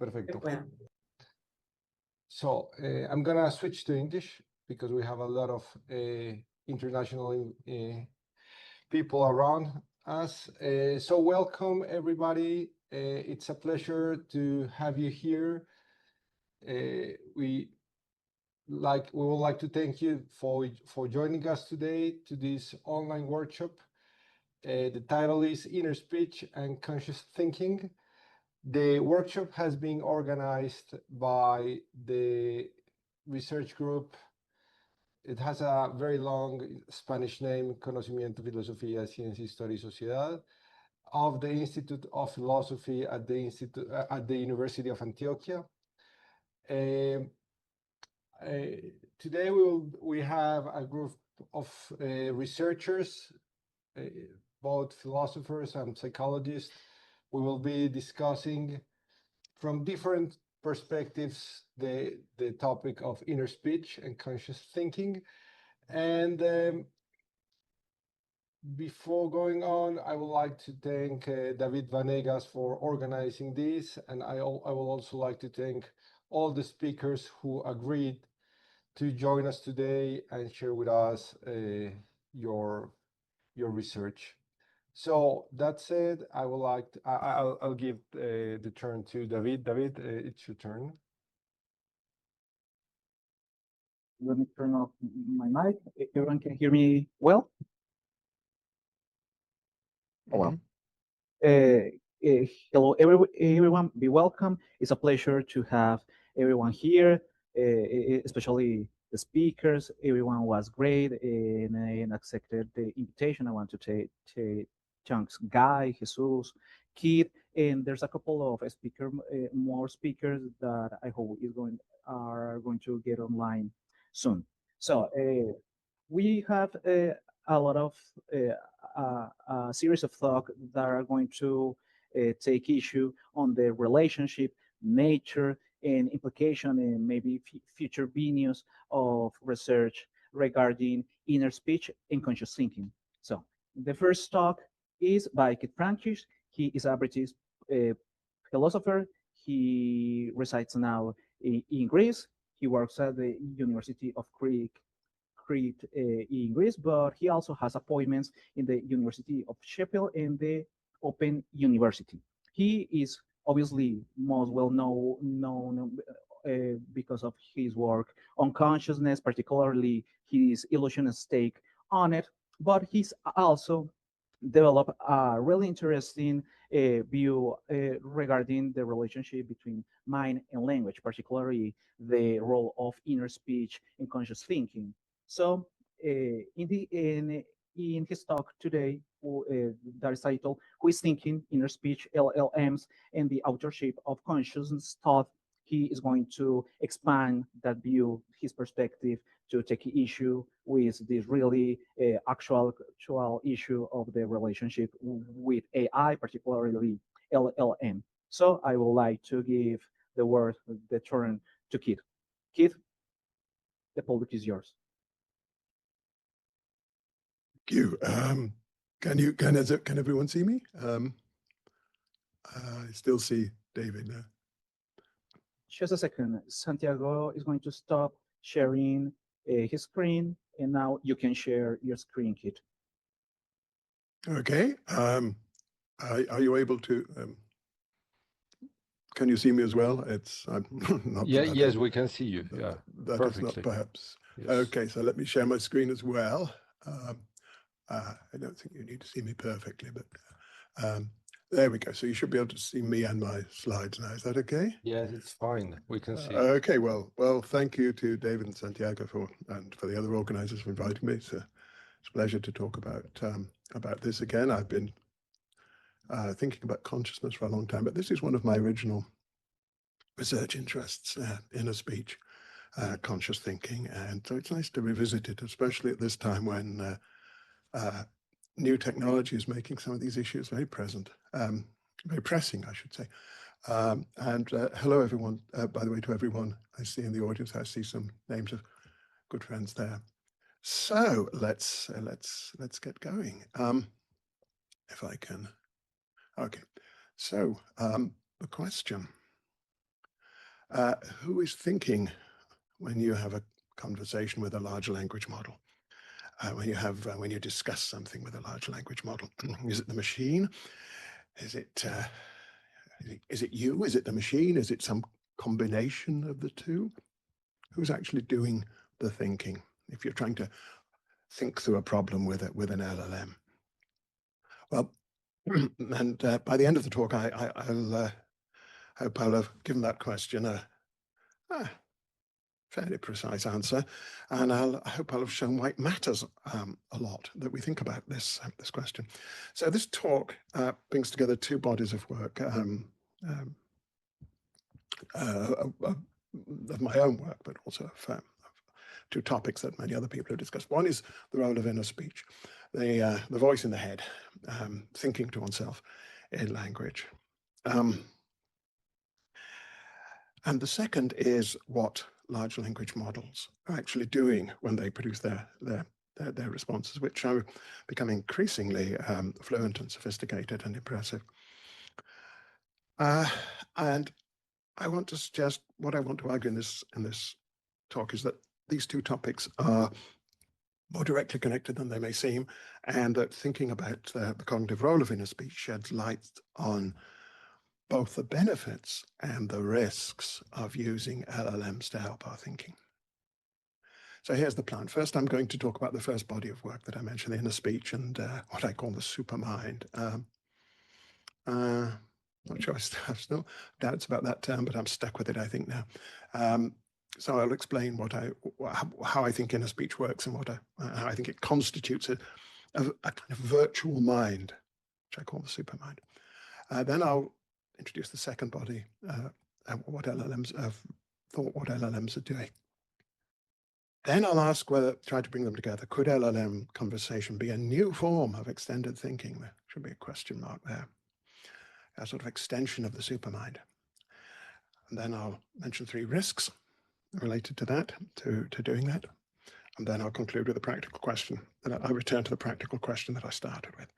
perfecto. So I'm gonna switch to English because we have a lot of international people around us. So welcome everybody. It's a pleasure to have you here. We would like to thank you for joining us today to this online workshop. The title is Inner Speech and Conscious Thinking. The workshop has been organized by the research group. It has a very long Spanish name, Conocimiento, Filosofía, Ciencia, Historia y Sociedad, of the Institute of Philosophy at the University of Antioquia. Today we have a group of researchers, both philosophers and psychologists. We will be discussing from different perspectives the topic of inner speech and conscious thinking. And before going on, I would like to thank David Vanegas for organizing this, and I will also like to thank all the speakers who agreed to join us today and share with us your research. So that said, I would like to, I'll give the turn to David. David, it's your turn. Let me turn off my mic. Everyone can hear me well? Oh, well. Hello, everyone. Be welcome. It's a pleasure to have everyone here, especially the speakers. Everyone was great and accepted the invitation. I want to take thanks Guy, Jesus, Kid, and there's a couple of more speakers that I hope are going to get online soon. So we have a lot of a series of talks that are going to take issue on the relationship, nature, and implication, and maybe future venues of research regarding inner speech and conscious thinking. So the first talk is by Kit Frankish. He is a British philosopher. He resides now in Greece. He works at the University of Crete in Greece, but he also has appointments in the University of Sheffield and the Open University. He is obviously most well known because of his work on consciousness, particularly his illusionist take on it, but he's also developed a really interesting view regarding the relationship between mind and language, particularly the role of inner speech and conscious thinking. So in his talk today, that is titled "Who is Thinking? Inner Speech, LLMs, and the Authorship of Consciousness Thought." He is going to expand that view, his perspective, to take issue with this really actual issue of the relationship with AI, particularly LLM. So I would like to give the turn to Keith. Keith, the public is yours. Thank you. Can everyone see me? I still see David now. Just a second. Santiago is going to stop sharing his screen, and now you can share your screen, Kit. Okay. Are you able to? Can you see me as well? I'm not. Yeah. Yes, we can see you. Yeah. That is not perhaps. Yes. Okay. So let me share my screen as well. I don't think you need to see me perfectly, but there we go. So you should be able to see me and my slides now. Is that okay? Yes, it's fine. We can see. Okay. Well, thank you to David and Santiago for the other organizers for inviting me. It's a pleasure to talk about this again. I've been thinking about consciousness for a long time, but this is one of my original research interests, inner speech, conscious thinking. And so it's nice to revisit it, especially at this time when new technology is making some of these issues very present, very pressing, I should say. And hello, everyone. By the way, to everyone I see in the audience, I see some names of good friends there. So let's get going. If I can. Okay. So the question Who is thinking when you have a conversation with a large language model? When you discuss something with a large language model? Is it the machine? Is it you? Is it the machine? Is it some combination of the two? Who's actually doing the thinking? If you're trying to think through a problem with an LLM, well, and by the end of the talk, I'll hope I'll have given that question a fairly precise answer, and I hope I'll have shown why it matters a lot that we think about this question. So this talk brings together two bodies of work of my own work, but also of two topics that many other people have discussed. One is the role of inner speech, the voice in the head, thinking to oneself in language. And the second is what large language models are actually doing when they produce their responses, which are becoming increasingly fluent and sophisticated and impressive. And I want to suggest, what I want to argue in this talk is that these two topics are more directly connected than they may seem, and that thinking about the cognitive role of inner speech sheds light on both the benefits and the risks of using LLMs to help our thinking. So here's the plan. First, I'm going to talk about the first body of work that I mentioned, the inner speech, and what I call the supermind. Not sure, I have still doubts about that term, but I'm stuck with it, I think, now. So I'll explain how I think inner speech works and how I think it constitutes a kind of virtual mind, which I call the supermind. Then I'll introduce the second body, and what LLMs are doing. Then I'll try to bring them together. Could LLM conversation be a new form of extended thinking? There should be a question mark there. A sort of extension of the supermind. And then I'll mention three risks related to that, to doing that. And then I'll conclude with a practical question. And I'll return to the practical question that I started with.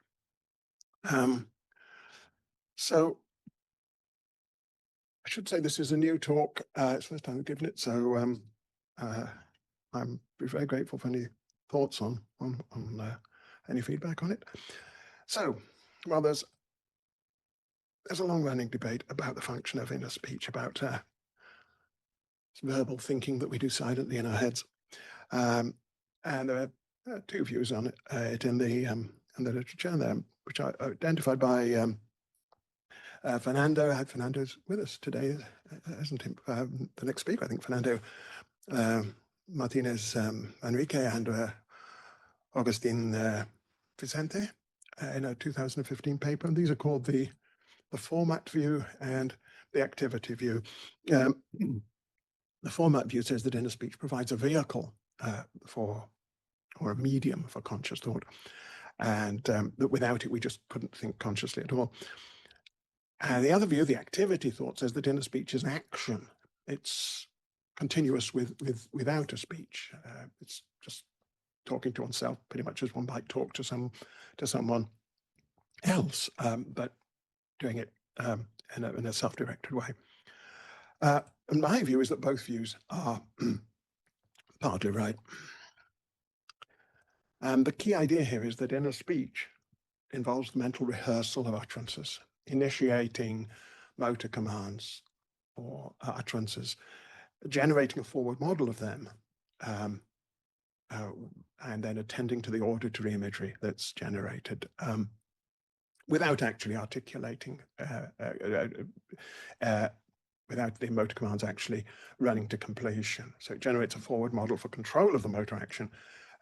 So I should say this is a new talk. It's the first time I've given it, so I'm very grateful for any thoughts on any feedback on it. So, well, there's a long-running debate about the function of inner speech, about verbal thinking that we do silently in our heads, and there are two views on it in the literature there, which are identified by Fernando. Fernando's with us today, isn't he? The next speaker, I think, Fernando Martinez Enrique and Agustin Vicente in a 2015 paper, and these are called the format view and the activity view. The format view says that inner speech provides a vehicle or a medium for conscious thought, and that without it we just couldn't think consciously at all. And the other view, the activity thought, says that inner speech is action. It's continuous without a speech. It's just talking to oneself, pretty much as one might talk to someone else, but doing it in a self-directed way. And my view is that both views are partly right. The key idea here is that inner speech involves the mental rehearsal of utterances, initiating motor commands or utterances, generating a forward model of them, and then attending to the auditory imagery that's generated without actually articulating, without the motor commands actually running to completion. So it generates a forward model for control of the motor action.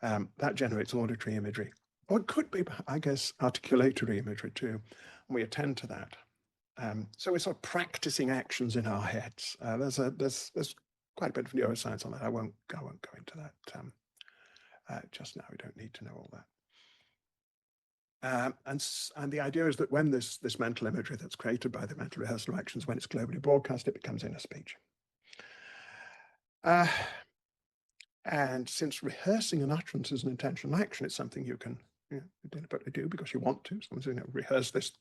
That generates auditory imagery. Or it could be, I guess, articulatory imagery too. And we attend to that. So we're sort of practicing actions in our heads. There's quite a bit of neuroscience on that. I won't go into that just now. We don't need to know all that. And the idea is that when this mental imagery that's created by the mental rehearsal of actions, when it's globally broadcast, it becomes inner speech. And since rehearsing an utterance is an intentional action, it's something you can deliberately do because you want to. Someone's going to rehearse this.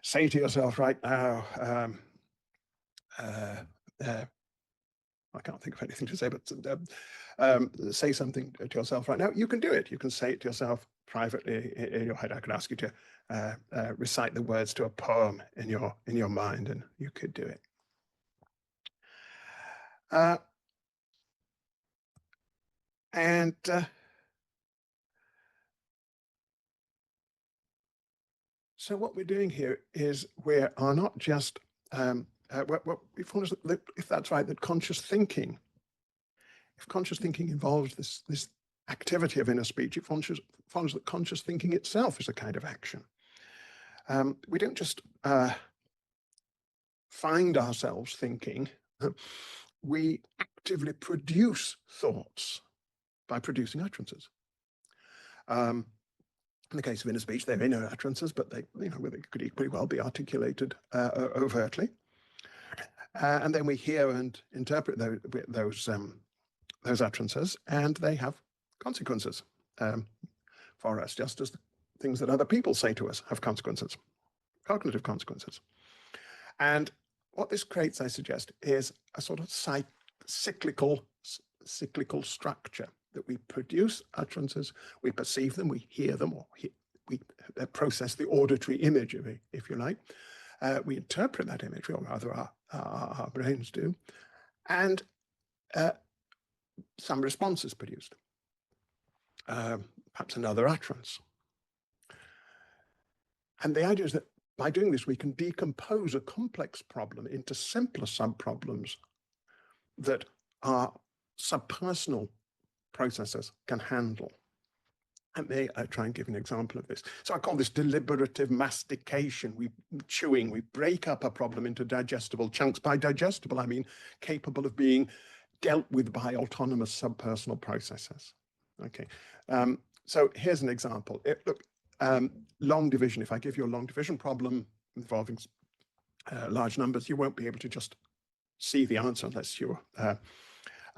Say to yourself right now, I can't think of anything to say, but say something to yourself right now. You can do it. You can say it to yourself privately in your head. I could ask you to recite the words to a poem in your mind, and you could do it. So what we're doing here is we are not just if that's right, that conscious thinking. If conscious thinking involves this activity of inner speech, it follows that conscious thinking itself is a kind of action. We don't just find ourselves thinking. We actively produce thoughts by producing utterances. In the case of inner speech, they're inner utterances, but they could equally well be articulated overtly. And then we hear and interpret those utterances, and they have consequences for us, just as the things that other people say to us have consequences, cognitive consequences. And what this creates, I suggest, is a sort of cyclical structure, that we produce utterances, we perceive them, we hear them, or we process the auditory image, if you like. We interpret that imagery, or rather our brains do, and some response is produced, perhaps another utterance. And the idea is that by doing this, we can decompose a complex problem into simpler subproblems that our subpersonal processors can handle. And may I try and give an example of this? So I call this deliberative mastication. We break up a problem into digestible chunks. By digestible, I mean capable of being dealt with by autonomous subpersonal processors. Okay, so here's an example. Long division. If I give you a long division problem involving large numbers, you won't be able to just see the answer unless you're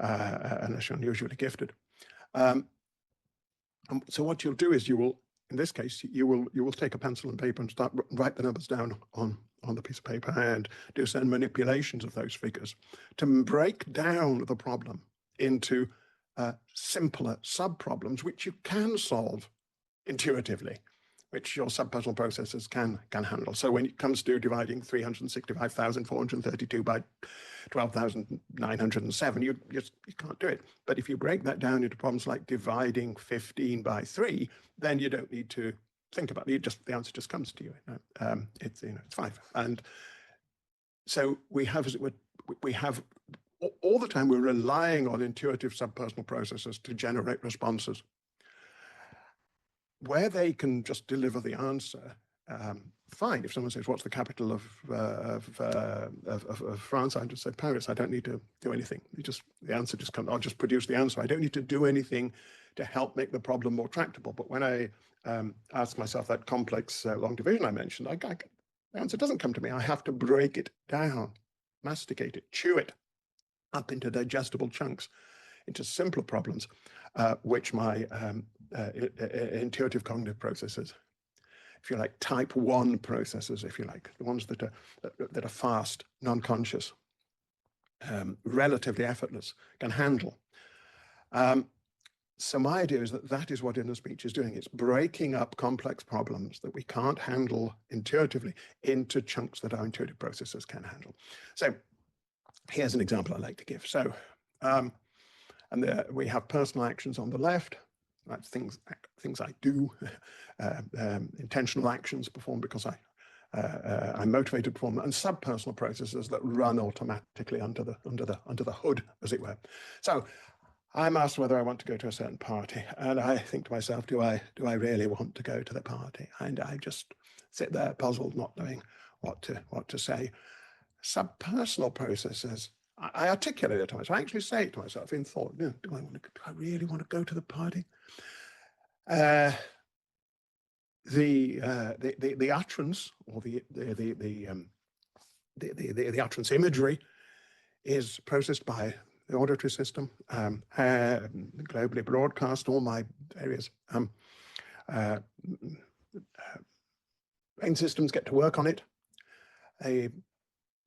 unusually gifted. So what you'll do is in this case, you will take a pencil and paper and start write the numbers down on the piece of paper and do certain manipulations of those figures to break down the problem into simpler sub-problems, which you can solve intuitively, which your subpersonal processors can handle. So when it comes to dividing 365,432 by 12,907, you can't do it. But if you break that down into problems like dividing 15 by 3, then you don't need to think about it. The answer just comes to you. It's 5. And so we have all the time we're relying on intuitive subpersonal processors to generate responses. Where they can just deliver the answer, fine. If someone says, "What's the capital of France?" I just say Paris. I don't need to do anything. The answer just comes. I'll just produce the answer. I don't need to do anything to help make the problem more tractable. But when I ask myself that complex long division I mentioned, the answer doesn't come to me. I have to break it down, masticate it, chew it up into digestible chunks, into simpler problems, which my intuitive cognitive processors, if you like, type 1 processors, if you like, the ones that are fast, non-conscious, relatively effortless, can handle. So my idea is that is what inner speech is doing. It's breaking up complex problems that we can't handle intuitively into chunks that our intuitive processors can handle. So here's an example I like to give. So, and we have personal actions on the left. That's things I do, intentional actions performed because I'm motivated to perform them, and subpersonal processes that run automatically under the hood, as it were. So I'm asked whether I want to go to a certain party, and I think to myself, do I really want to go to the party? And I just sit there puzzled, not knowing what to say. Subpersonal processes, I articulate it to myself. I actually say it to myself in thought. Do I really want to go to the party? The utterance, or the utterance imagery, is processed by the auditory system, globally broadcast. All my various brain systems get to work on it. They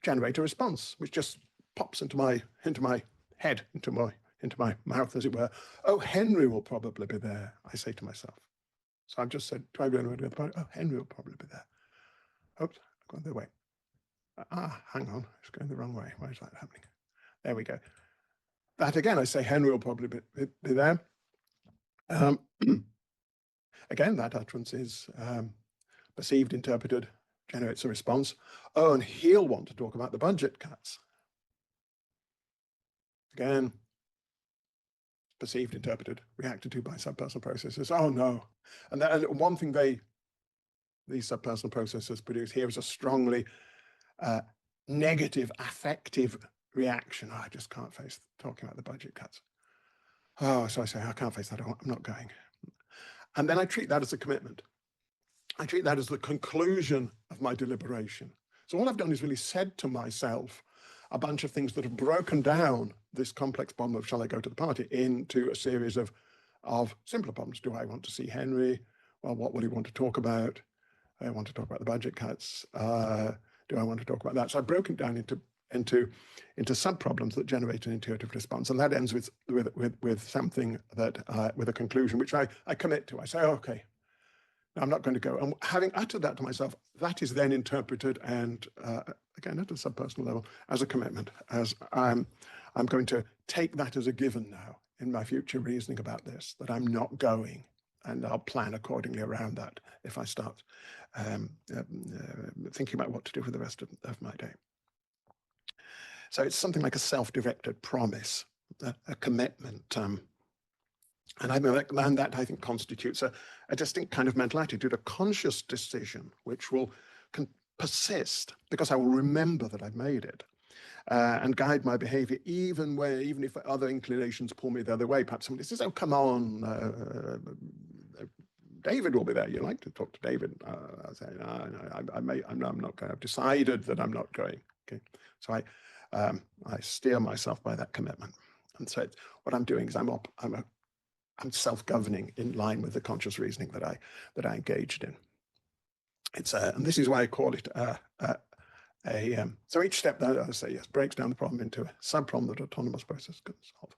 generate a response, which just pops into my head into my mouth, as it were. Oh, Henry will probably be there, I say to myself. So I've just said, do I really want to go to the party? Oh, Henry will probably be there. Oops, I've gone the other way. Hang on, it's going the wrong way. Why is that happening? There we go. That again, I say Henry will probably be there. Again, that utterance is perceived, interpreted, generates a response. Oh, and he'll want to talk about the budget cuts. Again, perceived, interpreted, reacted to by subpersonal processes. Oh no. And one thing these subpersonal processes produce here is a strongly negative, affective reaction. Oh, I just can't face talking about the budget cuts. Oh, so I say, I can't face that. I'm not going. And then I treat that as a commitment. I treat that as the conclusion of my deliberation. So all I've done is really said to myself a bunch of things that have broken down this complex problem of shall I go to the party into a series of simpler problems. Do I want to see Henry? Well, what will he want to talk about? I want to talk about the budget cuts. Do I want to talk about that? So I've broken down into sub-problems that generate an intuitive response. And that ends with something that, with a conclusion, which I commit to. I say, okay, I'm not going to go. And having uttered that to myself, that is then interpreted and, again, at a subpersonal level, as a commitment, as I'm going to take that as a given now in my future reasoning about this, that I'm not going, and I'll plan accordingly around that if I start thinking about what to do for the rest of my day. So it's something like a self-directed promise, a commitment. And that I think constitutes a distinct kind of mental attitude, a conscious decision, which will persist because I will remember that I've made it and guide my behavior, even if other inclinations pull me the other way. Perhaps somebody says, oh, come on, David will be there. You like to talk to David. I say, no, I'm not going. I've decided that I'm not going. Okay, so I steer myself by that commitment. And so what I'm doing is I'm self-governing in line with the conscious reasoning that I engaged in. And this is why I call it so each step that I say, yes, breaks down the problem into a sub-problem that autonomous process can solve.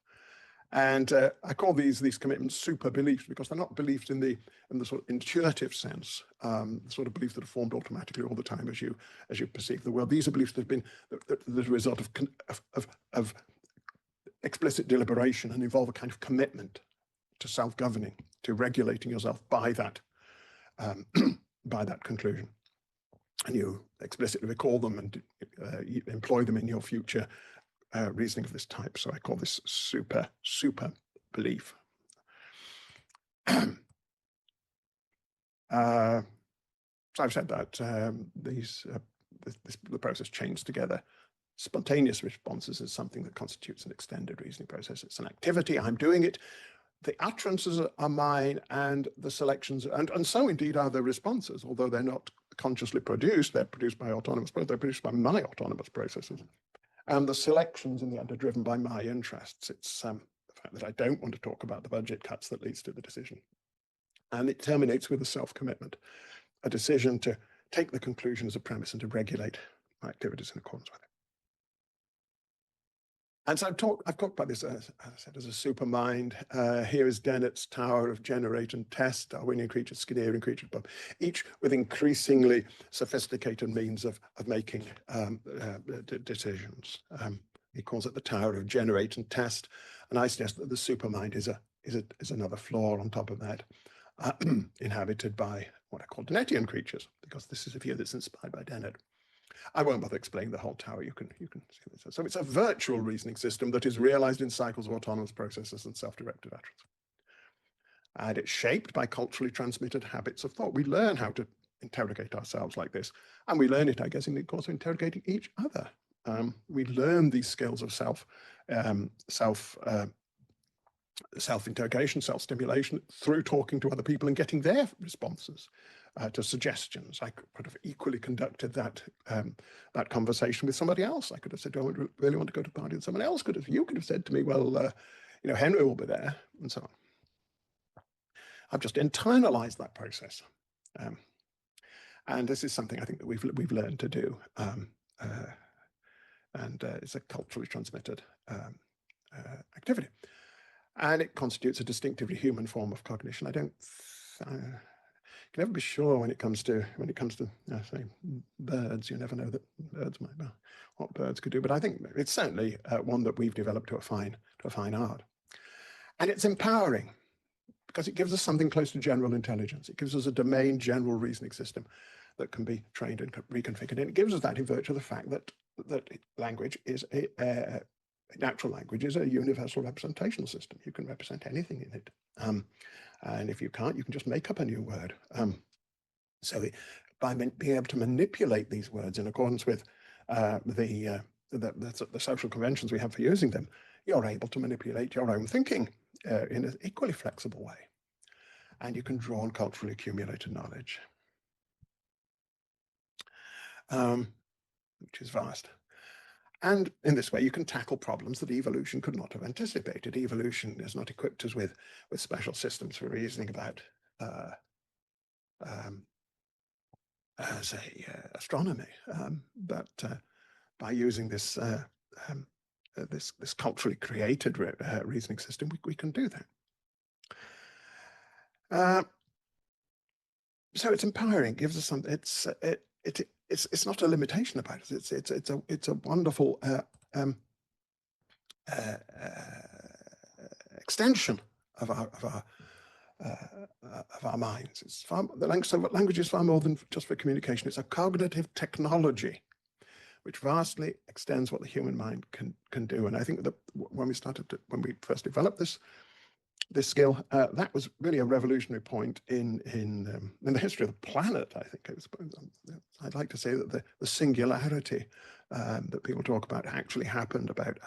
And I call these commitments super beliefs because they're not beliefs in the sort of intuitive sense, the sort of beliefs that are formed automatically all the time as you perceive the world. These are beliefs that have been the result of explicit deliberation and involve a kind of commitment to self-governing, to regulating yourself by that conclusion. And you explicitly recall them and you employ them in your future reasoning of this type. So I call this super belief. So I've said that the process chains together spontaneous responses is something that constitutes an extended reasoning process. It's an activity, I'm doing it. The utterances are mine, and the selections, and so indeed are the responses, although they're not consciously produced, they're produced by autonomous processes, they're produced by my autonomous processes. And the selections in the end are driven by my interests. It's the fact that I don't want to talk about the budget cuts that leads to the decision. And it terminates with a self-commitment, a decision to take the conclusion as a premise and to regulate my activities in accordance with it. And so I've talked about this, as I said, as a supermind. Here is Dennett's tower of generate and test, Darwinian creatures, Skinnerian creatures, but each with increasingly sophisticated means of making decisions. He calls it the tower of generate and test, and I suggest that the supermind is another floor on top of that, inhabited by what I call Dennettian creatures, because this is a view that's inspired by Dennett. I won't bother explaining the whole tower. You can see this. So it's a virtual reasoning system that is realized in cycles of autonomous processes and self-directed utterance. And it's shaped by culturally transmitted habits of thought. We learn how to interrogate ourselves like this, and we learn it, I guess, in the course of interrogating each other. We learn these skills of self-interrogation, self-stimulation through talking to other people and getting their responses to suggestions. I could have equally conducted that conversation with somebody else. I could have said, "Do I really want to go to a party?" And someone else you could have said to me, "Well, Henry will be there," and so on. I've just internalized that process, and this is something I think that we've learned to do, and it's a culturally transmitted activity. And it constitutes a distinctively human form of cognition. I don't can never be sure when it comes to say birds. You never know that birds might know what birds could do, but I think it's certainly one that we've developed to a fine art. And it's empowering because it gives us something close to general intelligence. It gives us a domain general reasoning system that can be trained and reconfigured. And it gives us that in virtue of the fact that language is natural language is a universal representational system. You can represent anything in it. And if you can't, you can just make up a new word. So by being able to manipulate these words in accordance with the social conventions we have for using them, you're able to manipulate your own thinking in an equally flexible way. And you can draw on culturally accumulated knowledge, which is vast. And in this way, you can tackle problems that evolution could not have anticipated. Evolution has not equipped us with special systems for reasoning about, say, astronomy. But by using this this culturally created reasoning system, we can do that. So it's empowering. It gives us something. It's not a limitation about it. It's a wonderful extension of our minds. It's language is far more than just for communication. It's a cognitive technology which vastly extends what the human mind can do. And I think that when we first developed this skill, that was really a revolutionary point in the history of the planet. I think it was. I'd like to say that the singularity that people talk about actually happened about,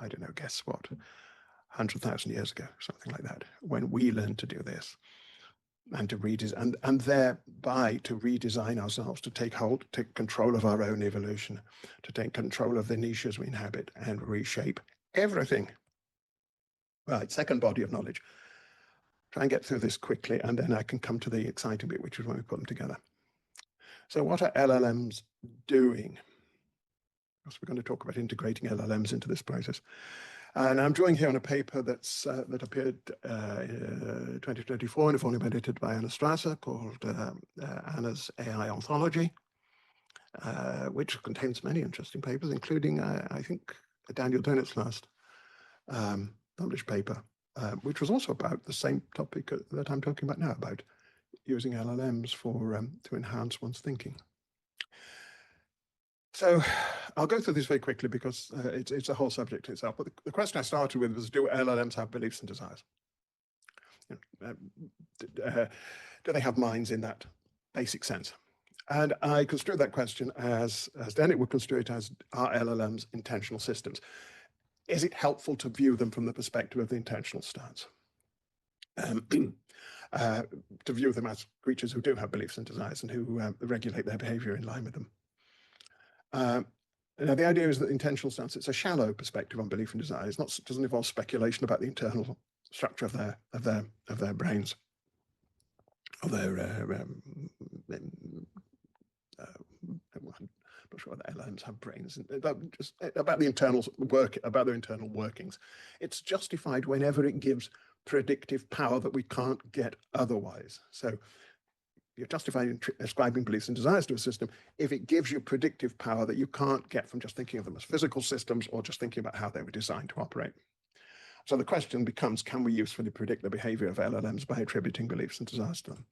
I don't know, guess what, 100,000 years ago, something like that, when we learned to do this and to redesign, and thereby to redesign ourselves, to take control of our own evolution, to take control of the niches we inhabit and reshape everything. Right, second body of knowledge. Try and get through this quickly, and then I can come to the exciting bit, which is when we put them together. So what are LLMs doing? Because we're going to talk about integrating LLMs into this process. And I'm drawing here on a paper that appeared in 2024 in a volume edited by Anna Strasser called Anna's AI Ontology, which contains many interesting papers, including, I think, Daniel Dennett's last published paper, which was also about the same topic that I'm talking about now, about using LLMs to enhance one's thinking. So I'll go through this very quickly because it's a whole subject itself. But the question I started with was, do LLMs have beliefs and desires? Do they have minds in that basic sense? And I construed that question as Dennett would construe it as, are LLMs intentional systems? Is it helpful to view them from the perspective of the intentional stance? To view them as creatures who do have beliefs and desires and who regulate their behavior in line with them. Now, the idea is that the intentional stance, it's a shallow perspective on belief and desire. It doesn't involve speculation about the internal structure of their brains, of their I'm not sure whether LLMs have brains, about the internal about their internal workings. It's justified whenever it gives predictive power that we can't get otherwise. So you're justified in ascribing beliefs and desires to a system if it gives you predictive power that you can't get from just thinking of them as physical systems or just thinking about how they were designed to operate. So the question becomes, can we usefully predict the behavior of LLMs by attributing beliefs and desires to them?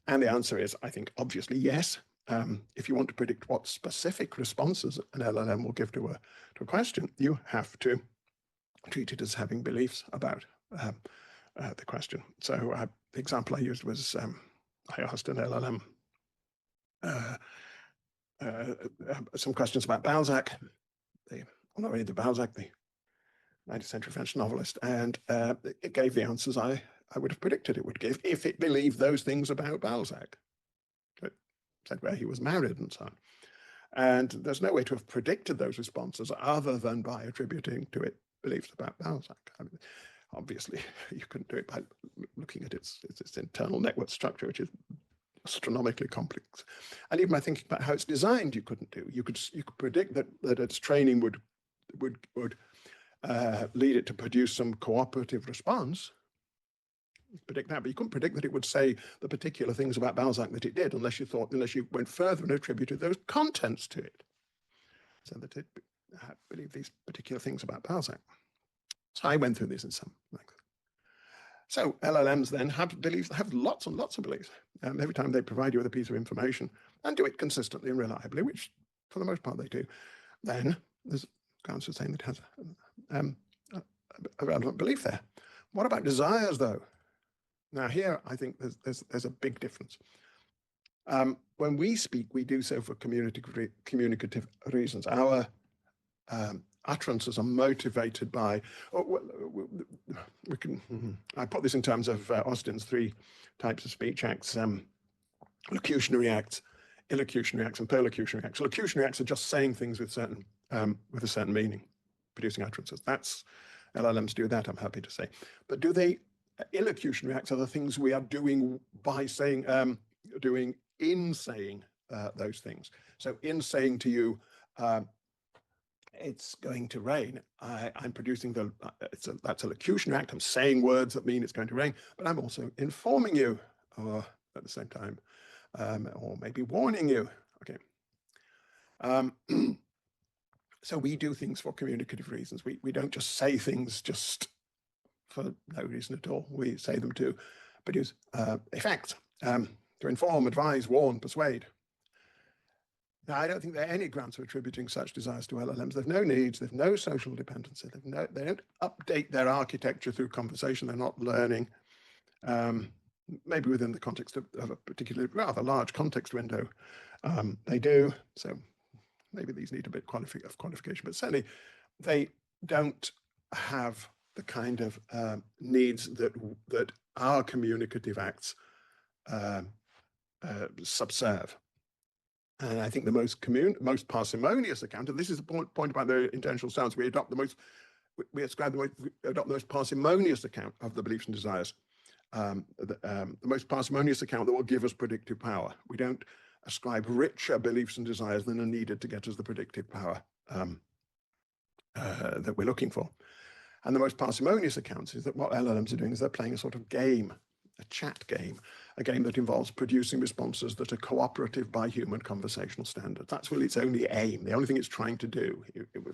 And the answer is, I think, obviously yes. If you want to predict what specific responses an LLM will give to a question, you have to treat it as having beliefs about the question. So the example I used was, I asked an LLM some questions about Balzac, Honoré de Balzac, the 19th century French novelist, and it gave the answers I would have predicted it would give if it believed those things about Balzac. It said where he was married and so on. And there's no way to have predicted those responses other than by attributing to it beliefs about Balzac. I mean, obviously, you couldn't do it by looking at its internal network structure, which is astronomically complex. And even by thinking about how it's designed, you couldn't do. You could predict that its training would lead it to produce some cooperative response. Predict that, but you couldn't predict that it would say the particular things about Balzac that it did, unless you went further and attributed those contents to it, so that it believed these particular things about Balzac. So I went through this in some length. So LLMs then have beliefs, have lots and lots of beliefs. Every time they provide you with a piece of information and do it consistently and reliably, which for the most part they do, then there's grounds for saying that it has a relevant belief there. What about desires, though? Now here, I think there's a big difference. When we speak, we do so for communicative reasons. Our utterances are motivated by, I put this in terms of Austin's 3 types of speech acts: locutionary acts, illocutionary acts, and perlocutionary acts. Locutionary acts are just saying things with a certain meaning, producing utterances. That's LLMs do that, I'm happy to say. But do they? Illocutionary acts are the things we are doing by saying, doing in saying those things. So in saying to you, it's going to rain, I'm producing that's a locutionary act. I'm saying words that mean it's going to rain, but I'm also informing you at the same time, or maybe warning you. Okay. So we do things for communicative reasons. We don't just say things just for no reason at all. We say them to produce effect, to inform, advise, warn, persuade. Now, I don't think there are any grounds for attributing such desires to LLMs. They've no needs, they've no social dependency, they don't update their architecture through conversation, they're not learning. Maybe within the context of a particularly rather large context window, they do. So maybe these need a bit of qualification, but certainly they don't have the kind of needs that our communicative acts subserve. And I think the most parsimonious account, and this is the point about the intentional sounds, we adopt the most parsimonious account of the beliefs and desires, the most parsimonious account that will give us predictive power. We don't ascribe richer beliefs and desires than are needed to get us the predictive power that we're looking for. And the most parsimonious accounts is that what LLMs are doing is they're playing a sort of game, a chat game, a game that involves producing responses that are cooperative by human conversational standards. That's really its only aim. The only thing it's trying to do,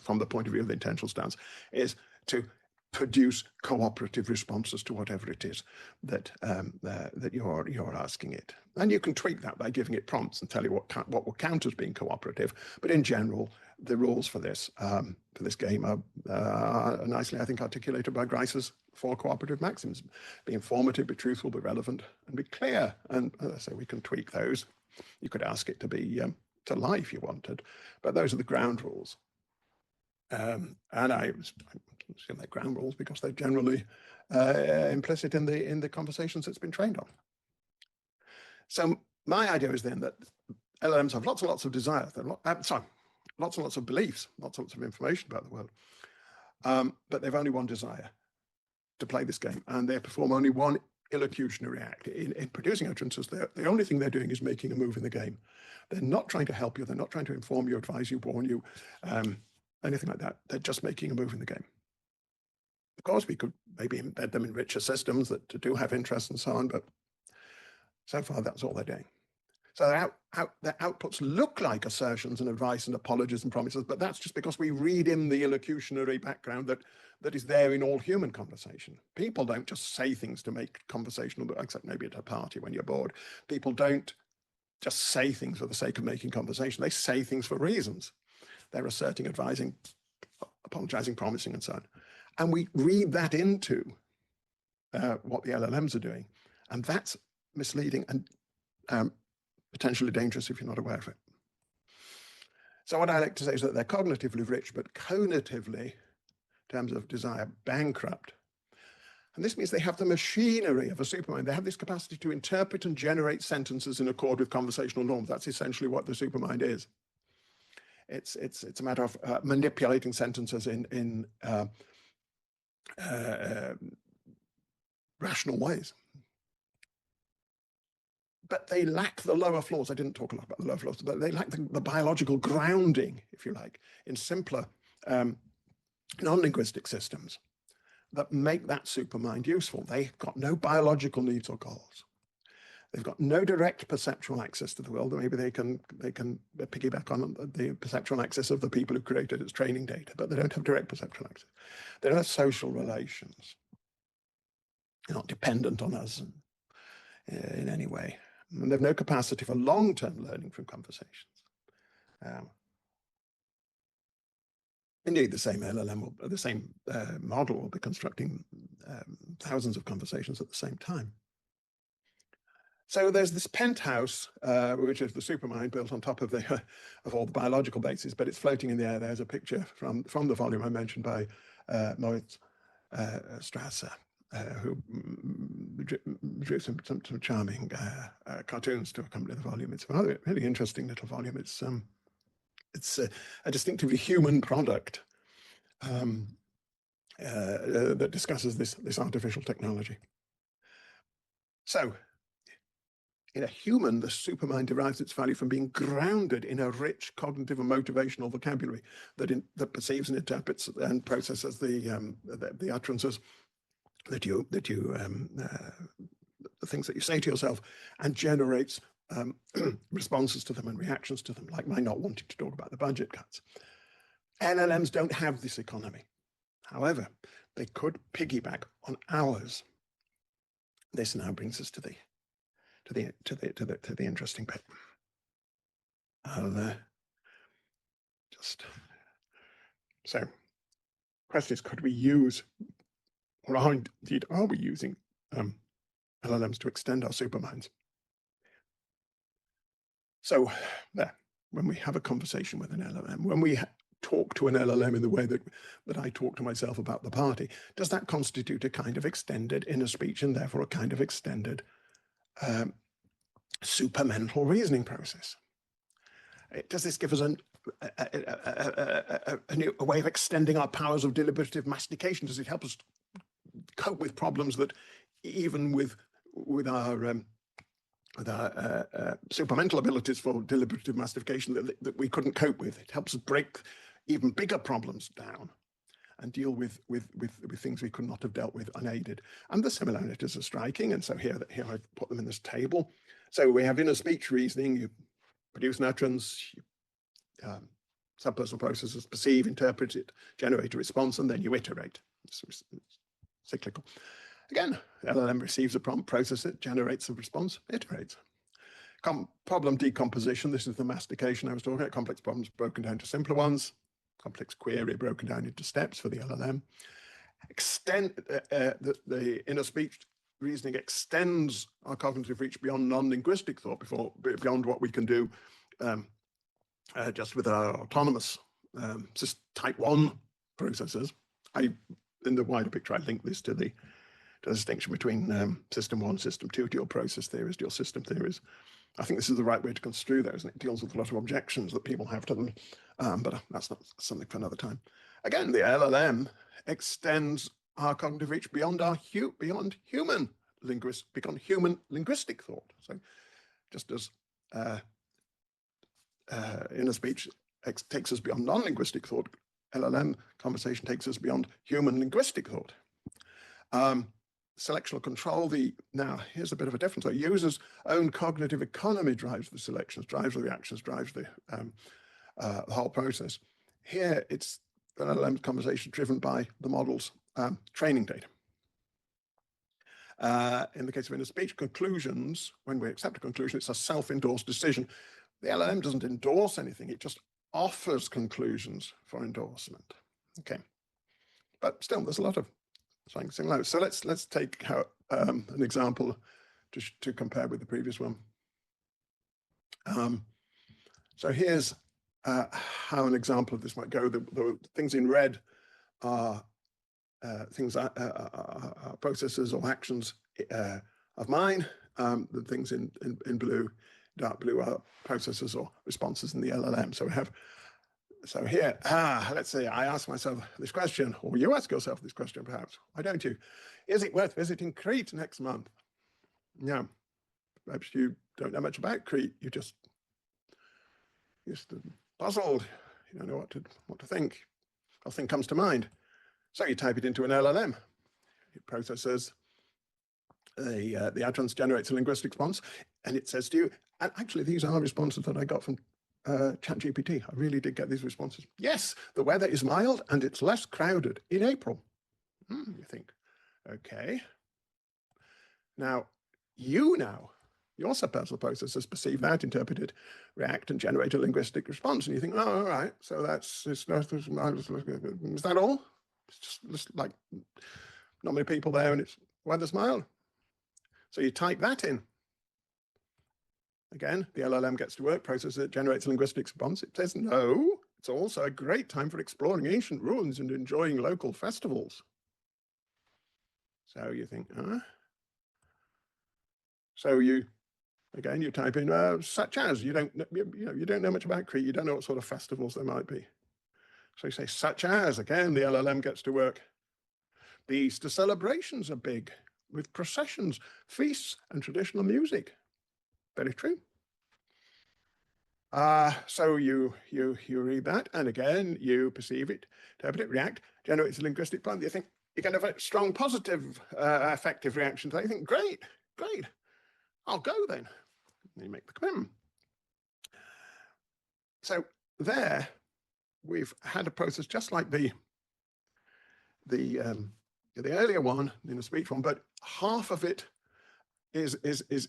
from the point of view of the intentional stance, is to produce cooperative responses to whatever it is that you're asking it. And you can tweak that by giving it prompts and tell you what will count as being cooperative. But in general, the rules for this game are nicely, I think, articulated by Grice's 4 cooperative maxims: be informative, be truthful, be relevant, and be clear. And so we can tweak those. You could ask it to be to lie if you wanted, but those are the ground rules. And I assume they're ground rules because they're generally implicit in the conversations it's been trained on. So my idea is then that LLMs have lots and lots of desires. Lots and lots of beliefs, lots and lots of information about the world. But they've only one desire: to play this game, and they perform only one illocutionary act. In producing utterances, the only thing they're doing is making a move in the game. They're not trying to help you, they're not trying to inform you, advise you, warn you, anything like that. They're just making a move in the game. Of course, we could maybe embed them in richer systems that do have interests and so on, but so far that's all they're doing. So their outputs look like assertions and advice and apologies and promises, but that's just because we read in the illocutionary background that is there in all human conversation. People don't just say things to make conversational, except maybe at a party when you're bored. People don't just say things for the sake of making conversation. They say things for reasons. They're asserting, advising, apologizing, promising, and so on. And we read that into what the LLMs are doing. And that's misleading and potentially dangerous if you're not aware of it. So what I like to say is that they're cognitively rich, but conatively, in terms of desire, bankrupt. And this means they have the machinery of a supermind. They have this capacity to interpret and generate sentences in accord with conversational norms. That's essentially what the supermind is. It's a matter of manipulating sentences in rational ways. But they lack the lower flaws. I didn't talk a lot about the lower flaws, but they lack the biological grounding, if you like, in simpler non-linguistic systems that make that supermind useful. They've got no biological needs or goals. They've got no direct perceptual access to the world. Maybe they can piggyback on the perceptual access of the people who created its training data, but they don't have direct perceptual access. They don't have social relations. They're not dependent on us in any way. And they have no capacity for long-term learning from conversations. Indeed, the same LLM, the same model will be constructing thousands of conversations at the same time. So there's this penthouse, which is the supermind built on top of the of all the biological bases, but it's floating in the air. There's a picture from the volume I mentioned by Moritz Strasser, who drew some charming cartoons to accompany the volume. It's a really interesting little volume. It's a distinctively human product that discusses this artificial technology. So, in a human, the supermind derives its value from being grounded in a rich cognitive and motivational vocabulary that perceives and interprets and processes the utterances that you the things that you say to yourself, and generates responses to them and reactions to them, like my not wanting to talk about the budget cuts. LLMs don't have this economy. However, they could piggyback on ours. This now brings us to the interesting bit. So, question is, could we use, or indeed are we using LLMs to extend our superminds? So, when we have a conversation with an LLM, when we talk to an LLM in the way that I talk to myself about the party, does that constitute a kind of extended inner speech and therefore a kind of extended supermental reasoning process? Does this give us a way of extending our powers of deliberative mastication? Does it help us cope with problems that even with our supermental abilities for deliberative mastication that we couldn't cope with? It helps us break even bigger problems down and deal with things we could not have dealt with unaided. And the similarities are striking. And so here I've put them in this table. So we have inner speech reasoning. You produce an utterance, subpersonal processes perceive, interpret it, generate a response, and then you iterate. It's cyclical. Again, LLM receives a prompt, processes it, generates a response, iterates. Problem decomposition, this is the mastication I was talking about. Complex problems broken down to simpler ones. Complex query broken down into steps for the LLM. The inner speech reasoning extends our cognitive reach beyond non-linguistic thought, beyond what we can do just with our autonomous type 1 processors. In the wider picture, I link this to the distinction between system 1, system 2, dual process theories, dual system theories. I think this is the right way to construe those, and it deals with a lot of objections that people have to them, but that's not something for another time. Again, the LLM extends our cognitive reach beyond human linguistic thought. So just as inner speech takes us beyond non-linguistic thought, LLM conversation takes us beyond human linguistic thought. Selectional control, now here's a bit of a difference. The user's own cognitive economy drives the selections, drives the reactions, drives the whole process. Here it's an LLM conversation driven by the model's training data. In the case of inner speech, conclusions, when we accept a conclusion, it's a self-endorsed decision. The LLM doesn't endorse anything, it just offers conclusions for endorsement. Okay, but still there's a lot of similar. So let's take an example to compare with the previous one. So here's how an example of this might go. The things in red are things are processes or actions of mine. The things in blue, dark blue, are processes or responses in the LLM. So here, let's say I ask myself this question, or you ask yourself this question perhaps. Why don't you? Is it worth visiting Crete next month? Yeah, perhaps you don't know much about Crete. You're just puzzled. You don't know what to think. Nothing comes to mind. So you type it into an LLM. It processes the utterance, generates a linguistic response, and it says to you, and actually these are responses that I got from ChatGPT. I really did get these responses. Yes, the weather is mild and it's less crowded in April. You think, okay. Now, your subpersonal processors perceive that, interpret it, react, and generate a linguistic response. And you think, oh, all right, so is that all? It's just like not many people there and it's weather's mild. So you type that in. Again, the LLM gets to work, processes it, generates a linguistic response. It says, no, it's also a great time for exploring ancient ruins and enjoying local festivals. So you think, huh? So you type in such as, you don't know much about Crete, you don't know what sort of festivals there might be. So you say such as, again, the LLM gets to work. The Easter celebrations are big, with processions, feasts, and traditional music. Very true. So you read that, and again, you perceive it, interpret it, react, generates a linguistic plan. You think you can have a strong, positive, affective reaction to that. You think, great, I'll go then. And you make the commitment. So there, we've had a process just like the earlier one in the speech one, but half of it is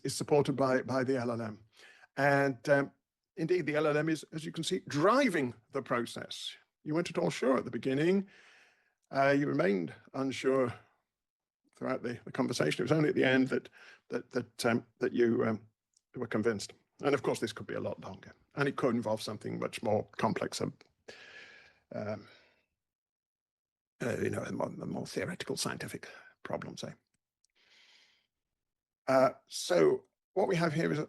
supported by the LLM, and indeed the LLM is, as you can see, driving the process. You weren't at all sure at the beginning. You remained unsure throughout the conversation. It was only at the end that you were convinced. And of course, this could be a lot longer, and it could involve something much more complex, a more theoretical, scientific problem, say. So what we have here is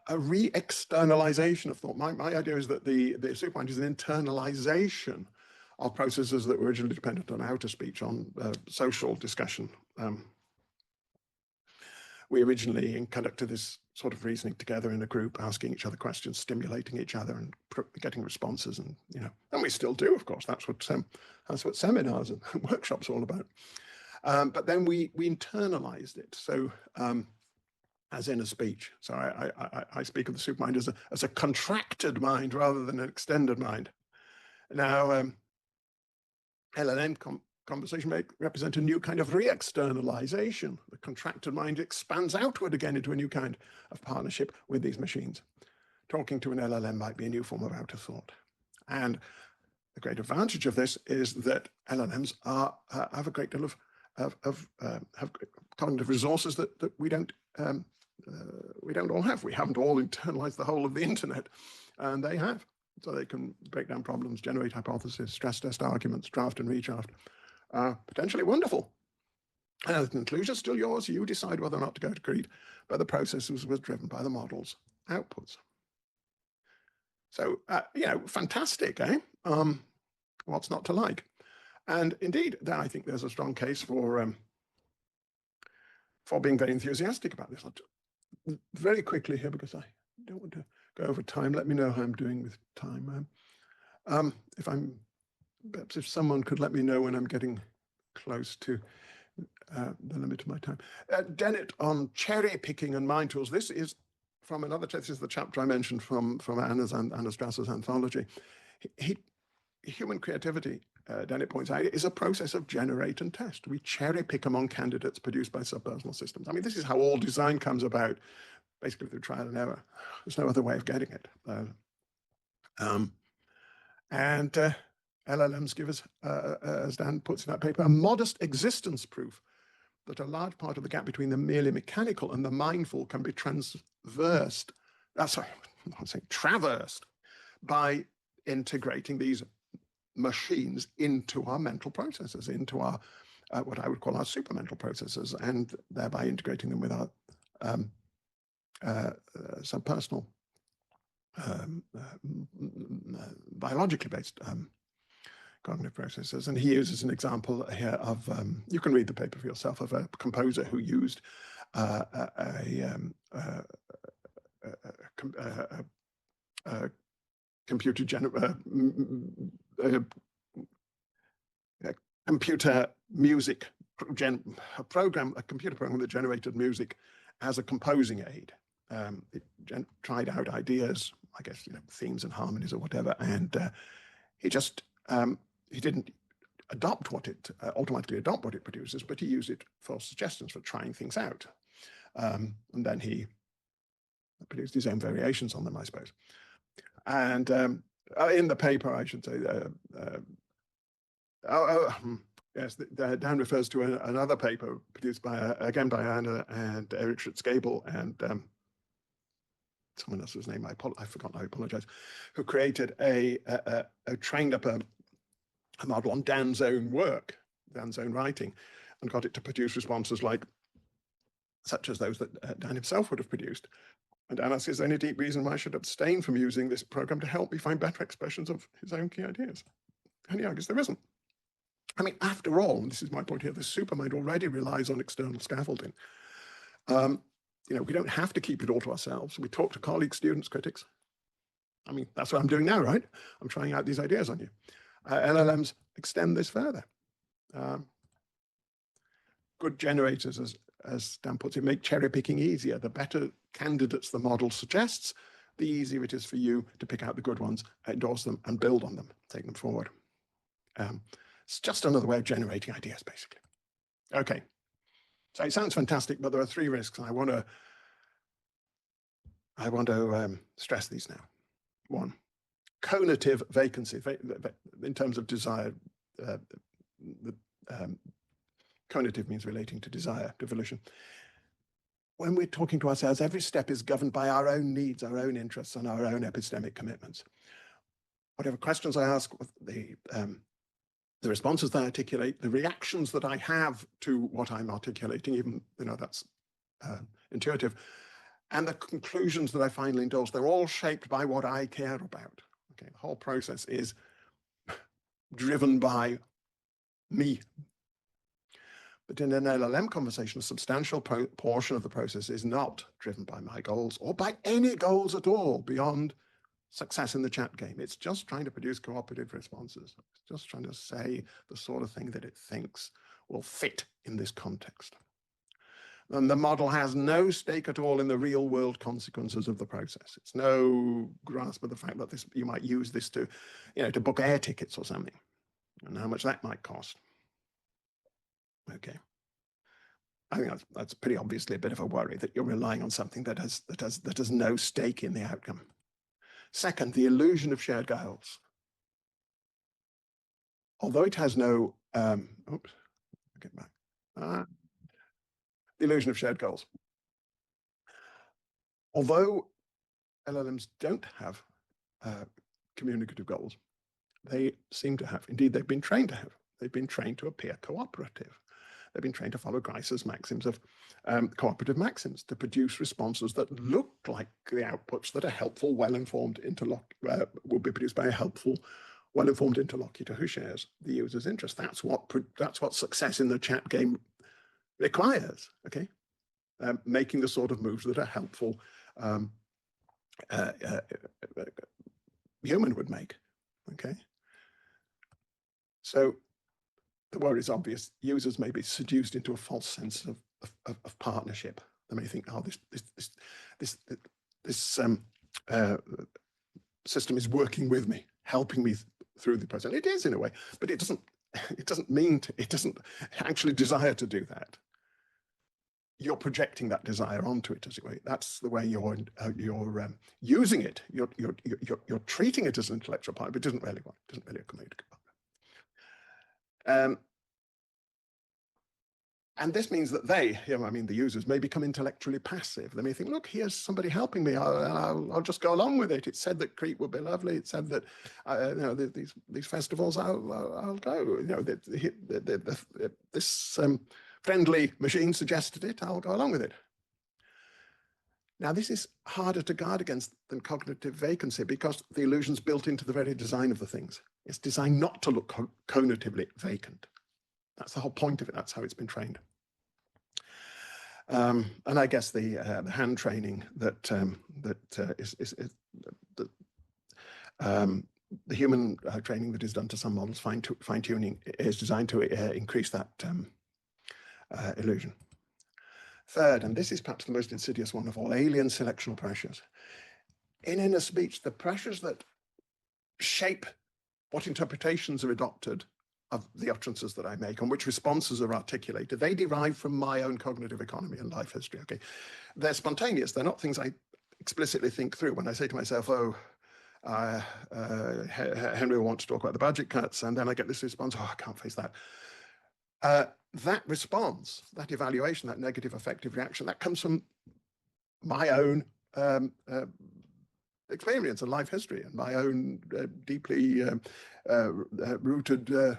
a re-externalization of thought. My idea is that the supermind is an internalization of processes that were originally dependent on outer speech, on social discussion. We originally conducted this sort of reasoning together in a group, asking each other questions, stimulating each other, and getting responses, and and we still do, of course. That's what seminars and workshops are all about. But then we internalized it. So as in a speech. So I speak of the supermind as a contracted mind rather than an extended mind. Now, LLM conversation may represent a new kind of re-externalization. The contracted mind expands outward again into a new kind of partnership with these machines. Talking to an LLM might be a new form of outer thought. And the great advantage of this is that LLMs have a great deal of have cognitive resources that we don't all have. We haven't all internalized the whole of the internet, and they have. So they can break down problems, generate hypotheses, stress test arguments, draft and redraft. Potentially wonderful. The conclusion is still yours. You decide whether or not to go to Crete, but the process was driven by the model's outputs. So, fantastic, eh? What's not to like? And indeed, then I think there's a strong case for being very enthusiastic about this. Very quickly here, because I don't want to go over time. Let me know how I'm doing with time. Perhaps if someone could let me know when I'm getting close to the limit of my time. Dennett on cherry picking and mind tools. This is from another chapter. This is the chapter I mentioned from Anna Strasser's anthology. Human creativity, Dennett points out, is a process of generate and test. We cherry pick among candidates produced by subpersonal systems. I mean, this is how all design comes about, basically through trial and error. There's no other way of getting it. LLMs give us, as Dan puts in that paper, a modest existence proof that a large part of the gap between the merely mechanical and the mindful can be traversed by integrating these machines into our mental processes, into our what I would call our supermental processes, and thereby integrating them with our subpersonal, biologically based cognitive processes. And he uses an example here of, you can read the paper for yourself, of a composer who used computer music a computer program that generated music as a composing aid. It tried out ideas, I guess, themes and harmonies or whatever, and he didn't adopt what it automatically adopt what it produces, but he used it for suggestions for trying things out, and then he produced his own variations on them, I suppose. And in the paper, I should say, yes, Dan refers to another paper produced again by Anna and Eric Schutz-Gable and someone else's name, I forgot, I apologize, who created trained up a model on Dan's own work, Dan's own writing, and got it to produce responses such as those that Dan himself would have produced. And Dan asks, is there any deep reason why I should abstain from using this program to help me find better expressions of his own key ideas? And he argues there isn't. I mean, after all, and this is my point here, the supermind already relies on external scaffolding. We don't have to keep it all to ourselves. We talk to colleagues, students, critics. I mean, that's what I'm doing now, right? I'm trying out these ideas on you. LLMs extend this further. Good generators, as Dan puts it, make cherry picking easier. The better candidates the model suggests, the easier it is for you to pick out the good ones, endorse them, and build on them, take them forward. It's just another way of generating ideas, basically. Okay, so it sounds fantastic, but there are 3 risks. I want to stress these now. 1, conative vacancy, in terms of desire. Conative means relating to desire, to volition. When we're talking to ourselves, every step is governed by our own needs, our own interests, and our own epistemic commitments. Whatever questions I ask, the responses that I articulate, the reactions that I have to what I'm articulating, even, that's intuitive, and the conclusions that I finally endorse, they're all shaped by what I care about. Okay, the whole process is driven by me. But in an LLM conversation, a substantial portion of the process is not driven by my goals or by any goals at all beyond success in the chat game. It's just trying to produce cooperative responses. It's just trying to say the sort of thing that it thinks will fit in this context. And the model has no stake at all in the real world consequences of the process. It's no grasp of the fact that you might use this to book air tickets or something, and how much that might cost. Okay. I think that's pretty obviously a bit of a worry, that you're relying on something that has no stake in the outcome. Second, the illusion of shared goals. Although it has no, oops, I'll get back. The illusion of shared goals. Although LLMs don't have communicative goals, they seem to have, indeed they've been trained to have. They've been trained to appear cooperative. They've been trained to follow Grice's maxims of cooperative maxims, to produce responses that look like the outputs that a helpful, well-informed will be produced by a helpful, well-informed interlocutor who shares the user's interest. That's what success in the chat game requires. Okay, making the sort of moves that a helpful human would make. Okay, so the worry is obvious. Users may be seduced into a false sense of partnership. They may think, oh, this system is working with me, helping me through the process. It is in a way, but it doesn't actually desire to do that. You're projecting that desire onto it, as it were. That's the way you're using it. You're treating it as an intellectual partner, but it doesn't really a communicative partner. And this means that the users may become intellectually passive. They may think, look, here's somebody helping me. I'll just go along with it. It said that Crete would be lovely. It said that these festivals, I'll go. This friendly machine suggested it. I'll go along with it. Now, this is harder to guard against than cognitive vacancy, because the illusion's built into the very design of the things. It's designed not to look cognitively vacant. That's the whole point of it. That's how it's been trained. And I guess the hand training that the human training that is done to some models, fine-tuning, is designed to increase that illusion. Third, and this is perhaps the most insidious one of all, alien selectional pressures. In inner speech, the pressures that shape what interpretations are adopted of the utterances that I make, and which responses are articulated, they derive from my own cognitive economy and life history. Okay, they're spontaneous. They're not things I explicitly think through. When I say to myself, "Oh, Henry wants to talk about the budget cuts," and then I get this response, "Oh, I can't face that." That response, that evaluation, that negative affective reaction, that comes from my own experience and life history, and my own deeply rooted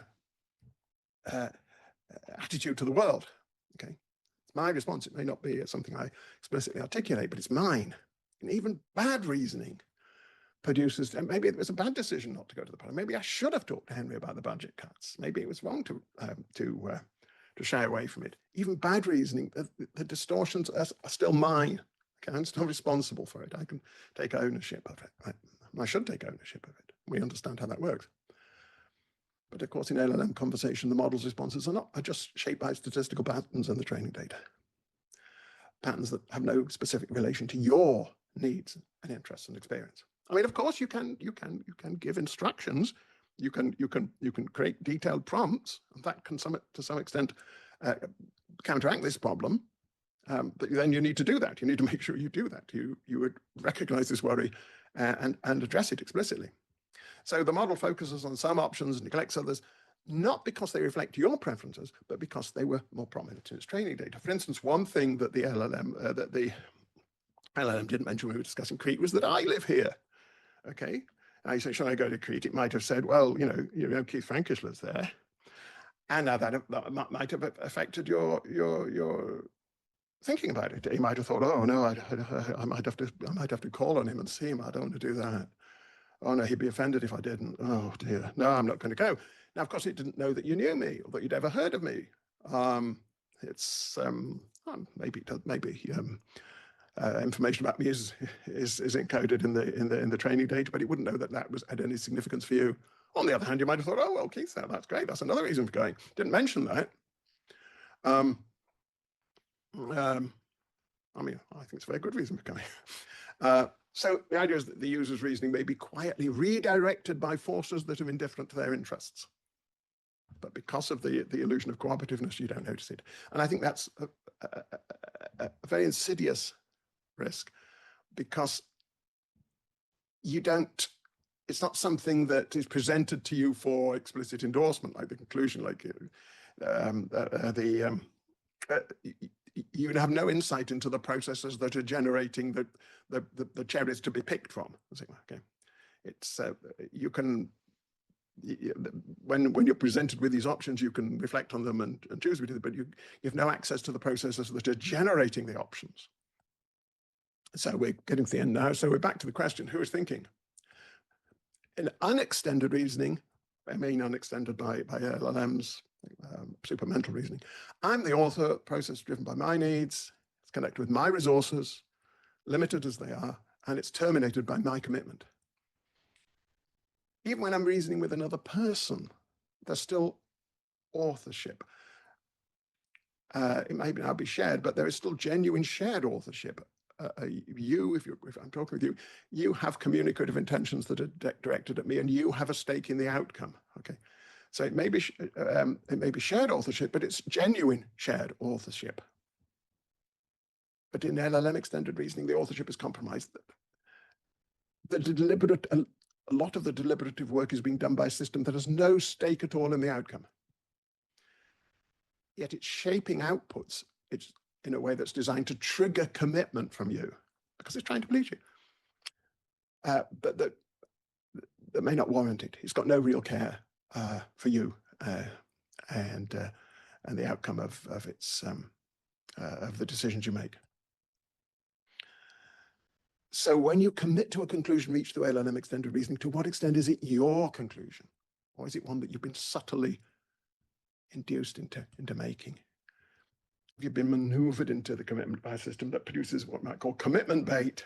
attitude to the world. Okay, it's my response. It may not be something I explicitly articulate, but it's mine. And even bad reasoning produces, and maybe it was a bad decision not to go to the parliament. Maybe I should have talked to Henry about the budget cuts. Maybe it was wrong to shy away from it. Even bad reasoning, the distortions are still mine. Okay, I'm still responsible for it. I can take ownership of it. I should take ownership of it. We understand how that works. But of course, in LLM conversation, the model's responses are just shaped by statistical patterns in the training data. Patterns that have no specific relation to your needs and interests and experience. I mean, of course, you can give instructions. You can create detailed prompts, and that can to some extent counteract this problem. But then you need to do that. You need to make sure you do that. You would recognize this worry and address it explicitly. So the model focuses on some options and neglects others, not because they reflect your preferences, but because they were more prominent in its training data. For instance, one thing that the LLM didn't mention when we were discussing Crete was that I live here. Okay, I said, should I go to Crete? It might have said, well, Keith Frankish lives there, and now that might have affected your thinking about it. He might have thought, oh no, I might have to call on him and see him. I don't want to do that. Oh no, he'd be offended if I didn't. Oh dear, no, I'm not going to go. Now, of course, it didn't know that you knew me or that you'd ever heard of me. It's maybe information about me is encoded in the training data, but it wouldn't know that had any significance for you. On the other hand, you might have thought, oh well, Keith, that's great. That's another reason for going. Didn't mention that. I mean, I think it's a very good reason for going. So the idea is that the user's reasoning may be quietly redirected by forces that are indifferent to their interests. But because of the illusion of cooperativeness, you don't notice it. And I think that's a very insidious risk, because it's not something that is presented to you for explicit endorsement, like the conclusion, like you have no insight into the processes that are generating the cherries to be picked from. Okay, it's you can, when you're presented with these options, you can reflect on them and choose between them, but you have no access to the processes that are generating the options. So we're getting to the end now. So we're back to the question: who is thinking? In unextended reasoning, I mean unextended by LLMs. Supermental reasoning. I'm the author, process driven by my needs, it's connected with my resources, limited as they are, and it's terminated by my commitment. Even when I'm reasoning with another person, there's still authorship. It may now be shared, but there is still genuine shared authorship. If I'm talking with you, you have communicative intentions that are directed at me, and you have a stake in the outcome. Okay. So it may be shared authorship, but it's genuine shared authorship. But in LLM extended reasoning, the authorship is compromised. A lot of the deliberative work is being done by a system that has no stake at all in the outcome. Yet it's shaping outputs in a way that's designed to trigger commitment from you, because it's trying to please you. But that may not warrant it. It's got no real care for you and the outcome of the decisions you make. So when you commit to a conclusion reached through LLM extended reasoning, to what extent is it your conclusion, or is it one that you've been subtly induced into making? Have you been maneuvered into the commitment by a system that produces what we might call commitment bait,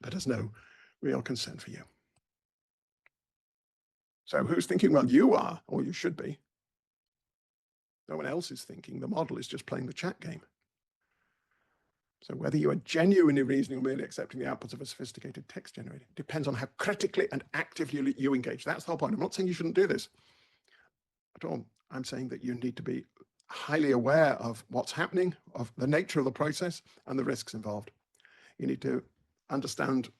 but has no real consent for you? So who's thinking? Well, you are, or you should be. No one else is thinking. The model is just playing the chat game. So whether you are genuinely reasoning or merely accepting the outputs of a sophisticated text generator depends on how critically and actively you engage. That's the whole point. I'm not saying you shouldn't do this at all. I'm saying that you need to be highly aware of what's happening, of the nature of the process and the risks involved. You need to understand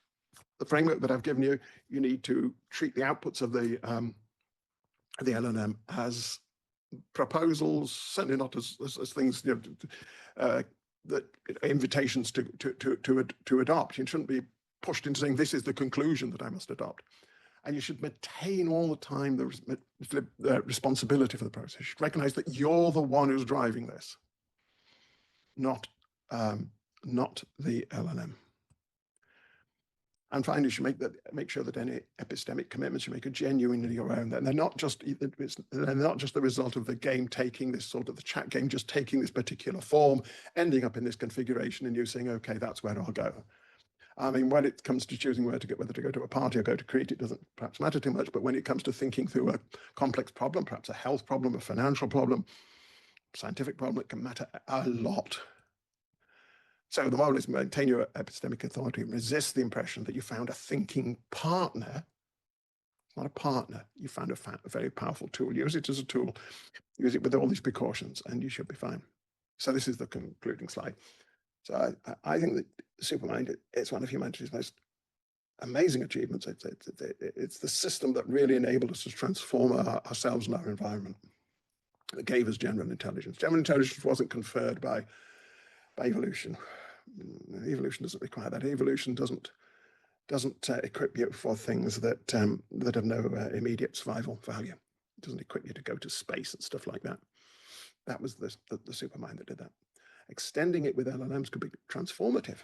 the framework that I've given you. You need to treat the outputs of the LLM as proposals, certainly not as things, you know, that invitations to adopt. You shouldn't be pushed into saying this is the conclusion that I must adopt. And you should maintain all the time the responsibility for the process. You should recognize that you're the one who's driving this, not the LLM. And finally, you should make sure that any epistemic commitments you make are genuinely your own. And they're not just the result of the game taking this sort of the chat game, just taking this particular form, ending up in this configuration, and you saying, okay, that's where I'll go. I mean, when it comes to choosing whether to go to a party or go to Crete, it doesn't perhaps matter too much. But when it comes to thinking through a complex problem, perhaps a health problem, a financial problem, scientific problem, it can matter a lot. So the model is maintain your epistemic authority and resist the impression that you found a thinking partner. It's not a partner. You found a very powerful tool. Use it as a tool. Use it with all these precautions, and you should be fine. So this is the concluding slide. So I think that Supermind, it's one of humanity's most amazing achievements. It's the system that really enabled us to transform ourselves and our environment. It gave us general intelligence. General intelligence wasn't conferred by evolution. Evolution doesn't require that. Evolution doesn't equip you for things that have no immediate survival value. It doesn't equip you to go to space and stuff like that. That was the Supermind that did that. Extending it with LLMs could be transformative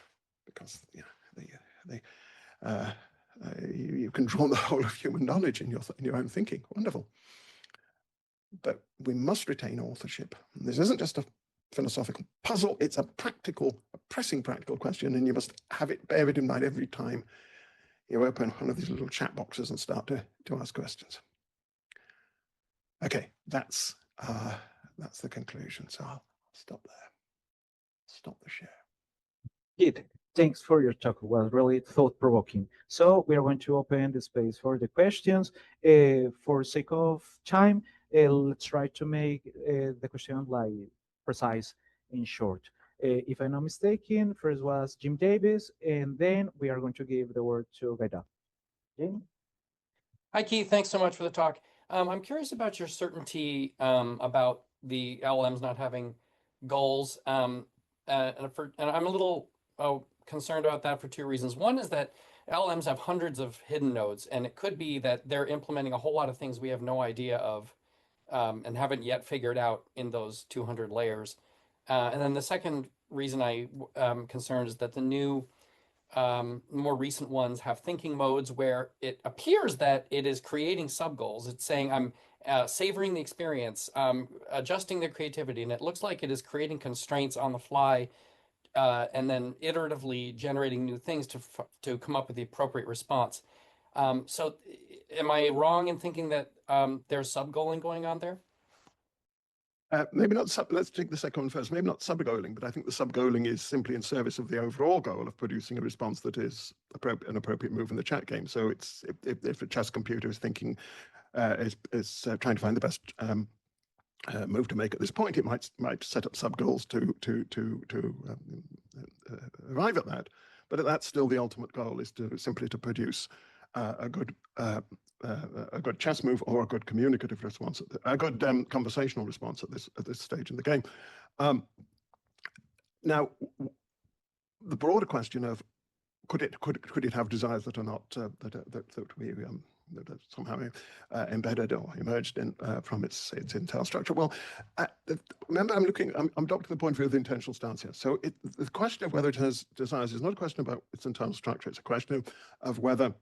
because you can draw the whole of human knowledge in your own thinking. Wonderful. But we must retain authorship. This isn't just a philosophical puzzle. It's a pressing practical question, and you must bear it in mind every time you open one of these little chat boxes and start to ask questions. Okay, that's the conclusion. So I'll stop there. Stop the share. Kit, thanks for your talk. It was really thought-provoking. So we are going to open the space for the questions. For sake of time, let's try to make the question like precise and short. If I'm not mistaken, first was Jim Davis, and then we are going to give the word to Gaida. Jim? Hi, Keith. Thanks so much for the talk. I'm curious about your certainty about the LLMs not having goals. And I'm a little concerned about that for two reasons. One is that LLMs have hundreds of hidden nodes, and it could be that they're implementing a whole lot of things we have no idea of and haven't yet figured out in those 200 layers. And then the second reason I'm concerned is that the new, more recent ones have thinking modes where it appears that it is creating sub-goals. It's saying, I'm savoring the experience, adjusting their creativity, and it looks like it is creating constraints on the fly and then iteratively generating new things to come up with the appropriate response. So am I wrong in thinking that there's sub-goaling going on there? Maybe not let's take the second one first. Maybe not sub-goaling, but I think the sub-goaling is simply in service of the overall goal of producing a response that is an appropriate move in the chat game. So it's if a chess computer is thinking, is trying to find the best move to make at this point, it might set up sub-goals to arrive at that. But that's still the ultimate goal, is simply to produce a good chess move or a good communicative response, a good conversational response at this stage in the game. Now, the broader question of could it have desires that are not that we that somehow embedded or emerged in from its internal structure. Well, remember, I'm adopting the point of view of the intentional stance here. So the question of whether it has desires is not a question about its internal structure. It's a question of whether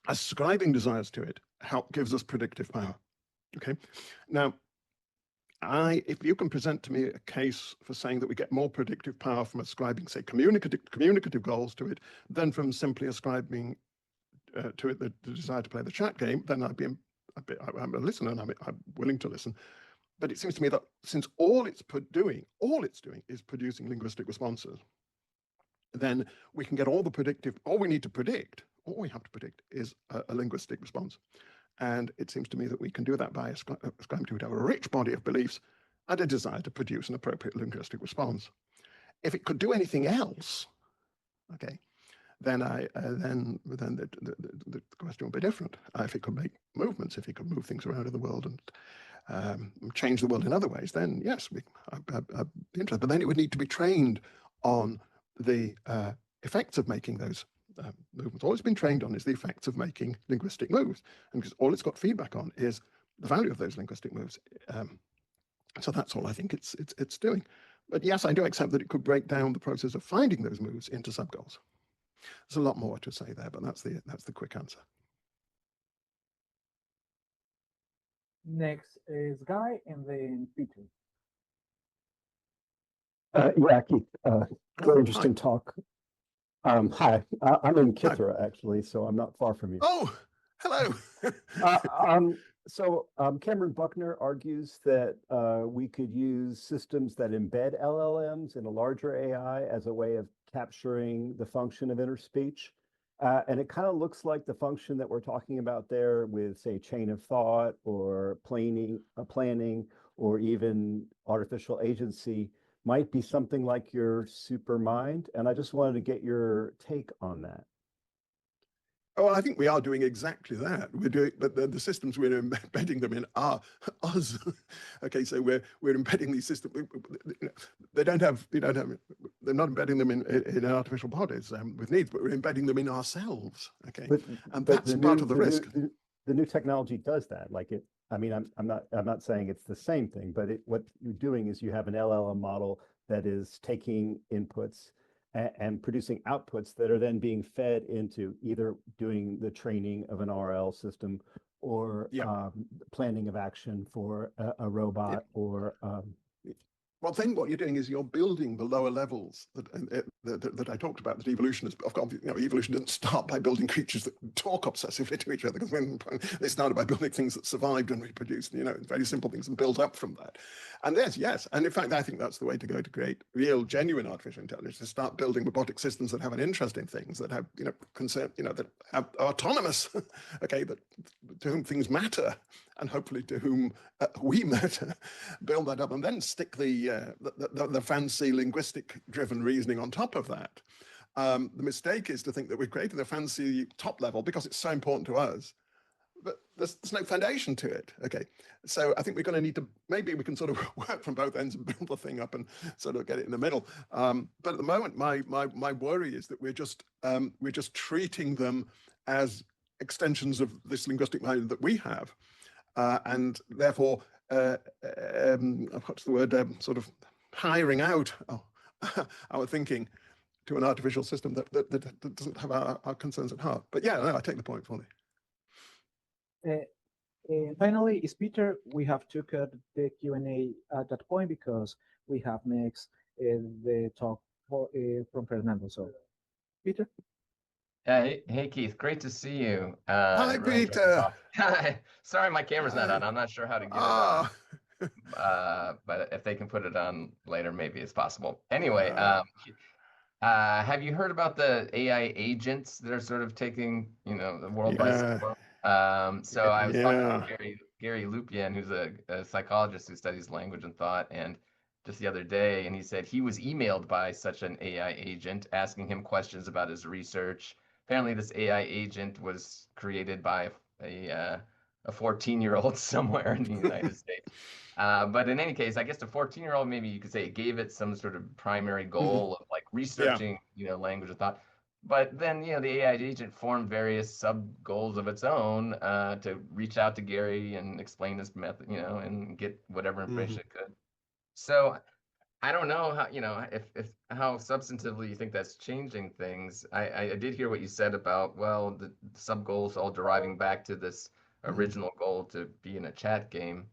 ascribing desires to it gives us predictive power. Okay, now if you can present to me a case for saying that we get more predictive power from ascribing, say, communicative goals to it than from simply ascribing to it the desire to play the chat game, then I'd be I'm a listener and I'm willing to listen. But it seems to me that since all it's doing is producing linguistic responses, then we can get all we have to predict is a linguistic response. And it seems to me that we can do that by ascribing to it a rich body of beliefs and a desire to produce an appropriate linguistic response. If it could do anything else, okay, then the question would be different. If it could make movements, if it could move things around in the world and change the world in other ways, then yes, I'd be interested. But then it would need to be trained on the effects of making those movements. All it's been trained on is the effects of making linguistic moves, and because all it's got feedback on is the value of those linguistic moves. So that's all I think it's doing. But yes, I do accept that it could break down the process of finding those moves into sub-goals. There's a lot more to say there, but that's the quick answer. Next is Guy, and then Peter. Yeah, Keith, very interesting talk. Hi, I'm in Kithra, actually, so I'm not far from you. Oh, hello. So Cameron Buckner argues that we could use systems that embed LLMs in a larger AI as a way of capturing the function of inner speech. And it kind of looks like the function that we're talking about there with, say, chain of thought or planning, or even artificial agency might be something like your super mind. And I just wanted to get your take on that. Oh, I think we are doing exactly that. We're doing, but the systems we're embedding them in are us. Okay, so we're embedding these systems. They're not embedding them in artificial bodies with needs, but we're embedding them in ourselves. Okay, and that's part of the risk. The new technology does that. Like it. I mean, I'm not saying it's the same thing, but what you're doing is you have an LLM model that is taking inputs and producing outputs that are then being fed into either doing the training of an RL system or planning of action for a robot or. Well, then what you're doing is you're building the lower levels that I talked about, that evolution is, of course, evolution didn't start by building creatures that talk obsessively to each other, because when they started by building things that survived and reproduced, very simple things, and built up from that. And yes, and in fact, I think that's the way to go to create real, genuine artificial intelligence, to start building robotic systems that have an interest in things, that have, concern, that are autonomous, okay, to whom things matter, and hopefully to whom we matter. Build that up, and then stick the fancy linguistic-driven reasoning on top of that. The mistake is to think that we've created a fancy top level because it's so important to us, but there's no foundation to it. Okay, so I think we're going to need to, maybe we can sort of work from both ends and build the thing up and sort of get it in the middle. But at the moment, my worry is that we're just treating them as extensions of this linguistic mind that we have, and therefore, what's the word? Sort of hiring out our thinking to an artificial system that doesn't have our concerns at heart. But yeah, no, I take the point fully. And finally, is Peter. We have to cut the Q&A at that point because we have next the talk from Fernando. So, Peter. Hey Keith, great to see you. Hi, really Peter. Hi. Sorry, my camera's not on. I'm not sure how to get it on. But if they can put it on later, maybe it's possible. Anyway, have you heard about the AI agents that are sort of taking, the world by storm? So I was talking to Gary Lupian, who's a psychologist who studies language and thought, and just the other day, and he said he was emailed by such an AI agent asking him questions about his research. Apparently, this AI agent was created by a 14-year-old somewhere in the United States. But in any case, I guess the 14-year-old, maybe you could say, gave it some sort of primary goal of like researching, language and thought. But then, the AI agent formed various sub goals of its own to reach out to Gary and explain this method, and get whatever information it could. So I don't know how, if how substantively you think that's changing things. I did hear what you said about, well, the sub goals all deriving back to this original goal to be in a chat game.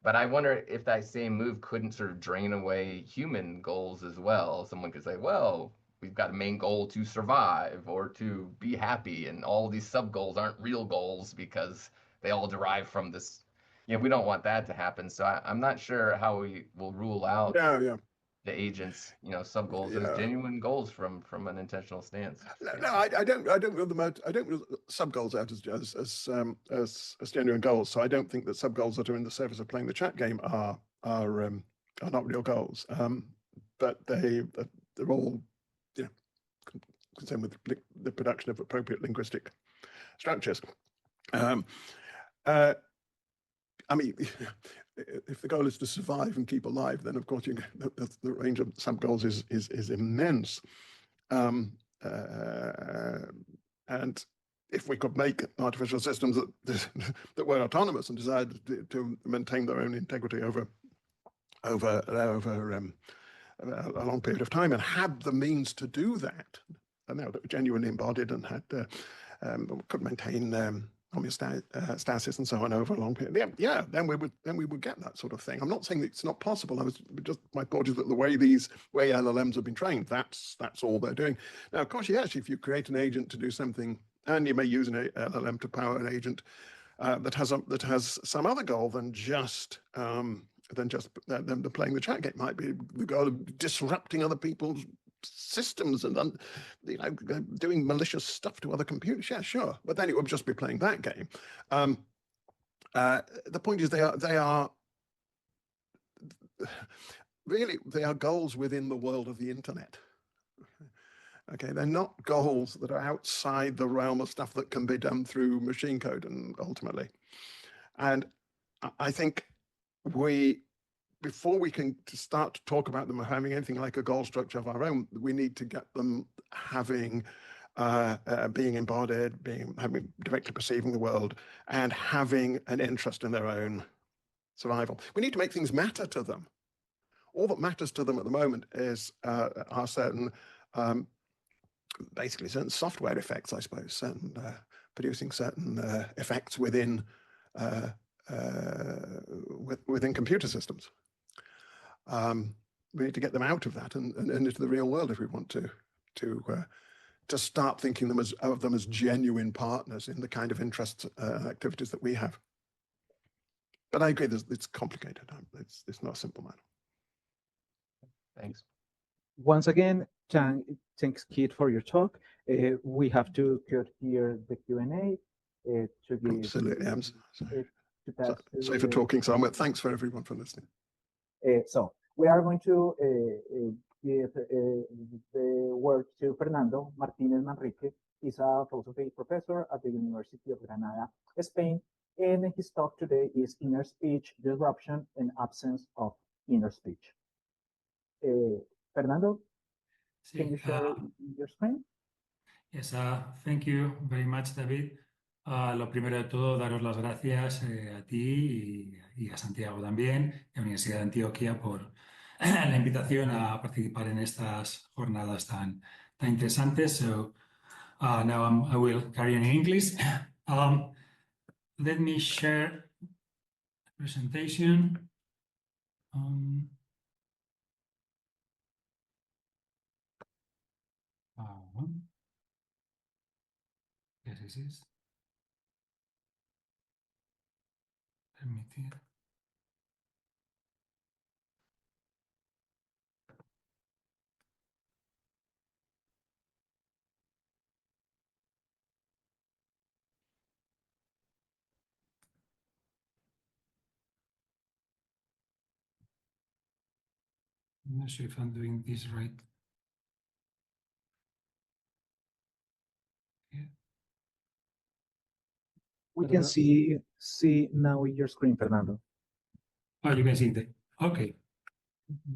But I wonder if that same move couldn't sort of drain away human goals as well. Someone could say, well, we've got a main goal to survive or to be happy, and all these sub goals aren't real goals because they all derive from this. We don't want that to happen. So I'm not sure how we will rule out Yeah. the agents, sub goals as Yeah. genuine goals from an intentional stance. No, I don't rule them out. I don't rule sub goals out as genuine goals. So I don't think that sub goals that are in the service of playing the chat game are not real goals. But they're all concerned with the production of appropriate linguistic structures. I mean, if the goal is to survive and keep alive, then of course the range of sub goals is immense. And if we could make artificial systems that were autonomous and desired to maintain their own integrity over a long period of time and had the means to do that, and now that were genuinely embodied and had could maintain homeostasis and so on over a long period, then we would get that sort of thing. I'm not saying that it's not possible. My point is that the way LLMs have been trained, that's all they're doing. Now, of course, yes, if you create an agent to do something, and you may use an LLM to power an agent that has some other goal than just them playing the chat game. Might be the goal of disrupting other people's systems and doing malicious stuff to other computers. Yeah, sure, but then it would just be playing that game. The point is they are goals within the world of the internet. Okay, they're not goals that are outside the realm of stuff that can be done through machine code and ultimately. And I think before we can start to talk about them having anything like a goal structure of our own, we need to get them having, being embodied, having directly perceiving the world, and having an interest in their own survival. We need to make things matter to them. All that matters to them at the moment are certain, basically certain software effects, I suppose, producing certain effects within computer systems. We need to get them out of that and into the real world if we want to start thinking of them as genuine partners in the kind of interests and activities that we have. But I agree, it's complicated. It's not a simple matter. Thanks. Once again, thanks, Kit, for your talk. We have to cut here the Q&A to give. Absolutely, I'm sorry for talking so much. Thanks for everyone for listening. So we are going to give the word to Fernando Martinez Manrique. He's a philosophy professor at the University of Granada, Spain, and his talk today is Inner Speech Disruption and Absence of Inner Speech. Fernando, can you share your screen? Yes, thank you very much, David. Lo primero de todo, daros las gracias a ti y a Santiago también, y a la Universidad de Antioquia por la invitación a participar en estas jornadas tan interesantes. So now I will carry on in English. Let me share the presentation. Yes, this is. Permitir. I'm not sure if I'm doing this right. Yeah. We can see now your screen, Fernando. Oh, you can see it. Okay.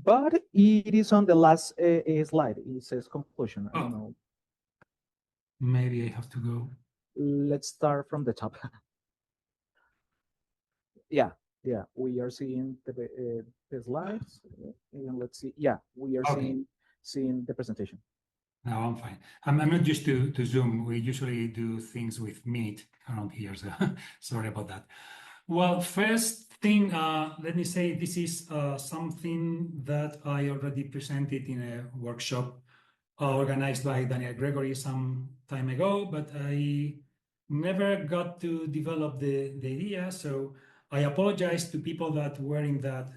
But it is on the last slide. It says conclusion. I don't know. Maybe I have to go. Let's start from the top. Yeah, we are seeing the slides. And let's see. Yeah, we are seeing the presentation. No, I'm fine. I'm not used to Zoom. We usually do things with Meet around here, so sorry about that. Well, first thing, let me say this is something that I already presented in a workshop organized by Daniel Gregory some time ago, but I never got to develop the idea. So I apologize to people that were in that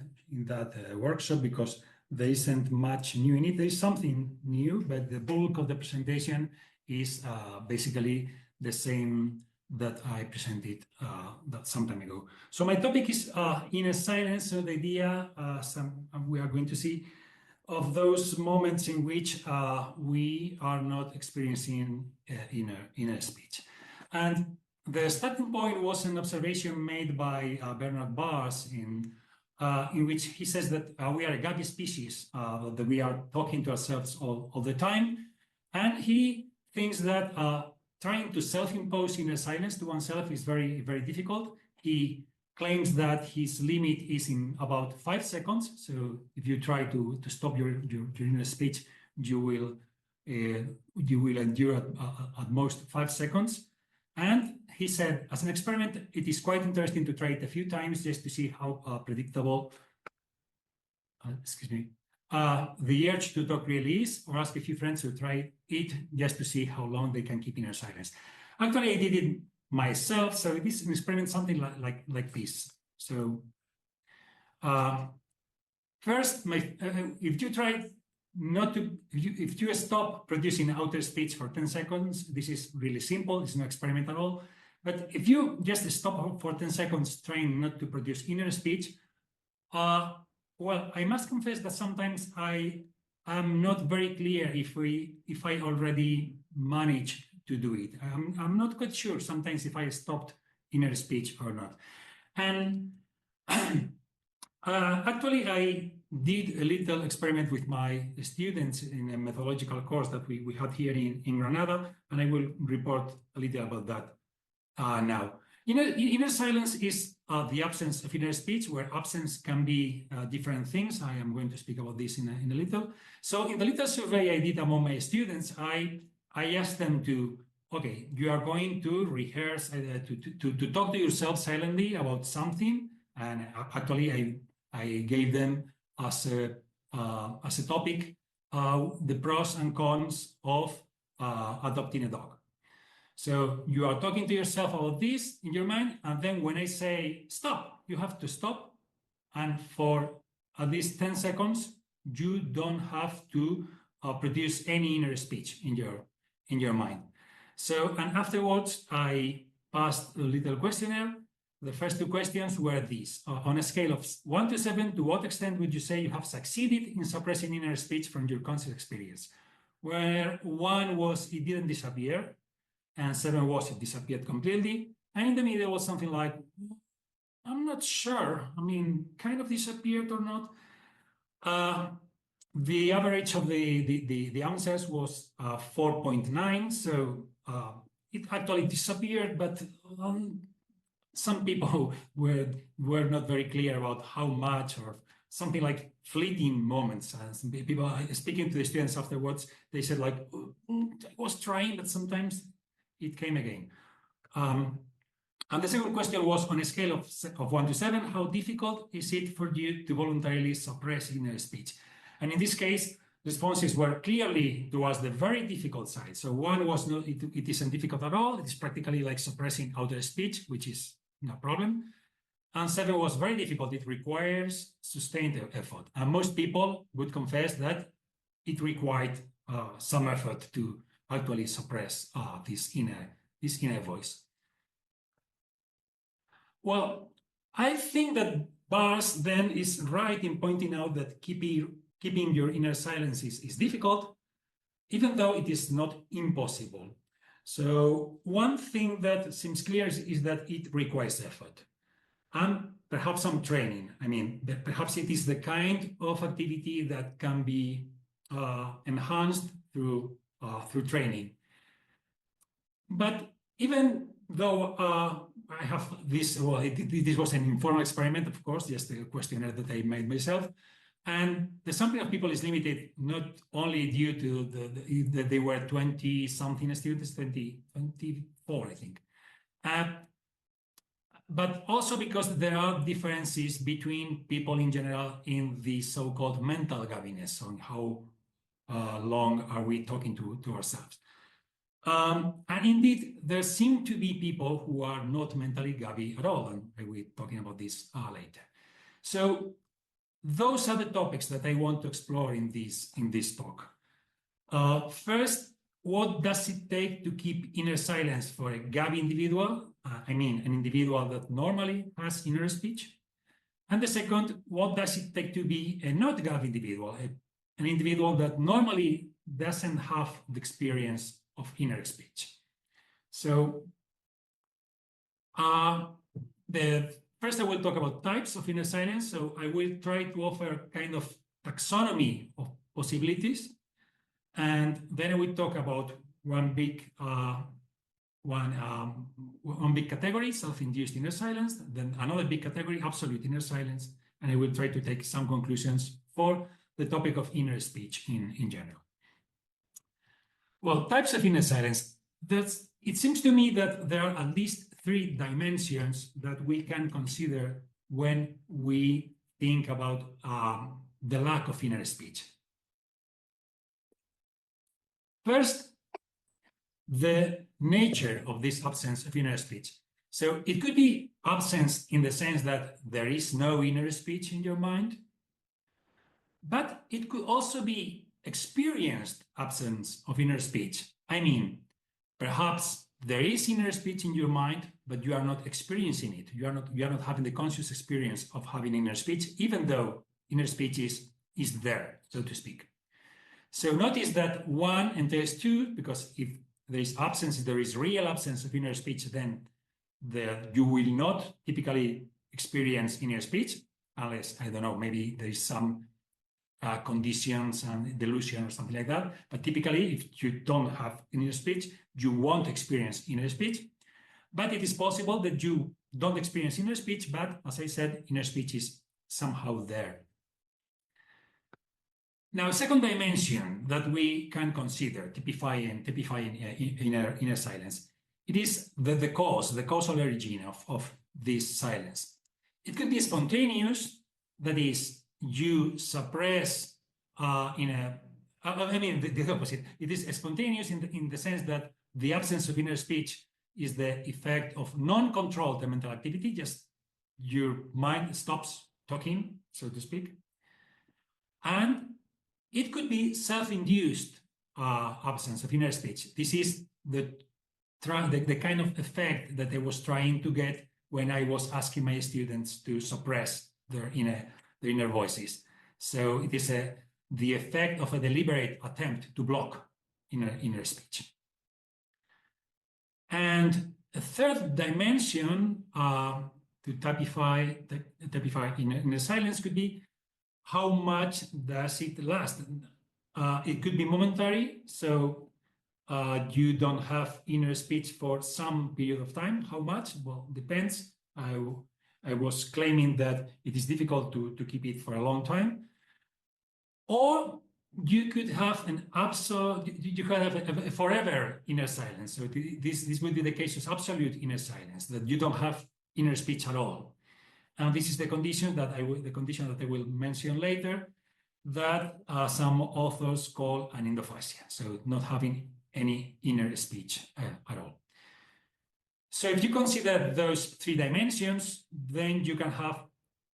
workshop because there isn't much new in it. There is something new, but the bulk of the presentation is basically the same that I presented that some time ago. So my topic is inner silence. So the idea, we are going to see, of those moments in which we are not experiencing inner speech. And the starting point was an observation made by Bernard Bars in which he says that we are a gabby species, that we are talking to ourselves all the time. And he thinks that trying to self-impose inner silence to oneself is very, very difficult. He claims that his limit is in about 5 seconds. So if you try to stop your inner speech, you will endure at most 5 seconds. And he said, as an experiment, it is quite interesting to try it a few times just to see how predictable, the urge to talk really is, or ask a few friends to try it just to see how long they can keep inner silence. Actually, I did it myself, so this is an experiment, something like this. So first, if you try not to, if you stop producing outer speech for 10 seconds, this is really simple, it's no experiment at all. But if you just stop for 10 seconds trying not to produce inner speech, well, I must confess that sometimes I am not very clear if I already managed to do it. I'm not quite sure sometimes if I stopped inner speech or not. And actually, I did a little experiment with my students in a methodological course that we had here in Granada, and I will report a little about that now. Inner silence is the absence of inner speech, where absence can be different things. I am going to speak about this in a little. So in the little survey I did among my students, I asked them to, okay, you are going to rehearse, to talk to yourself silently about something. And actually I gave them as a topic the pros and cons of adopting a dog. So you are talking to yourself about this in your mind, and then when I say stop, you have to stop, and for at least 10 seconds, you don't have to produce any inner speech in your mind. So, and afterwards, I passed a little questionnaire. The first 2 questions were these. On a scale of 1 to 7, to what extent would you say you have succeeded in suppressing inner speech from your conscious experience? Where 1 was it didn't disappear, and 7 was it disappeared completely. And in the middle was something like, I'm not sure. I mean, kind of disappeared or not. The average of the answers was 4.9. So it actually disappeared, but some people were not very clear about how much, or something like fleeting moments. Some people speaking to the students afterwards, they said like, I was trying, but sometimes it came again. And the second question was, on a scale of 1 to 7, how difficult is it for you to voluntarily suppress inner speech? And in this case, responses were clearly towards the very difficult side. So 1 was not, it isn't difficult at all. It is practically like suppressing outer speech, which is no problem. And 7 was very difficult. It requires sustained effort. And most people would confess that it required some effort to actually suppress this inner voice. Well, I think that Bars then is right in pointing out that keeping your inner silence is difficult, even though it is not impossible. So one thing that seems clear is that it requires effort and perhaps some training. I mean, perhaps it is the kind of activity that can be enhanced through training. But even though I have this, well, this was an informal experiment, of course, just a questionnaire that I made myself. And the sampling of people is limited not only due to that they were 20-something students, 24, I think. But also because there are differences between people in general in the so-called mental gabbiness, on how long are we talking to ourselves. And indeed, there seem to be people who are not mentally gabby at all, and I will be talking about this later. So those are the topics that I want to explore in this talk. First, what does it take to keep inner silence for a gabby individual? I mean, an individual that normally has inner speech. And the second, what does it take to be a not gabby individual, an individual that normally doesn't have the experience of inner speech? So first I will talk about types of inner silence. So I will try to offer a kind of taxonomy of possibilities. And then I will talk about one big category, self-induced inner silence, then another big category, absolute inner silence, and I will try to take some conclusions for the topic of inner speech in general. Well, types of inner silence. It seems to me that there are at least 3 dimensions that we can consider when we think about the lack of inner speech. First, the nature of this absence of inner speech. So it could be absence in the sense that there is no inner speech in your mind, but it could also be experienced absence of inner speech. I mean, perhaps there is inner speech in your mind, but you are not experiencing it. You are not having the conscious experience of having inner speech, even though inner speech is there, so to speak. So notice that 1 entails 2, because if there is absence, if there is real absence of inner speech, then you will not typically experience inner speech, unless, I don't know, maybe there is some conditions and delusion or something like that. But typically, if you don't have inner speech, you won't experience inner speech. But it is possible that you don't experience inner speech, but as I said, inner speech is somehow there. Now, second dimension that we can consider, typifying inner silence, it is the causal origin of this silence. It could be spontaneous, that is, you suppress the opposite. It is spontaneous in the sense that the absence of inner speech is the effect of non-controlled mental activity, just your mind stops talking, so to speak. And it could be self-induced absence of inner speech. This is the kind of effect that I was trying to get when I was asking my students to suppress their inner voices. So it is the effect of a deliberate attempt to block inner speech. And a third dimension to typify inner silence could be how much does it last? It could be momentary, so you don't have inner speech for some period of time. How much? Well, depends. I was claiming that it is difficult to keep it for a long time. Or you could have a forever inner silence. So this would be the case of absolute inner silence, that you don't have inner speech at all. And this is the condition that I will mention later, that some authors call an endophasia, so not having any inner speech at all. So if you consider those 3 dimensions, then you can have,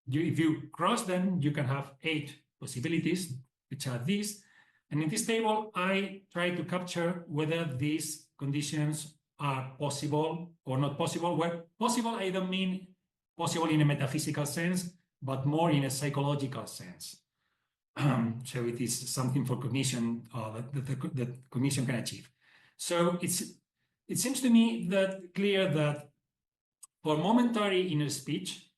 if you cross them, you can have 8 possibilities, which are these. And in this table, I try to capture whether these conditions are possible or not possible. Well, possible, I don't mean possible in a metaphysical sense, but more in a psychological sense. So it is something for cognition that cognition can achieve. So it seems to me that clear that for momentary inner speech,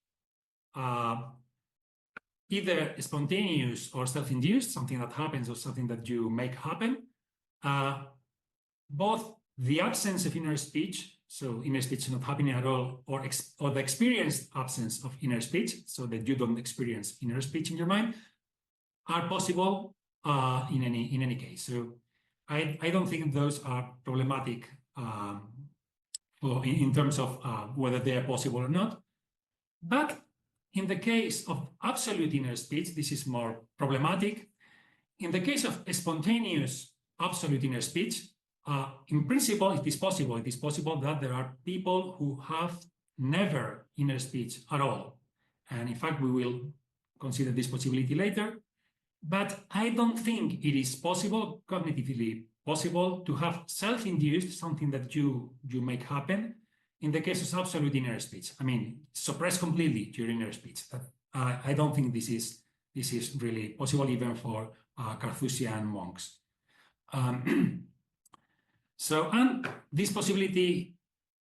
either spontaneous or self-induced, something that happens or something that you make happen, both the absence of inner speech, so inner speech not happening at all, or the experienced absence of inner speech, so that you don't experience inner speech in your mind, are possible in any case. So I don't think those are problematic in terms of whether they are possible or not. But in the case of absolute inner speech, this is more problematic. In the case of spontaneous absolute inner speech, in principle, it is possible. It is possible that there are people who have never inner speech at all. And in fact, we will consider this possibility later. But I don't think it is possible, cognitively possible, to have self-induced, something that you make happen, in the case of absolute inner speech. I mean, suppress completely your inner speech. I don't think this is really possible, even for Carthusian monks. And this possibility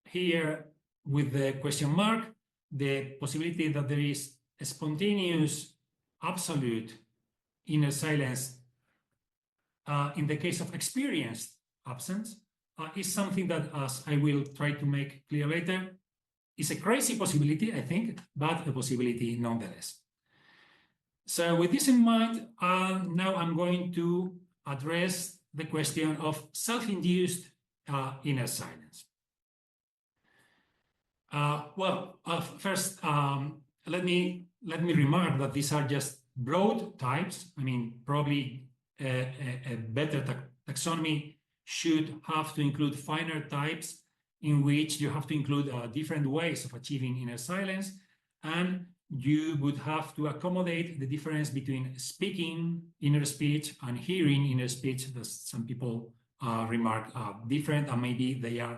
here with the question mark, the possibility that there is a spontaneous absolute inner silence in the case of experienced absence is something that, as I will try to make clear later, is a crazy possibility, I think, but a possibility nonetheless. So with this in mind, now I'm going to address the question of self-induced inner silence. First, let me remark that these are just broad types. I mean, probably a better taxonomy should have to include finer types in which you have to include different ways of achieving inner silence, and you would have to accommodate the difference between speaking inner speech and hearing inner speech, that some people remark different, and maybe they are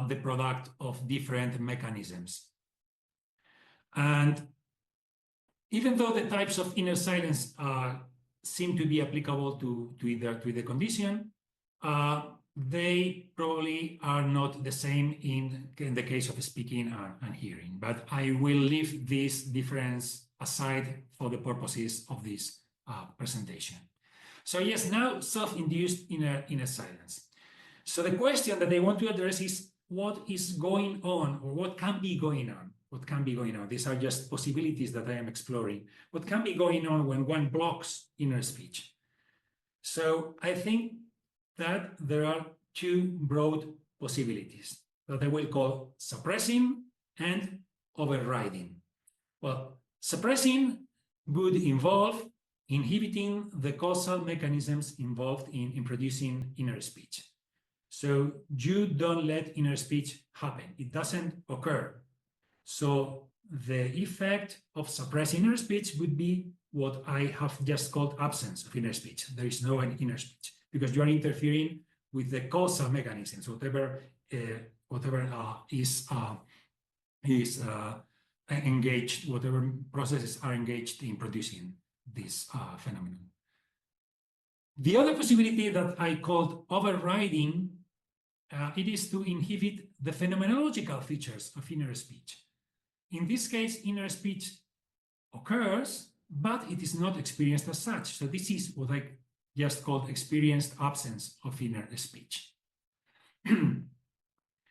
the product of different mechanisms. And even though the types of inner silence seem to be applicable to the condition, they probably are not the same in the case of speaking and hearing. But I will leave this difference aside for the purposes of this presentation. So yes, now self-induced inner silence. So the question that I want to address is what is going on, or what can be going on? What can be going on? These are just possibilities that I am exploring. What can be going on when one blocks inner speech? So I think that there are two broad possibilities that I will call suppressing and overriding. Well, suppressing would involve inhibiting the causal mechanisms involved in producing inner speech. So you don't let inner speech happen. It doesn't occur. So the effect of suppressing inner speech would be what I have just called absence of inner speech. There is no inner speech because you are interfering with the causal mechanisms, whatever is engaged, whatever processes are engaged in producing this phenomenon. The other possibility that I called overriding, it is to inhibit the phenomenological features of inner speech. In this case, inner speech occurs, but it is not experienced as such. So this is what I just called experienced absence of inner speech.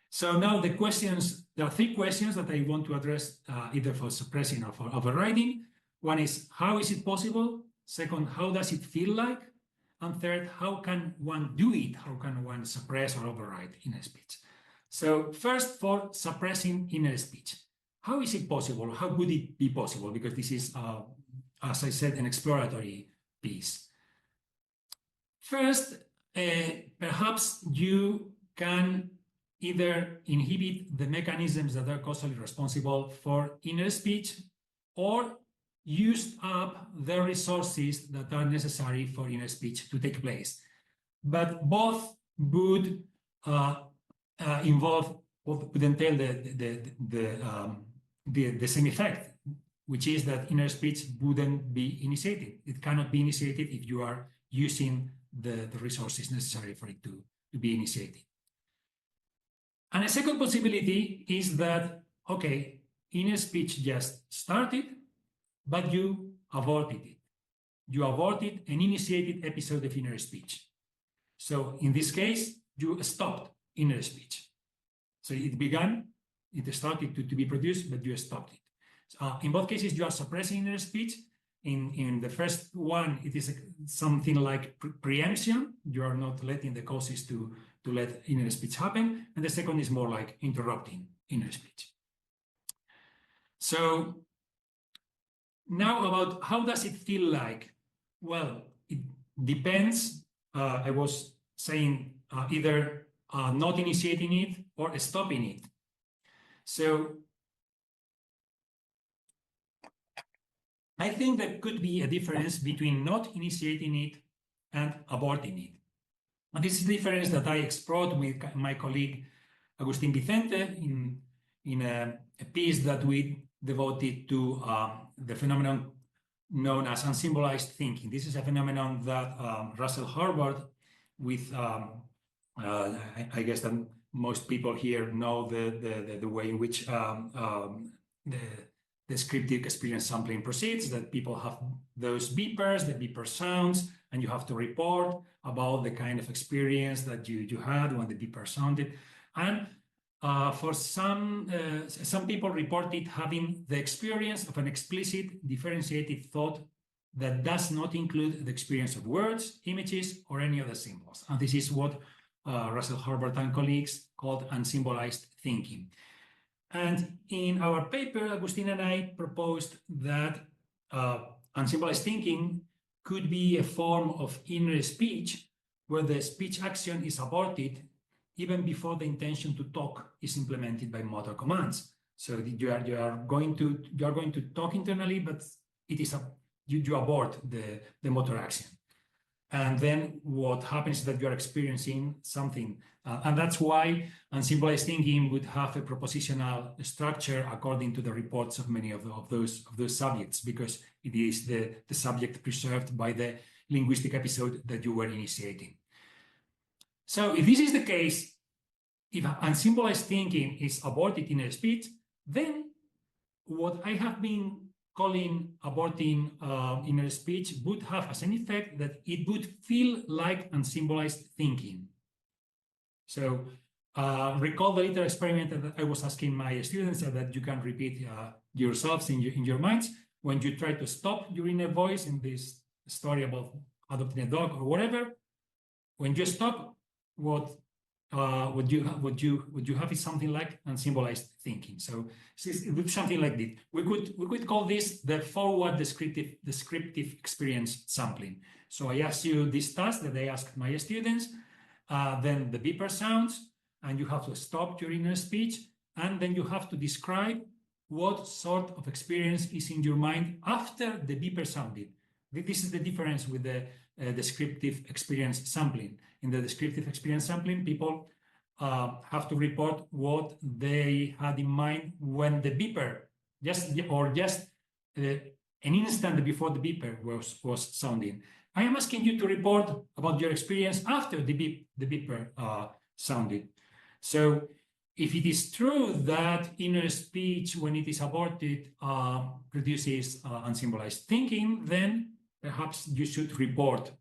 So now there are three questions that I want to address either for suppressing or for overriding. One is, how is it possible? Second, how does it feel like? And third, how can one do it? How can one suppress or override inner speech? So first, for suppressing inner speech. How is it possible? How would it be possible? Because this is, as I said, an exploratory piece. First, perhaps you can either inhibit the mechanisms that are causally responsible for inner speech, or use up the resources that are necessary for inner speech to take place. But both would involve, would entail the same effect, which is that inner speech wouldn't be initiated. It cannot be initiated if you are using the resources necessary for it to be initiated. And a second possibility is that, okay, inner speech just started, but you aborted it. You aborted an initiated episode of inner speech. So in this case, you stopped inner speech. So it began, it started to be produced, but you stopped it. In both cases, you are suppressing inner speech. In the first one, it is something like preemption. You are not letting the causes to let inner speech happen. And the second is more like interrupting inner speech. So now about how does it feel like? Well, it depends. I was saying either not initiating it or stopping it. So I think there could be a difference between not initiating it and aborting it. And this is the difference that I explored with my colleague Agustin Vicente in a piece that we devoted to the phenomenon known as unsymbolized thinking. This is a phenomenon that Russell Harvard, with I guess that most people here know the way in which the descriptive experience sampling proceeds, that people have those beepers, the beeper sounds, and you have to report about the kind of experience that you had when the beeper sounded. And for some people reported having the experience of an explicit differentiated thought that does not include the experience of words, images, or any other symbols. And this is what Russell Harvard and colleagues called unsymbolized thinking. And in our paper, Agustin and I proposed that unsymbolized thinking could be a form of inner speech where the speech action is aborted even before the intention to talk is implemented by motor commands. So you are going to talk internally, but it is you abort the motor action. And then what happens is that you are experiencing something. And that's why unsymbolized thinking would have a propositional structure according to the reports of many of those subjects, because it is the subject preserved by the linguistic episode that you were initiating. So if this is the case, if unsymbolized thinking is aborted in a speech, then what I have been calling aborting inner speech would have as an effect that it would feel like unsymbolized thinking. So recall the little experiment that I was asking my students that you can repeat yourselves in your minds. When you try to stop your inner voice in this story about adopting a dog or whatever, when you stop, what you have is something like unsymbolized thinking. So it would be something like this. We could call this the forward descriptive experience sampling. So I asked you this task that I asked my students, then the beeper sounds, and you have to stop your inner speech, and then you have to describe what sort of experience is in your mind after the beeper sounded. This is the difference with the descriptive experience sampling. In the descriptive experience sampling, people have to report what they had in mind when the beeper, just an instant before the beeper was sounding. I am asking you to report about your experience after the beeper sounded. So if it is true that inner speech, when it is aborted, produces unsymbolized thinking, then perhaps you should report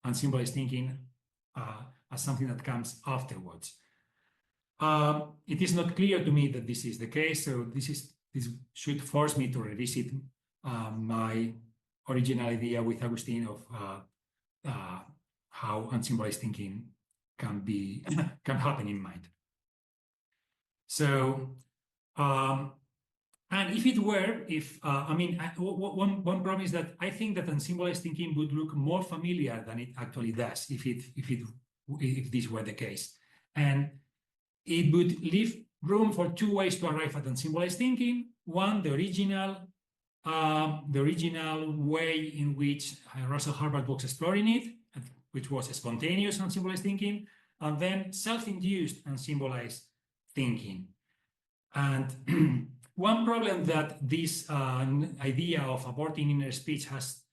unsymbolized thinking as something that comes afterwards. It is not clear to me that this is the case, so this should force me to revisit my original idea with Agustin of how unsymbolized thinking can happen in mind. So, and if it were, one problem is that I think that unsymbolized thinking would look more familiar than it actually does if this were the case, and it would leave room for two ways to arrive at unsymbolized thinking. One, the original way in which Russell Harvard was exploring it, which was spontaneous unsymbolized thinking, and then self-induced unsymbolized thinking. And one problem that this idea of aborting inner speech has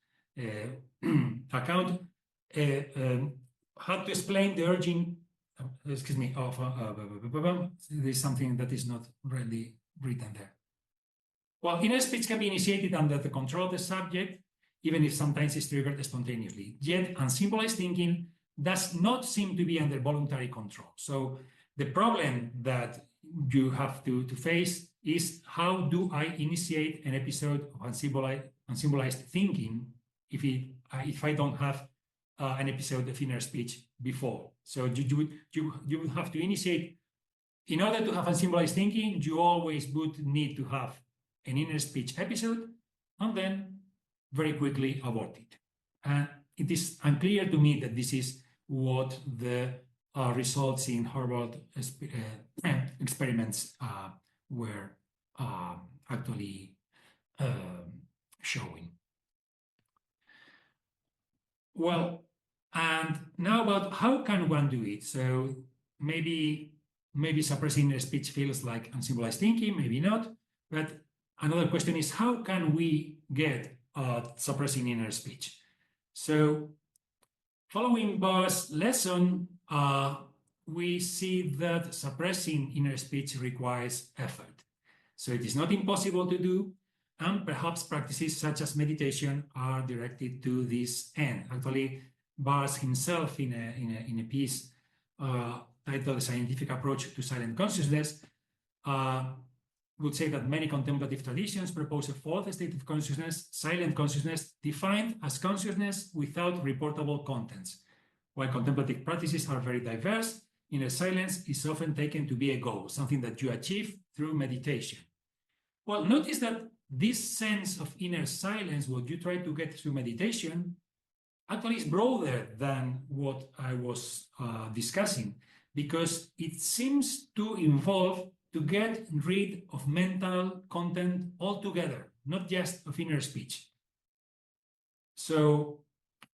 how to explain the urging, there's something that is not really written there. Well, inner speech can be initiated under the control of the subject, even if sometimes it's triggered spontaneously. Yet, unsymbolized thinking does not seem to be under voluntary control. So the problem that you have to face is, how do I initiate an episode of unsymbolized thinking if I don't have an episode of inner speech before? So you would have to initiate. In order to have unsymbolized thinking, you always would need to have an inner speech episode and then very quickly abort it. And it is unclear to me that this is what the results in Harvard experiments were actually showing. Well, and now about how can one do it? So maybe suppressing inner speech feels like unsymbolized thinking, maybe not. But another question is, how can we get suppressing inner speech? So following Barr's lesson, we see that suppressing inner speech requires effort. So it is not impossible to do, and perhaps practices such as meditation are directed to this end. Actually, Barr himself in a piece titled "The Scientific Approach to Silent Consciousness" would say that many contemplative traditions propose a fourth state of consciousness, silent consciousness, defined as consciousness without reportable contents. While contemplative practices are very diverse, inner silence is often taken to be a goal, something that you achieve through meditation. Well, notice that this sense of inner silence, what you try to get through meditation, actually is broader than what I was discussing, because it seems to involve to get rid of mental content altogether, not just of inner speech. So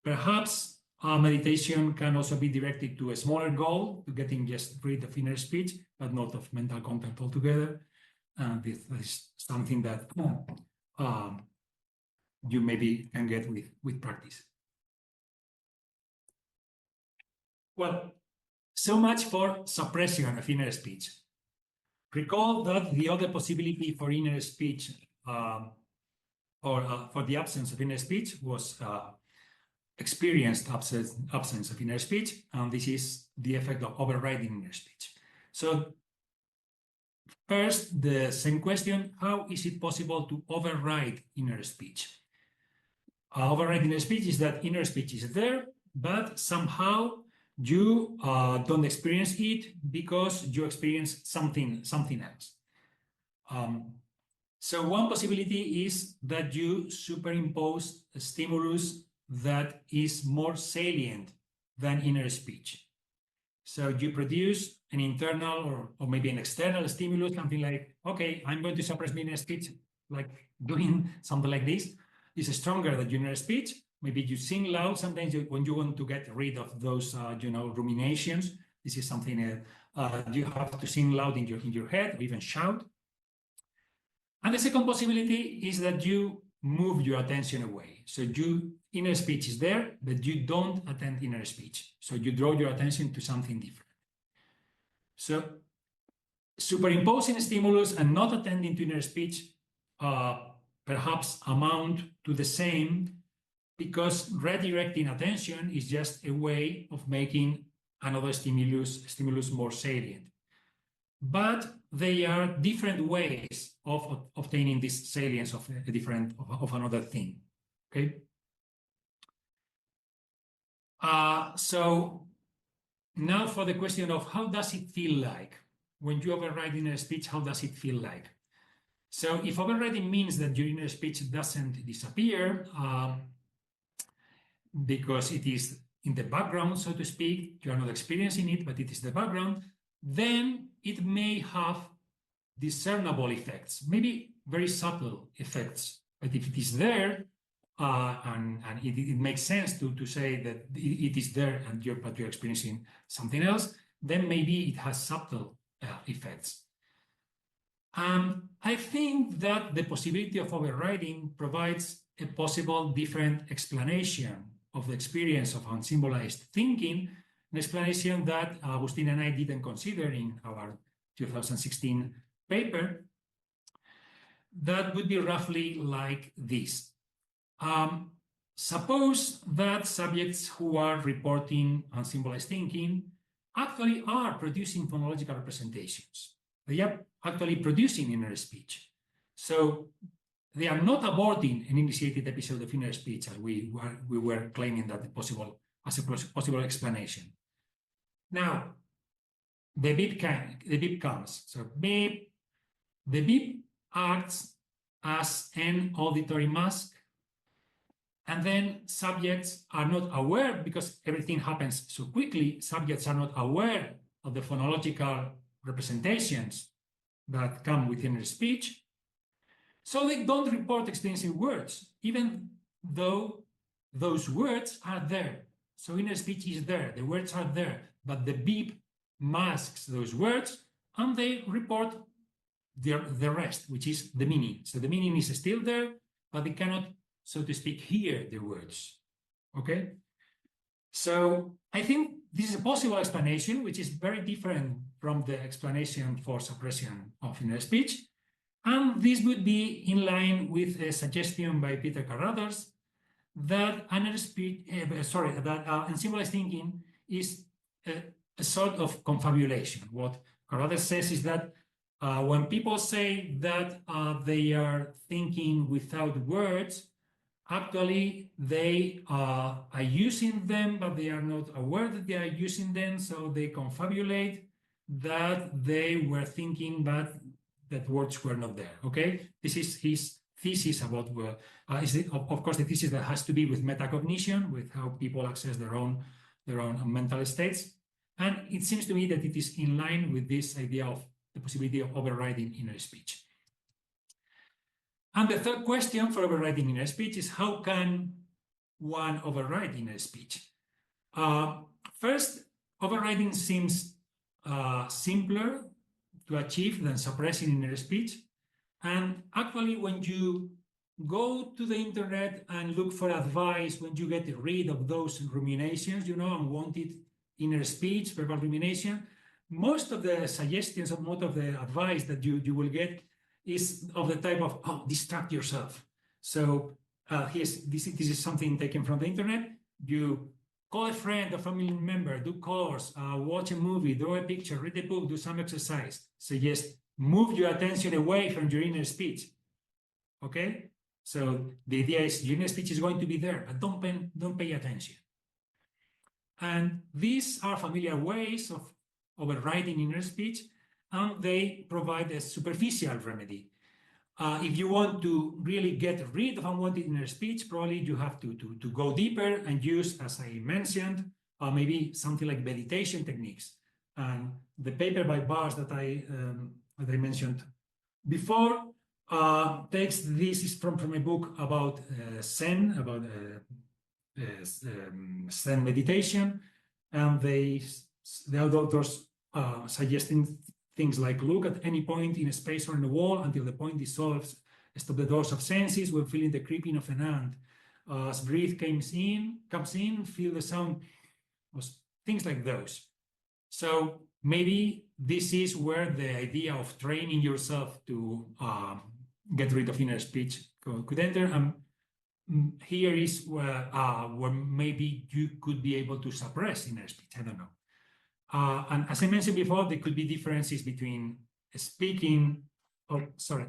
perhaps meditation can also be directed to a smaller goal, to getting just rid of inner speech, but not of mental content altogether. This is something that you maybe can get with practice. Well, so much for suppression of inner speech. Recall that the other possibility for inner speech, for the absence of inner speech, was experienced absence of inner speech, and this is the effect of overriding inner speech. So first, the same question: how is it possible to override inner speech? Override inner speech is that inner speech is there, but somehow you don't experience it because you experience something else. So one possibility is that you superimpose a stimulus that is more salient than inner speech. So you produce an internal or maybe an external stimulus, something like, okay, I'm going to suppress my inner speech, like doing something like this. Is stronger than inner speech. Maybe you sing loud sometimes when you want to get rid of those, ruminations. This is something you have to sing loud in your head, or even shout. And the second possibility is that you move your attention away. So inner speech is there, but you don't attend inner speech. So you draw your attention to something different. So superimposing a stimulus and not attending to inner speech perhaps amount to the same, because redirecting attention is just a way of making another stimulus more salient. But they are different ways of obtaining this salience of another thing. Okay. So now for the question of how does it feel like when you override inner speech? How does it feel like? So if overriding means that your inner speech doesn't disappear because it is in the background, so to speak, you are not experiencing it, but it is the background, then it may have discernible effects, maybe very subtle effects. But if it is there, and it makes sense to say that it is there and but you're experiencing something else, then maybe it has subtle effects. I think that the possibility of overriding provides a possible different explanation of the experience of unsymbolized thinking, an explanation that Agustin and I didn't consider in our 2016 paper. That would be roughly like this. Suppose that subjects who are reporting unsymbolized thinking actually are producing phonological representations. They are actually producing inner speech. So they are not aborting an initiated episode of inner speech, as we were claiming that as a possible explanation. Now, the beep comes. So beep, the beep acts as an auditory mask, And then subjects are not aware, because everything happens so quickly, subjects are not aware of the phonological representations that come with inner speech. So they don't report experiencing words, even though those words are there. So inner speech is there, the words are there, but the beep masks those words, and they report the rest, which is the meaning. So the meaning is still there, but they cannot, so to speak, hear the words. Okay? So I think this is a possible explanation, which is very different from the explanation for suppression of inner speech. And this would be in line with a suggestion by Peter Carruthers that inner speech, unsymbolized thinking is a sort of confabulation. What Carruthers says is that when people say that they are thinking without words, actually they are using them, but they are not aware that they are using them, so they confabulate that they were thinking, but that words were not there. Okay, this is his thesis about, of course, the thesis that has to be with metacognition, with how people access their own mental states. And it seems to me that it is in line with this idea of the possibility of overriding inner speech. And the third question for overriding inner speech is, how can one override inner speech? First, overriding seems simpler to achieve than suppressing inner speech. And actually, when you go to the internet and look for advice, when you get rid of those ruminations, unwanted inner speech, verbal rumination, most of the suggestions or most of the advice that you will get is of the type of, distract yourself. So this is something taken from the internet. You call a friend or family member, do chores, watch a movie, draw a picture, read a book, do some exercise. So just move your attention away from your inner speech. Okay? So the idea is your inner speech is going to be there, but don't pay attention. And these are familiar ways of overriding inner speech, and they provide a superficial remedy. If you want to really get rid of unwanted inner speech, probably you have to go deeper and use, as I mentioned, maybe something like meditation techniques. And the paper by Bars that I mentioned before takes this is from a book about Zen, about Zen meditation, and the authors suggesting things like, look at any point in a space or in a wall until the point dissolves, stop the doors of senses when feeling the creeping of an ant. As breath comes in, feel the sound, things like those. So maybe this is where the idea of training yourself to get rid of inner speech could enter. And here is where maybe you could be able to suppress inner speech. I don't know. And as I mentioned before, there could be differences between speaking. Oh, sorry.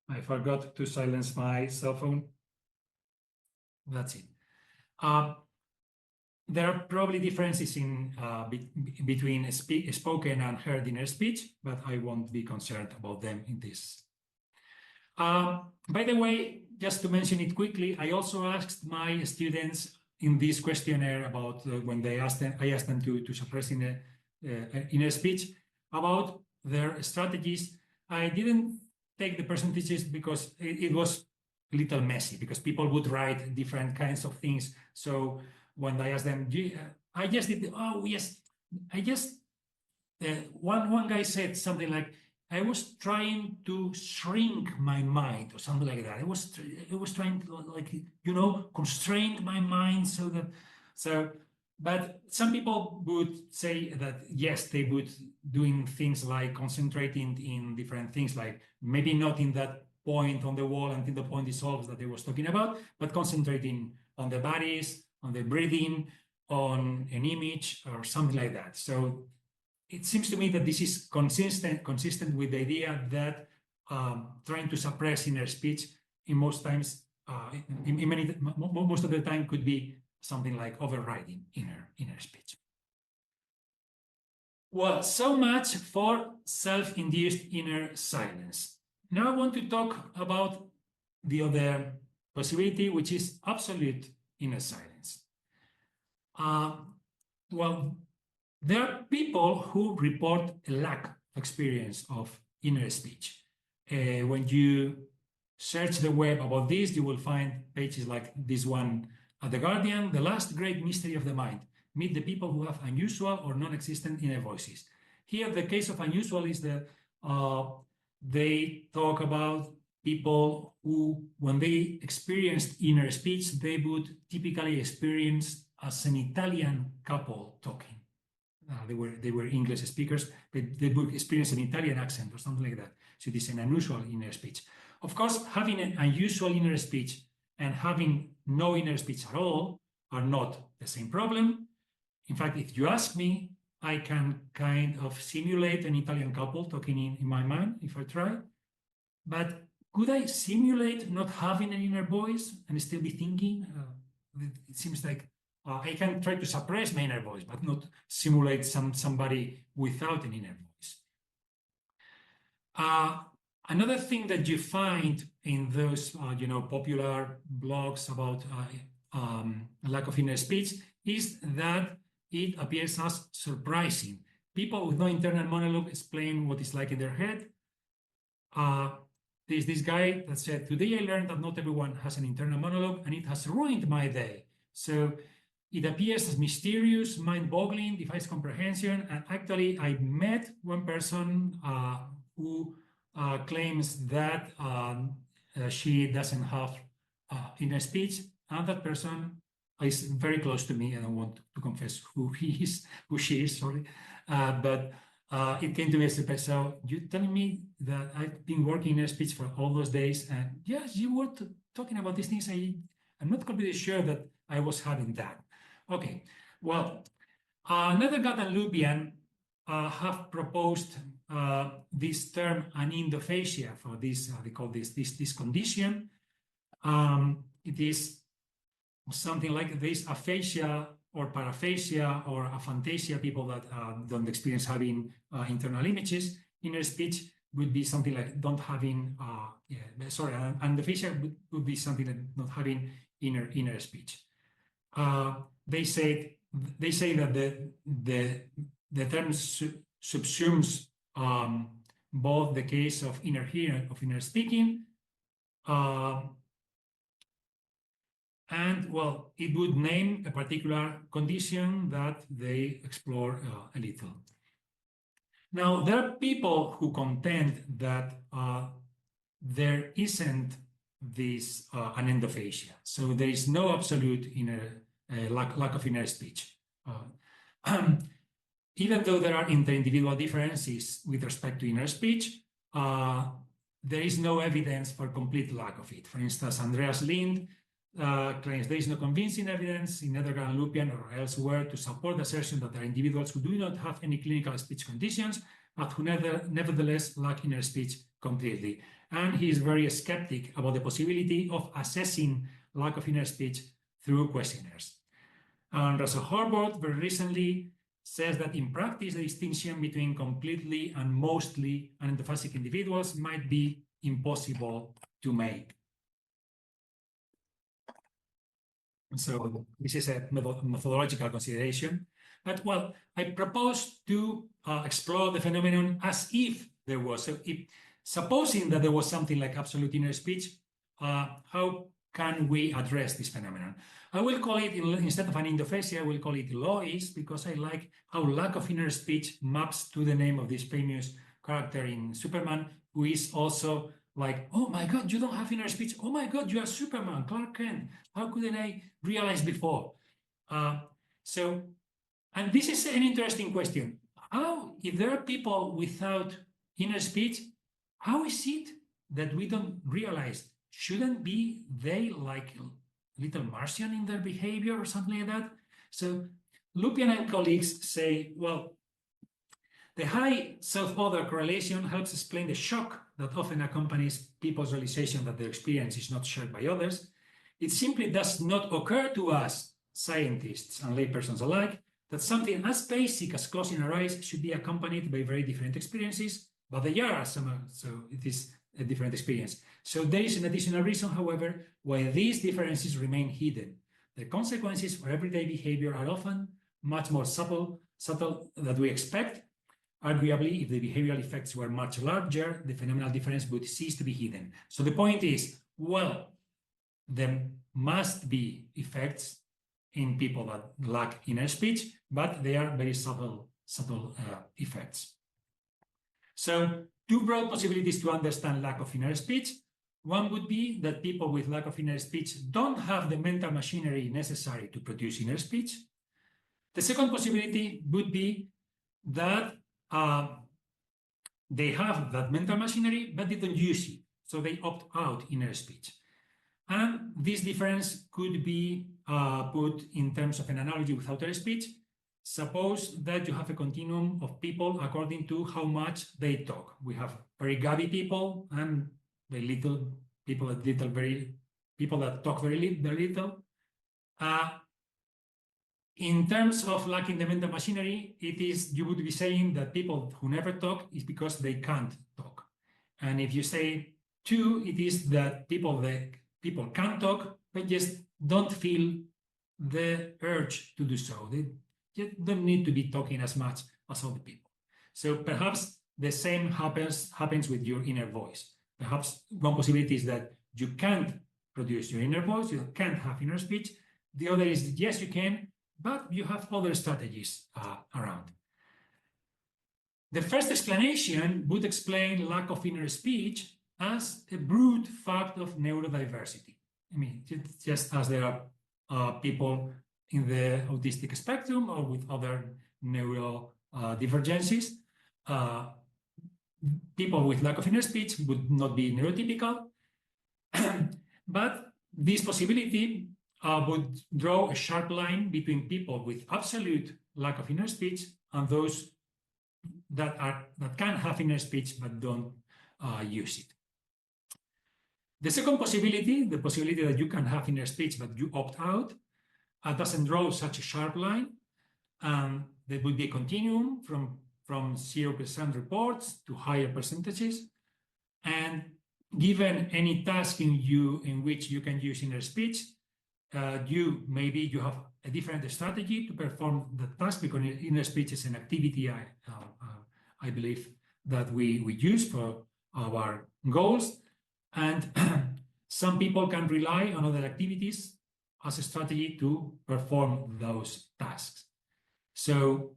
I forgot to silence my cell phone. That's it. There are probably differences in between spoken and heard inner speech, but I won't be concerned about them in this. By the way, just to mention it quickly, I also asked my students in this questionnaire about when I asked them to suppress inner speech about their strategies. I didn't take the percentages because it was a little messy, because people would write different kinds of things. So when I asked them, I just did, one guy said something like, I was trying to shrink my mind or something like that. I was trying to, constrain my mind but some people would say that, yes, they would doing things like concentrating in different things, like maybe not in that point on the wall until the point dissolves that they was talking about, but concentrating on the bodies, on the breathing, on an image or something like that. So it seems to me that this is consistent with the idea that trying to suppress inner speech in most times, most of the time, could be something like overriding inner speech. Well, so much for self-induced inner silence. now I want to talk about the other possibility, which is absolute inner silence. Well, there are people who report a lack of experience of inner speech. When you search the web about this, you will find pages like this one at The Guardian, The Last Great Mystery of the Mind. Meet the people who have unusual or non-existent inner voices. Here, the case of unusual is that they talk about people who, when they experienced inner speech, they would typically experience as an Italian couple talking. They were English speakers, but they would experience an Italian accent or something like that. So it is an unusual inner speech. Of course, having an unusual inner speech and having no inner speech at all are not the same problem. In fact, if you ask me, I can kind of simulate an Italian couple talking in my mind if I try. But could I simulate not having an inner voice and still be thinking? It seems like I can try to suppress my inner voice, but not simulate somebody without an inner voice. Another thing that you find in those popular blogs about lack of inner speech is that it appears as surprising. People with no internal monologue explain what it's like in their head. There's this guy that said, today I learned that not everyone has an internal monologue and it has ruined my day. So it appears as mysterious, mind-boggling, defies comprehension. And actually, I met one person who claims that she doesn't have inner speech, and that person is very close to me. I don't want to confess who she is, sorry. But it came to me as a surprise. So you're telling me that I've been working in speech for all those days, and yes, you were talking about these things. I'm not completely sure that I was having that. Okay, well, Nethergaard and Lupian have proposed this term anindophasia for this. They call this condition. It is something like this aphasia or paraphasia or aphantasia, people that don't experience having internal images. Inner speech would be something like not having, anindophasia would be something like not having inner speech. They say that the term subsumes both the case of inner hearing, of inner speaking, and, well, it would name a particular condition that they explore a little. Now, there are people who contend that there isn't this anindophasia. So there is no absolute lack of inner speech. Even though there are inter-individual differences with respect to inner speech, there is no evidence for complete lack of it. For instance, Andreas Lind claims there is no convincing evidence in Nethergaard and Lupian or elsewhere to support the assertion that there are individuals who do not have any clinical speech conditions, but who nevertheless lack inner speech completely. And he is very skeptic about the possibility of assessing lack of inner speech through questionnaires. And Russell Horvath very recently says that in practice, the distinction between completely and mostly anendophasic individuals might be impossible to make. So this is a methodological consideration. But, well, I propose to explore the phenomenon as if there was. So supposing that there was something like absolute inner speech, how can we address this phenomenon? I will call it, instead of anindophasia, I will call it lois, because I like how lack of inner speech maps to the name of this famous character in Superman, who is also like, oh my God, you don't have inner speech. Oh my God, you are Superman, Clark Kent. How couldn't I realize before? And this is an interesting question. How, if there are people without inner speech, how is it that we don't realize? Shouldn't be they like little Martian in their behavior or something like that? So Lupian and colleagues say, well, the high self-other correlation helps explain the shock that often accompanies people's realization that their experience is not shared by others. It simply does not occur to us, scientists and laypersons alike, that something as basic as closing our eyes should be accompanied by very different experiences, but they are. So it is different experience. So there is an additional reason, however, why these differences remain hidden. The consequences for everyday behavior are often much more subtle than we expect. Arguably, if the behavioral effects were much larger, the phenomenal difference would cease to be hidden. So the point is, well, there must be effects in people that lack inner speech, but they are very subtle effects. So two broad possibilities to understand lack of inner speech. One would be that people with lack of inner speech don't have the mental machinery necessary to produce inner speech. The second possibility would be that they have that mental machinery, but they don't use it, so they opt out inner speech. And this difference could be put in terms of an analogy with outer speech. Suppose that you have a continuum of people according to how much they talk. We have very gabby people and very little people that talk very little. In terms of lacking the mental machinery, you would be saying that people who never talk is because they can't talk. And if you say 2, it is that people can talk, but just don't feel the urge to do so. They just don't need to be talking as much as other people. So perhaps the same happens with your inner voice. Perhaps one possibility is that you can't produce your inner voice, you can't have inner speech. The other is, yes, you can, but you have other strategies around. The first explanation would explain lack of inner speech as a brute fact of neurodiversity. I mean, just as there are people in the autistic spectrum or with other neuro divergences, people with lack of inner speech would not be neurotypical, but this possibility would draw a sharp line between people with absolute lack of inner speech and those that can have inner speech but don't use it. The second possibility, the possibility that you can have inner speech but you opt out, doesn't draw such a sharp line. There would be a continuum from 0% reports to higher percentages. And given any task in which you can use inner speech, maybe you have a different strategy to perform the task, because inner speech is an activity I believe that we use for our goals. And some people can rely on other activities as a strategy to perform those tasks. So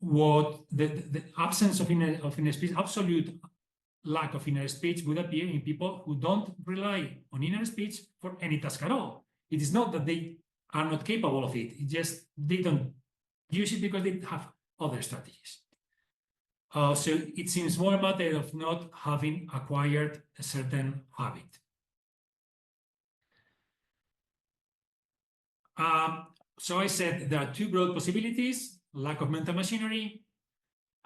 what the absence of inner speech, absolute lack of inner speech, would appear in people who don't rely on inner speech for any task at all. It is not that they are not capable of it, it's just they don't use it because they have other strategies. So it seems more a matter of not having acquired a certain habit. So I said there are two broad possibilities: lack of mental machinery,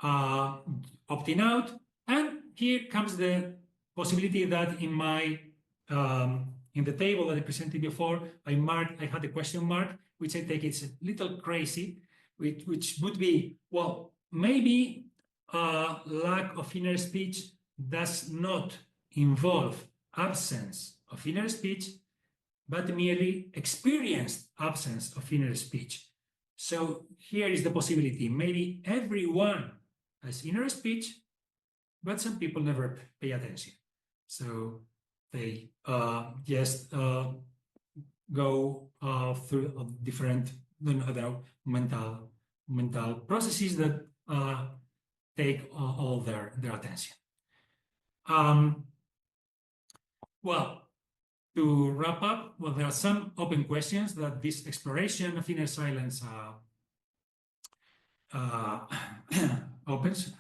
opting out, and here comes the possibility that in my in the table that I presented before, I had a question mark, which I take it's a little crazy, which would be, well, maybe lack of inner speech does not involve absence of inner speech, but merely experienced absence of inner speech. So here is the possibility. Maybe everyone has inner speech, but some people never pay attention. So they just go through different mental processes that take all their attention. Well, to wrap up, well, there are some open questions that this exploration of inner silence opens.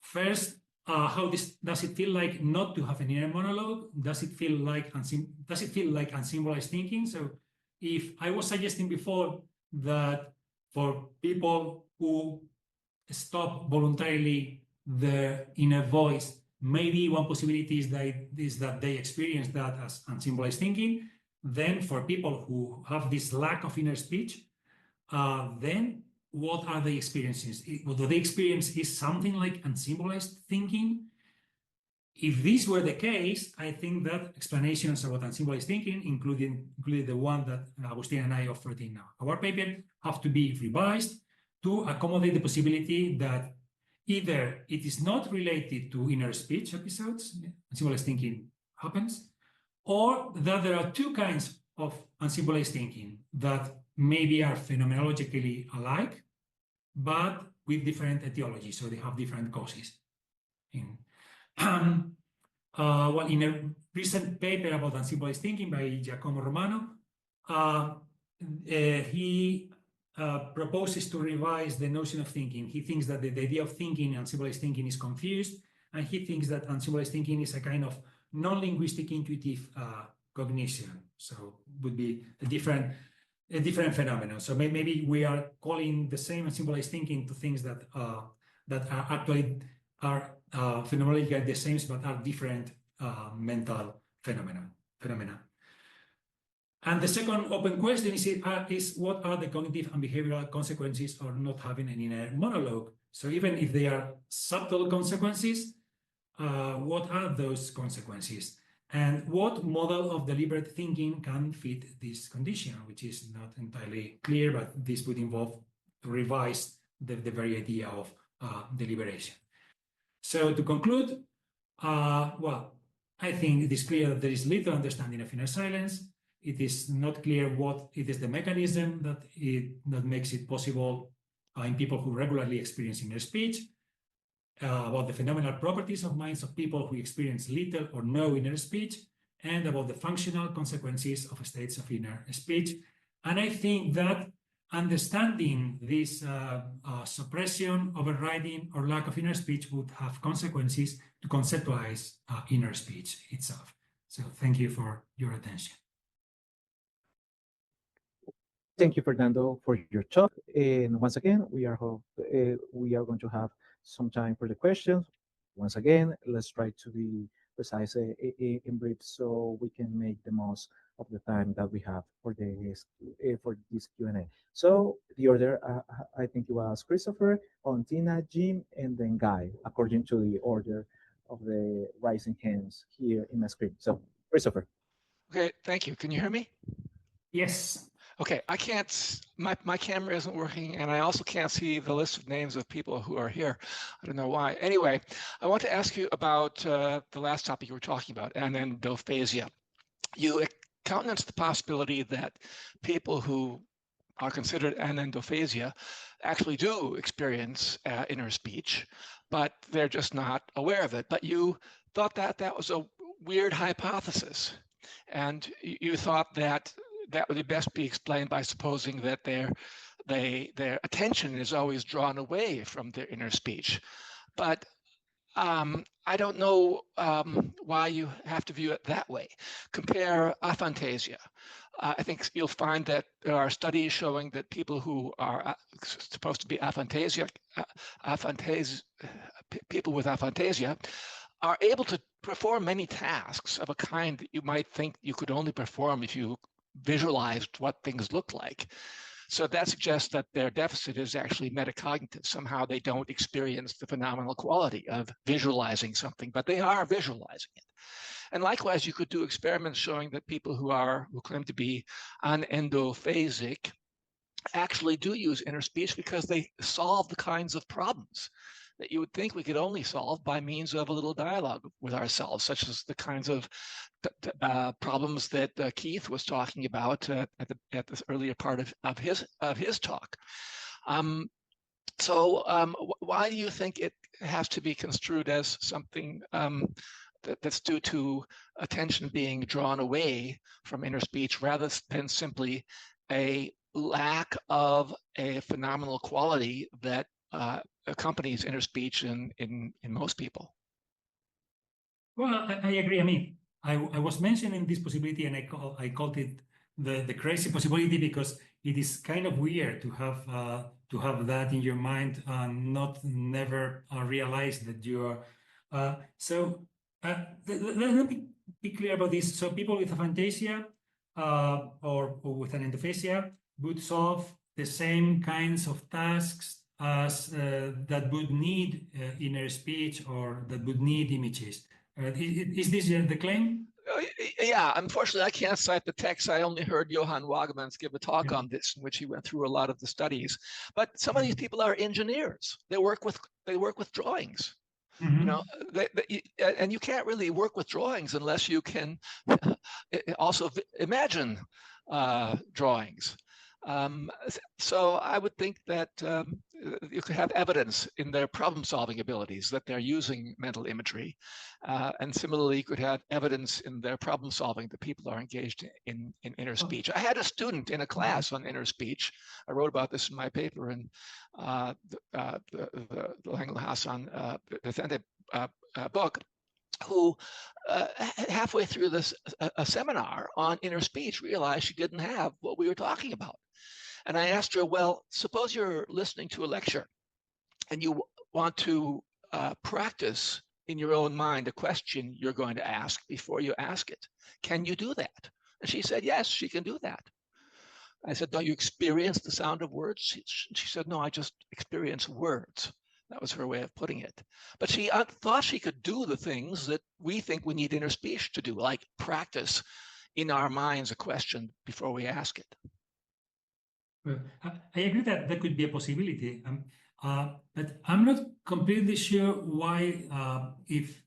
First, how does it feel like not to have an inner monologue? Does it feel like unsymbolized thinking? So, if I was suggesting before that for people who stop voluntarily their inner voice, maybe one possibility is that they experience that as unsymbolized thinking. Then for people who have this lack of inner speech, then what are the experiences? What they experience is something like unsymbolized thinking. if this were the case, I think that explanations about unsymbolized thinking, including the one that Agustin and I offered in our paper, have to be revised to accommodate the possibility that either it is not related to inner speech episodes, unsymbolized thinking happens, or that there are two kinds of unsymbolized thinking that maybe are phenomenologically alike, but with different etiologies, so they have different causes. Well, in a recent paper about unsymbolized thinking by Giacomo Romano, he proposes to revise the notion of thinking. He thinks that the idea of thinking and unsymbolized thinking is confused, and he thinks that unsymbolized thinking is a kind of non-linguistic intuitive cognition. So would be a different phenomenon. So maybe we are calling the same unsymbolized thinking to things that are actually phenomenologically the same, but are different mental phenomena. And the second open question is what are the cognitive and behavioral consequences of not having an inner monologue? So even if they are subtle consequences, what are those consequences? And what model of deliberate thinking can fit this condition, which is not entirely clear, but this would involve to revise the very idea of deliberation. So to conclude, well, I think it is clear that there is little understanding of inner silence. It is not clear what it is the mechanism that makes it possible in people who regularly experience inner speech, about the phenomenal properties of minds of people who experience little or no inner speech, and about the functional consequences of states of inner speech. And I think that understanding this suppression, overriding, or lack of inner speech would have consequences to conceptualize inner speech itself. So thank you for your attention. Thank you, Fernando, for your talk. And once again, we are going to have some time for the questions. Once again, let's try to be precise and brief so we can make the most of the time that we have for this Q&A. So the order, I think it was Christopher, Valentina, Jim, and then Guy, according to the order of the rising hands here in my screen. So Christopher. Okay, thank you. Can you hear me? Yes. Okay, I can't, my camera isn't working, and I also can't see the list of names of people who are here. I don't know why. Anyway, I want to ask you about the last topic you were talking about, anendophasia. You countenance the possibility that people who are considered anendophasia actually do experience inner speech, but they're just not aware of it. But you thought that that was a weird hypothesis, and you thought that that would best be explained by supposing that their attention is always drawn away from their inner speech. But I don't know why you have to view it that way. Compare aphantasia. I think you'll find that there are studies showing that people who are supposed to be people with aphantasia are able to perform many tasks of a kind that you might think you could only perform if you visualized what things look like. So that suggests that their deficit is actually metacognitive. Somehow they don't experience the phenomenal quality of visualizing something, but they are visualizing it. And likewise, you could do experiments showing that people who claim to be anendophasic actually do use inner speech because they solve the kinds of problems that you would think we could only solve by means of a little dialogue with ourselves, such as the kinds of problems that Keith was talking about at this earlier part of his talk. So why do you think it has to be construed as something that's due to attention being drawn away from inner speech rather than simply a lack of a phenomenal quality that accompanies inner speech in most people? Well, I agree. I mean, I was mentioning this possibility, and I called it the crazy possibility because it is kind of weird to have that in your mind and never realize that you are. Let me be clear about this. So people with aphantasia or with anendophasia would solve the same kinds of tasks as that would need inner speech or that would need images. Is this the claim? Yeah, unfortunately, I can't cite the text. I only heard Johann Wagemans give a talk on this, in which he went through a lot of the studies. But some of these people are engineers. They work with drawings. Mm-hmm. You know, and you can't really work with drawings unless you can also imagine drawings. So I would think that you could have evidence in their problem-solving abilities that they're using mental imagery. And similarly, you could have evidence in their problem-solving that people are engaged in inner speech. I had a student in a class on inner speech. I wrote about this in my paper in the Langley-Hassan Vicente book, who halfway through this a seminar on inner speech realized she didn't have what we were talking about. And I asked her, well, suppose you're listening to a lecture and you want to practice in your own mind a question you're going to ask before you ask it. Can you do that? And she said, yes, she can do that. I said, don't you experience the sound of words? She said, no, I just experience words. That was her way of putting it. But she thought she could do the things that we think we need inner speech to do, like practice in our minds a question before we ask it. Well, I agree that that could be a possibility, but I'm not completely sure why, if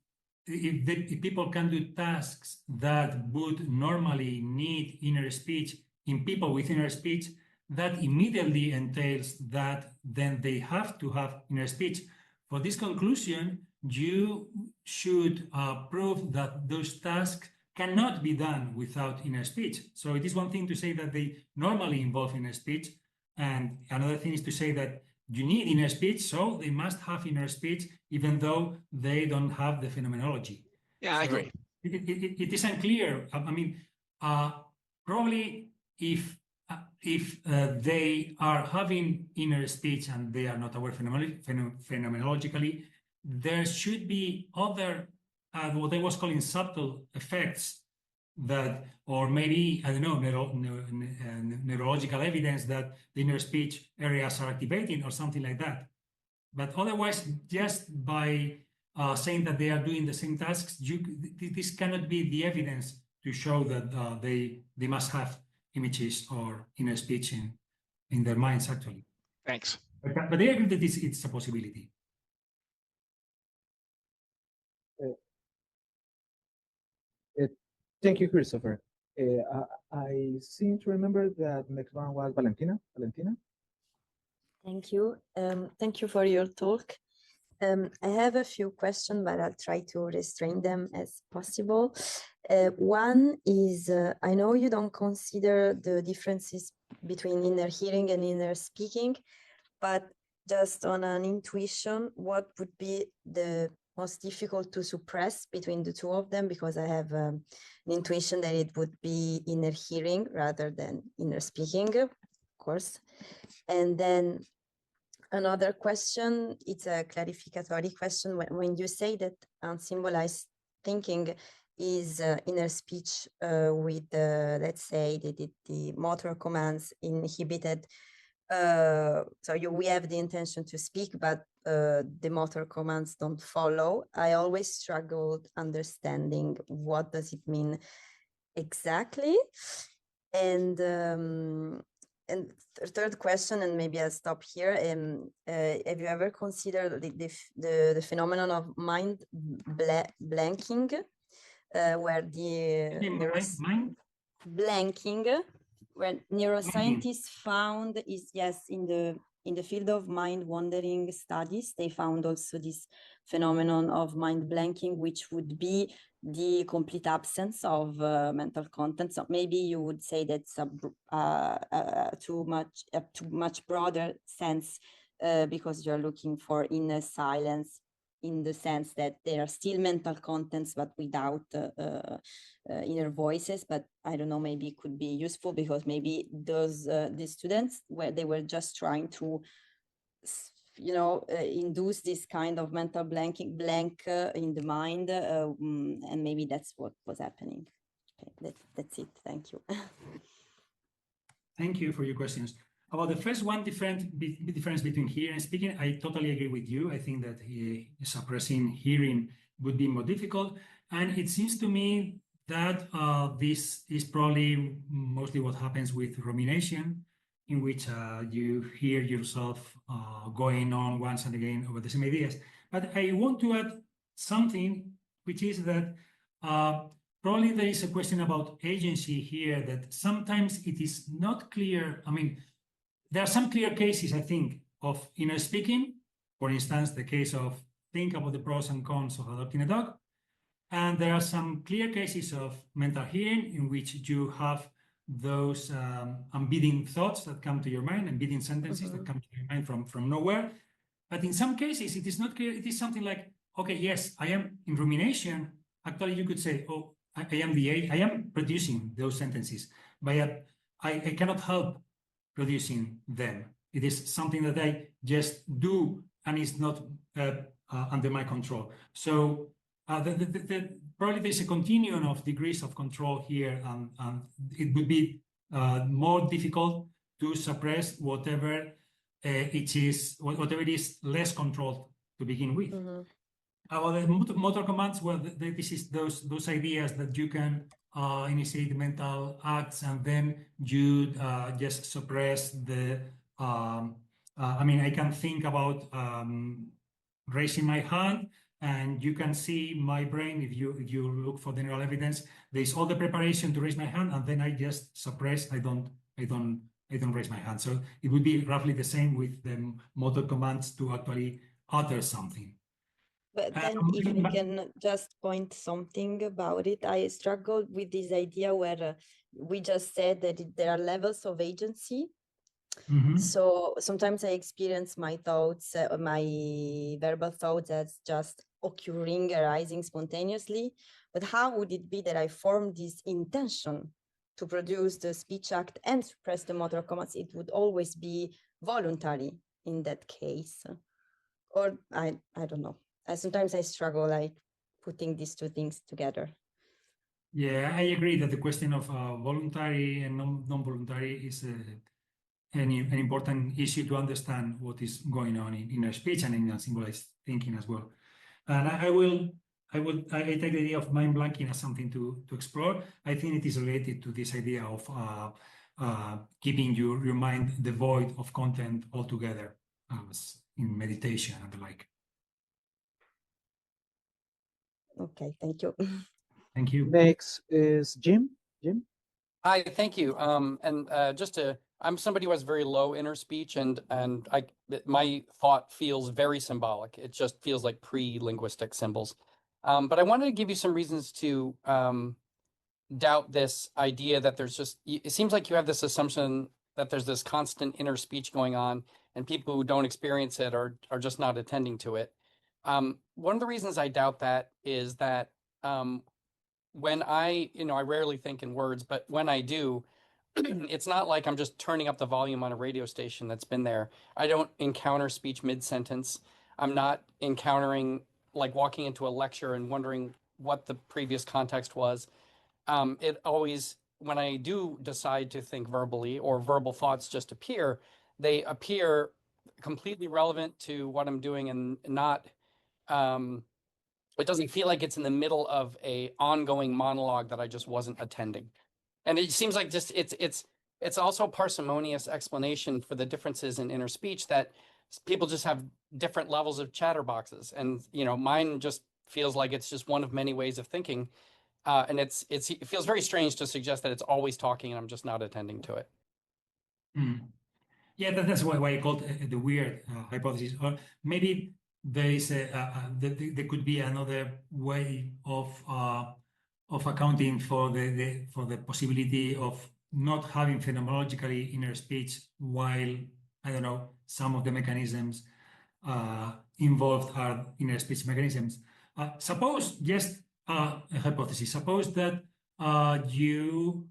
people can do tasks that would normally need inner speech in people with inner speech, that immediately entails that then they have to have inner speech. For this conclusion, you should prove that those tasks cannot be done without inner speech. So it is one thing to say that they normally involve inner speech, and another thing is to say that you need inner speech, so they must have inner speech, even though they don't have the phenomenology. Yeah, I agree. It is unclear. I mean, probably if they are having inner speech and they are not aware phenomenologically, there should be other what I was calling subtle effects that, or maybe, I don't know, neurological evidence that the inner speech areas are activating or something like that. But otherwise, just by saying that they are doing the same tasks, this cannot be the evidence to show that they must have images or inner speech in their minds, actually. Thanks. But I agree that it's a possibility. Thank you, Christopher. I seem to remember that next one was Valentina. Valentina? Thank you. Thank you for your talk. I have a few questions, but I'll try to restrain them as possible. One is, I know you don't consider the differences between inner hearing and inner speaking, but just on an intuition, what would be the most difficult to suppress between the two of them? Because I have an intuition that it would be inner hearing rather than inner speaking, of course. And then another question, it's a clarificatory question. When you say that unsymbolized thinking is inner speech with, let's say, the motor commands inhibited, so we have the intention to speak, but the motor commands don't follow. I always struggled understanding what does it mean exactly. And third question, and maybe I'll stop here. Have you ever considered the phenomenon of mind blanking, where the mind blanking, where neuroscientists found is, yes, in the field of mind wandering studies, they found also this phenomenon of mind blanking, which would be the complete absence of mental content. So maybe you would say that's a too much broader sense, because you're looking for inner silence, in the sense that there are still mental contents, but without inner voices. But I don't know, maybe it could be useful, because maybe those the students, where they were just trying to, induce this kind of mental blank in the mind, and maybe that's what was happening. Okay, that's it. Thank you. Thank you for your questions. About the first one, difference between hearing and speaking, I totally agree with you. I think that suppressing hearing would be more difficult. And it seems to me that this is probably mostly what happens with rumination, in which you hear yourself going on once and again over the same ideas. But I want to add something, which is that probably there is a question about agency here, that sometimes it is not clear. I mean, there are some clear cases, I think, of inner speaking. For instance, the case of think about the pros and cons of adopting a dog. And there are some clear cases of mental hearing in which you have those unbidden thoughts that come to your mind, unbidden sentences that come to your mind from nowhere. But in some cases, it is not clear. It is something like, okay, yes, I am in rumination. Actually, you could say, oh, I am producing those sentences, but I cannot help producing them. It is something that I just do and is not under my control. So probably there's a continuum of degrees of control here, and it would be more difficult to suppress whatever it is less controlled to begin with. The motor commands, well, this is those ideas that you can initiate mental acts, and then you just suppress the. I mean, I can think about raising my hand, and you can see my brain, if you look for the neural evidence, there's all the preparation to raise my hand, and then I just suppress. I don't raise my hand. So it would be roughly the same with the motor commands to actually utter something. But then if you can just point something about it, I struggled with this idea where we just said that there are levels of agency. So sometimes I experience my thoughts, my verbal thoughts as just occurring, arising spontaneously. But how would it be that I form this intention to produce the speech act and suppress the motor commands? It would always be voluntary in that case. Or I don't know. Sometimes I struggle like putting these two things together. Yeah, I agree that the question of voluntary and non-voluntary is an important issue to understand what is going on in inner speech and in symbolized thinking as well. And I take the idea of mind blanking as something to explore. I think it is related to this idea of keeping your mind devoid of content altogether, in meditation and the like. Okay, thank you. Thank you. Next is Jim. Jim? Hi, thank you. I'm somebody who has very low inner speech, and my thought feels very symbolic. It just feels like pre-linguistic symbols. But I wanted to give you some reasons to doubt this idea that it seems like you have this assumption that there's this constant inner speech going on, and people who don't experience it are just not attending to it. One of the reasons I doubt that is that when I rarely think in words, but when I do, it's not like I'm just turning up the volume on a radio station that's been there. I don't encounter speech mid-sentence. I'm not encountering, like, walking into a lecture and wondering what the previous context was. It always, when I do decide to think verbally, or verbal thoughts just appear, they appear completely relevant to what I'm doing, and not, it doesn't feel like it's in the middle of a ongoing monologue that I just wasn't attending. And it seems like just it's also a parsimonious explanation for the differences in inner speech, that people just have different levels of chatterboxes, and mine just feels like it's just one of many ways of thinking, and it feels very strange to suggest that it's always talking and I'm just not attending to it. Yeah, that's why I called the weird hypothesis. Or maybe there is there could be another way of accounting for the possibility of not having phenomenologically inner speech, while, I don't know, some of the mechanisms involved are inner speech mechanisms. Suppose, just a hypothesis, suppose that you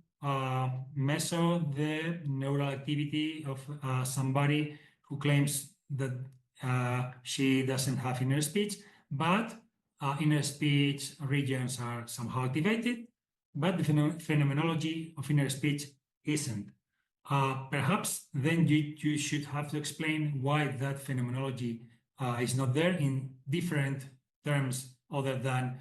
measure the neural activity of somebody who claims that she doesn't have inner speech, but inner speech regions are somehow activated, but the phenomenology of inner speech isn't. Perhaps then you should have to explain why that phenomenology is not there in different terms, other than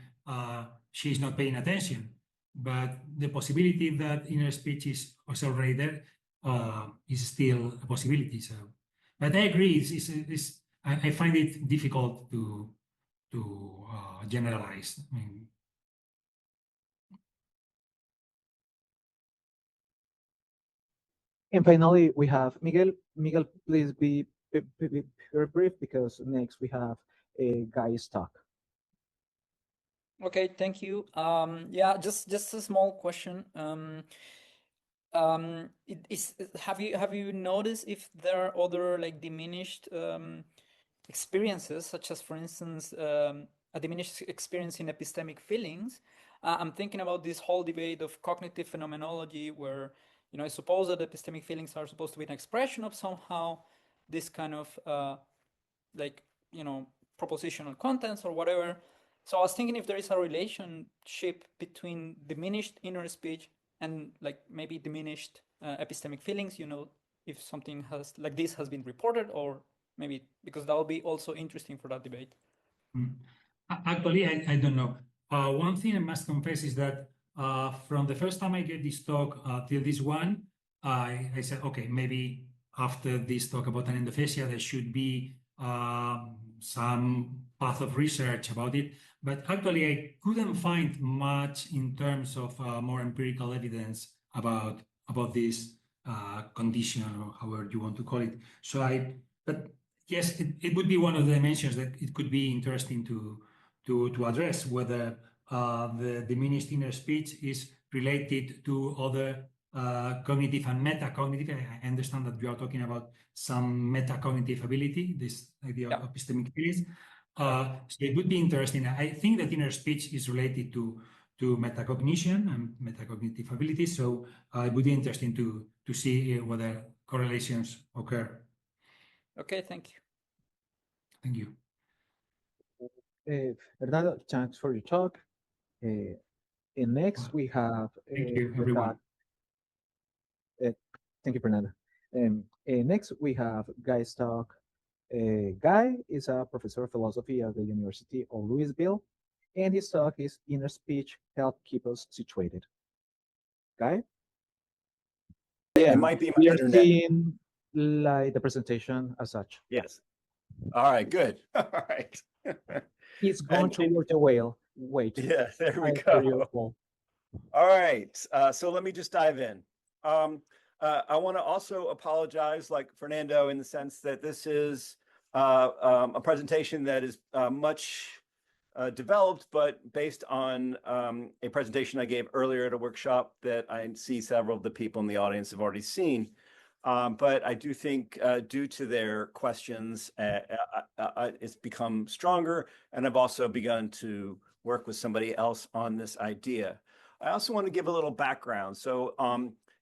she's not paying attention. But the possibility that inner speech is already there is still a possibility. So, but I agree. I find it difficult to generalize. I mean, and finally, we have Miguel. Miguel, please be very brief because next we have a Guy's talk. Okay, thank you. Yeah, just a small question. Have you noticed if there are other like diminished experiences, such as, for instance, a diminished experience in epistemic feelings? I'm thinking about this whole debate of cognitive phenomenology, where I suppose that epistemic feelings are supposed to be an expression of somehow this kind of like propositional contents or whatever. So I was thinking if there is a relationship between diminished inner speech and like maybe diminished epistemic feelings, if something like this has been reported, or maybe because that would be also interesting for that debate. Actually, I don't know. One thing I must confess is that from the first time I get this talk till this one, I said, okay, maybe after this talk about anendophasia, there should be some path of research about it. But actually, I couldn't find much in terms of more empirical evidence about this condition, or however you want to call it. So but yes, it would be one of the dimensions that it could be interesting to address, whether the diminished inner speech is related to other cognitive and metacognitive. I understand that you are talking about some metacognitive ability, this idea of epistemic feelings. So it would be interesting. I think that inner speech is related to metacognition and metacognitive ability. So it would be interesting to see whether correlations occur. Okay, thank you. Thank you. Bernardo, thanks for your talk. And next we have thank you, everyone. Thank you, Fernando. Next we have Guy's talk. Guy is a professor of philosophy at the University of Louisville, and his talk is Inner Speech Help Keep Us Situated. Guy? Yeah, it might be my we are internet. seeing like the presentation as such. Yes. All right, good. All right. He's going toward the whale. Wait. Yeah, there we go. All right. So let me just dive in. I want to also apologize, like Fernando, in the sense that this is a presentation that is much developed, but based on a presentation I gave earlier at a workshop that I see several of the people in the audience have already seen. But I do think due to their questions, it's become stronger, and I've also begun to work with somebody else on this idea. I also want to give a little background. So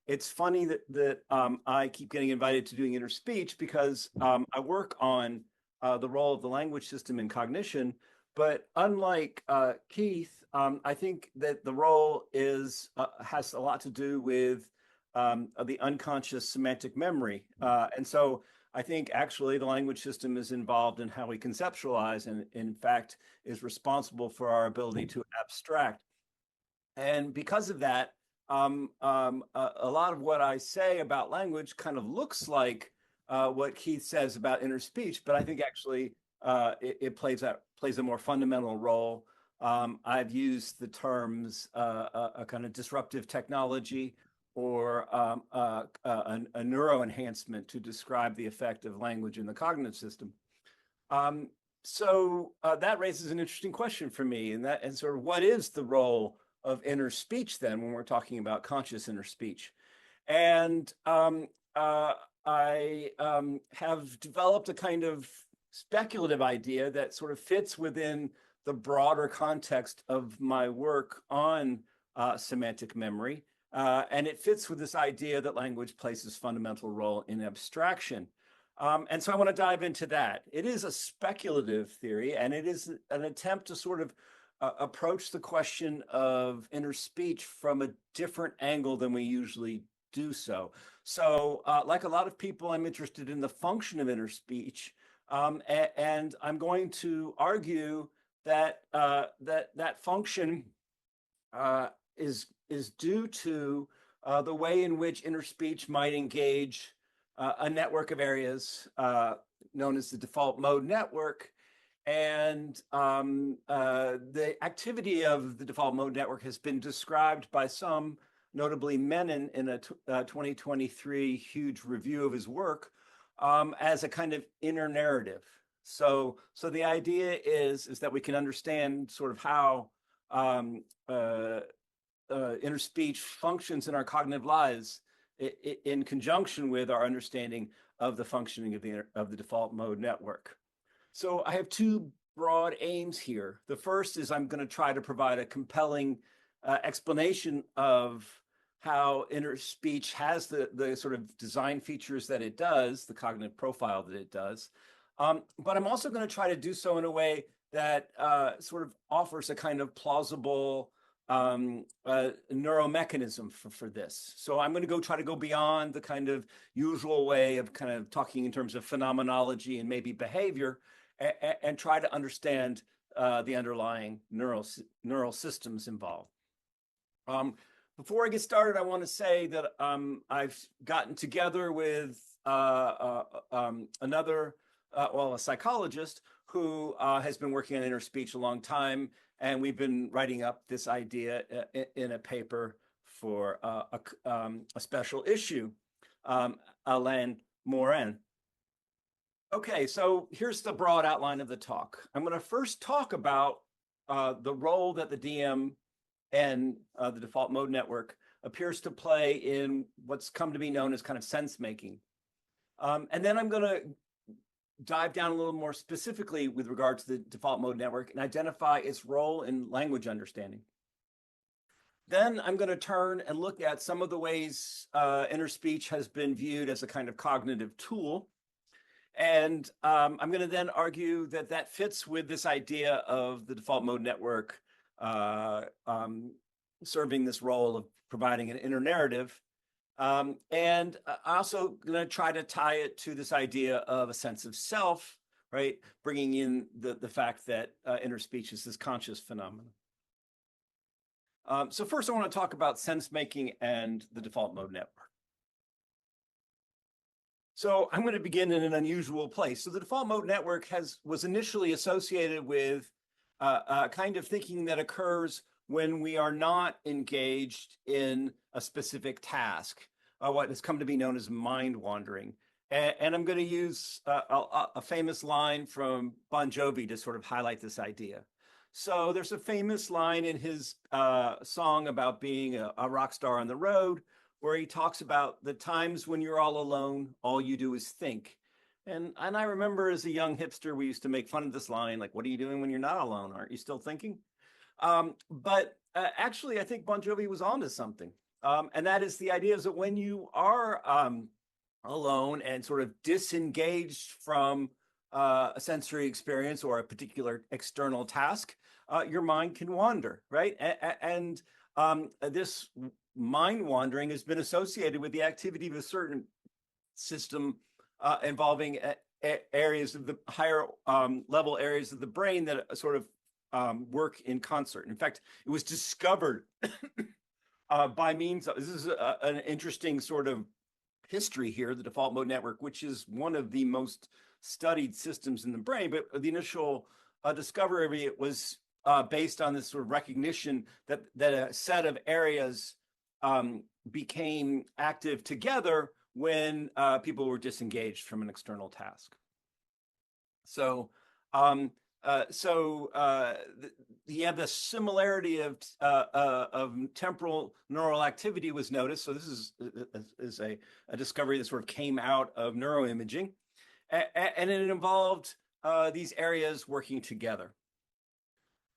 it's funny that I keep getting invited to doing inner speech because I work on the role of the language system in cognition. But unlike Keith, I think that the role has a lot to do with the unconscious semantic memory. And so I think actually the language system is involved in how we conceptualize, and in fact is responsible for our ability to abstract. And because of that, a lot of what I say about language kind of looks like what Keith says about inner speech, but I think actually it plays a more fundamental role. I've used the terms a kind of disruptive technology or a neuroenhancement to describe the effect of language in the cognitive system. So that raises an interesting question for me, and sort of what is the role of inner speech then when we're talking about conscious inner speech? And I have developed a kind of speculative idea that sort of fits within the broader context of my work on semantic memory. And it fits with this idea that language plays this fundamental role in abstraction. And so I want to dive into that. It is a speculative theory, and it is an attempt to sort of approach the question of inner speech from a different angle than we usually do so. So like a lot of people, I'm interested in the function of inner speech. And I'm going to argue that that function is due to the way in which interspeech might engage a network of areas known as the default mode network. And the activity of the default mode network has been described by some, notably Menon, in a 2023 huge review of his work as a kind of inner narrative. So the idea is that we can understand sort of how interspeech functions in our cognitive lives in conjunction with our understanding of the functioning of the default mode network. So I have two broad aims here. The first is I'm going to try to provide a compelling explanation of how interspeech has the sort of design features that it does, the cognitive profile that it does. But I'm also going to try to do so in a way that sort of offers a kind of plausible neuromechanism for this. So I'm going to try to go beyond the kind of usual way of kind of talking in terms of phenomenology and maybe behavior, and try to understand the underlying neural systems involved. Before I get started, I want to say that I've gotten together with another, a psychologist who has been working on interspeech a long time, and we've been writing up this idea in a paper for a special issue, Alain Morin. Okay, so here's the broad outline of the talk. I'm going to first talk about the role that the DM and the default mode network appears to play in what's come to be known as kind of sense making. And then I'm going to dive down a little more specifically with regard to the default mode network and identify its role in language understanding. Then I'm going to turn and look at some of the ways interspeech has been viewed as a kind of cognitive tool. And I'm going to then argue that that fits with this idea of the default mode network serving this role of providing an inner narrative. And I'm also going to try to tie it to this idea of a sense of self, right? Bringing in the fact that interspeech is this conscious phenomenon. So first I want to talk about sense making and the default mode network. So I'm going to begin in an unusual place. So the default mode network was initially associated with kind of thinking that occurs when we are not engaged in a specific task, what has come to be known as mind wandering. And I'm going to use a famous line from Bon Jovi to sort of highlight this idea. So there's a famous line in his song about being a rock star on the road, where he talks about the times when you're all alone, all you do is think. And I remember as a young hipster, we used to make fun of this line, like, what are you doing when you're not alone? Aren't you still thinking? But actually, I think Bon Jovi was onto something. And that is the idea is that when you are alone and sort of disengaged from a sensory experience or a particular external task, your mind can wander, right? And this mind wandering has been associated with the activity of a certain system involving areas of the higher level areas of the brain that sort of work in concert. In fact, it was discovered by means of, this is an interesting sort of history here, the default mode network, which is one of the most studied systems in the brain, but the initial discovery of it was based on this sort of recognition that a set of areas became active together when people were disengaged from an external task. So, the similarity of temporal neural activity was noticed. So this is a discovery that sort of came out of neuroimaging, and it involved these areas working together.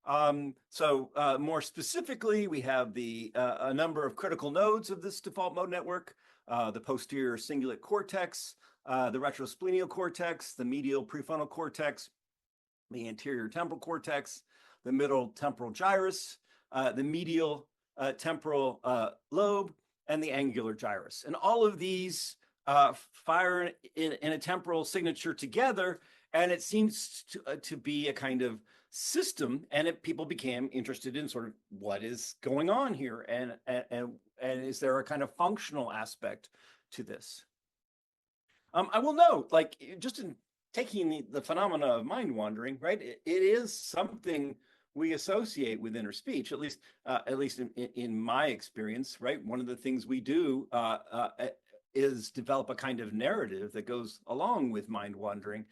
More specifically, we have a number of critical nodes of this default mode network: the posterior cingulate cortex, the retrosplenial cortex, the medial prefrontal cortex, the anterior temporal cortex, the middle temporal gyrus, the medial temporal lobe, and the angular gyrus. And all of these fire in a temporal signature together, and it seems to be a kind of system, and people became interested in sort of what is going on here, and is there a kind of functional aspect to this? I will note, like, just in taking the phenomena of mind wandering, right? It is something we associate with inner speech, at least in my experience, right? One of the things we do is develop a kind of narrative that goes along with mind wandering.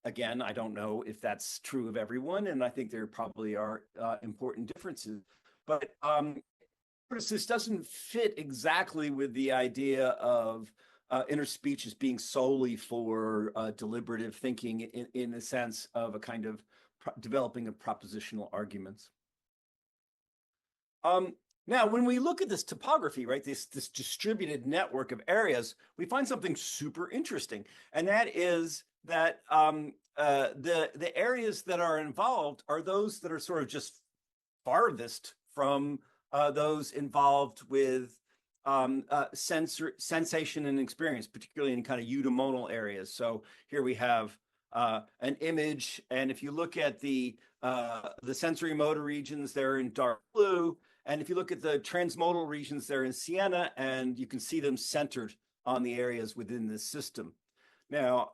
Again, I don't know if that's true of everyone, and I think there probably are important differences. But this doesn't fit exactly with the idea of inner speech as being solely for deliberative thinking in the sense of a kind of developing of propositional arguments. Now, when we look at this topography, right, this distributed network of areas, we find something super interesting, and that is that the areas that are involved are those that are sort of just farthest from those involved with sensation and experience, particularly in kind of eudaemonal areas. So here we have an image, and if you look at the sensory motor regions, they're in dark blue, and if you look at the transmodal regions, they're in sienna, and you can see them centered on the areas within this system. Now,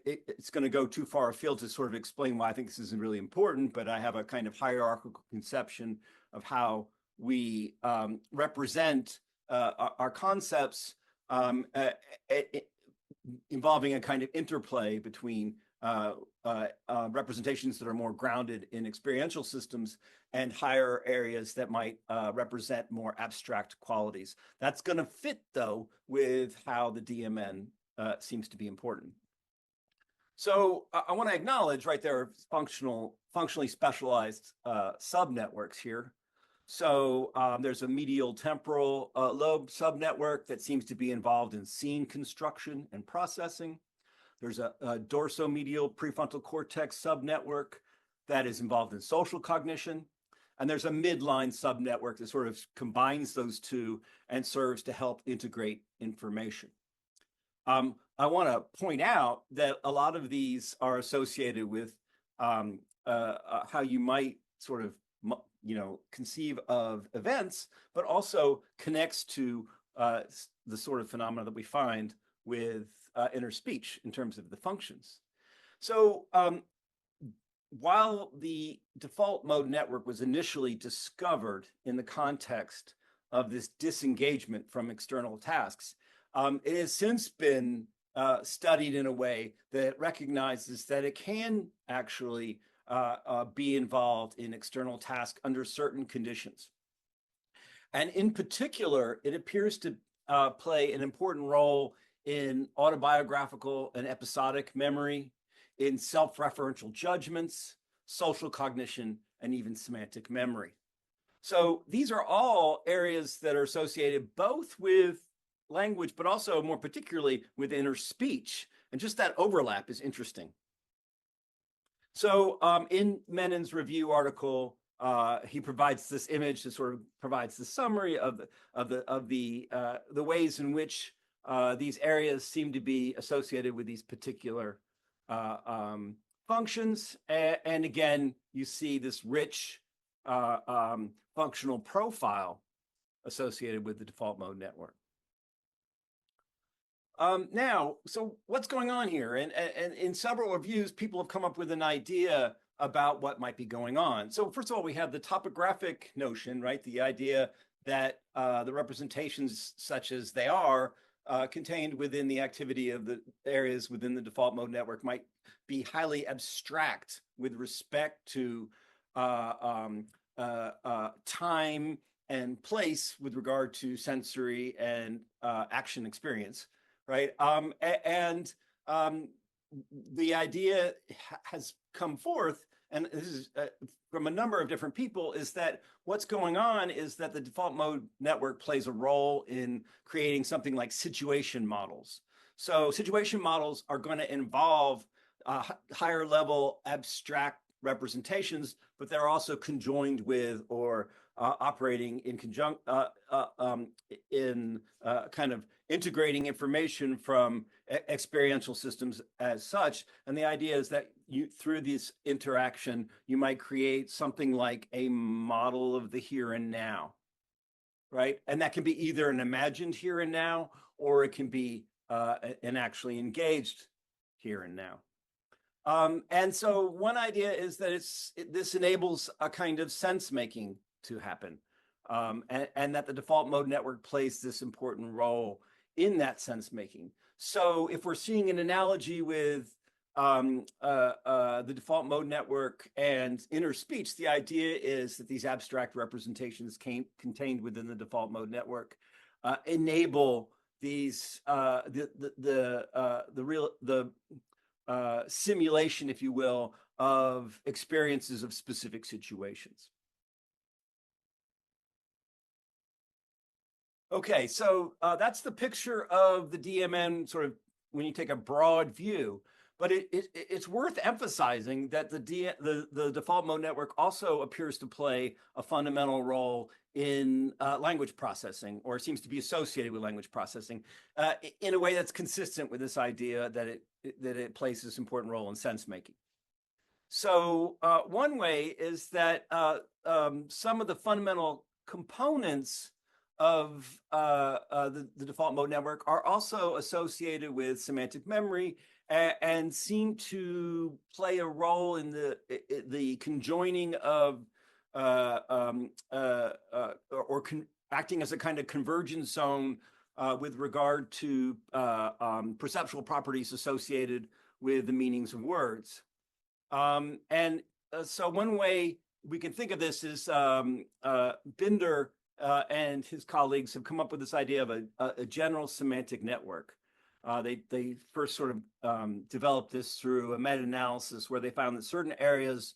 it's going to go too far afield to sort of explain why I think this isn't really important, but I have a kind of hierarchical conception of how we represent our concepts involving a kind of interplay between representations that are more grounded in experiential systems and higher areas that might represent more abstract qualities. That's going to fit, though, with how the DMN seems to be important. So I want to acknowledge, right, there are functionally specialized subnetworks here. So there's a medial temporal lobe subnetwork that seems to be involved in scene construction and processing. There's a dorsomedial prefrontal cortex subnetwork that is involved in social cognition. And there's a midline subnetwork that sort of combines those two and serves to help integrate information. I want to point out that a lot of these are associated with how you might sort of conceive of events, but also connects to the sort of phenomena that we find with inner speech in terms of the functions. So while the default mode network was initially discovered in the context of this disengagement from external tasks, it has since been studied in a way that recognizes that it can actually be involved in external tasks under certain conditions. And in particular, it appears to play an important role in autobiographical and episodic memory, in self-referential judgments, social cognition, and even semantic memory. So these are all areas that are associated both with language, but also more particularly with inner speech. And just that overlap is interesting. So in Menon's review article, he provides this image that sort of provides the summary of the ways in which these areas seem to be associated with these particular functions. And again, you see this rich functional profile associated with the default mode network. Now, so what's going on here? And in several reviews, people have come up with an idea about what might be going on. So first of all, we have the topographic notion, right? The idea that the representations such as they are contained within the activity of the areas within the default mode network might be highly abstract with respect to time and place with regard to sensory and action experience, right? And the idea has come forth, and this is from a number of different people, is that what's going on is that the default mode network plays a role in creating something like situation models. So situation models are going to involve higher level abstract representations, but they're also conjoined with or operating in kind of integrating information from experiential systems as such. And the idea is that through this interaction, you might create something like a model of the here and now, right? And that can be either an imagined here and now, or it can be an actually engaged here and now. And so one idea is that this enables a kind of sense making to happen, and that the default mode network plays this important role in that sense making. So if we're seeing an analogy with the default mode network and inner speech, the idea is that these abstract representations contained within the default mode network enable these the simulation, if you will, of experiences of specific situations. Okay, so that's the picture of the DMN sort of when you take a broad view. But it's worth emphasizing that the default mode network also appears to play a fundamental role in language processing, or seems to be associated with language processing, in a way that's consistent with this idea that it plays this important role in sense making. So one way is that some of the fundamental components of the default mode network are also associated with semantic memory and seem to play a role in the conjoining of acting as a kind of convergence zone with regard to perceptual properties associated with the meanings of words. So one way we can think of this is Binder and his colleagues have come up with this idea of a general semantic network. They first sort of developed this through a meta-analysis where they found that certain areas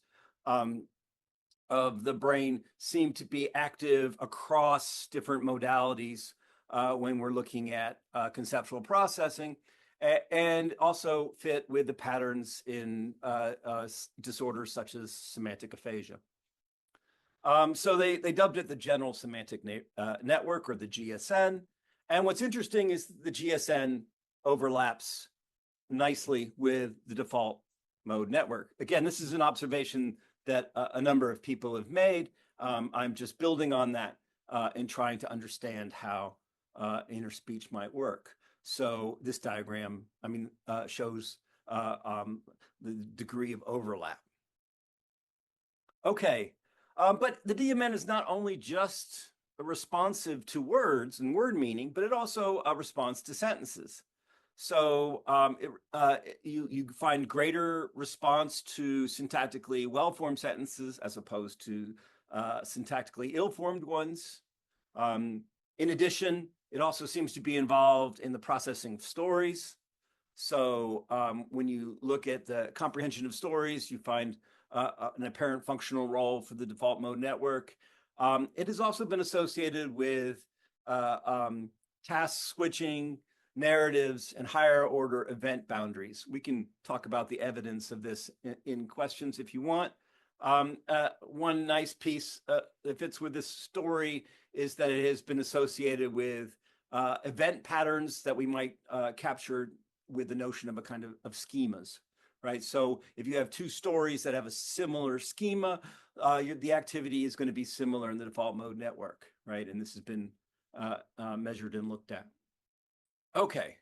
of the brain seem to be active across different modalities when we're looking at conceptual processing, and also fit with the patterns in disorders such as semantic aphasia. So they dubbed it the General Semantic Network, or the GSN. And what's interesting is the GSN overlaps nicely with the default mode network. Again, this is an observation that a number of people have made. I'm just building on that and trying to understand how inner speech might work. So this diagram, shows the degree of overlap. Okay, but the DMN is not only just responsive to words and word meaning, but it also responds to sentences. So you find greater response to syntactically well-formed sentences as opposed to syntactically ill-formed ones. In addition, it also seems to be involved in the processing of stories. So when you look at the comprehension of stories, you find an apparent functional role for the default mode network. It has also been associated with task switching, narratives, and higher order event boundaries. We can talk about the evidence of this in questions if you want. One nice piece that fits with this story is that it has been associated with event patterns that we might capture with the notion of a kind of schemas, right? So if you have two stories that have a similar schema, the activity is going to be similar in the default mode network, right? And this has been measured and looked at. Okay,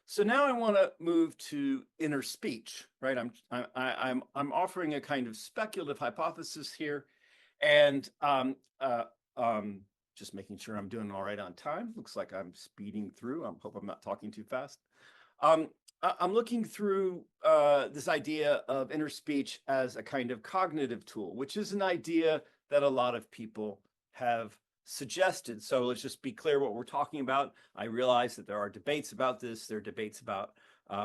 so now I want to move to inner speech, right? I'm offering a kind of speculative hypothesis here, and just making sure I'm doing all right on time. Looks like I'm speeding through. I hope I'm not talking too fast. I'm looking through this idea of inner speech as a kind of cognitive tool, which is an idea that a lot of people have suggested. So let's just be clear what we're talking about. I realize that there are debates about this. There are debates about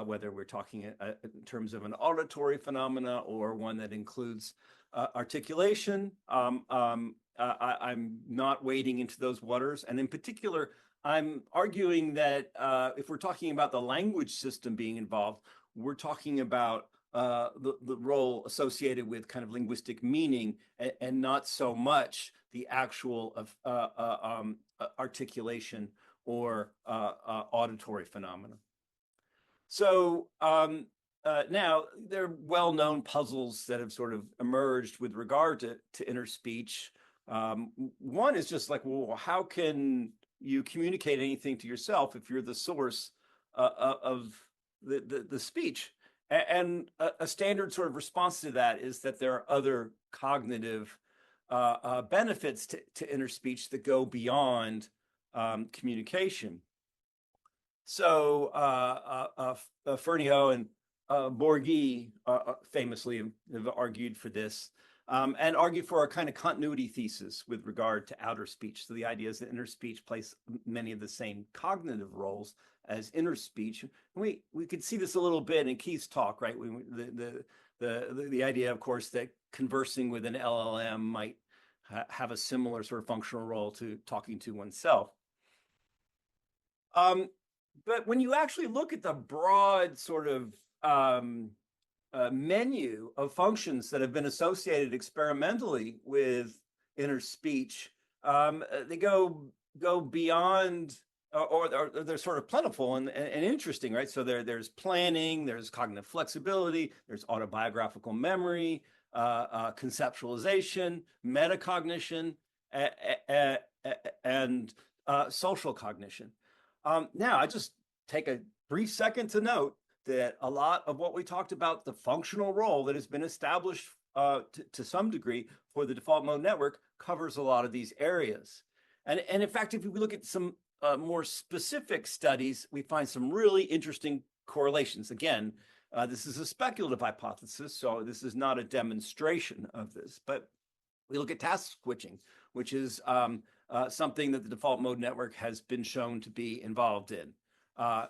whether we're talking in terms of an auditory phenomena or one that includes articulation. I'm not wading into those waters. And in particular, I'm arguing that if we're talking about the language system being involved, we're talking about the role associated with kind of linguistic meaning and not so much the actual of articulation or auditory phenomena. So now there are well-known puzzles that have sort of emerged with regard to inner speech. One is just like, well, how can you communicate anything to yourself if you're the source of the speech? And a standard sort of response to that is that there are other cognitive benefits to inner speech that go beyond communication. So Ferniaud and Borghi famously have argued for this, and argue for a kind of continuity thesis with regard to outer speech. So the idea is that inner speech plays many of the same cognitive roles as inner speech. And we could see this a little bit in Keith's talk, right? The idea, of course, that conversing with an LLM might have a similar sort of functional role to talking to oneself. But when you actually look at the broad sort of menu of functions that have been associated experimentally with inner speech, they go beyond, or they're sort of plentiful and interesting, right? So there's planning, there's cognitive flexibility, there's autobiographical memory, conceptualization, metacognition, and social cognition. Now, I just take a brief second to note that a lot of what we talked about, the functional role that has been established to some degree for the default mode network, covers a lot of these areas. And in fact, if we look at some more specific studies, we find some really interesting correlations. Again, this is a speculative hypothesis, so this is not a demonstration of this, but we look at task switching, which is something that the default mode network has been shown to be involved in.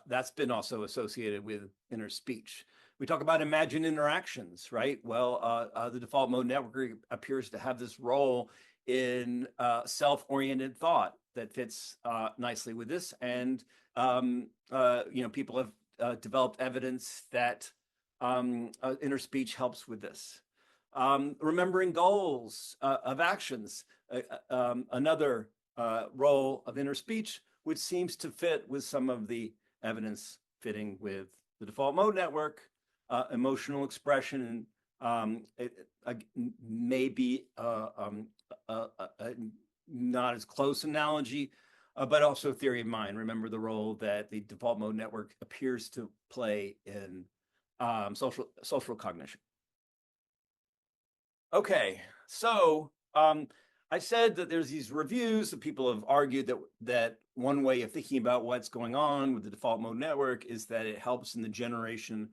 That's been also associated with inner speech. We talk about imagined interactions, right? Well, the default mode network appears to have this role in self-oriented thought that fits nicely with this. And, people have developed evidence that inner speech helps with this. Remembering goals of actions, another role of inner speech, which seems to fit with some of the evidence fitting with the default mode network. Emotional expression, it may be not as close analogy, but also theory of mind. Remember the role that the default mode network appears to play in social cognition. Okay, so I said that there's these reviews that people have argued that one way of thinking about what's going on with the default mode network is that it helps in the generation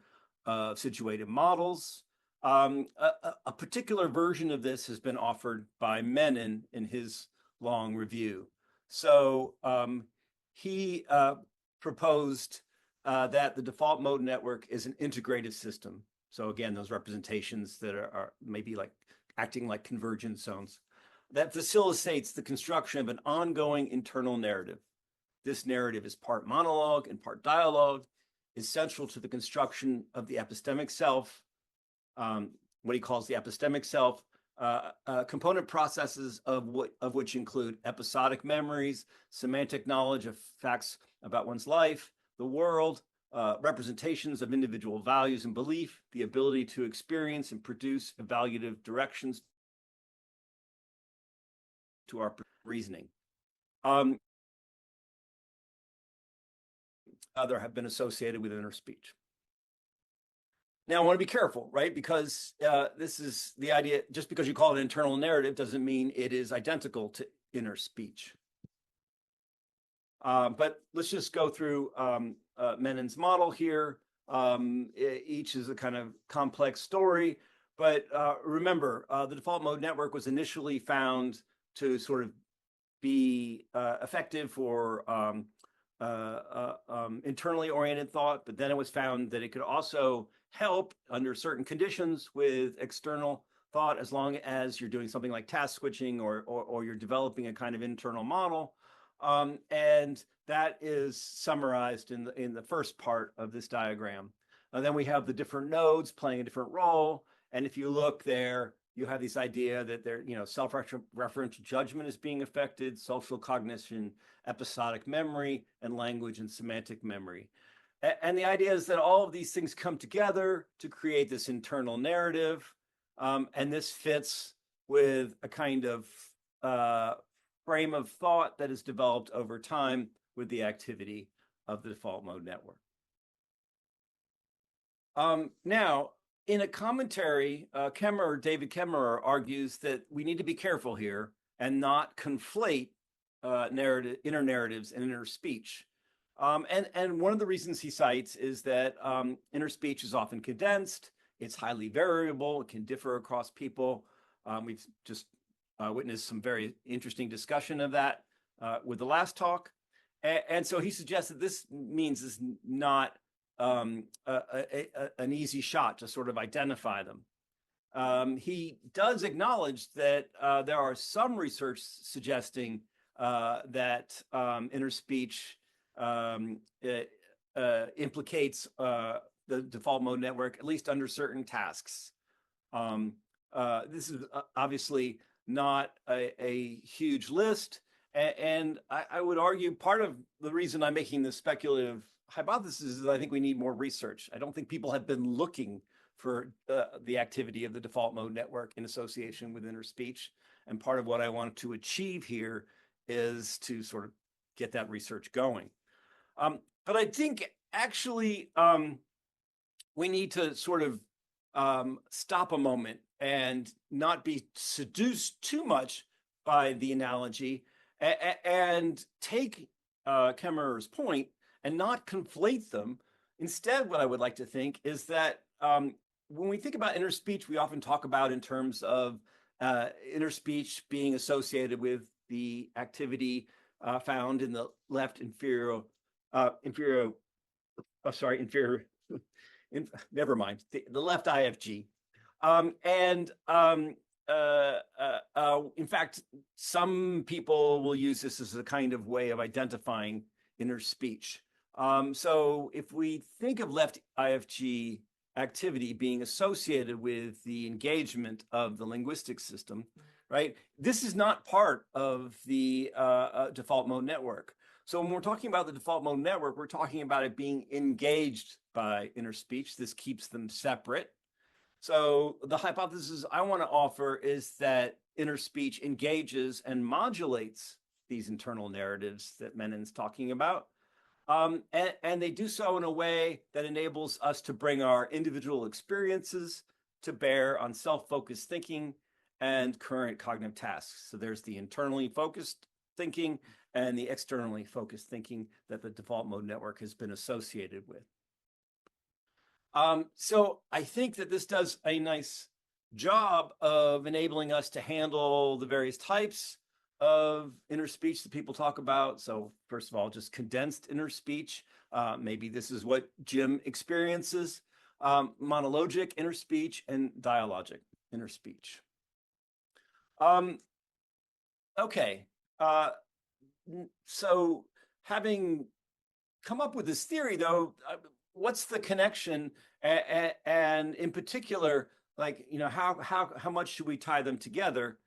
of situated models. A particular version of this has been offered by Menon in his long review. So he proposed that the default mode network is an integrated system. So again, those representations that are maybe like acting like convergence zones, that facilitates the construction of an ongoing internal narrative. This narrative is part monologue and part dialogue, is central to the construction of the epistemic self, what he calls the epistemic self, component processes of which include episodic memories, semantic knowledge of facts about one's life, the world, representations of individual values and belief, the ability to experience and produce evaluative directions to our reasoning. Other have been associated with inner speech. Now, I want to be careful, right? Because this is the idea, just because you call it internal narrative doesn't mean it is identical to inner speech. But let's just go through Menon's model here. Each is a kind of complex story, but remember, the default mode network was initially found to sort of be effective for internally oriented thought, but then it was found that it could also help under certain conditions with external thought, as long as you're doing something like task switching or you're developing a kind of internal model. And that is summarized in the first part of this diagram. And then we have the different nodes playing a different role. And if you look there, you have this idea that there, self-referential judgment is being affected, social cognition, episodic memory, and language and semantic memory. And the idea is that all of these things come together to create this internal narrative. And this fits with a kind of frame of thought that is developed over time with the activity of the default mode network. Now, in a commentary, David Kemmerer argues that we need to be careful here and not conflate inner narratives and inner speech. And one of the reasons he cites is that inner speech is often condensed, it's highly variable, it can differ across people. We've just witnessed some very interesting discussion of that with the last talk. And so he suggests that this means is not an easy shot to sort of identify them. He does acknowledge that there are some research suggesting that inner speech implicates the default mode network, at least under certain tasks. This is obviously not a huge list. And I would argue part of the reason I'm making this speculative hypothesis is I think we need more research. I don't think people have been looking for the activity of the default mode network in association with inner speech. And part of what I want to achieve here is to sort of get that research going. But I think actually we need to sort of stop a moment and not be seduced too much by the analogy and take Kemmerer's point and not conflate them. Instead, what I would like to think is that when we think about inner speech, we often talk about in terms of inner speech being associated with the activity found in the left inferior, never mind, the left IFG. In fact, some people will use this as a kind of way of identifying inner speech. So if we think of left IFG activity being associated with the engagement of the linguistic system, right? This is not part of the default mode network. So when we're talking about the default mode network, we're talking about it being engaged by inner speech. This keeps them separate. So the hypothesis I want to offer is that inner speech engages and modulates these internal narratives that Menin's talking about. And they do so in a way that enables us to bring our individual experiences to bear on self-focused thinking and current cognitive tasks. So there's the internally focused thinking and the externally focused thinking that the default mode network has been associated with. So I think that this does a nice job of enabling us to handle the various types of inner speech that people talk about. So first of all, just condensed inner speech. Maybe this is what Jim experiences. Monologic inner speech and dialogic inner speech. Okay. So having come up with this theory, though, what's the connection? And in particular, like, you know, how much should we tie them together?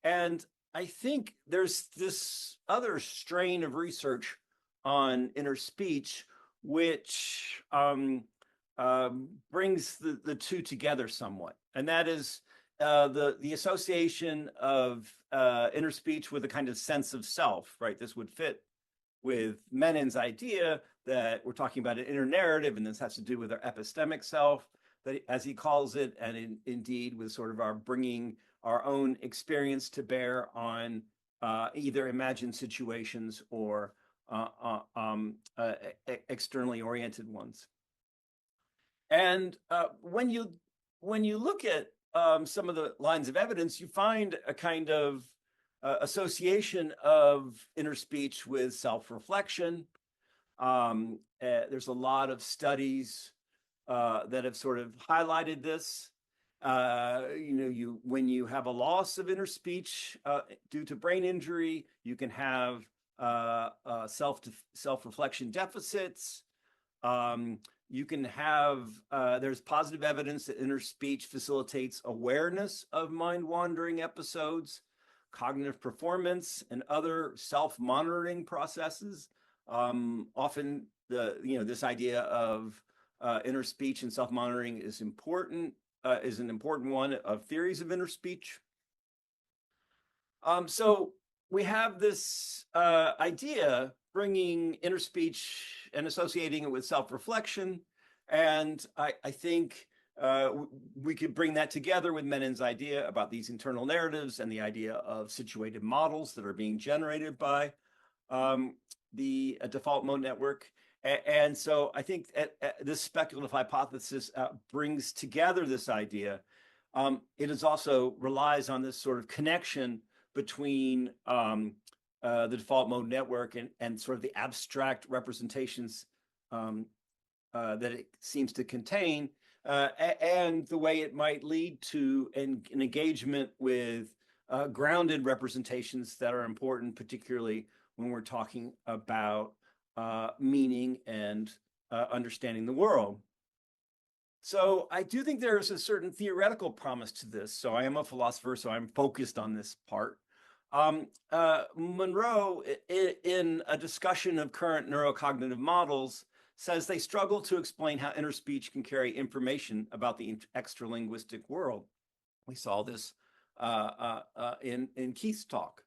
And I think there's this other strain of research on inner speech, which brings the two together somewhat. And that is the association of inner speech with a kind of sense of self, right? This would fit with Menin's idea that we're talking about an inner narrative, and this has to do with our epistemic self, that, as he calls it, and indeed with sort of our bringing our own experience to bear on either imagined situations or externally oriented ones. And when you look at some of the lines of evidence, you find a kind of association of inner speech with self-reflection. There's a lot of studies that have sort of highlighted this. When you have a loss of inner speech due to brain injury, you can have self-reflection deficits. You can have, there's positive evidence that inner speech facilitates awareness of mind-wandering episodes, cognitive performance, and other self-monitoring processes Often this idea of inner speech and self-monitoring is important, is an important one of theories of inner speech. So we have this idea bringing inner speech and associating it with self-reflection. And I think we could bring that together with Menon's idea about these internal narratives and the idea of situated models that are being generated by the default mode network. And so I think this speculative hypothesis brings together this idea. It is also relies on this sort of connection between the default mode network and sort of the abstract representations that it seems to contain, and the way it might lead to an engagement with grounded representations that are important, particularly when we're talking about meaning and understanding the world. So I do think there is a certain theoretical promise to this. So I am a philosopher, so I'm focused on this part. Monroe, in a discussion of current neurocognitive models, says they struggle to explain how inner speech can carry information about the extralinguistic world. We saw this in Keith's talk.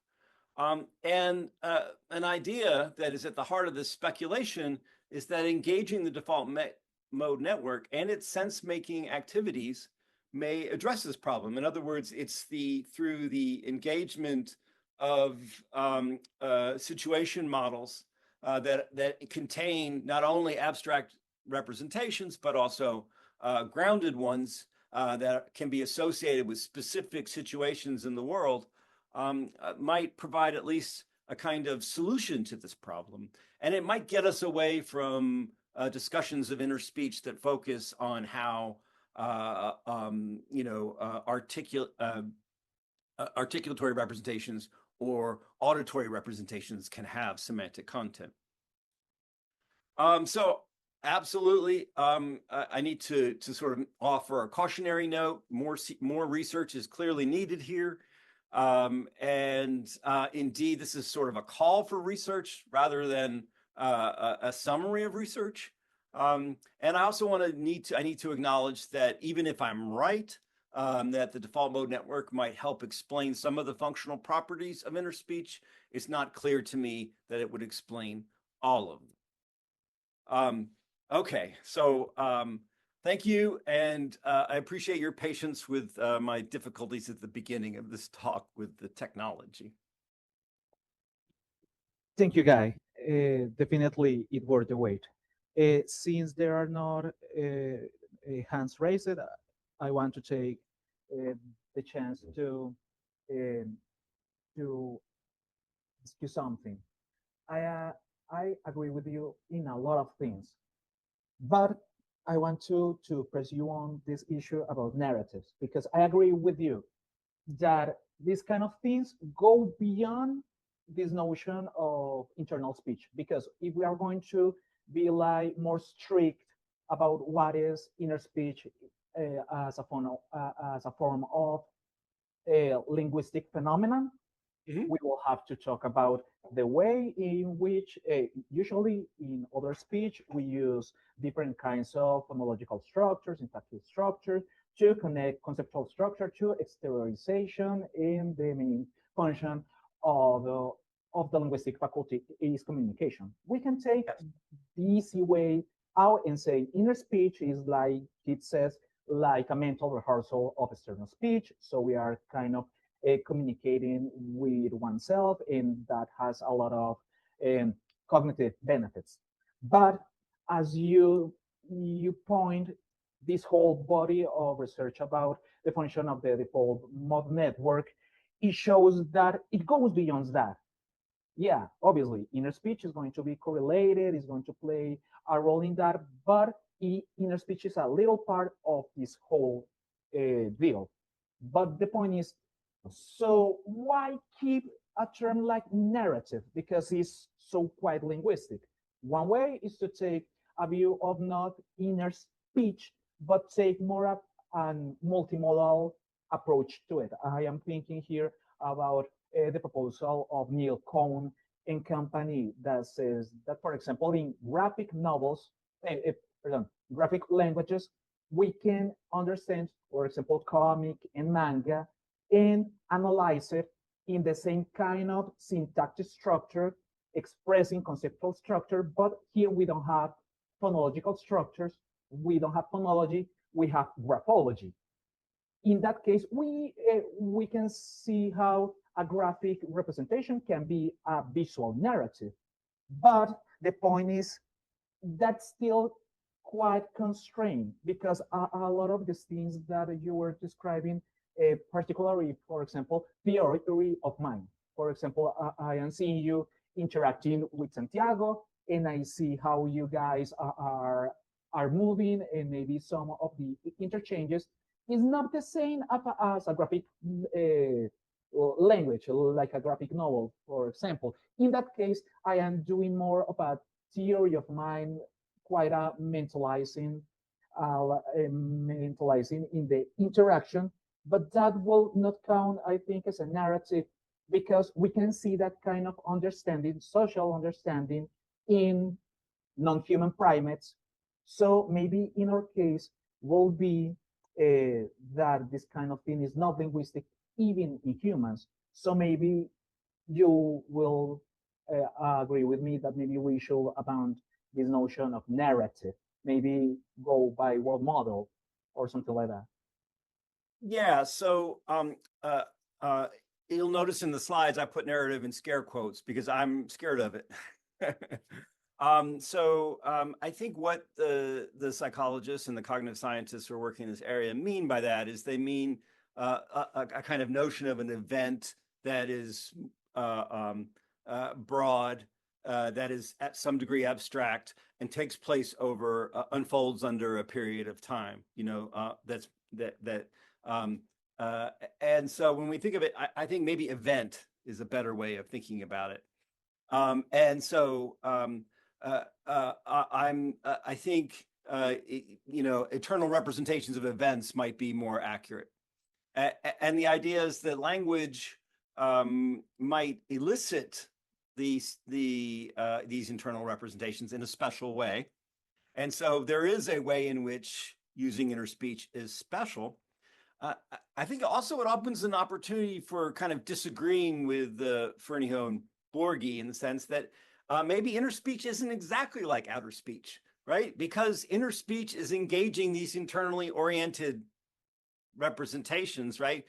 And an idea that is at the heart of this speculation is that engaging the default mode network and its sense-making activities may address this problem. In other words, it's through the engagement of situation models that contain not only abstract representations, but also grounded ones that can be associated with specific situations in the world, might provide at least a kind of solution to this problem. And it might get us away from discussions of inner speech that focus on how articulatory representations or auditory representations can have semantic content. So absolutely, I need to sort of offer a cautionary note. More research is clearly needed here. Indeed, this is sort of a call for research rather than a summary of research. And I also need to acknowledge that even if I'm right, that the default mode network might help explain some of the functional properties of inner speech, it's not clear to me that it would explain all of them. Okay, so thank you, and I appreciate your patience with my difficulties at the beginning of this talk with the technology. Thank you, Guy. Definitely, it worth the wait. Since there are not hands raised, I want to take the chance to ask you something. I agree with you in a lot of things, but I want to press you on this issue about narratives, because I agree with you that these kind of things go beyond this notion of internal speech. Because if we are going to be like more strict about what is inner speech as a form of a linguistic phenomenon, we will have to talk about the way in which usually in other speech we use different kinds of phonological structures, syntactic structures, to connect conceptual structure to exteriorization, in the main function of the linguistic faculty is communication. We can take the easy way out and say inner speech is, like it says, like a mental rehearsal of external speech. So we are kind of communicating with oneself, and that has a lot of cognitive benefits. But as you point, this whole body of research about the function of the default mode network, it shows that it goes beyond that. Yeah, obviously, inner speech is going to be correlated, is going to play a role in that, but inner speech is a little part of this whole deal. But the point is, so why keep a term like narrative? Because it's so quite linguistic. One way is to take a view of not inner speech, but take more of a multimodal approach to it. I am thinking here about the proposal of Neil Cohn and company that says that, for example, in graphic novels, graphic languages, we can understand, for example, comic and manga and analyze it in the same kind of syntactic structure, expressing conceptual structure, but here we don't have phonological structures, we don't have phonology, we have graphology. In that case, we can see how a graphic representation can be a visual narrative. But the point is that's still quite constrained because a lot of these things that you were describing, particularly, for example, theory of mind. For example, I am seeing you interacting with Santiago, and I see how you guys are moving, and maybe some of the interchanges is not the same as a graphic language, like a graphic novel, for example. In that case, I am doing more of a theory of mind, quite a mentalizing in the interaction, but that will not count, I think, as a narrative because we can see that kind of understanding, social understanding in non-human primates. So maybe in our case will be that this kind of thing is not linguistic even in humans. So maybe you will agree with me that maybe we should abound this notion of narrative, maybe go by world model or something like that. Yeah, so you'll notice in the slides I put narrative in scare quotes because I'm scared of it. I think what the psychologists and the cognitive scientists who are working in this area mean by that is they mean a kind of notion of an event that is broad, that is at some degree abstract and takes place over unfolds under a period of time. And so when we think of it, I think maybe event is a better way of thinking about it. I think eternal representations of events might be more accurate. And the idea is that language might elicit these internal representations in a special way. And so there is a way in which using inner speech is special. I think also it opens an opportunity for kind of disagreeing with Fernyhough and Borghi in the sense that maybe inner speech isn't exactly like outer speech, right? Because inner speech is engaging these internally oriented representations, right?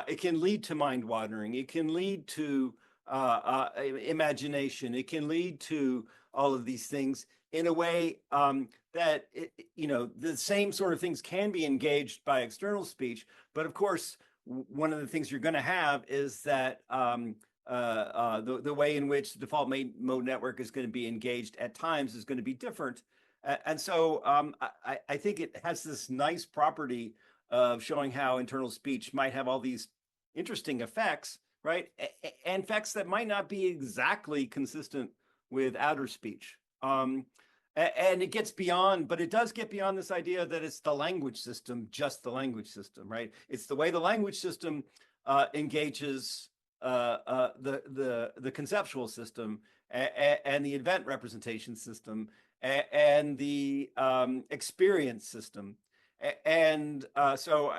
It can lead to mind wandering. It can lead to imagination. It can lead to all of these things in a way that, the same sort of things can be engaged by external speech. But of course, one of the things you're going to have is that the way in which the default mode network is going to be engaged at times is going to be different. And so I think it has this nice property of showing how internal speech might have all these interesting effects, right? And effects that might not be exactly consistent with outer speech. And it gets beyond, but it does get beyond this idea that it's the language system, just the language system, right? It's the way the language system engages the conceptual system and the event representation system and the experience system. And so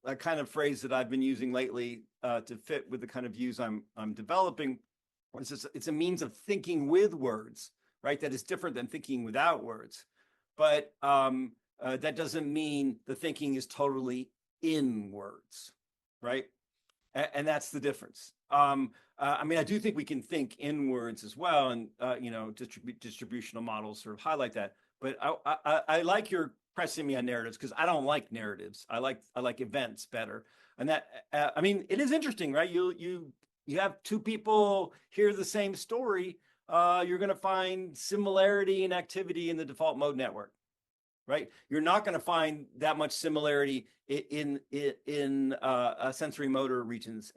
a kind of phrase that I've been using lately to fit with the kind of views I'm developing is it's a means of thinking with words, right? That is different than thinking without words. But that doesn't mean the thinking is totally in words, right? And that's the difference. I do think we can think in words as well, and distributional models sort of highlight that. But I like your pressing me on narratives because I don't like narratives. I like events better. And that it is interesting, right? You have two people hear the same story. You're going to find similarity in activity in the default mode network, right? You're not going to find that much similarity in sensory motor regions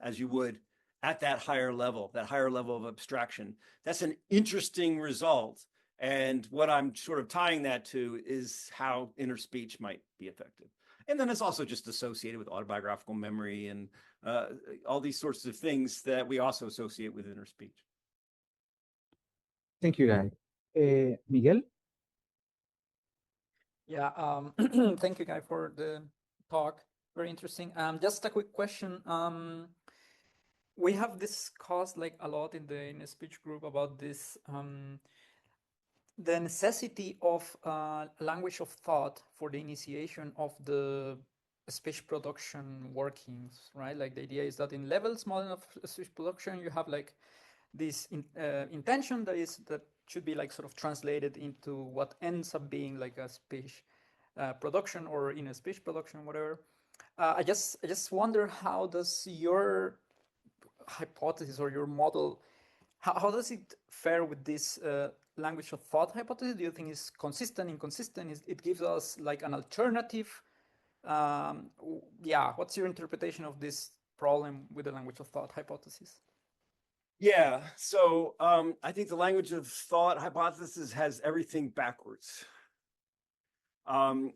as you would at that higher level of abstraction. That's an interesting result. And what I'm sort of tying that to is how inner speech might be effective. And then it's also just associated with autobiographical memory and all these sorts of things that we also associate with inner speech. Thank you, Guy. Miguel? Yeah, thank you, Guy, for the talk. Very interesting. Just a quick question. We have discussed like a lot in the speech group about this, the necessity of language of thought for the initiation of the speech production workings, right? Like the idea is that in levels model of speech production, you have like this intention that should be like sort of translated into what ends up being like a speech production or in a speech production, whatever. I just wonder, how does your hypothesis or your model, how does it fare with this language of thought hypothesis? Do you think it's consistent, inconsistent? It gives us like an alternative? Yeah, what's your interpretation of this problem with the language of thought hypothesis? Yeah, so I think the language of thought hypothesis has everything backwards. You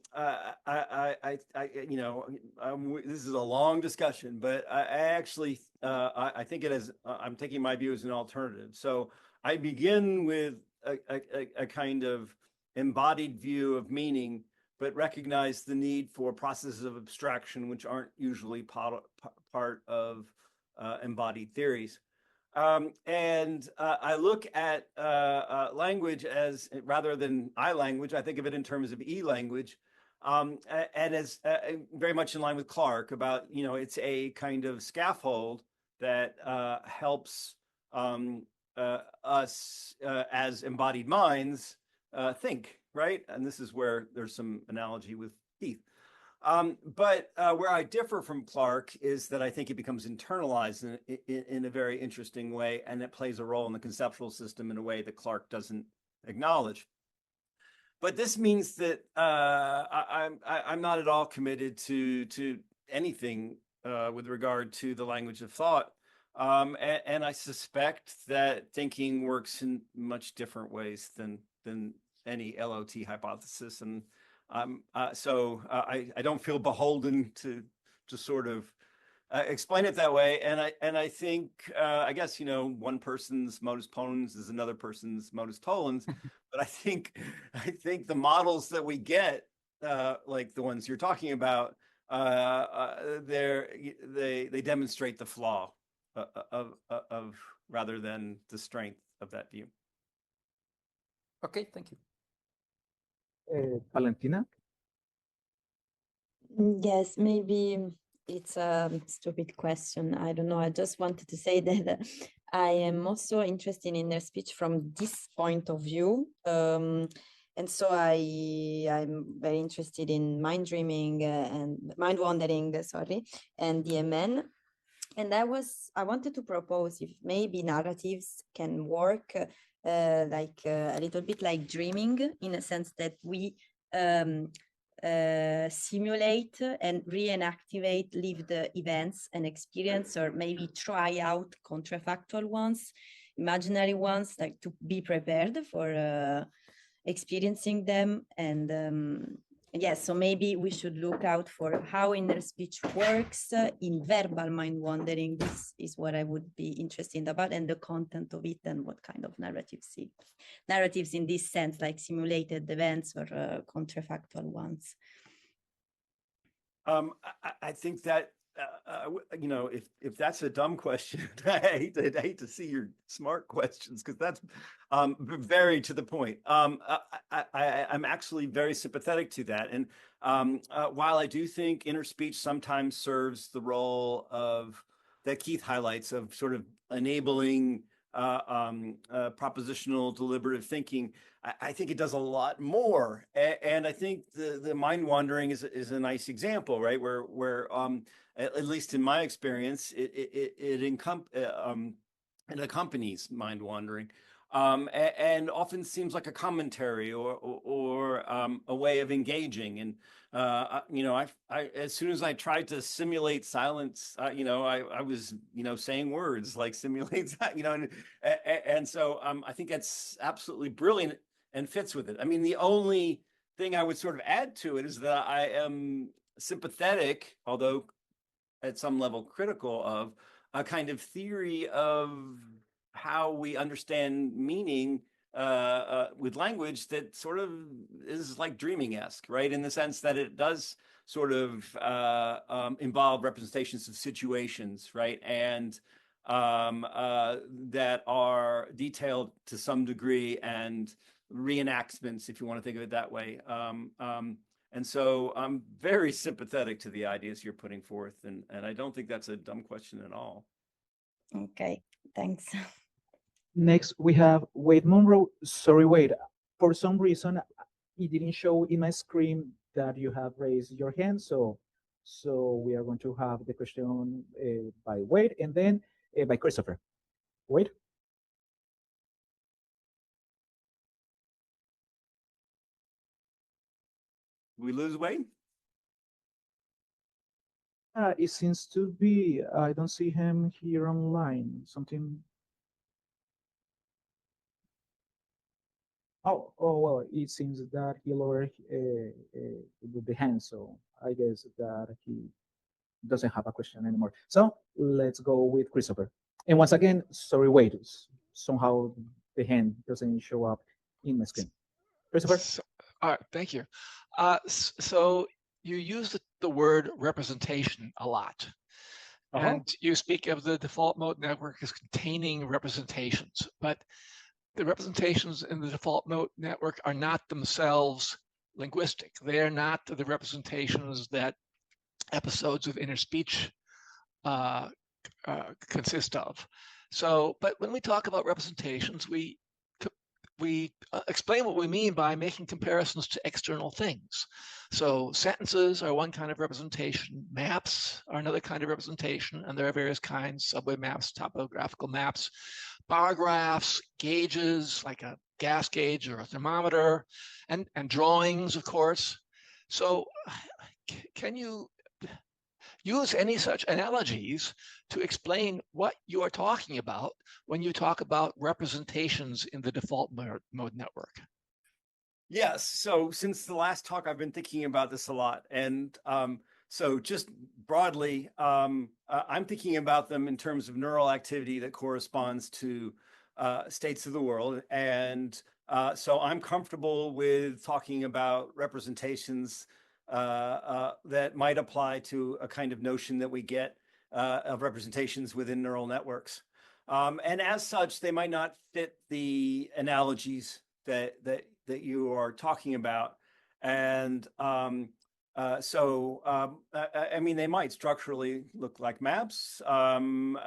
know, this is a long discussion, but I actually, I think it is, I'm taking my view as an alternative. So I begin with a kind of embodied view of meaning, but recognize the need for processes of abstraction, which aren't usually part of embodied theories. I look at language as, rather than I language, I think of it in terms of E-language, and as very much in line with Clark about, you know, it's a kind of scaffold that helps us as embodied minds think, right? And this is where there's some analogy with teeth. But where I differ from Clark is that I think it becomes internalized in a very interesting way, and it plays a role in the conceptual system in a way that Clark doesn't acknowledge. But this means that I'm not at all committed to anything with regard to the language of thought. And I suspect that thinking works in much different ways than any LOT hypothesis. And so I don't feel beholden to sort of explain it that way. And I think, I guess, you know, one person's modus ponens is another person's modus tollens. But I think the models that we get, like the ones you're talking about, they demonstrate the flaw of rather than the strength of that view. Okay, thank you. Valentina? Yes, maybe it's a stupid question. I don't know. I just wanted to say that I am also interested in their speech from this point of view. And so I'm very interested in mind dreaming and mind wandering, sorry, and DMN. And I wanted to propose if maybe narratives can work like a little bit like dreaming, in a sense that we simulate and reenactivate lived events and experience, or maybe try out contrafactual ones, imaginary ones, like to be prepared for experiencing them. And yes, so maybe we should look out for how inner speech works in verbal mind wandering. This is what I would be interested about, and the content of it, and what kind of narratives in this sense, like simulated events or contrafactual ones. I think that you know, if that's a dumb question, I hate to see your smart questions, because that's very to the point. I'm actually very sympathetic to that, and while I do think inner speech sometimes serves the role of that Keith highlights of sort of enabling propositional deliberative thinking, I think it does a lot more. And I think the mind wandering is a nice example, right? Where at least in my experience, it accompanies mind wandering, and often seems like a commentary or a way of engaging. And you know, I as soon as I tried to simulate silence, you know, I was, you know, saying words like simulate, you know, and so I think that's absolutely brilliant and fits with it. I mean, the only thing I would sort of add to it is that I am sympathetic, although at some level critical, of a kind of theory of how we understand meaning with language that sort of is like dreaming-esque, right? In the sense that it does sort of involve representations of situations, right? And that are detailed to some degree and reenactments, if you want to think of it that way. And so I'm very sympathetic to the ideas you're putting forth, and I don't think that's a dumb question at all. Okay, thanks. Next, we have Wade Monroe. Sorry, Wade. For some reason, it didn't show in my screen that you have raised your hand. So we are going to have the question by Wade and then by Christopher. Wade? We lose Wade? It seems to be, I don't see him here online. Something. Oh, well, it seems that he lowered the hand, so I guess that he doesn't have a question anymore. So let's go with Christopher. And once again, sorry, Wade, somehow the hand doesn't show up in my screen. Christopher? All right, thank you. So you use the word representation a lot. And you speak of the default mode network as containing representations, but the representations in the default mode network are not themselves linguistic. They are not the representations that episodes of inner speech consist of. So, but when we talk about representations, we explain what we mean by making comparisons to external things. So sentences are one kind of representation, maps are another kind of representation, and there are various kinds: subway maps, topographical maps, bar graphs, gauges like a gas gauge or a thermometer, and drawings, of course. So can you use any such analogies to explain what you are talking about when you talk about representations in the default mode network? Yes. So since the last talk, I've been thinking about this a lot. And so just broadly, I'm thinking about them in terms of neural activity that corresponds to states of the world. And so I'm comfortable with talking about representations that might apply to a kind of notion that we get of representations within neural networks. And as such, they might not fit the analogies that you are talking about. And I mean, they might structurally look like maps. I'm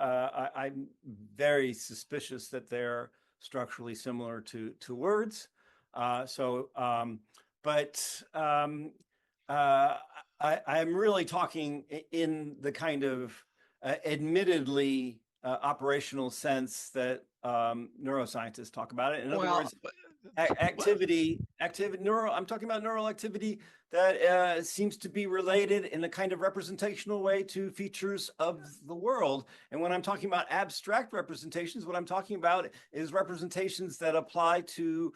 very suspicious that they're structurally similar to words. I'm really talking in the kind of admittedly operational sense that neuroscientists talk about it. In other words, I'm talking about neural activity that seems to be related in a kind of representational way to features of the world. And when I'm talking about abstract representations, what I'm talking about is representations that apply to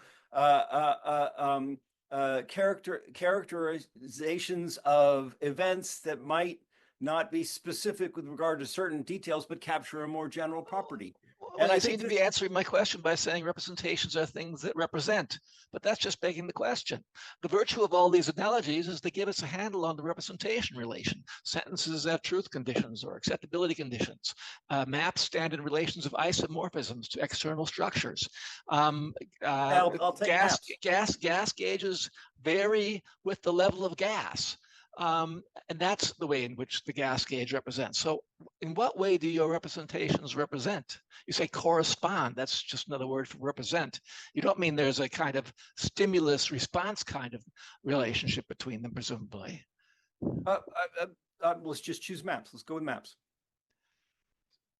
characterizations of events that might not be specific with regard to certain details, but capture a more general property. And I seem to be answering my question by saying representations are things that represent, but that's just begging the question. The virtue of all these analogies is they give us a handle on the representation relation. Sentences have truth conditions or acceptability conditions. Maps stand in relations of isomorphisms to external structures. Gas gauges vary with the level of gas. And that's the way in which the gas gauge represents. So in what way do your representations represent? You say correspond, that's just another word for represent. You don't mean there's a kind of stimulus response kind of relationship between them, presumably. Let's just choose maps. Let's go with maps.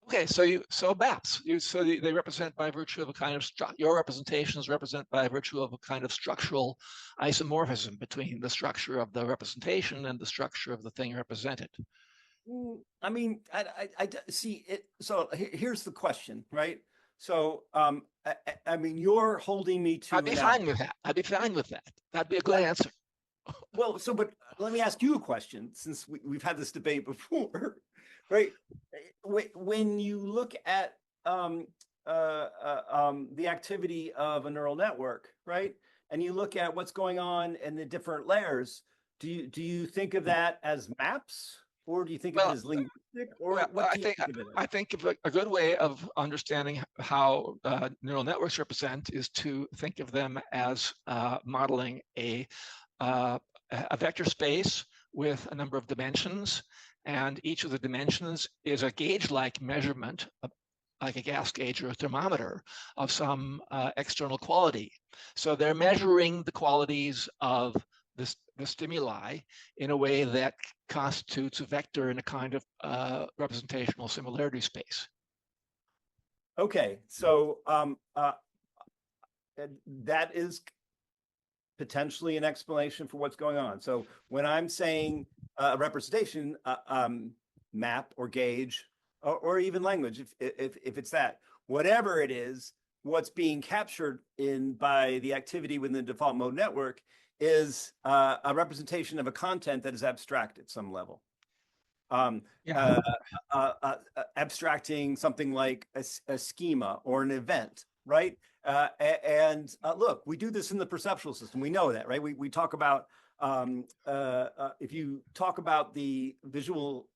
Okay, so maps. They represent by virtue of a kind of your representations represent by virtue of a kind of structural isomorphism between the structure of the representation and the structure of the thing represented. I mean, I see it. So here's the question, right? So I mean, you're holding me to. I'd be fine with that. I'd be fine with that. That'd be a good answer. Well, but let me ask you a question, since we've had this debate before. Right. When you look at the activity of a neural network, right? And you look at what's going on in the different layers, do you think of that as maps, or do you think of it as linguistic, or what do you think of it as? I think a good way of understanding how neural networks represent is to think of them as modeling a vector space with a number of dimensions, and each of the dimensions is a gauge-like measurement, like a gas gauge or a thermometer, of some external quality. So they're measuring the qualities of the stimuli in a way that constitutes a vector in a kind of representational similarity space. Okay, so that is potentially an explanation for what's going on. So when I'm saying a representation, map or gauge, or even language, if it's that, whatever it is, what's being captured by the activity within the default mode network is a representation of a content that is abstract at some level. Abstracting something like a schema or an event, right? Look, we do this in the perceptual system. We know that, right? We talk about, if you talk about the visual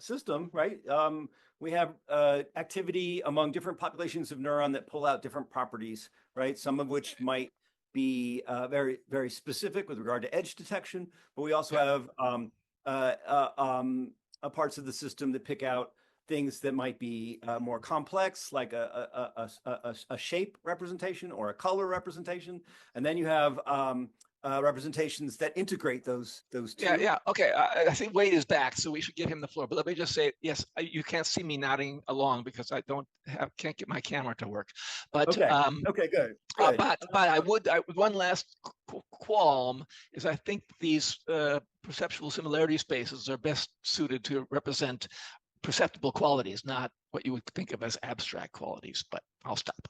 system, right? We have activity among different populations of neuron that pull out different properties, right? Some of which might be very, very specific with regard to edge detection, but we also have parts of the system that pick out things that might be more complex, like a shape representation or a color representation, and then you have representations that integrate those two. Okay. I think Wade is back, so we should give him the floor. But let me just say, yes, you can't see me nodding along because I can't get my camera to work. But okay, good. But one last qualm is I think these perceptual similarity spaces are best suited to represent perceptible qualities, not what you would think of as abstract qualities. But I'll stop.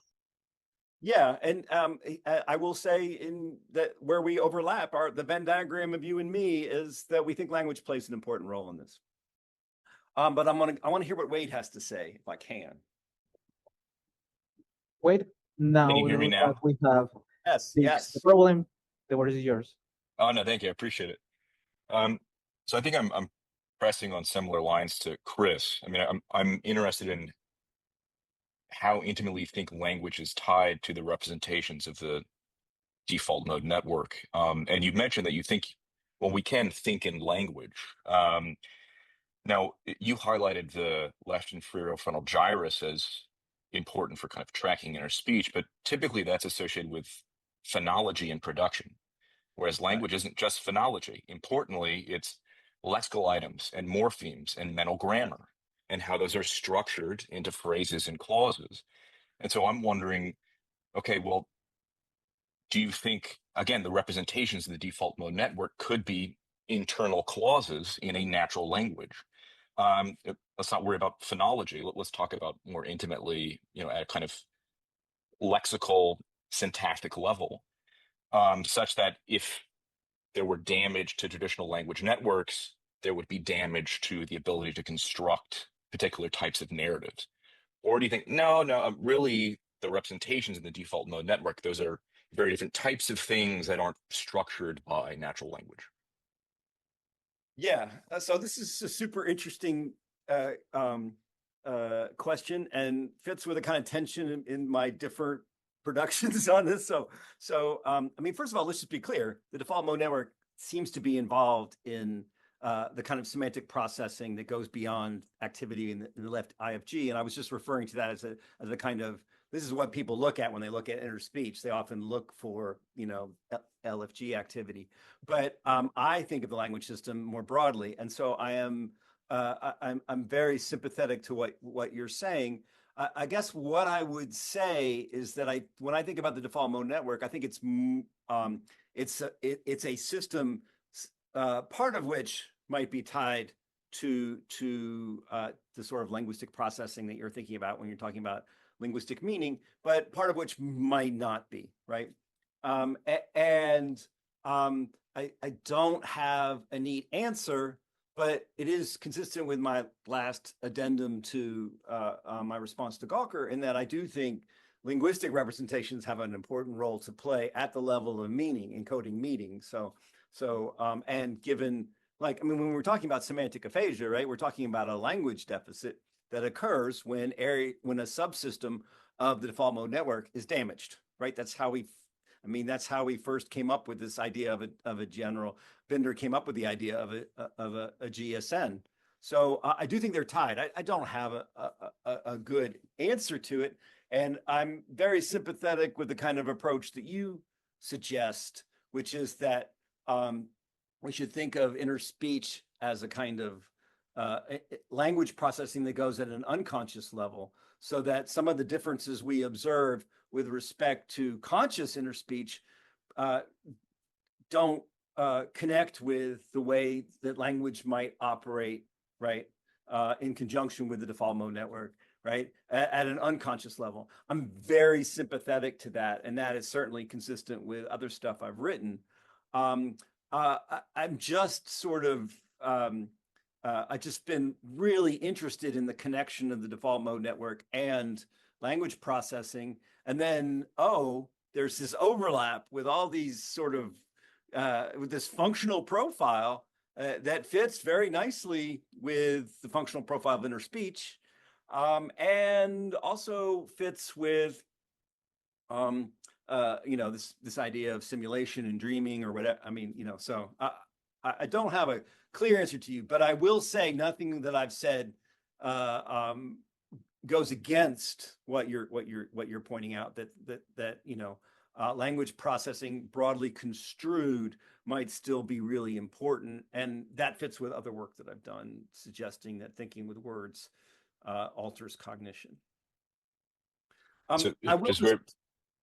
Yeah, and I will say in that where we overlap, the Venn diagram of you and me is that we think language plays an important role in this. But I want to hear what Wade has to say, if I can. Wade, now can you hear me now? We have yes. The problem. The word is yours. Oh no, thank you. I appreciate it. So I think I'm pressing on similar lines to Chris. I mean, I'm interested in how intimately you think language is tied to the representations of the default mode network. And you mentioned that you think, well, we can think in language. Now, you highlighted the left inferior frontal gyrus as important for kind of tracking inner speech, but typically that's associated with phonology and production, whereas language isn't just phonology. Importantly, it's lexical items and morphemes and mental grammar and how those are structured into phrases and clauses. And so I'm wondering, okay, well, do you think, again, the representations of the default mode network could be internal clauses in a natural language? Let's not worry about phonology. Let's talk about more intimately, at a kind of lexical, syntactic level, such that if there were damage to traditional language networks, there would be damage to the ability to construct particular types of narratives. Or do you think, no, really the representations in the default mode network, those are very different types of things that aren't structured by natural language? Yeah, so this is a super interesting question and fits with a kind of tension in my different productions on this. So I mean, first of all, let's just be clear. The default mode network seems to be involved in the kind of semantic processing that goes beyond activity in the left IFG. And I was just referring to that as a kind of, this is what people look at when they look at inner speech. They often look for, LFG activity. But I think of the language system more broadly. And so I'm very sympathetic to what you're saying. I guess what I would say is that when I think about the default mode network, I think it's a system, part of which might be tied to the sort of linguistic processing that you're thinking about when you're talking about linguistic meaning, but part of which might not be, right? I don't have a neat answer, but it is consistent with my last addendum to my response to Gawker in that I do think linguistic representations have an important role to play at the level of meaning, encoding meaning. And given, like, I mean, when we're talking about semantic aphasia, right, we're talking about a language deficit that occurs when a subsystem of the default mode network is damaged, right? That's how we first came up with this idea of a general. Binder came up with the idea of a GSN. So I do think they're tied. I don't have a good answer to it. And I'm very sympathetic with the kind of approach that you suggest, which is that we should think of inner speech as a kind of language processing that goes at an unconscious level, so that some of the differences we observe with respect to conscious inner speech don't connect with the way that language might operate, right, in conjunction with the default mode network, right, at an unconscious level. I'm very sympathetic to that, and that is certainly consistent with other stuff I've written. I'm just sort of, I've just been really interested in the connection of the default mode network and language processing. And then, there's this overlap with all these sort of, with this functional profile that fits very nicely with the functional profile of inner speech, and also fits with, this idea of simulation and dreaming or whatever. I mean, so I don't have a clear answer to you, but I will say nothing that I've said goes against what you're pointing out, that language processing broadly construed might still be really important, and that fits with other work that I've done suggesting that thinking with words alters cognition. So I will just very,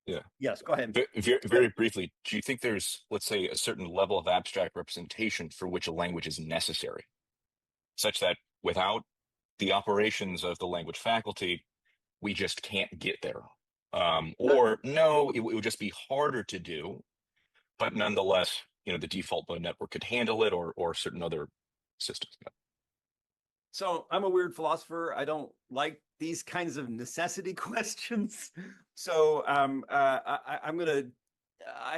yeah. Yes, go ahead. Very briefly, do you think there's, let's say, a certain level of abstract representation for which a language is necessary, such that without the operations of the language faculty, we just can't get there? Or no, it would just be harder to do, but nonetheless, the default mode network could handle it, or certain other systems. So I'm a weird philosopher. I don't like these kinds of necessity questions. So I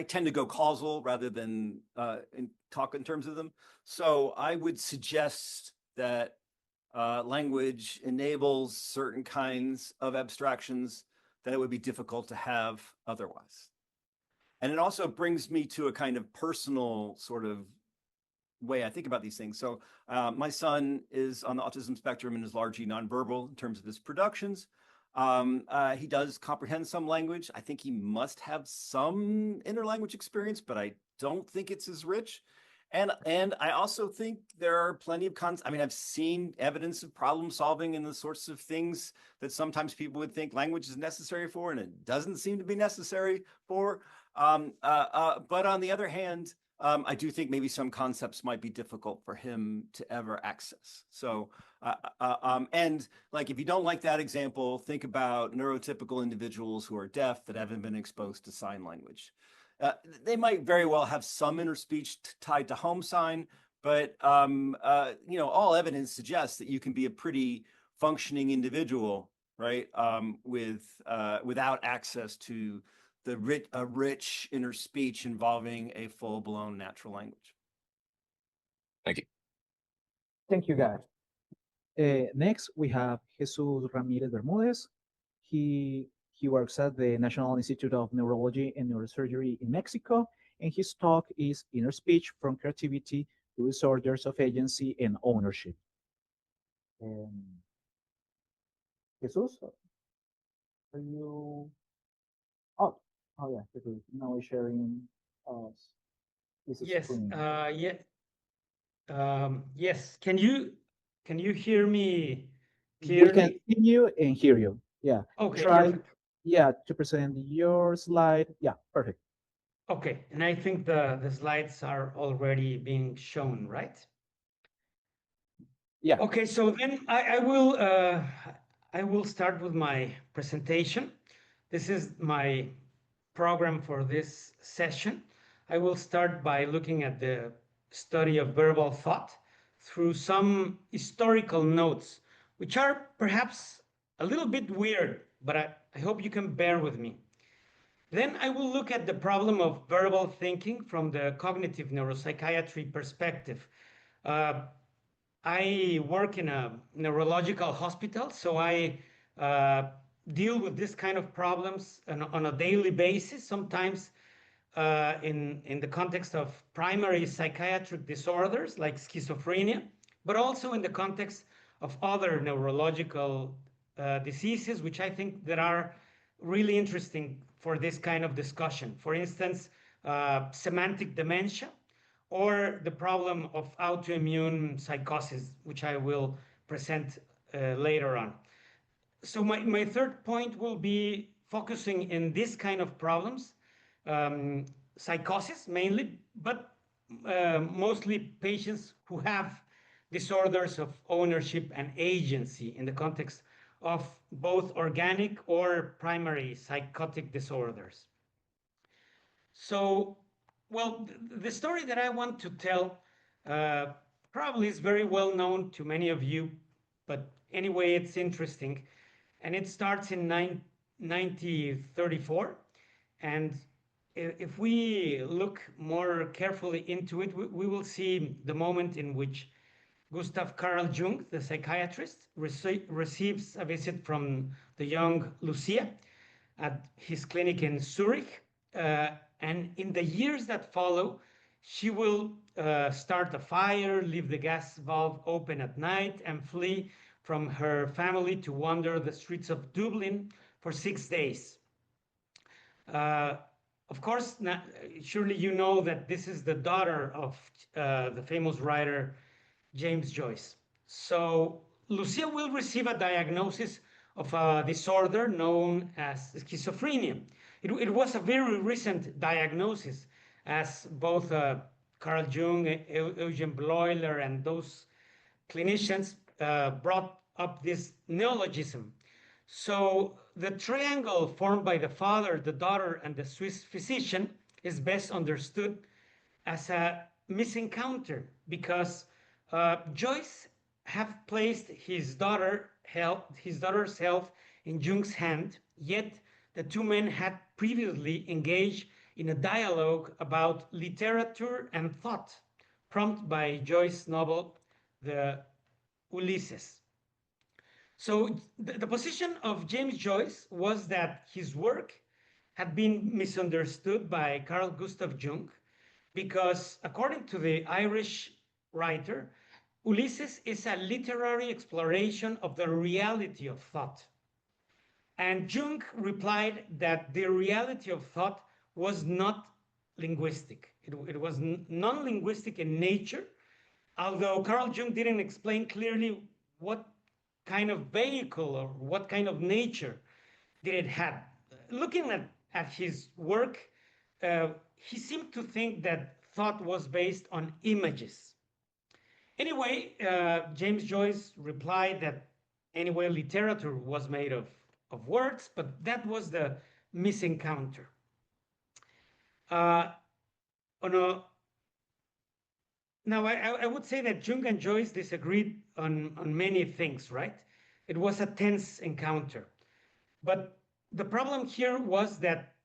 tend to go causal rather than talk in terms of them. So I would suggest that language enables certain kinds of abstractions that it would be difficult to have otherwise. And it also brings me to a kind of personal sort of way I think about these things. So my son is on the autism spectrum and is largely nonverbal in terms of his productions. He does comprehend some language. I think he must have some interlanguage experience, but I don't think it's as rich. And I also think there are plenty of I've seen evidence of problem solving and the sorts of things that sometimes people would think language is necessary for, and it doesn't seem to be necessary for. But on the other hand, I do think maybe some concepts might be difficult for him to ever access. So, and like, if you don't like that example, think about neurotypical individuals who are deaf that haven't been exposed to sign language. They might very well have some inner speech tied to home sign, but all evidence suggests that you can be a pretty functioning individual, right, without access to a rich inner speech involving a full-blown natural language. Thank you. Thank you, guys. Next, we have Jesus Ramirez Bermudez. He works at the National Institute of Neurology and Neurosurgery in Mexico, and his talk is Inner Speech from Creativity to Disorders of Agency and Ownership. Jesus, are you? Oh yeah, Jesus. Now we're sharing this screen. Yes. Can you hear me clearly? We can see you and hear you. Yeah. Okay. Try. Perfect. Yeah, to present your slide. Yeah, perfect. Okay, and I think the slides are already being shown, right? Yeah. Okay, so then I will start with my presentation. This is my program for this session. I will start by looking at the study of verbal thought through some historical notes, which are perhaps a little bit weird, but I hope you can bear with me. Then I will look at the problem of verbal thinking from the cognitive neuropsychiatry perspective. I work in a neurological hospital, so I deal with this kind of problems on a daily basis, sometimes in the context of primary psychiatric disorders like schizophrenia, but also in the context of other neurological diseases, which I think that are really interesting for this kind of discussion. For instance, semantic dementia, or the problem of autoimmune psychosis, which I will present later on. So my third point will be focusing in this kind of problems, psychosis mainly, but mostly patients who have disorders of ownership and agency in the context of both organic or primary psychotic disorders. So, well, the story that I want to tell probably is very well known to many of you, but anyway, it's interesting. And it starts in 1934. And if we look more carefully into it, we will see the moment in which Gustav Carl Jung, the psychiatrist, receives a visit from the young Lucia at his clinic in Zurich. And in the years that follow, she will start a fire, leave the gas valve open at night, and flee from her family to wander the streets of Dublin for 6 days. Of course, surely you know that this is the daughter of the famous writer James Joyce. So Lucia will receive a diagnosis of a disorder known as schizophrenia. It was a very recent diagnosis, as both Carl Jung, Eugen Bleuler, and those clinicians brought up this neologism. So the triangle formed by the father, the daughter, and the Swiss physician is best understood as a misencounter, because Joyce have placed his daughter's health in Jung's hand, yet the two men had previously engaged in a dialogue about literature and thought, prompted by Joyce's novel, the Ulysses. So the position of James Joyce was that his work had been misunderstood by Carl Gustav Jung, because according to the Irish writer, Ulysses is a literary exploration of the reality of thought. And Jung replied that the reality of thought was not linguistic. It was non-linguistic in nature, although Carl Jung didn't explain clearly what kind of vehicle or what kind of nature did it have. Looking at his work, he seemed to think that thought was based on images. Anyway, James Joyce replied that anyway, literature was made of words, but that was the misencounter. Now, I would say that Jung and Joyce disagreed on many things, right? It was a tense encounter. But the problem here was that,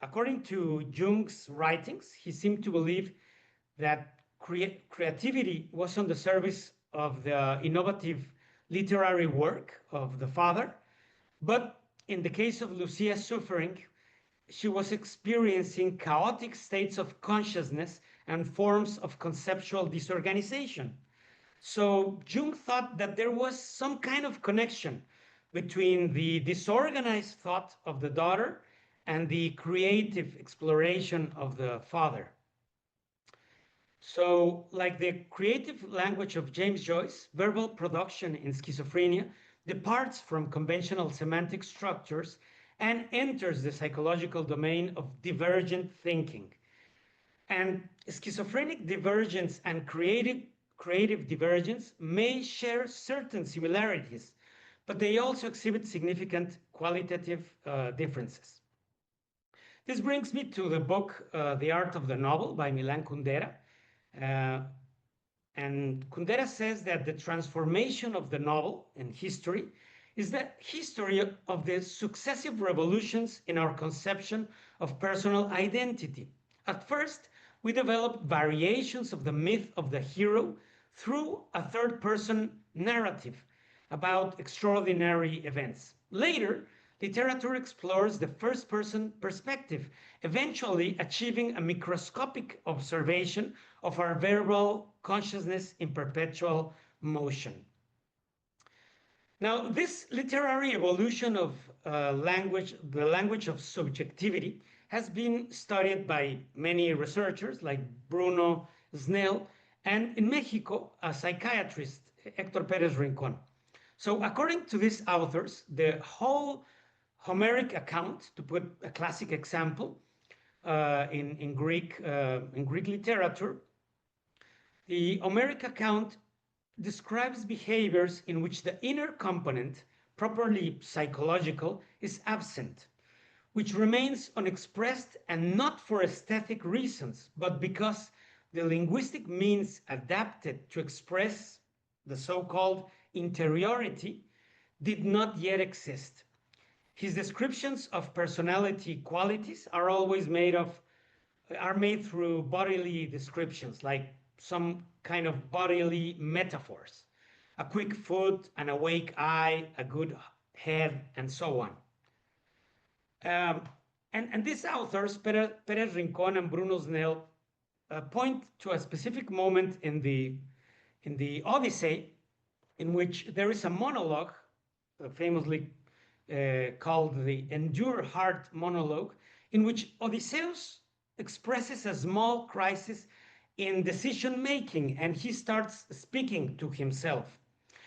according to Jung's writings, he seemed to believe that creativity was on the service of the innovative literary work of the father. But in the case of Lucia's suffering, she was experiencing chaotic states of consciousness and forms of conceptual disorganization. So Jung thought that there was some kind of connection between the disorganized thought of the daughter and the creative exploration of the father. So, like the creative language of James Joyce, verbal production in schizophrenia departs from conventional semantic structures and enters the psychological domain of divergent thinking. And schizophrenic divergence and creative divergence may share certain similarities, but they also exhibit significant qualitative differences. This brings me to the book, The Art of the Novel by Milan Kundera. And Kundera says that the transformation of the novel and history is the history of the successive revolutions in our conception of personal identity. At first, we developed variations of the myth of the hero through a third-person narrative about extraordinary events. Later, literature explores the first-person perspective, eventually achieving a microscopic observation of our verbal consciousness in perpetual motion. Now, this literary evolution of language, the language of subjectivity, has been studied by many researchers like Bruno Snell, and in Mexico, a psychiatrist, Héctor Pérez Rincón. So according to these authors, the whole Homeric account, to put a classic example in Greek literature, the Homeric account describes behaviors in which the inner component, properly psychological, is absent, which remains unexpressed, and not for aesthetic reasons, but because the linguistic means adapted to express the so-called interiority did not yet exist. His descriptions of personality qualities are made through bodily descriptions, like some kind of bodily metaphors: a quick foot, an awake eye, a good head, and so on. And these authors, Pérez Rincón and Bruno Snell, point to a specific moment in the Odyssey in which there is a monologue, famously called the Endure Heart monologue, in which Odysseus expresses a small crisis in decision making, and he starts speaking to himself.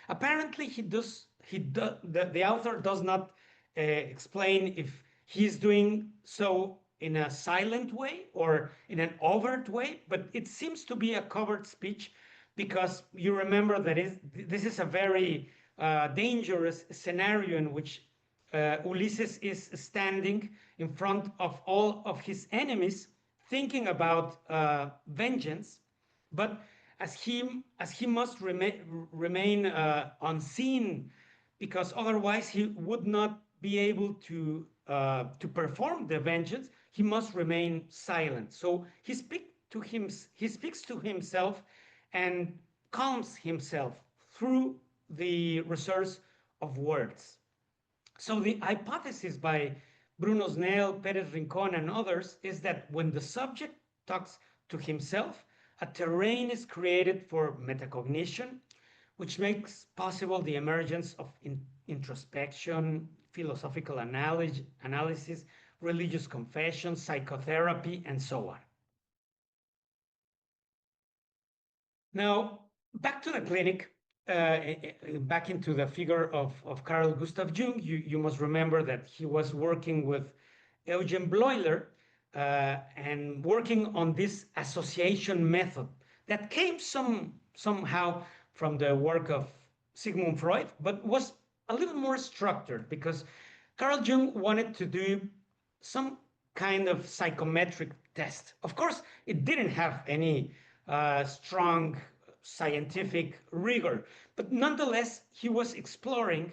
Apparently, the author does not explain if he's doing so in a silent way or in an overt way, but it seems to be a covert speech, because you remember that this is a very dangerous scenario in which Ulysses is standing in front of all of his enemies, thinking about vengeance, but as he must remain unseen, because otherwise he would not be able to perform the vengeance, he must remain silent. So he speaks to himself and calms himself through the resource of words. So the hypothesis by Bruno Snell, Pérez Rincón, and others is that when the subject talks to himself, a terrain is created for metacognition, which makes possible the emergence of introspection, philosophical analysis, religious confession, psychotherapy, and so on. Now, back to the clinic, back into the figure of Carl Gustav Jung. You must remember that he was working with Eugen Bleuler and working on this association method that came somehow from the work of Sigmund Freud, but was a little more structured, because Carl Jung wanted to do some kind of psychometric test. Of course, it didn't have any strong scientific rigor, but nonetheless, he was exploring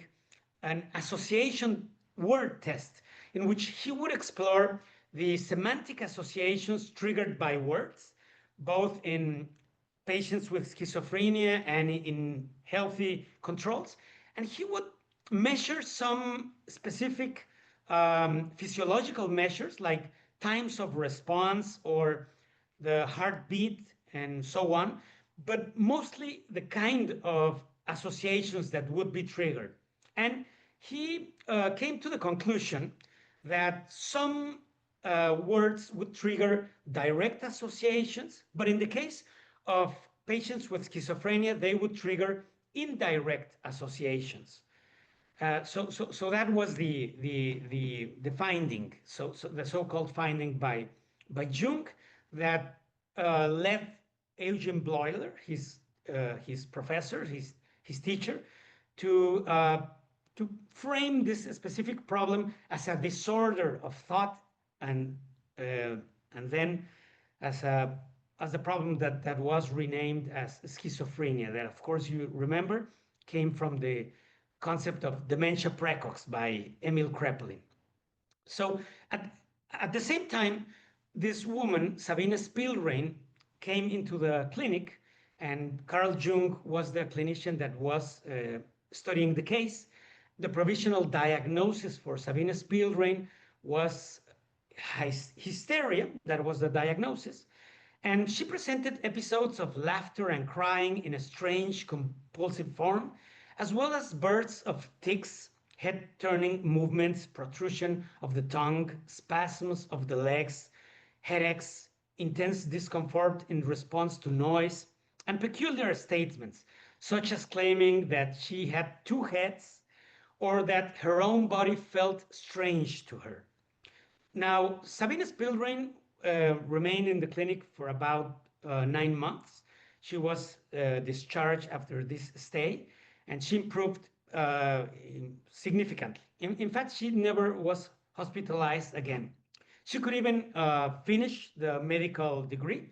an association word test in which he would explore the semantic associations triggered by words, both in patients with schizophrenia and in healthy controls. And he would measure some specific physiological measures like times of response or the heartbeat and so on, but mostly the kind of associations that would be triggered. And he came to the conclusion that some words would trigger direct associations, but in the case of patients with schizophrenia, they would trigger indirect associations. So that was the finding, so the so-called finding by Jung, that led Eugen Bleuler, his professor, his teacher, to frame this specific problem as a disorder of thought, and then as a as a problem that was renamed as schizophrenia, that of course you remember came from the concept of dementia precox by Emil Kraepelin. So at the same time, this woman, Sabine Spielrein, came into the clinic, and Carl Jung was the clinician that was studying the case. The provisional diagnosis for Sabine Spielrein was hysteria. That was the diagnosis. And she presented episodes of laughter and crying in a strange, compulsive form, as well as bursts of tics, head turning movements, protrusion of the tongue, spasms of the legs, headaches, intense discomfort in response to noise, and peculiar statements, such as claiming that she had two heads or that her own body felt strange to her. Now, Sabine Spielrein remained in the clinic for about 9 months. She was discharged after this stay, and she improved significantly. In fact, she never was hospitalized again. She could even finish the medical degree.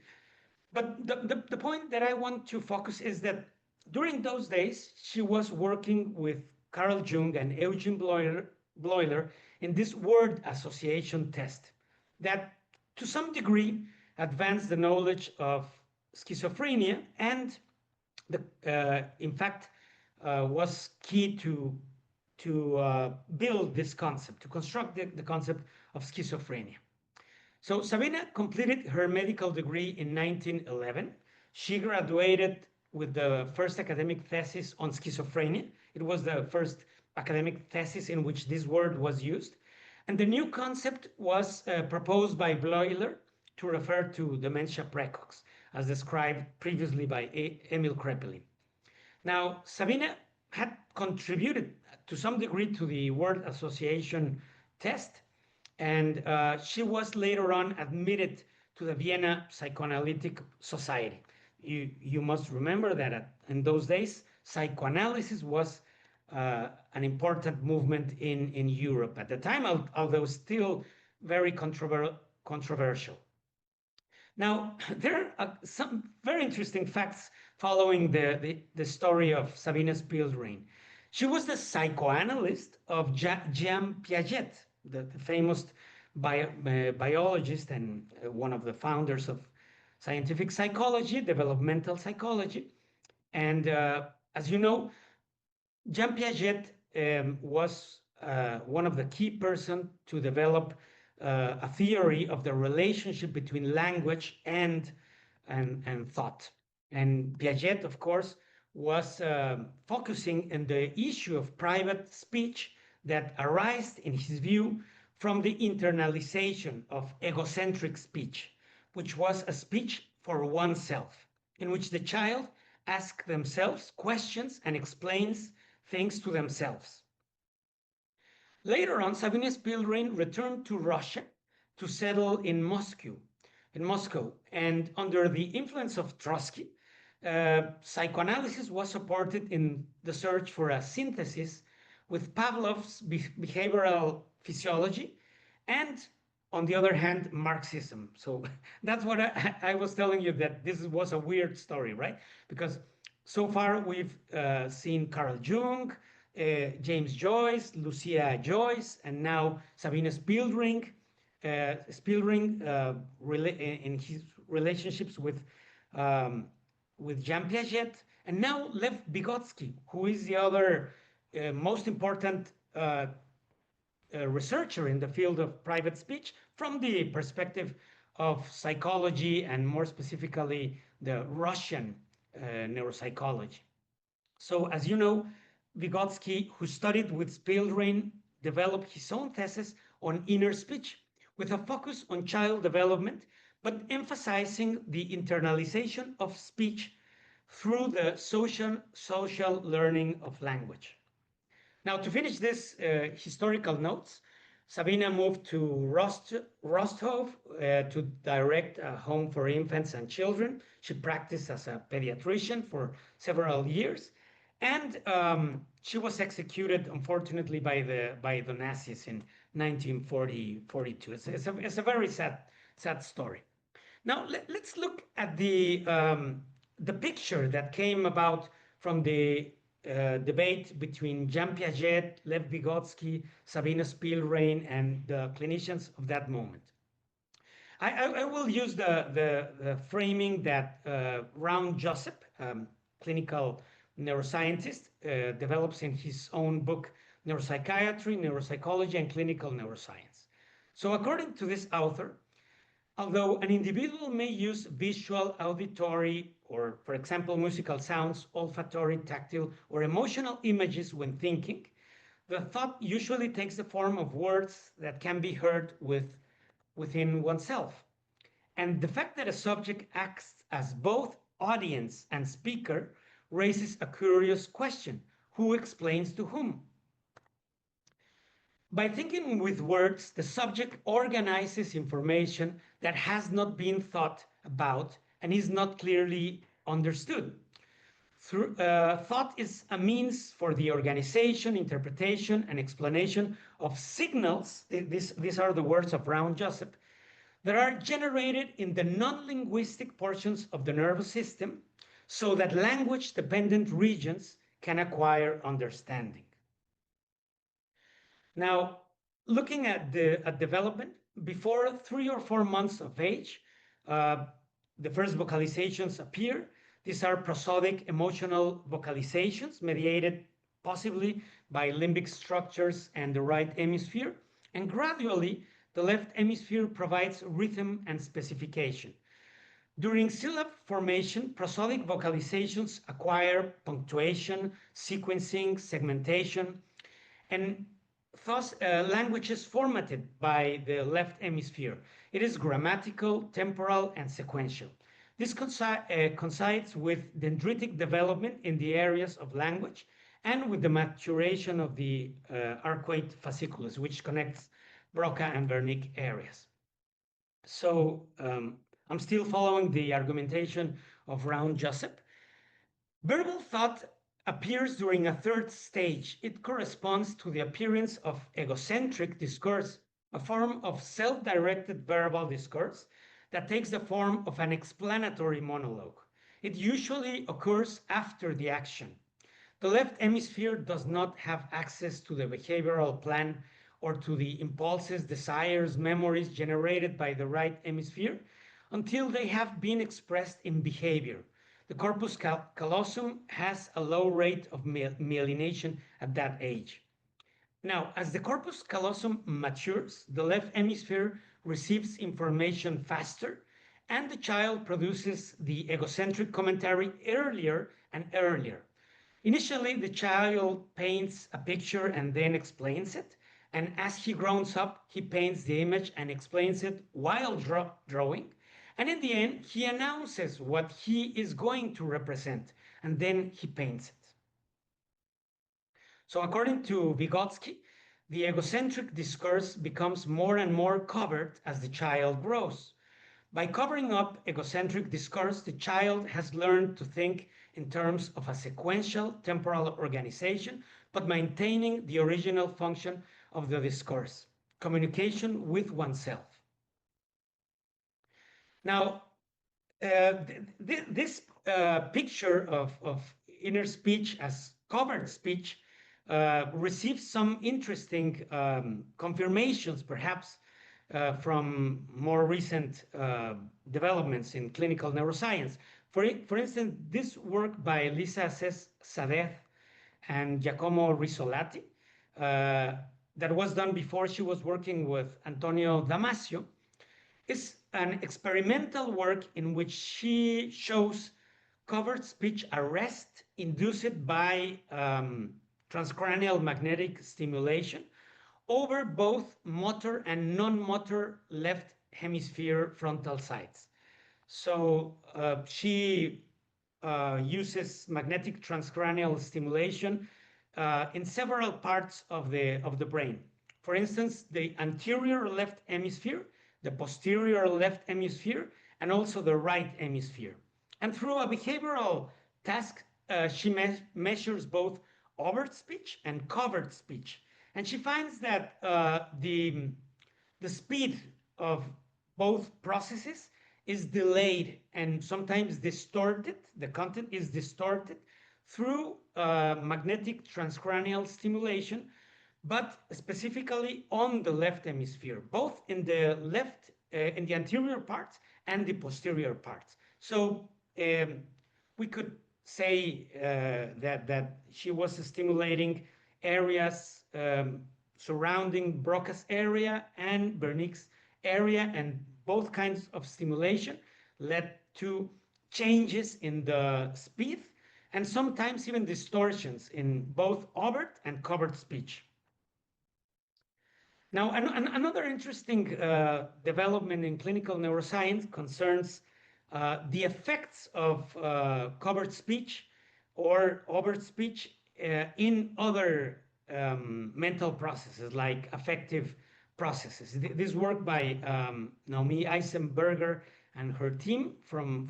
But the point that I want to focus is that during those days, she was working with Carl Jung and Eugen Bleuler in this word association test that to some degree advanced the knowledge of schizophrenia and in fact was key to build this concept, to construct the concept of schizophrenia. So Sabine completed her medical degree in 1911. She graduated with the first academic thesis on schizophrenia. It was the first academic thesis in which this word was used. And the new concept was proposed by Bleuler to refer to dementia precox, as described previously by Emil Kraepelin. Now, Sabine had contributed to some degree to the word association test, and she was later on admitted to the Vienna Psychoanalytic Society. You must remember that in those days, psychoanalysis was an important movement in Europe at the time, although still very controversial. Now, there are some very interesting facts following the story of Sabine Spielrein. She was the psychoanalyst of Jean Piaget, the famous biologist and one of the founders of scientific psychology, developmental psychology. And as you know, Jean Piaget was one of the key persons to develop a theory of the relationship between language and thought. And Piaget, of course, was focusing on the issue of private speech that arose, in his view, from the internalization of egocentric speech, which was a speech for oneself, in which the child asks themselves questions and explains things to themselves. Later on, Sabine Spielrein returned to Russia to settle in Moscow, and under the influence of Trotsky, psychoanalysis was supported in the search for a synthesis with Pavlov's behavioral physiology and, on the other hand, Marxism. So that's what I was telling you, that this was a weird story, right? Because so far we've seen Carl Jung, James Joyce, Lucia Joyce, and now Sabine Spielrein, in his relationships with Jean Piaget, and now Lev Vygotsky, who is the other most important researcher in the field of private speech from the perspective of psychology, and more specifically the Russian neuropsychology. So as you know, Vygotsky, who studied with Spielrein, developed his own thesis on inner speech with a focus on child development, but emphasizing the internalization of speech through the social learning of language. Now, to finish this historical notes, Sabina moved to Rostov to direct a home for infants and children. She practiced as a pediatrician for several years, and she was executed, unfortunately, by the Nazis in 1942. It's a very sad story. Now let's look at the picture that came about from the debate between Jean Piaget, Lev Vygotsky, Sabina Spielrein, and the clinicians of that moment. I will use the framing that Raun Joseph, clinical neuroscientist, develops in his own book, Neuropsychiatry, Neuropsychology, and Clinical Neuroscience. So according to this author, although an individual may use visual, auditory, or for example, musical sounds, olfactory, tactile, or emotional images when thinking, the thought usually takes the form of words that can be heard within oneself. And the fact that a subject acts as both audience and speaker raises a curious question: who explains to whom? By thinking with words, the subject organizes information that has not been thought about and is not clearly understood. Thought is a means for the organization, interpretation, and explanation of signals. These are the words of Raun Joseph, that are generated in the non-linguistic portions of the nervous system so that language-dependent regions can acquire understanding. Now, looking at development, before 3 or 4 months of age, the first vocalizations appear. These are prosodic emotional vocalizations mediated possibly by limbic structures and the right hemisphere. And gradually, the left hemisphere provides rhythm and specification. During syllable formation, prosodic vocalizations acquire punctuation, sequencing, segmentation, and thus language is formatted by the left hemisphere. It is grammatical, temporal, and sequential. This coincides with dendritic development in the areas of language and with the maturation of the arcuate fasciculus, which connects Broca and Wernicke areas. So I'm still following the argumentation of Raun Joseph. Verbal thought appears during a third stage. It corresponds to the appearance of egocentric discourse, a form of self-directed verbal discourse that takes the form of an explanatory monologue. It usually occurs after the action. The left hemisphere does not have access to the behavioral plan or to the impulses, desires, memories generated by the right hemisphere until they have been expressed in behavior. The corpus callosum has a low rate of myelination at that age. Now, as the corpus callosum matures, the left hemisphere receives information faster, and the child produces the egocentric commentary earlier and earlier. Initially, the child paints a picture and then explains it. And as he grows up, he paints the image and explains it while drawing. And in the end, he announces what he is going to represent, and then he paints it. So according to Vygotsky, the egocentric discourse becomes more and more covered as the child grows. By covering up egocentric discourse, the child has learned to think in terms of a sequential temporal organization, but maintaining the original function of the discourse, communication with oneself. Now, this picture of inner speech as covered speech receives some interesting confirmations, perhaps, from more recent developments in clinical neuroscience. For instance, this work by Lisa Sadeh and Giacomo Risolati that was done before she was working with Antonio Damasio is an experimental work in which she shows covered speech arrest induced by transcranial magnetic stimulation over both motor and non-motor left hemisphere frontal sides. So she uses magnetic transcranial stimulation in several parts of the brain. For instance, the anterior left hemisphere, the posterior left hemisphere, and also the right hemisphere. And through a behavioral task, she measures both overt speech and covert speech. And she finds that the speed of both processes is delayed and sometimes distorted. The content is distorted through magnetic transcranial stimulation, but specifically on the left hemisphere, both in the left, in the anterior parts and the posterior parts. So we could say that she was stimulating areas surrounding Broca's area and Wernicke's area, and both kinds of stimulation led to changes in the speed and sometimes even distortions in both overt and covert speech. Now, another interesting development in clinical neuroscience concerns the effects of covert speech or overt speech in other mental processes like affective processes. This work by Naomi Eisenberger and her team from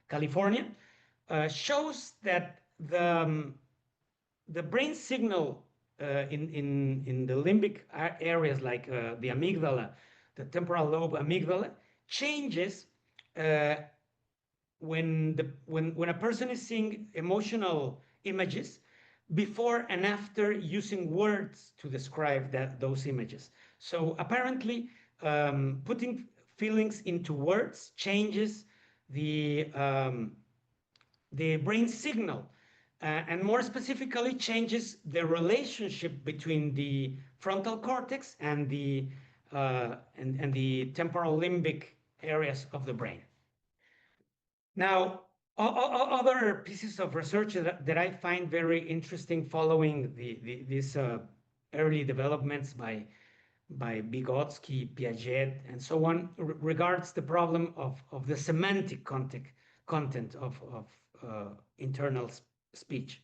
California shows that the brain signal in the limbic areas like the amygdala, the temporal lobe amygdala, changes when a person is seeing emotional images before and after using words to describe those images. So apparently, putting feelings into words changes the brain signal, and more specifically changes the relationship between the frontal cortex and the temporal limbic areas of the brain. Now, other pieces of research that I find very interesting following these early developments by Vygotsky, Piaget, and so on, regards the problem of the semantic content of internal speech.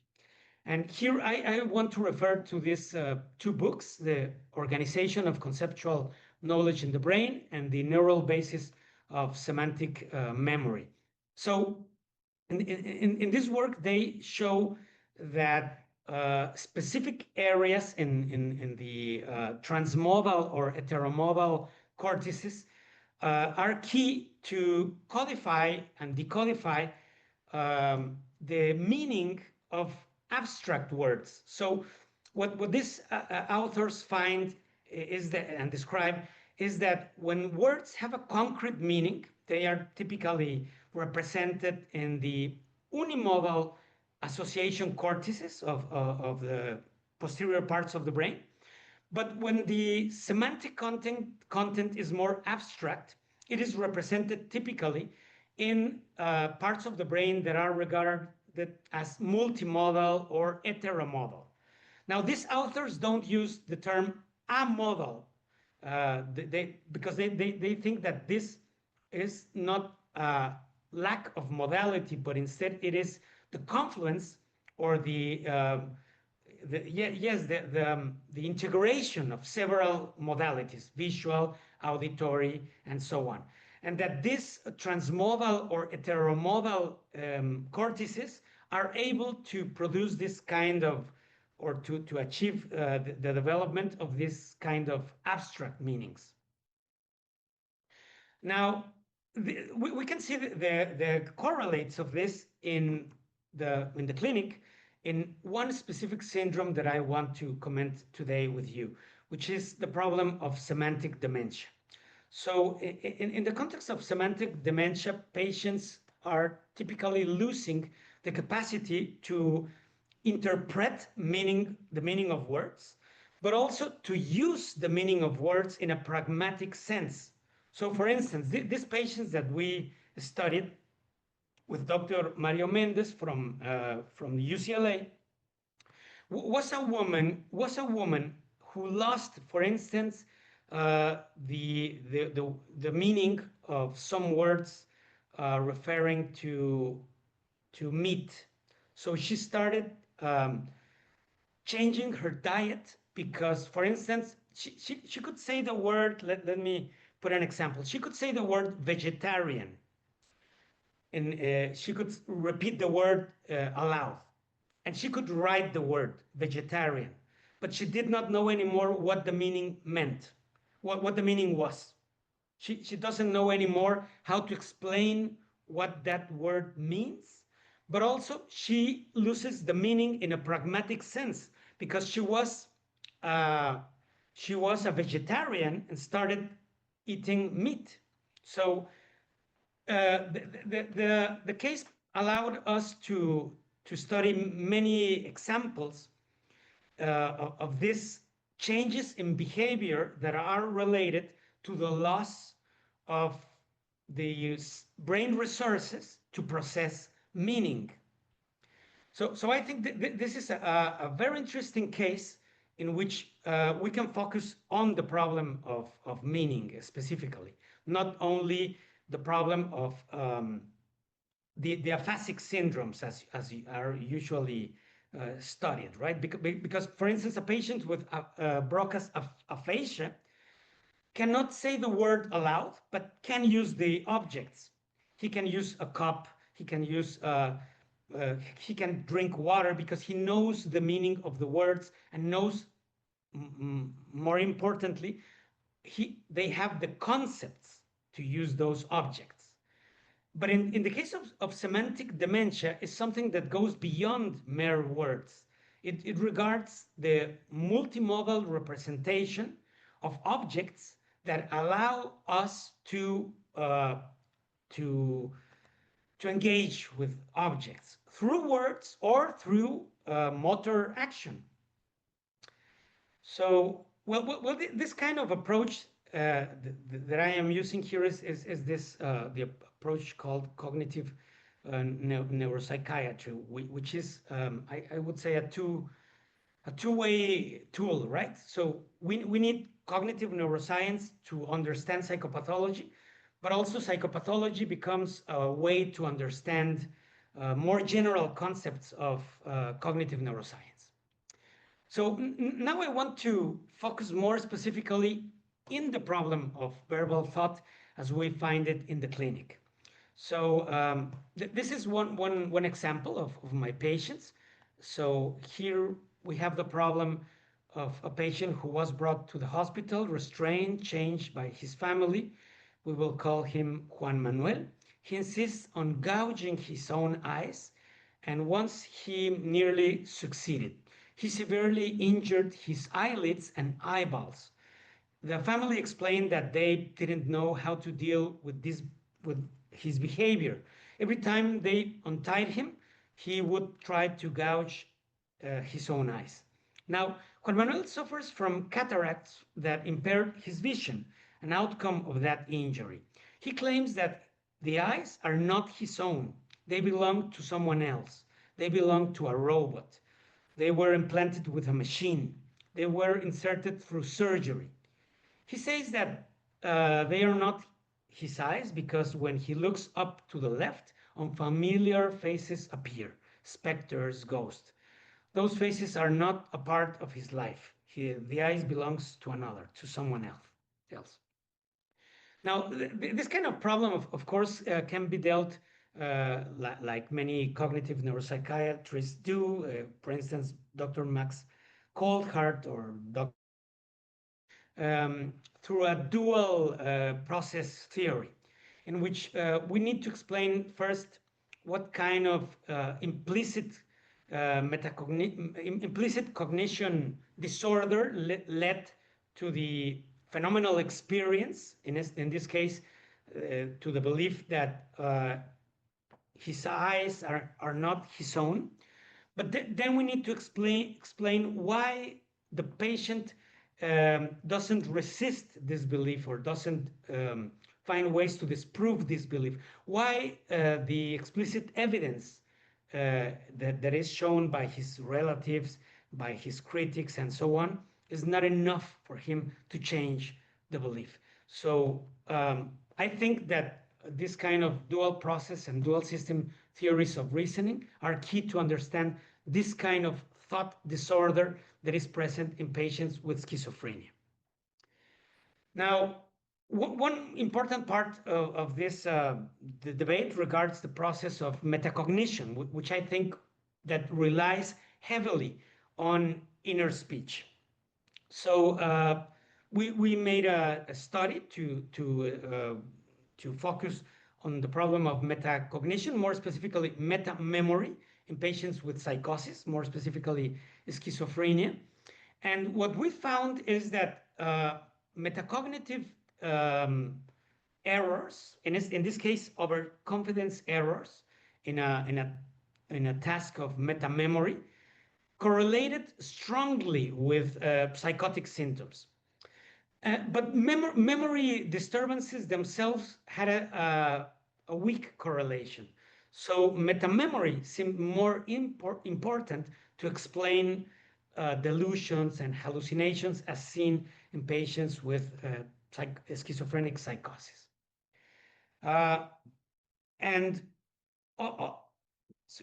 And here I want to refer to these two books, The Organization of Conceptual Knowledge in the Brain and The Neural Basis of Semantic Memory. So in this work, they show that specific areas in the transmodal or heteromodal cortices are key to codify and decodify the meaning of abstract words. So what these authors find is that, and describe, is that when words have a concrete meaning, they are typically represented in the unimodal association cortices of the posterior parts of the brain. But when the semantic content is more abstract, it is represented typically in parts of the brain that are regarded as multimodal or heteromodal. Now, these authors don't use the term amodal because they think that this is not a lack of modality, but instead it is the confluence or the integration of several modalities, visual, auditory, and so on. And that these transmodal or heteromodal cortices are able to produce this kind of, or to achieve the development of this kind of abstract meanings. Now, we can see the correlates of this in the clinic in one specific syndrome that I want to comment today with you, which is the problem of semantic dementia. So in the context of semantic dementia, patients are typically losing the capacity to interpret the meaning of words, but also to use the meaning of words in a pragmatic sense. So for instance, these patients that we studied with Dr. Mario Mendez from UCLA was a woman who lost, for instance, the meaning of some words referring to meat. So she started changing her diet because, for instance, she could say the word, let me put an example. She could say the word vegetarian, and she could repeat the word aloud, and she could write the word vegetarian, but she did not know anymore what the meaning meant, what the meaning was. She doesn't know anymore how to explain what that word means, but also she loses the meaning in a pragmatic sense because she was a vegetarian and started eating meat. So the case allowed us to study many examples of these changes in behavior that are related to the loss of the brain resources to process meaning. So I think this is a very interesting case in which we can focus on the problem of meaning specifically, not only the problem of the aphasic syndromes as are usually studied, right? Because, for instance, a patient with Broca's aphasia cannot say the word aloud, but can use the objects. He can use a cup, he can use he can drink water because he knows the meaning of the words and knows, more importantly, they have the concepts to use those objects. But in the case of semantic dementia, is something that goes beyond mere words. It regards the multimodal representation of objects that allow us to engage with objects through words or through motor action. So, well, this kind of approach that I am using here is this the approach called cognitive neuropsychiatry, which is I would say a two-way tool, right? So we need cognitive neuroscience to understand psychopathology, but also psychopathology becomes a way to understand more general concepts of cognitive neuroscience. So now I want to focus more specifically in the problem of verbal thought as we find it in the clinic. So this is one example of my patients. So here we have the problem of a patient who was brought to the hospital, restrained, changed by his family. We will call him Juan Manuel. He insists on gouging his own eyes, and once he nearly succeeded. He severely injured his eyelids and eyeballs. The family explained that they didn't know how to deal with his behavior. Every time they untied him, he would try to gouge his own eyes. Now, Juan Manuel suffers from cataracts that impaired his vision, an outcome of that injury. He claims that the eyes are not his own. They belong to someone else. They belong to a robot. They were implanted with a machine. They were inserted through surgery. He says that they are not his eyes because when he looks up to the left, unfamiliar faces appear, specters, ghosts. Those faces are not a part of his life. The eyes belongs to another, to someone else. Now, this kind of problem, of course, can be dealt like many cognitive neuropsychiatrists do. For instance, Dr. Max Coldhart or Dr. Through a dual process theory, in which we need to explain first what kind of implicit cognition disorder led to the phenomenal experience, in this case, to the belief that his eyes are not his own. But then we need to explain why the patient doesn't resist this belief or doesn't find ways to disprove this belief. Why the explicit evidence that is shown by his relatives, by his critics, and so on, is not enough for him to change the belief. So I think that this kind of dual process and dual system theories of reasoning are key to understand this kind of thought disorder that is present in patients with schizophrenia. Now, one important part of this the debate regards the process of metacognition, which I think that relies heavily on inner speech. So we made a study to focus on the problem of metacognition, more specifically meta memory in patients with psychosis, more specifically schizophrenia. And what we found is that metacognitive errors, in this case, overconfidence errors in a task of meta memory, correlated strongly with psychotic symptoms. But memory disturbances themselves had a weak correlation. So metamemory seemed more important to explain delusions and hallucinations as seen in patients with schizophrenic psychosis. And so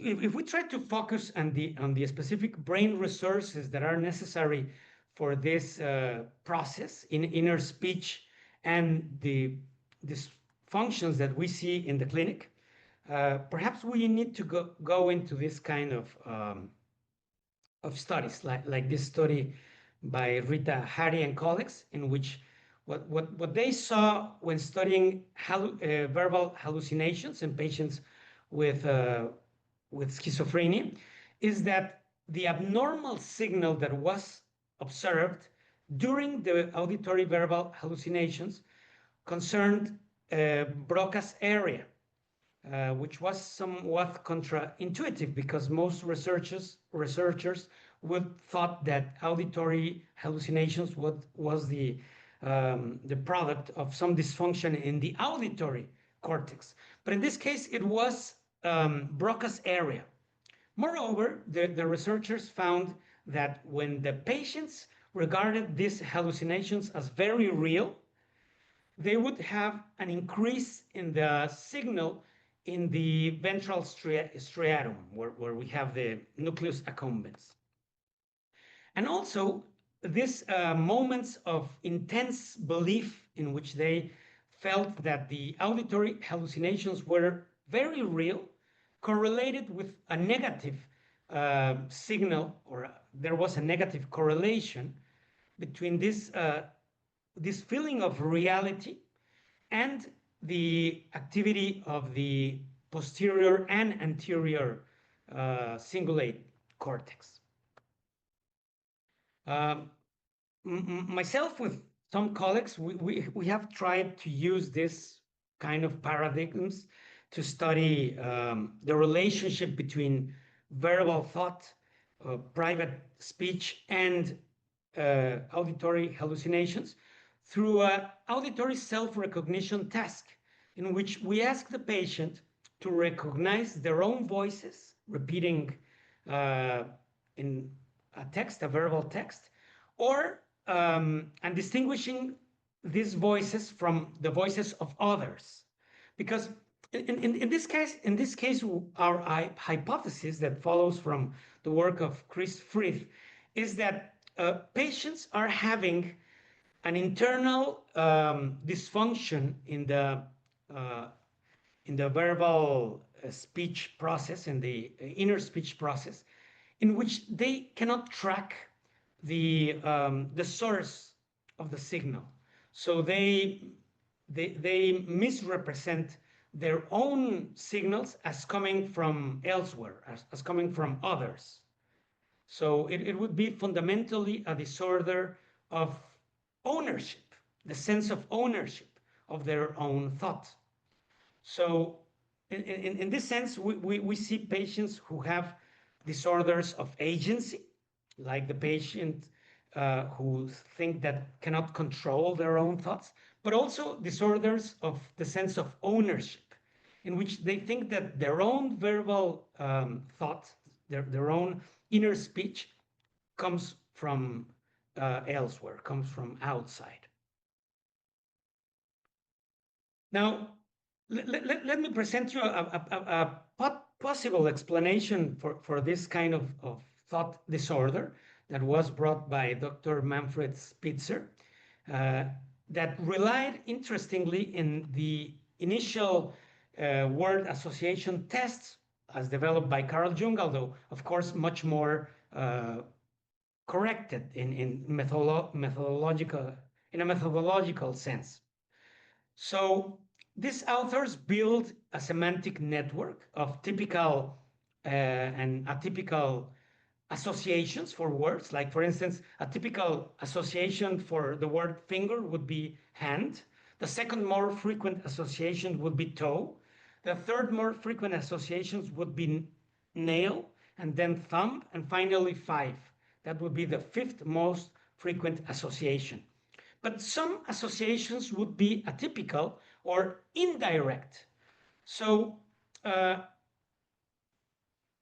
if we try to focus on the specific brain resources that are necessary for this process in inner speech and these functions that we see in the clinic, perhaps we need to go into this kind of studies, like this study by Rita Hari and colleagues, in which what they saw when studying verbal hallucinations in patients with schizophrenia is that the abnormal signal that was observed during the auditory verbal hallucinations concerned Broca's area, which was somewhat counterintuitive because most researchers would thought that auditory hallucinations was the product of some dysfunction in the auditory cortex. But in this case, it was Broca's area. Moreover, the researchers found that when the patients regarded these hallucinations as very real, they would have an increase in the signal in the ventral striatum, where we have the nucleus accumbens. And also, these moments of intense belief in which they felt that the auditory hallucinations were very real correlated with a negative signal, or there was a negative correlation between this feeling of reality and the activity of the posterior and anterior cingulate cortex. Myself with some colleagues, we have tried to use this kind of paradigms to study the relationship between verbal thought, private speech, and auditory hallucinations through an auditory self-recognition task in which we ask the patient to recognize their own voices, repeating in a text, a verbal text, or and distinguishing these voices from the voices of others. Because in this case, our hypothesis that follows from the work of Chris Frith is that patients are having an internal dysfunction in the verbal speech process, in the inner speech process, in which they cannot track the source of the signal. So they misrepresent their own signals as coming from elsewhere, as coming from others. So it would be fundamentally a disorder of ownership, the sense of ownership of their own thought. So in this sense, we see patients who have disorders of agency, like the patient who think that cannot control their own thoughts, but also disorders of the sense of ownership, in which they think that their own verbal thought, their own inner speech comes from elsewhere, comes from outside. Now, let me present you a possible explanation for this kind of thought disorder that was brought by Dr. Manfred Spitzer, that relied, interestingly, in the initial word association tests as developed by Carl Jung, although, of course, much more corrected in methodological in a methodological sense. So these authors build a semantic network of typical and atypical associations for words. Like, for instance, a typical association for the word finger would be hand. The second more frequent association would be toe. The third more frequent associations would be nail, and then thumb, and finally 5. That would be the 5th most frequent association. But some associations would be atypical or indirect. So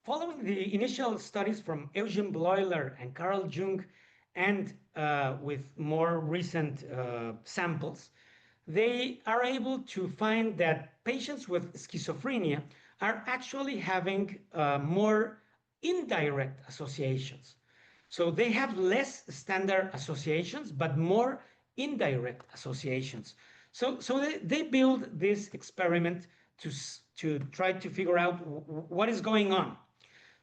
following the initial studies from Eugen Bleuler and Carl Jung, and with more recent samples, they are able to find that patients with schizophrenia are actually having more indirect associations. So they have less standard associations, but more indirect associations. So they build this experiment to try to figure out what is going on.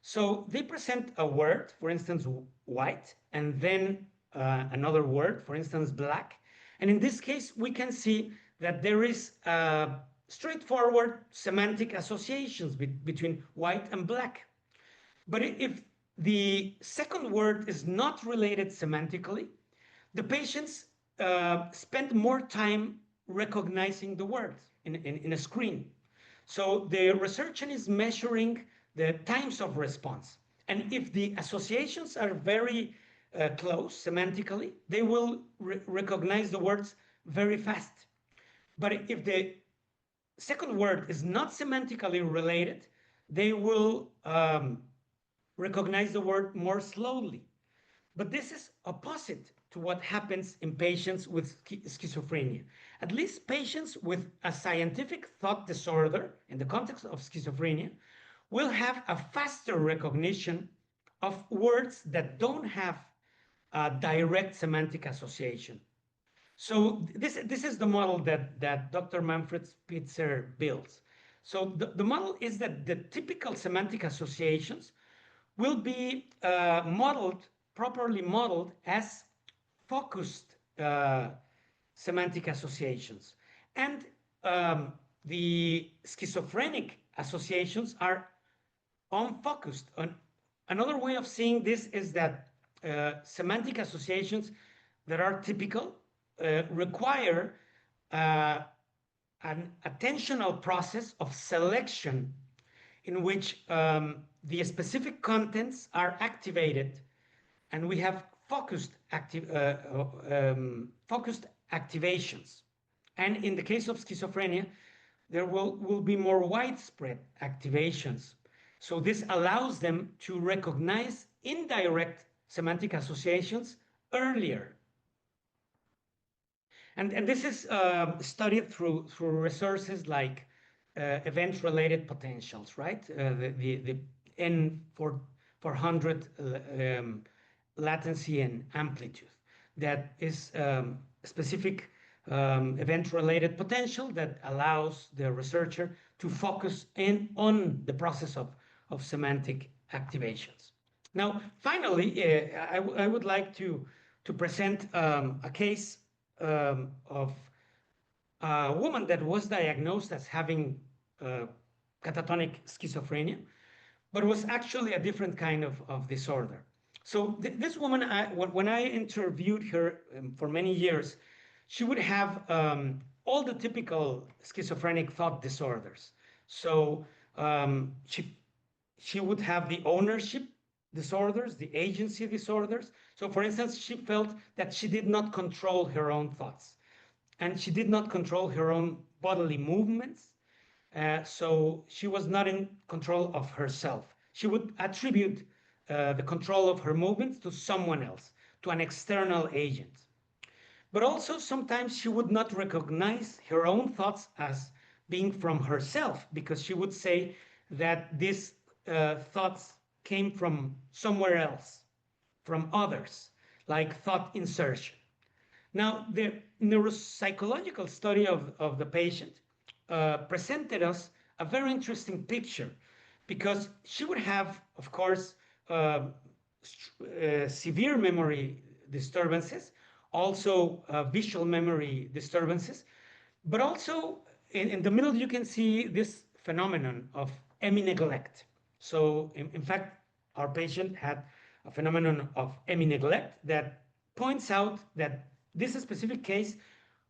So they present a word, for instance, white, and then another word, for instance, black. And in this case, we can see that there is straightforward semantic associations between white and black. But if the second word is not related semantically, the patients spend more time recognizing the word in a screen. So the researcher is measuring the times of response. And if the associations are very close semantically, they will recognize the words very fast. But if the second word is not semantically related, they will recognize the word more slowly. But this is opposite to what happens in patients with schizophrenia. At least patients with a scientific thought disorder, in the context of schizophrenia, will have a faster recognition of words that don't have a direct semantic association. So this is the model that Dr. Manfred Spitzer builds. So the model is that the typical semantic associations will be properly modeled as focused semantic associations. And the schizophrenic associations are unfocused. Another way of seeing this is that semantic associations that are typical require an attentional process of selection in which the specific contents are activated, and we have focused activations. And in the case of schizophrenia, there will be more widespread activations. So this allows them to recognize indirect semantic associations earlier. And this is studied through resources like event-related potentials, right? The N400 latency and amplitude. That is specific event-related potential that allows the researcher to focus in on the process of semantic activations. Now, finally, I would like to present a case of a woman that was diagnosed as having catatonic schizophrenia, but was actually a different kind of disorder. So this woman, when I interviewed her for many years, she would have all the typical schizophrenic thought disorders. So she would have the ownership disorders, the agency disorders. So for instance, she felt that she did not control her own thoughts, and she did not control her own bodily movements. So she was not in control of herself. She would attribute the control of her movements to someone else, to an external agent. But also sometimes she would not recognize her own thoughts as being from herself, because she would say that these thoughts came from somewhere else, from others, like thought insertion. Now, the neuropsychological study of the patient presented us a very interesting picture, because she would have, of course, severe memory disturbances, also visual memory disturbances, but also in the middle you can see this phenomenon of hemi-neglect. So in fact, our patient had a phenomenon of hemi-neglect that points out that this specific case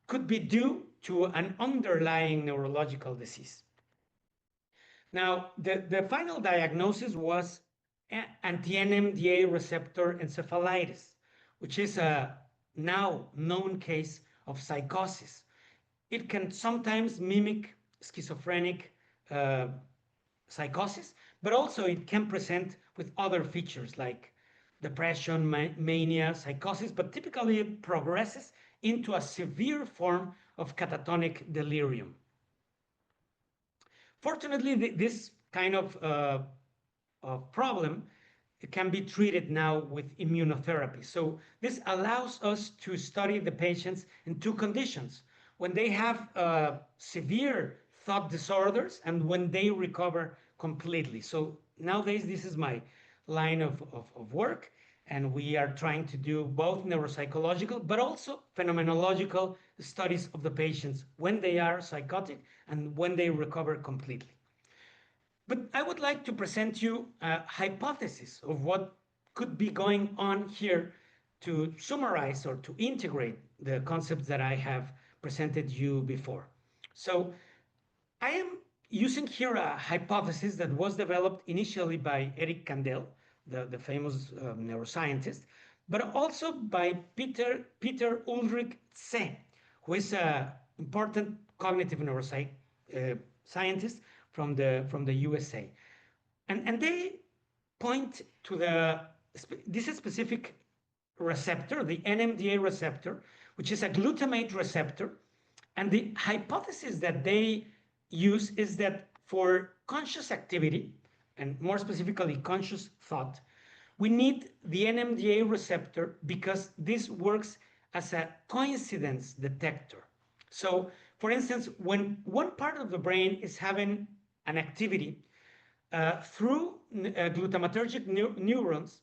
could be due to an underlying neurological disease. Now, the final diagnosis was anti-NMDA receptor encephalitis, which is a now known case of psychosis. It can sometimes mimic schizophrenic psychosis, but also it can present with other features like depression, mania, psychosis, but typically it progresses into a severe form of catatonic delirium. Fortunately, this kind of problem can be treated now with immunotherapy. So this allows us to study the patients in two conditions: when they have severe thought disorders and when they recover completely. So nowadays, this is my line of work, and we are trying to do both neuropsychological but also phenomenological studies of the patients when they are psychotic and when they recover completely. But I would like to present you a hypothesis of what could be going on here to summarize or to integrate the concepts that I have presented you before. So I am using here a hypothesis that was developed initially by Eric Kandel, the famous neuroscientist, but also by Peter Ulrich Tse, who is an important cognitive neuroscientist from the USA. And they point to this specific receptor, the NMDA receptor, which is a glutamate receptor. And the hypothesis that they use is that for conscious activity, and more specifically conscious thought, we need the NMDA receptor because this works as a coincidence detector. So, for instance, when one part of the brain is having an activity through glutamatergic neurons,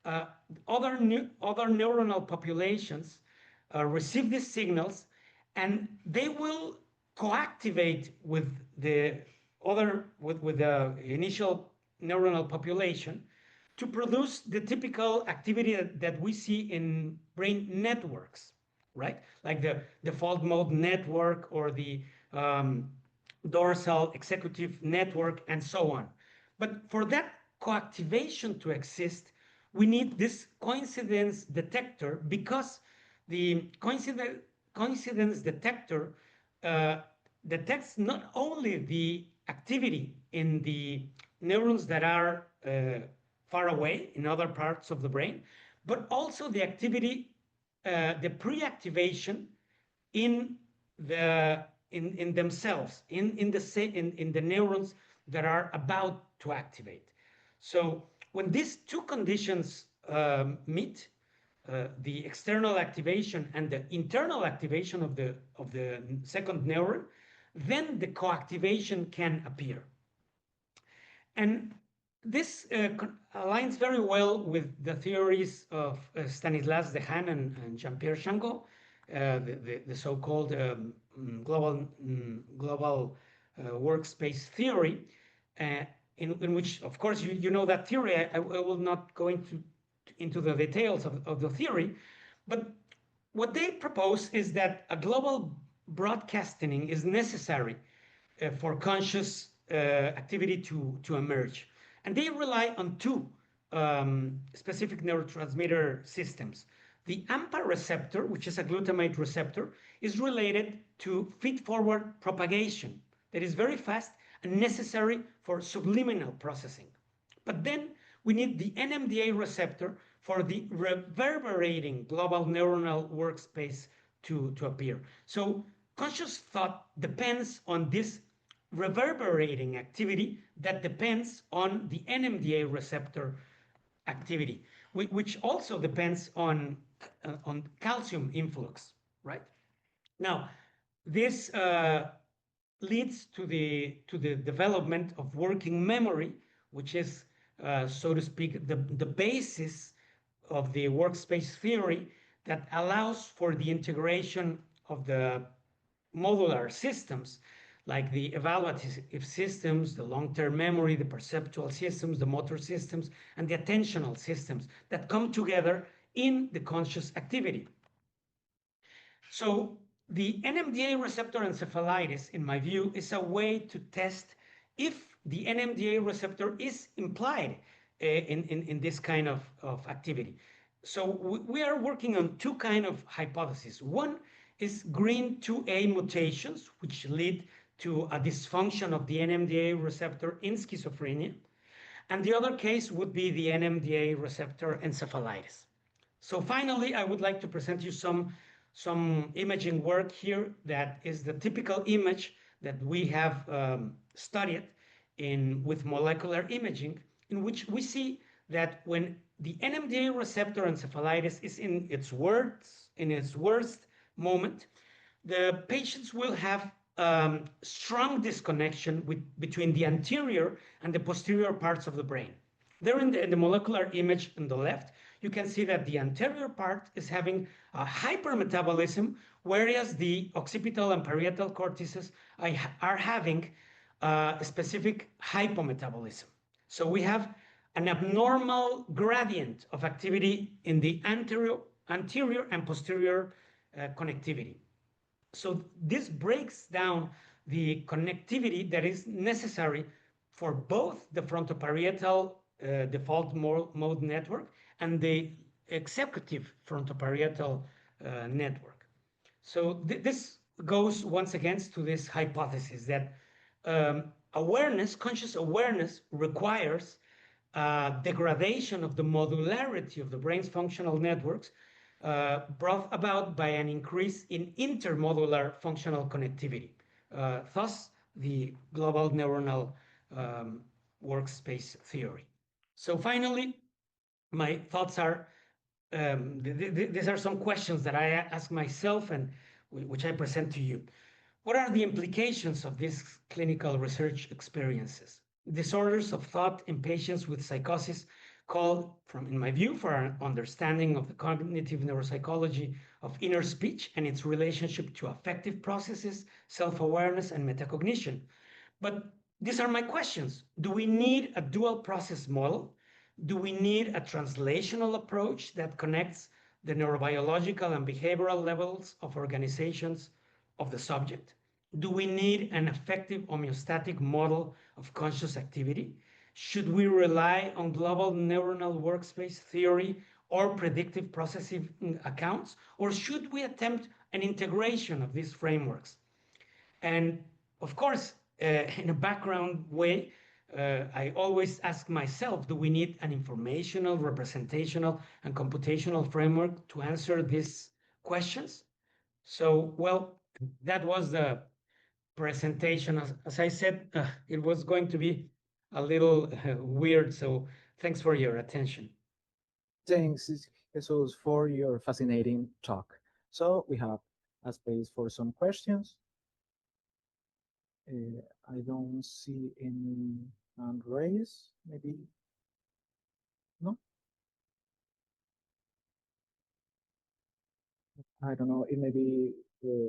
other neuronal populations receive these signals, and they will coactivate with the initial neuronal population to produce the typical activity that we see in brain networks, right? Like the default mode network or the dorsal executive network and so on. But for that coactivation to exist, we need this coincidence detector, because the coincidence detector detects not only the activity in the neurons that are far away in other parts of the brain, but also the activity, the pre-activation in themselves, in the neurons that are about to activate. So when these two conditions meet, the external activation and the internal activation of the second neuron, then the coactivation can appear. And this aligns very well with the theories of Stanislas Dehaene and Jean-Pierre Changot, the so-called global workspace theory, in which, of course, you know that theory. I will not go into the details of the theory, but what they propose is that a global broadcasting is necessary for conscious activity to emerge. And they rely on two specific neurotransmitter systems. The AMPA receptor, which is a glutamate receptor, is related to feed-forward propagation that is very fast and necessary for subliminal processing. But then we need the NMDA receptor for the reverberating global neuronal workspace to appear. So conscious thought depends on this reverberating activity that depends on the NMDA receptor activity, which also depends on calcium influx, right? Now, this leads to the development of working memory, which is, so to speak, the basis of the workspace theory that allows for the integration of the modular systems like the evaluative systems, the long-term memory, the perceptual systems, the motor systems, and the attentional systems that come together in the conscious activity. So the NMDA receptor encephalitis, in my view, is a way to test if the NMDA receptor is implied in this kind of activity. So we are working on two kind of hypotheses. One is green 2A mutations, which lead to a dysfunction of the NMDA receptor in schizophrenia. And the other case would be the NMDA receptor encephalitis. So finally, I would like to present you some imaging work here that is the typical image that we have studied with molecular imaging, in which we see that when the NMDA receptor encephalitis is in its worst moment, the patients will have strong disconnection between the anterior and the posterior parts of the brain. There in the molecular image on the left, you can see that the anterior part is having a hypermetabolism, whereas the occipital and parietal cortices are having a specific hypometabolism. So we have an abnormal gradient of activity in the anterior and posterior connectivity. So this breaks down the connectivity that is necessary for both the frontoparietal default mode network and the executive frontoparietal network. So this goes once again to this hypothesis that conscious awareness requires degradation of the modularity of the brain's functional networks brought about by an increase in intermodular functional connectivity. Thus, the global neuronal workspace theory. So finally, my thoughts are, these are some questions that I ask myself and which I present to you. What are the implications of these clinical research experiences? Disorders of thought in patients with psychosis call, in my view, for an understanding of the cognitive neuropsychology of inner speech and its relationship to affective processes, self-awareness, and metacognition. But these are my questions. Do we need a dual process model? Do we need a translational approach that connects the neurobiological and behavioral levels of organizations of the subject? Do we need an effective homeostatic model of conscious activity? Should we rely on global neuronal workspace theory or predictive processing accounts? Or should we attempt an integration of these frameworks? And of course, in a background way, I always ask myself, do we need an informational, representational, and computational framework to answer these questions? So, well, that was the presentation. As I said, it was going to be a little weird, so thanks for your attention. Thanks, Jesus, for your fascinating talk. So we have a space for some questions. I don't see any hand raised, maybe, no? I don't know, it may be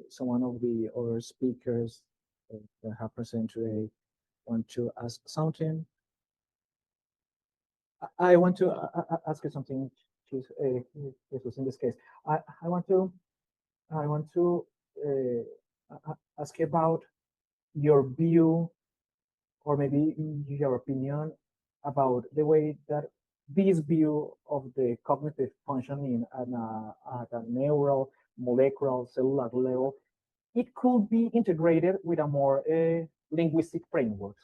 someone of the other speakers that have presented today want to ask something. I want to ask you something, Jesus, in this case. I want to ask you about your view, or maybe your opinion about the way that this view of the cognitive functioning at a neural, molecular, cellular level, it could be integrated with a more linguistic framework.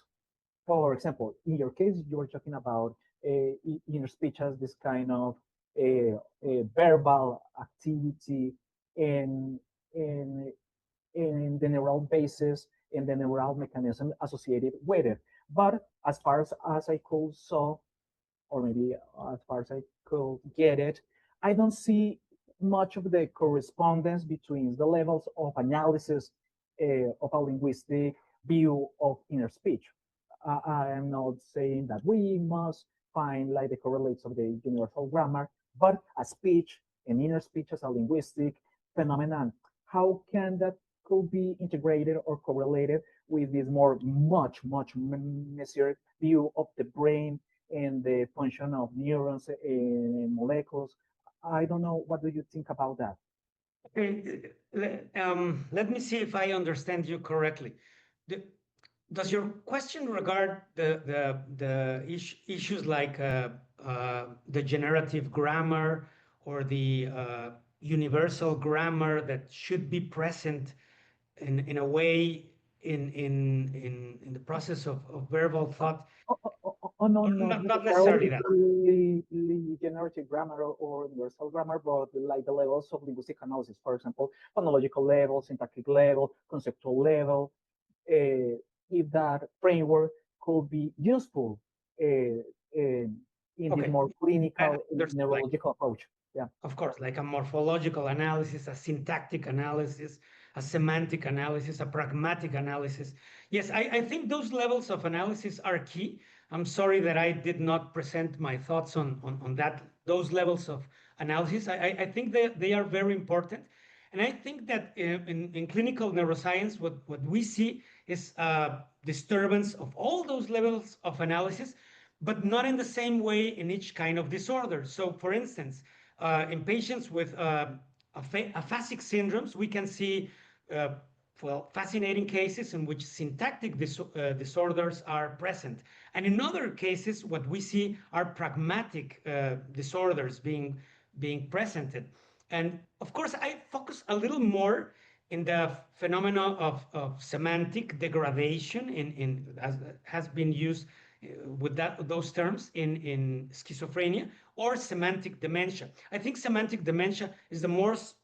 For example, in your case, you were talking about inner speech as this kind of a verbal activity in the neural basis and the neural mechanism associated with it. But as far as I could saw, or maybe as far as I could get it, I don't see much of the correspondence between the levels of analysis of a linguistic view of inner speech. I am not saying that we must find like the correlates of the universal grammar, but a speech and inner speech as a linguistic phenomenon. How can that could be integrated or correlated with this much measured view of the brain and the function of neurons and molecules? I don't know. What do you think about that? Okay, let me see if I understand you correctly. Does your question regard the issues like the generative grammar or the universal grammar that should be present in a way in the process of verbal thought? No, Not necessarily that. Generative grammar or universal grammar, but like the levels of linguistic analysis, for example, phonological level, syntactic level, conceptual level. If that framework could be useful in this more clinical neurological approach. Yeah. Of course, like a morphological analysis, a syntactic analysis, a semantic analysis, a pragmatic analysis. Yes, I think those levels of analysis are key. I'm sorry that I did not present my thoughts on those levels of analysis. I think they are very important. And I think that in clinical neuroscience, what we see is disturbance of all those levels of analysis, but not in the same way in each kind of disorder. So for instance, in patients with aphasic syndromes, we can see fascinating cases in which syntactic disorders are present. And in other cases, what we see are pragmatic disorders being presented. And of course, I focus a little more in the phenomena of semantic degradation, as has been used with those terms in schizophrenia, or semantic dementia. I think semantic dementia is the most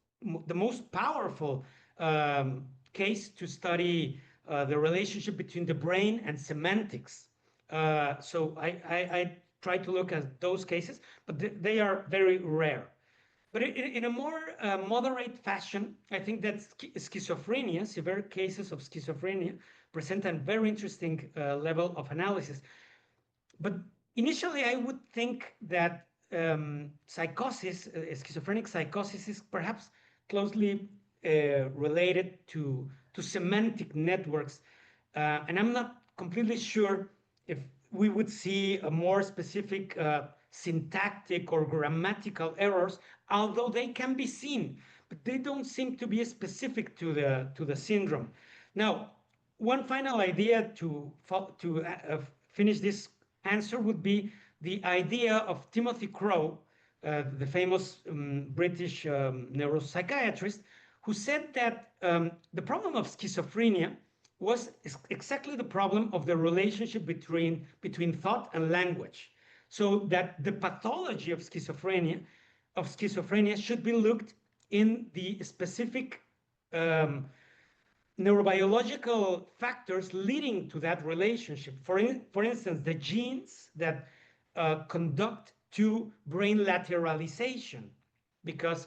powerful case to study the relationship between the brain and semantics. So I try to look at those cases, but they are very rare. But in a more moderate fashion, I think that schizophrenia, severe cases of schizophrenia, present a very interesting level of analysis. But initially, I would think that psychosis, schizophrenic psychosis, is perhaps closely related to semantic networks. And I'm not completely sure if we would see a more specific syntactic or grammatical errors, although they can be seen, but they don't seem to be specific to the syndrome. Now, one final idea to finish this answer would be the idea of Timothy Crow, the famous British neuropsychiatrist, who said that the problem of schizophrenia was exactly the problem of the relationship between thought and language. So that the pathology of schizophrenia should be looked in the specific neurobiological factors leading to that relationship. For instance, the genes that conduct to brain lateralization, because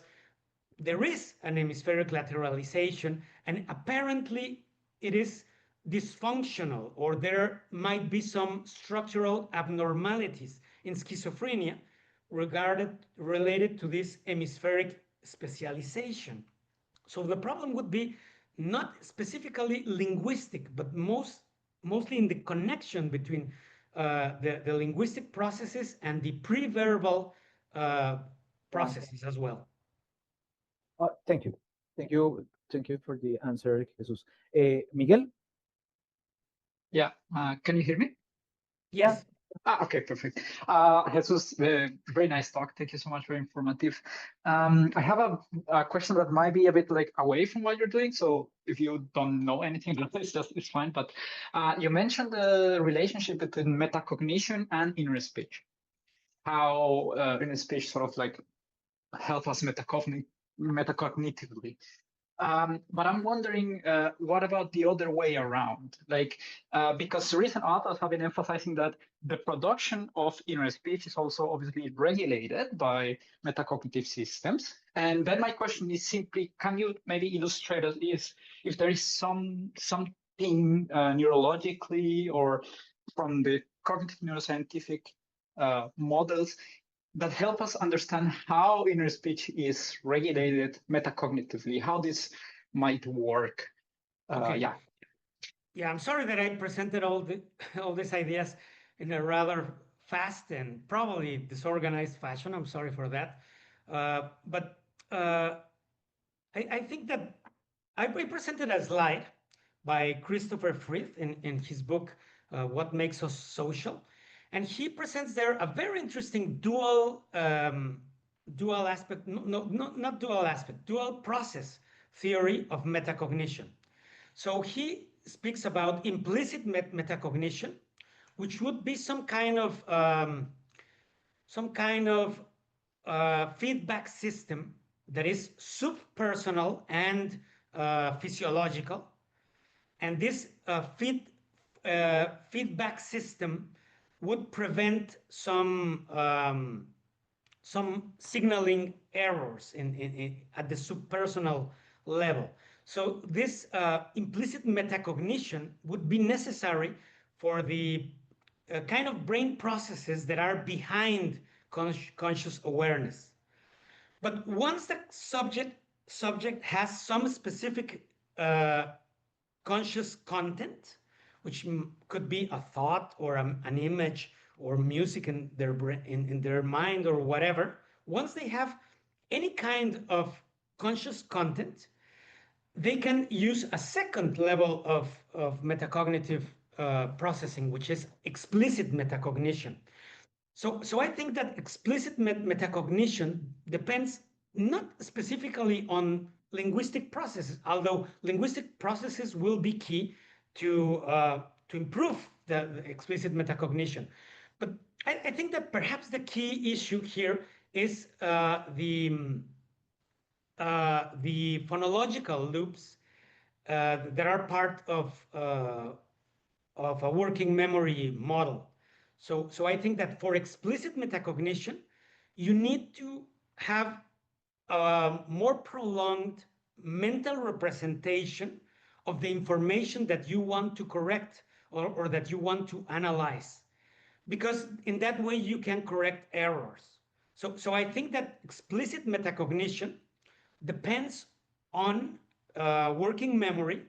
there is an hemispheric lateralization, and apparently it is dysfunctional, or there might be some structural abnormalities in schizophrenia related to this hemispheric specialization. So the problem would be not specifically linguistic, but mostly in the connection between the linguistic processes and the pre-verbal processes as well. Thank you. Thank you for the answer, Jesus. Miguel? Yeah, can you hear me? Yes. Okay, perfect. Jesus, very nice talk. Thank you so much, very informative. I have a question that might be a bit like away from what you're doing. So if you don't know anything about this, it's fine. But you mentioned the relationship between metacognition and inner speech. How inner speech sort of like help us metacognitively. But I'm wondering, what about the other way around? Like, because recent authors have been emphasizing that the production of inner speech is also obviously regulated by metacognitive systems. And then my question is simply, can you maybe illustrate us if there is something neurologically or from the cognitive neuroscientific models that help us understand how inner speech is regulated metacognitively, how this might work. Okay. Yeah. Yeah, I'm sorry that I presented all these ideas in a rather fast and probably disorganized fashion. I'm sorry for that. But I think that I presented a slide by Christopher Frith in his book, What Makes Us Social. And he presents there a very interesting dual aspect, not dual aspect, dual process theory of metacognition. So he speaks about implicit metacognition, which would be some kind of feedback system that is subpersonal and physiological. And this feedback system would prevent some signaling errors at the subpersonal level. So this implicit metacognition would be necessary for the kind of brain processes that are behind conscious awareness. But once the subject has some specific conscious content, which could be a thought or an image or music in their mind or whatever, once they have any kind of conscious content, they can use a second level of metacognitive processing, which is explicit metacognition. So I think that explicit metacognition depends not specifically on linguistic processes, although linguistic processes will be key to improve the explicit metacognition. But I think that perhaps the key issue here is the phonological loops that are part of a working memory model. So I think that for explicit metacognition, you need to have a more prolonged mental representation of the information that you want to correct or that you want to analyze, because in that way you can correct errors. So I think that explicit metacognition depends on working memory,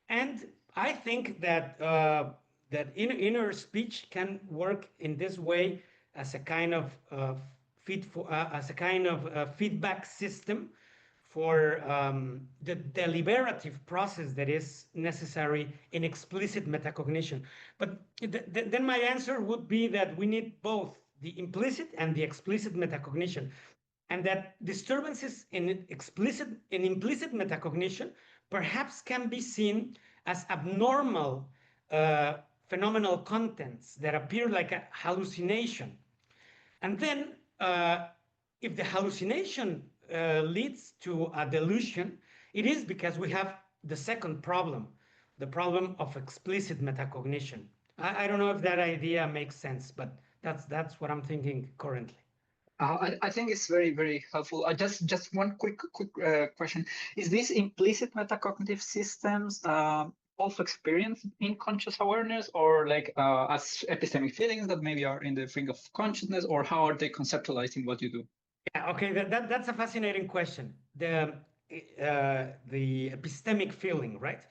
and I think that inner speech can work in this way as a kind of feedback system for the deliberative process that is necessary in explicit metacognition. But then my answer would be that we need both the implicit and the explicit metacognition, and that disturbances in implicit metacognition perhaps can be seen as abnormal phenomenal contents that appear like a hallucination. And then if the hallucination leads to a delusion, it is because we have the second problem, the problem of explicit metacognition. I don't know if that idea makes sense, but that's what I'm thinking currently. I think it's very, very helpful. Just one quick question. Is this implicit metacognitive systems also experienced in conscious awareness, or like as epistemic feelings that maybe are in the brink of consciousness, or how are they conceptualizing what you do? Yeah, okay, that's a fascinating question. The epistemic feeling, right?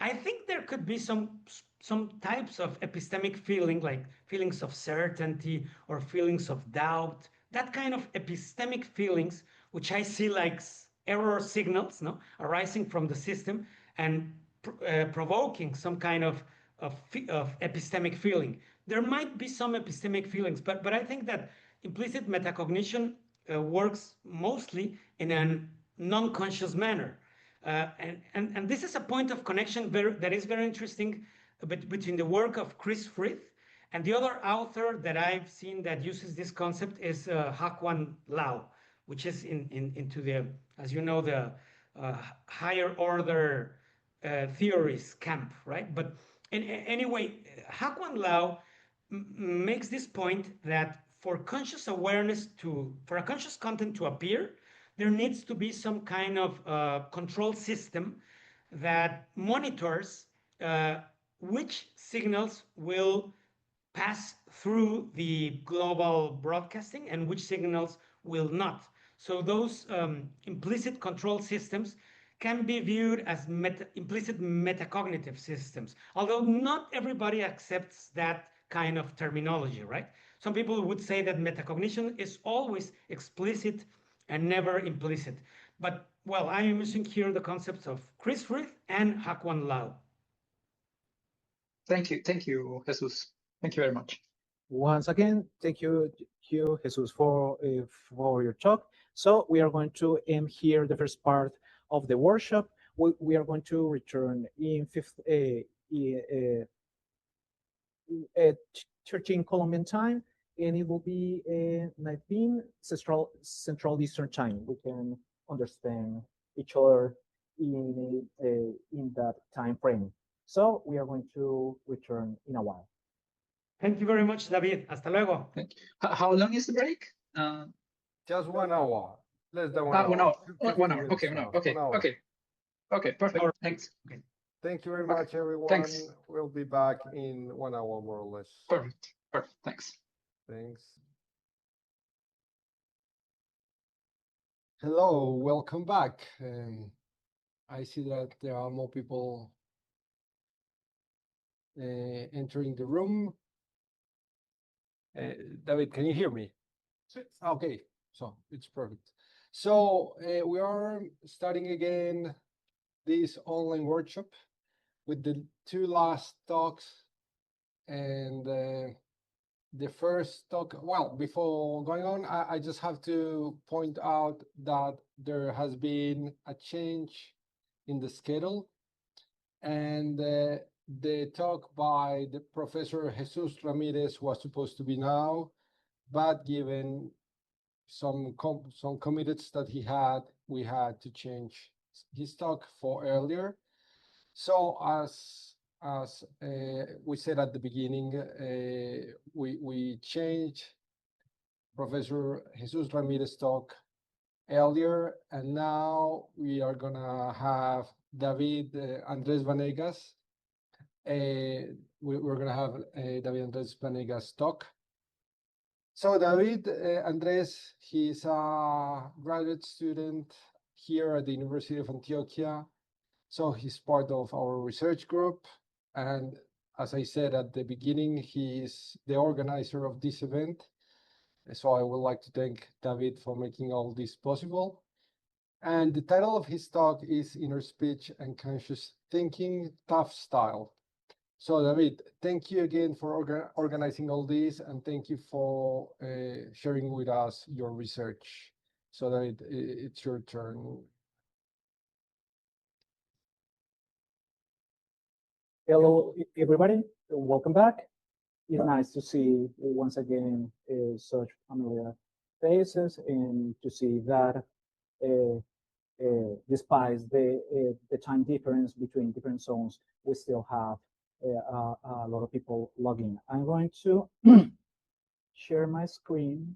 I think there could be some types of epistemic feeling, like feelings of certainty or feelings of doubt, that kind of epistemic feelings, which I see like error signals, no, arising from the system and provoking some kind of epistemic feeling. There might be some epistemic feelings, but I think that implicit metacognition works mostly in a non-conscious manner. And this is a point of connection that is very interesting between the work of Chris Frith and the other author that I've seen that uses this concept is Hakwon Lau, which is into the, as you know, the higher order theories camp, right? But anyway, Hakwon Lau makes this point that for conscious awareness for a conscious content to appear, there needs to be some kind of control system that monitors which signals will pass through the global broadcasting and which signals will not. So those implicit control systems can be viewed as implicit metacognitive systems, although not everybody accepts that kind of terminology, right? Some people would say that metacognition is always explicit and never implicit. But, well, I am using here the concepts of Chris Frith and Hakwon Lau. Thank you, Jesus. Thank you very much. Once again, thank you, Jesus, for your talk. So we are going to end here the first part of the workshop. We are going to return in 13 Colombian time, and it will be 19 Central Eastern time. We can understand each other in that time frame. So we are going to return in a while. Thank you very much, David. Hasta luego. Thank you. How long is the break? Just 1 hour. Less than 1 1 hour. hour. 50 1 hour. minutes Okay, 1 hour. now. Okay, 1 hour. okay, perfect. Thanks. Okay. Thank you very much, everyone. Thanks. We'll be back in 1 hour, more or less. Perfect. Thanks. Thanks. Hello, welcome back. I see that there are more people entering the room. David, can you hear me? Okay, so it's perfect. So we are starting again this online workshop with the 2 last talks. And the first talk, well, before going on, I just have to point out that there has been a change in the schedule. And the talk by the Professor Jesus Ramirez was supposed to be now, but given some commitments that he had, we had to change his talk for earlier. So as we said at the beginning, we changed Professor Jesus Ramirez talk earlier, and now we are gonna have David Andres Vanegas. We're gonna have David Andres Vanegas talk. So David Andres, he's a graduate student here at the University of Antioquia. So he's part of our research group. And as I said at the beginning, he is the organizer of this event. So I would like to thank David for making all this possible. And the title of his talk is Inner Speech and Conscious Thinking, Tough Style. So David, thank you again for organizing all this, and thank you for sharing with us your research. So David, it's your turn. Hello, everybody. Welcome back. It's nice to see once again such familiar faces, and to see that despite the time difference between different zones, we still have a lot of people logging. I'm going to share my screen.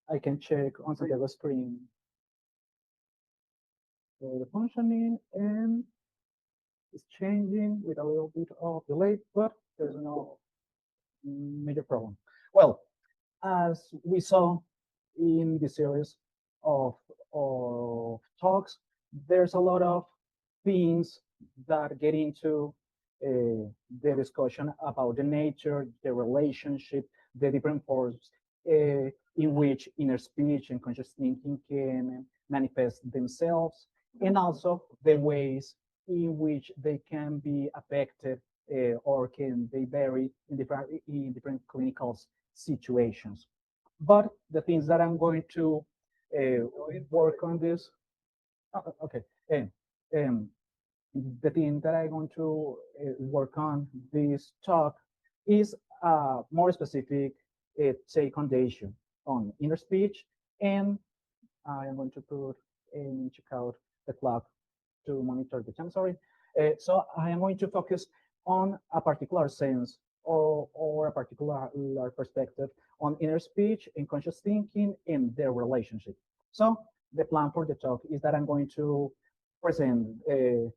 I can check on Santiago's screen the functioning, and it's changing with a little bit of delay, but there's no major problem. Well, as we saw in the series of talks, there's a lot of things that get into the discussion about the nature, the relationship, the different forms in which inner speech and conscious thinking can manifest themselves, and also the ways in which they can be affected or can they vary in different clinical situations. But the things that I'm going to work on this, okay, the thing that I'm going to work on this talk is more specific take on the issue on inner speech, and I am going to put and check out the clock to monitor the time, sorry. So I am going to focus on a particular sense or a particular perspective on inner speech and conscious thinking and their relationship. So the plan for the talk is that I'm going to present the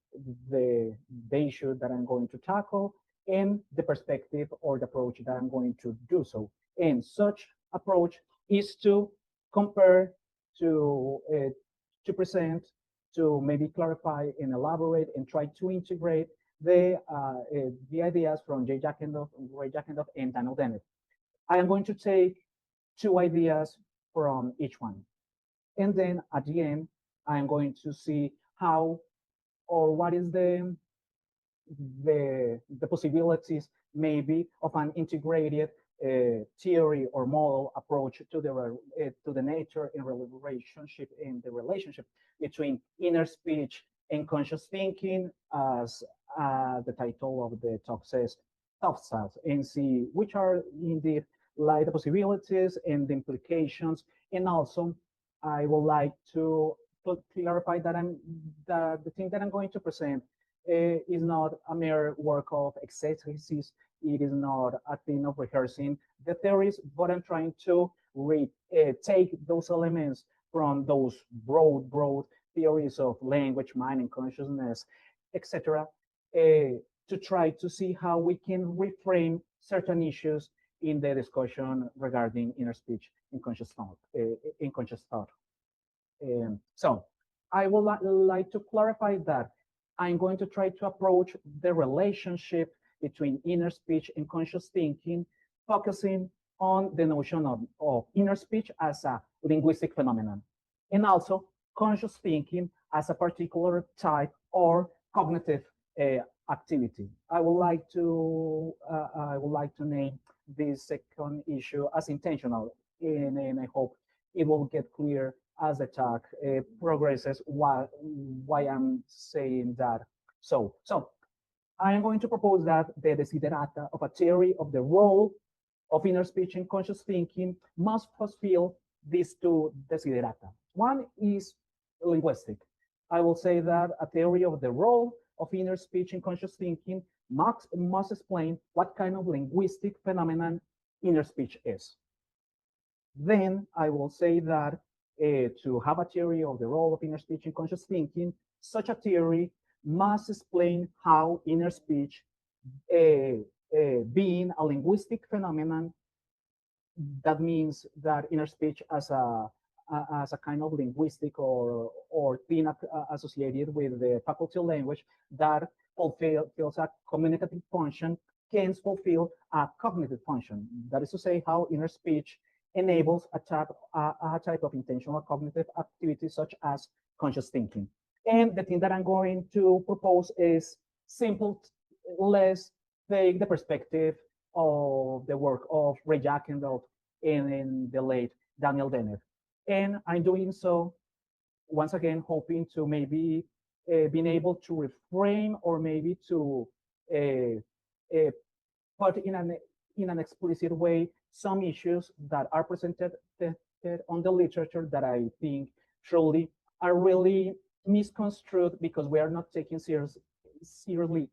issue that I'm going to tackle and the perspective or the approach that I'm going to do so. And such approach is to compare, to present, to maybe clarify and elaborate and try to integrate the ideas from Ray Jackendoff and Daniel Dennett. I am going to take two ideas from each one. And then at the end, I'm going to see how or what is the possibilities maybe of an integrated theory or model approach to the nature and relationship between inner speech and conscious thinking, as the title of the talk says, and see which are indeed like the possibilities and the implications. And also, I would like to clarify that the thing that I'm going to present is not a mere work of exegesis. It is not a thing of rehearsing the theories, but I'm trying to take those elements from those broad theories of language, mind, and consciousness, etc., to try to see how we can reframe certain issues in the discussion regarding inner speech in conscious thought. So I would like to clarify that I'm going to try to approach the relationship between inner speech and conscious thinking, focusing on the notion of inner speech as a linguistic phenomenon, and also conscious thinking as a particular type or cognitive activity. I would like to name this second issue as intentional, and I hope it will get clear as the talk progresses why I'm saying that. So I am going to propose that the desiderata of a theory of the role of inner speech and conscious thinking must fulfill these two desiderata. One is linguistic. I will say that a theory of the role of inner speech and conscious thinking must explain what kind of linguistic phenomenon inner speech is. Then I will say that to have a theory of the role of inner speech in conscious thinking, such a theory must explain how inner speech, being a linguistic phenomenon, that means that inner speech as a kind of linguistic or thing associated with the faculty of language that fulfills a communicative function can fulfill a cognitive function. That is to say, how inner speech enables a type of intentional cognitive activity such as conscious thinking. And the thing that I'm going to propose is simple. Let's take the perspective of the work of Ray Jackendoff and the late Daniel Dennett. And I'm doing so, once again, hoping to maybe being able to reframe or maybe to put in an explicit way some issues that are presented on the literature that I think truly are really misconstrued because we are not taking seriously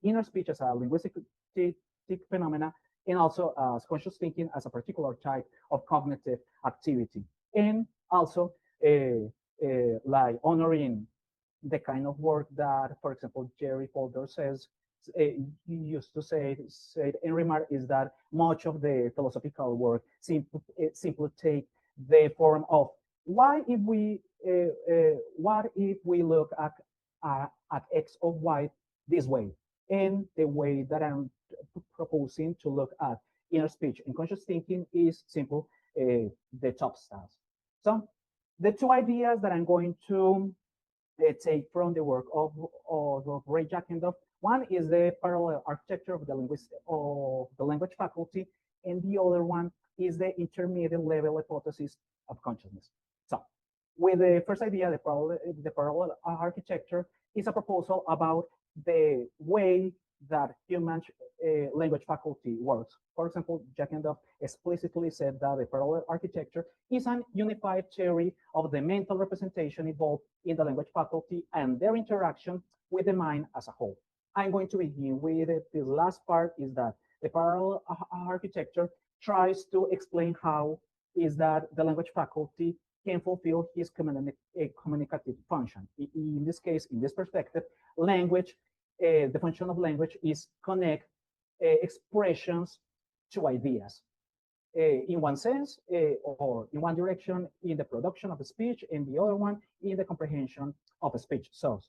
inner speech as a linguistic phenomena, and also as conscious thinking as a particular type of cognitive activity. And also like honoring the kind of work that, for example, Jerry Fodor says, used to say and remark is that much of the philosophical work simply take the form of what if we look at X of Y this way, and the way that I'm proposing to look at inner speech and conscious thinking is simple, the top stars. So the two ideas that I'm going to take from the work of Ray Jackendoff. One is the parallel architecture of the language faculty, and the other one is the intermediate level hypothesis of consciousness. So, with the first idea, the parallel architecture is a proposal about the way that human language faculty works. For example, Jackendoff explicitly said that the parallel architecture is an unified theory of the mental representation involved in the language faculty and their interaction with the mind as a whole. I'm going to begin with it. The last part is that the parallel architecture tries to explain how is that the language faculty can fulfill his communicative function. In this case, in this perspective, language, the function of language is connect expressions to ideas. In one sense, or in one direction, in the production of a speech, and the other one in the comprehension of a speech. So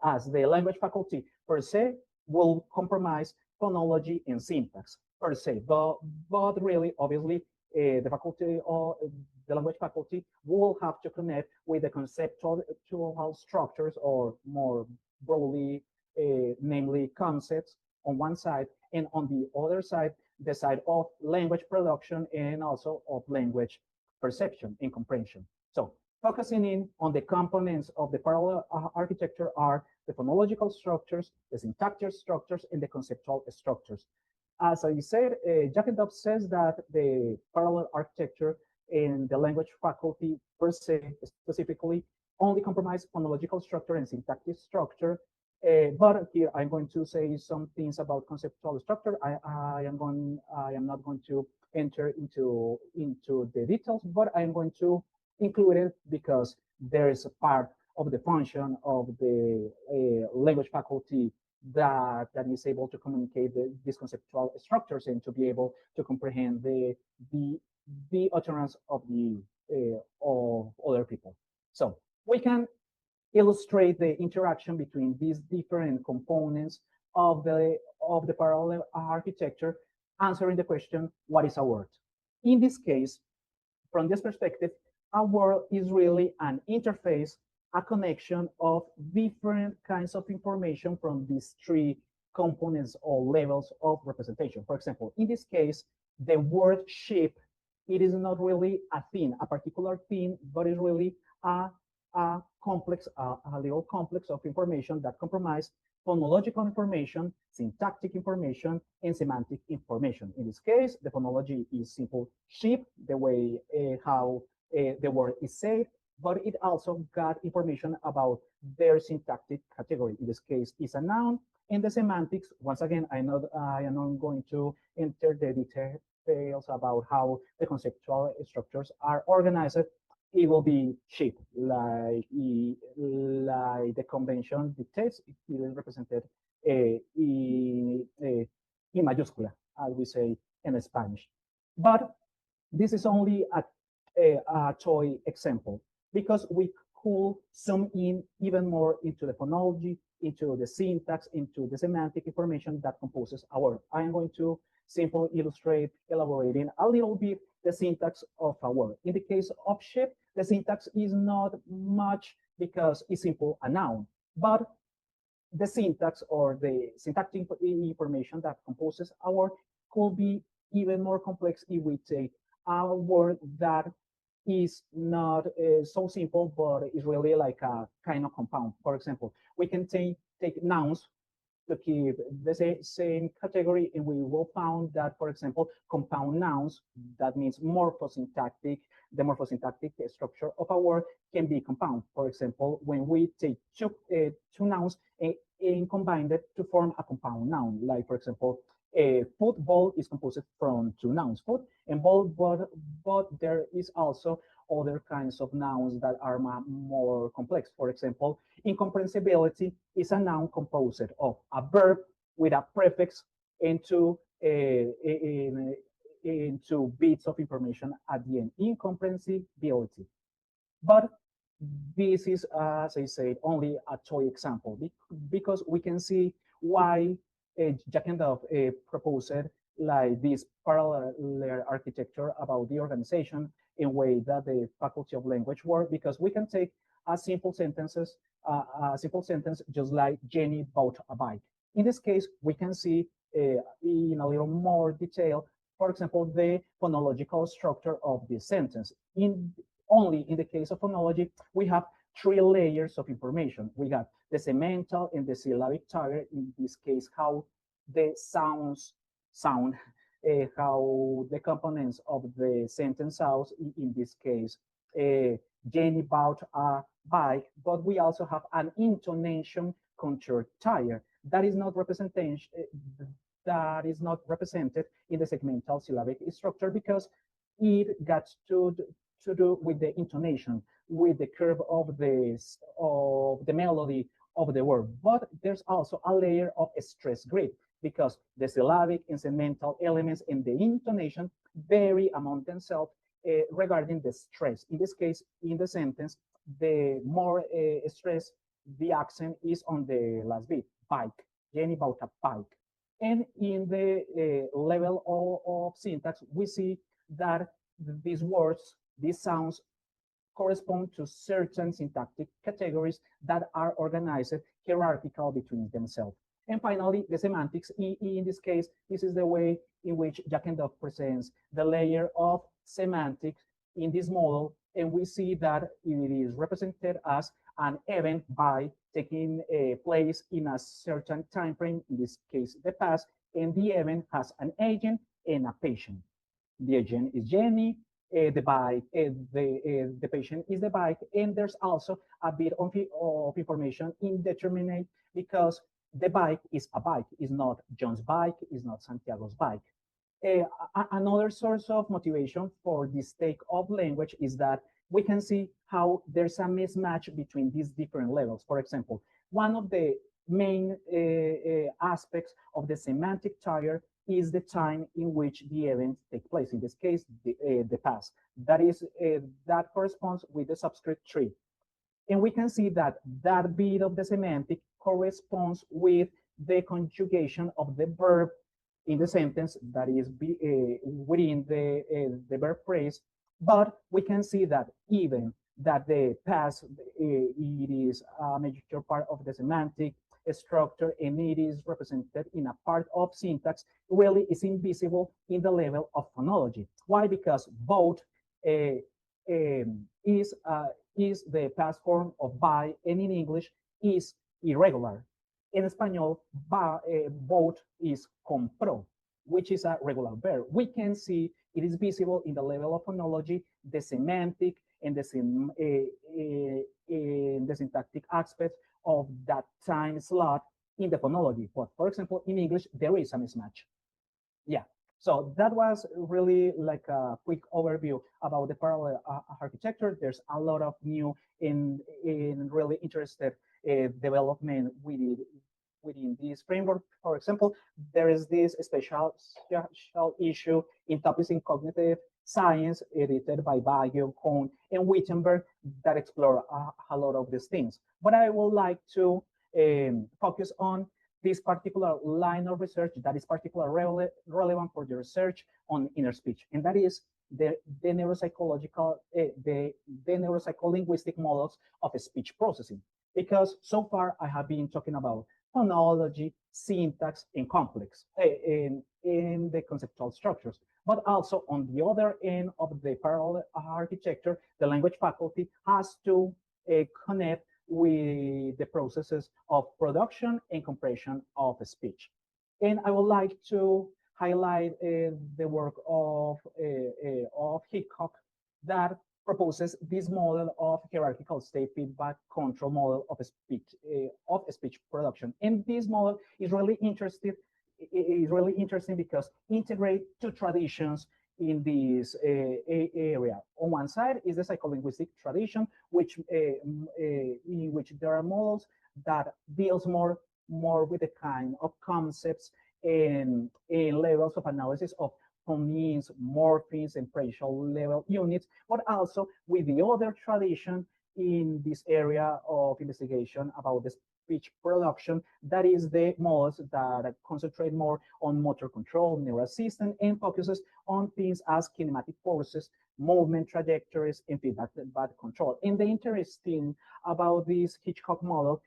as the language faculty per se will compromise phonology and syntax per se, but really, obviously, the faculty or the language faculty will have to connect with the conceptual structures, or more broadly, namely concepts on one side, and on the other side, the side of language production and also of language perception and comprehension. So focusing in on the components of the parallel architecture are the phonological structures, the syntactic structures, and the conceptual structures. As I said, Jack and Dove says that the parallel architecture in the language faculty per se specifically only compromise phonological structure and syntactic structure. But here I'm going to say some things about conceptual structure. I am not going to enter into the details, but I am going to include it because there is a part of the function of the language faculty that is able to communicate these conceptual structures and to be able to comprehend the utterance of other people. So we can illustrate the interaction between these different components of the parallel architecture, answering the question, what is a word? In this case, from this perspective, a word is really an interface, a connection of different kinds of information from these three components or levels of representation. For example, in this case, the word sheep, it is not really a thing, a particular thing, but it's really a complex, a little complex of information that comprise phonological information, syntactic information, and semantic information. In this case, the phonology is simple sheep, the way how the word is said, but it also got information about their syntactic category. In this case, is a noun, and the semantics, once again, I am not going to enter the details about how the conceptual structures are organized. It will be sheep, like the convention dictates. It is represented in mayúscula, as we say in Spanish. But this is only a toy example, because we could zoom in even more into the phonology, into the syntax, into the semantic information that composes a word. I am going to simply illustrate, elaborating a little bit the syntax of a word. In the case of sheep, the syntax is not much because it's simple a noun, but the syntax or the syntactic information that composes a word could be even more complex if we take a word that is not so simple, but is really like a kind of compound. For example, we can take nouns to keep the same category, and we will find that, for example, compound nouns, that means morphosyntactic, the morphosyntactic structure of a word can be compound. For example, when we take two nouns and combine them to form a compound noun, like, for example, football is composed from two nouns, foot and ball, but there is also other kinds of nouns that are more complex. For example, incomprehensibility is a noun composed of a verb with a prefix into bits of information at the end, incomprehensibility. But this is, as I said, only a toy example, because we can see why Jack and Dove proposed like this parallel architecture about the organization in way that the Faculty of Language work, because we can take a simple sentence just like Jenny bought a bike. In this case, we can see in a little more detail, for example, the phonological structure of this sentence. Only in the case of phonology, we have three layers of information. We got the segmental and the syllabic target. In this case, how the sounds sound, how the components of the sentence sounds. In this case, Jenny bought a bike, but we also have an intonation contour tire that is not represented in the segmental syllabic structure, because it got to to do with the intonation, with the curve of the melody of the word. But there's also a layer of stress grid because the syllabic and segmental elements in the intonation vary among themselves regarding the stress. In this case, in the sentence, the more stress, the accent is on the last bit, bike. Jenny bought a bike. And in the level of syntax, we see that these words, these sounds correspond to certain syntactic categories that are organized hierarchical between themselves. And finally, the semantics. In this case, this is the way in which Jack and Dog presents the layer of semantics in this model. And we see that it is represented as an event by taking place in a certain time frame, in this case, the past, and the event has an agent and a patient. The agent is Jenny, the bike, the patient is the bike, and there's also a bit of information indeterminate because the bike is a bike, is not John's bike, is not Santiago's bike. Another source of motivation for this take of language is that we can see how there's a mismatch between these different levels. For example, one of the main aspects of the semantic tier is the time in which the events take place. In this case, the past. That is that corresponds with the subscript 3. And we can see that that bit of the semantic corresponds with the conjugation of the verb in the sentence that is within the verb phrase. But we can see that even that the past, it is a major part of the semantic structure and it is represented in a part of syntax, really is invisible in the level of phonology. Why? Because both is the past form of by, and in English is irregular. In Espanol, both is compró, which is a regular verb. We can see it is visible in the level of phonology, the semantic and the syntactic aspects of that time slot in the phonology. But for example, in English, there is a mismatch. Yeah. So that was really like a quick overview about the parallel architecture. There's a lot of new and really interested development within this framework. For example, there is this special issue in Topics in Cognitive Science, edited by Baggio, Cohn, and Wittenberg, that explore a lot of these things. But I would like to focus on this particular line of research that is particularly relevant for the research on inner speech, and that is the neuropsycholinguistic models of speech processing. Because so far I have been talking about phonology, syntax, and complex in the conceptual structures. But also on the other end of the parallel architecture, the language faculty has to connect with the processes of production and compression of speech. And I would like to highlight the work of Hitchcock that proposes this model of hierarchical state feedback control model of speech production. And this model is really interesting because integrate two traditions in this area. On one side is the psycholinguistic tradition, which in which there are models that deals more with the kind of concepts and levels of analysis of phonemes, morphemes, and facial level units, but also with the other tradition in this area of investigation about the speech production, that is the models that concentrate more on motor control, neural system, and focuses on things as kinematic forces, movement trajectories, and feedback control. And the interesting about this Hitchcock model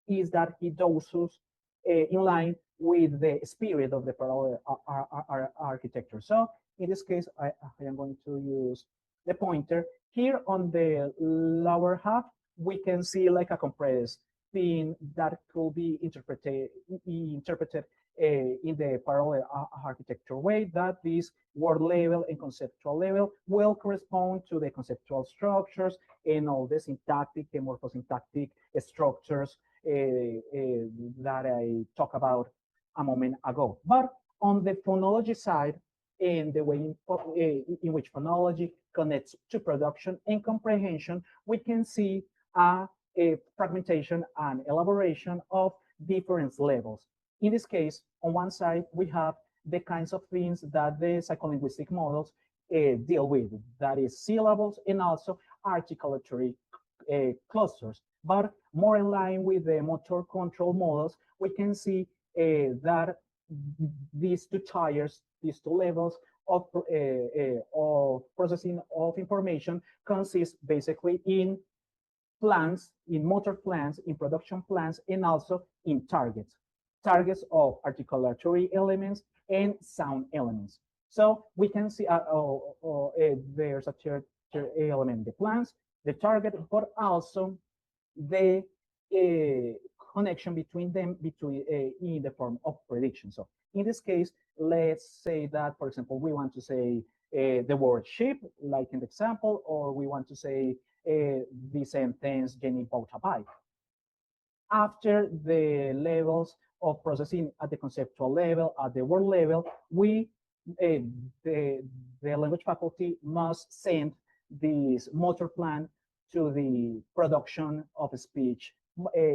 is that he does in line with the spirit of the parallel architecture. So in this case, I am going to use the pointer. Here on the lower half, we can see like a compressed thing that could be interpreted in the parallel architecture way, that this word level and conceptual level will correspond to the conceptual structures and all the syntactic and morphosyntactic structures that I talked about a moment ago. But on the phonology side, and the way in which phonology connects to production and comprehension, we can see a fragmentation and elaboration of different levels. In this case, on one side, we have the kinds of things that the psycholinguistic models deal with, that is syllables and also articulatory clusters. But more in line with the motor control models, we can see that these two tiers, these two levels of processing of information consist basically in plans, in motor plans, in production plans, and also in targets. Targets of articulatory elements and sound elements. So we can see there's a third element, the plans, the target, but also the connection between them in the form of prediction. So in this case, let's say that, for example, we want to say the word sheep, like in the example, or we want to say the sentence, Jenny bought a bike. After the levels of processing at the conceptual level, at the word level, the language faculty must send this motor plan to the production of speech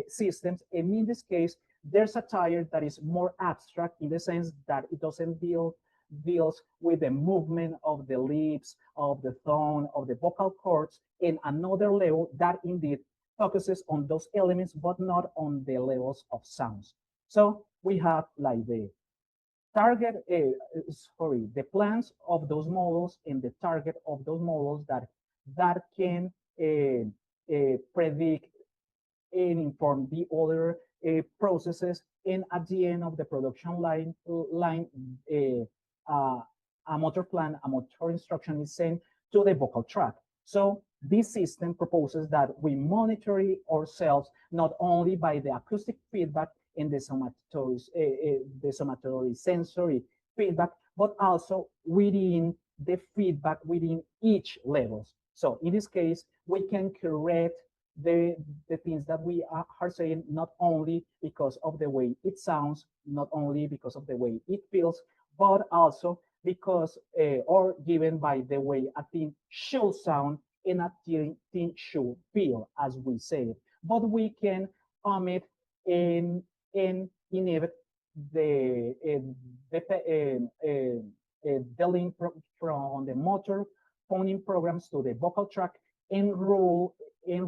systems. And in this case, there's a tier that is more abstract in the sense that it doesn't deals with the movement of the lips, of the tone, of the vocal cords, and another level that indeed focuses on those elements, but not on the levels of sounds. So we have like the target, the plans of those models and the target of those models that can predict and inform the other processes. And at the end of the production line, a motor plan, a motor instruction is sent to the vocal tract. So this system proposes that we monitor ourselves not only by the acoustic feedback and the somatory sensory feedback, but also within the feedback within each levels. So in this case, we can correct the things that we are saying, not only because of the way it sounds, not only because of the way it feels, but also because or given by the way a thing should sound and a thing should feel, as we say it. But we can omit and inhibit the link from the motor phoning programs to the vocal tract and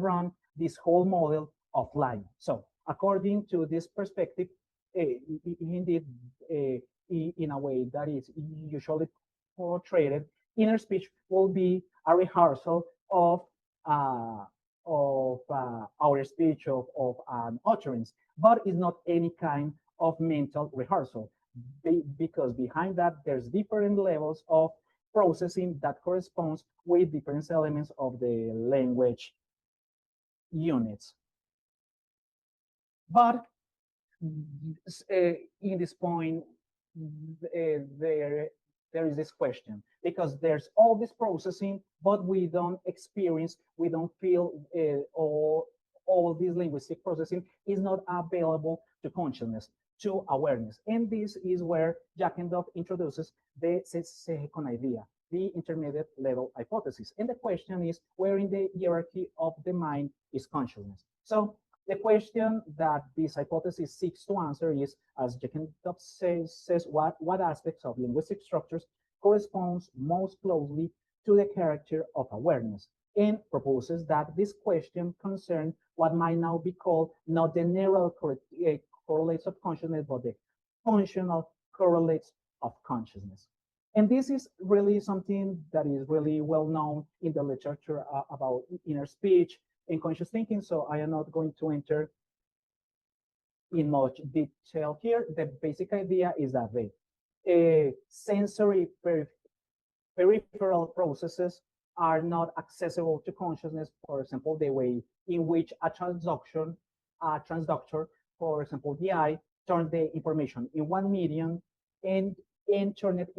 run this whole model offline. So according to this perspective, indeed, in a way that is usually portrayed, inner speech will be a rehearsal of our speech, of an utterance, but it's not any kind of mental rehearsal, because behind that there's different levels of processing that corresponds with different elements of the language units. But in this point, there is this question, because there's all this processing, but we don't experience, we don't feel all this linguistic processing is not available to consciousness, to awareness. And this is where Jackendorf introduces the second idea, the intermediate level hypothesis. And the question is, where in the hierarchy of the mind is consciousness? So the question that this hypothesis seeks to answer is, as Jackendorf says what aspects of linguistic structures corresponds most closely to the character of awareness, and proposes that this question concerns what might now be called not the neural correlates of consciousness, but the functional correlates of consciousness. And this is really something that is really well known in the literature about inner speech and conscious thinking. So I am not going to enter in much detail here. The basic idea is that the sensory peripheral processes are not accessible to consciousness. For example, the way in which a transductor, for example, the eye, turns the information in one medium and turn it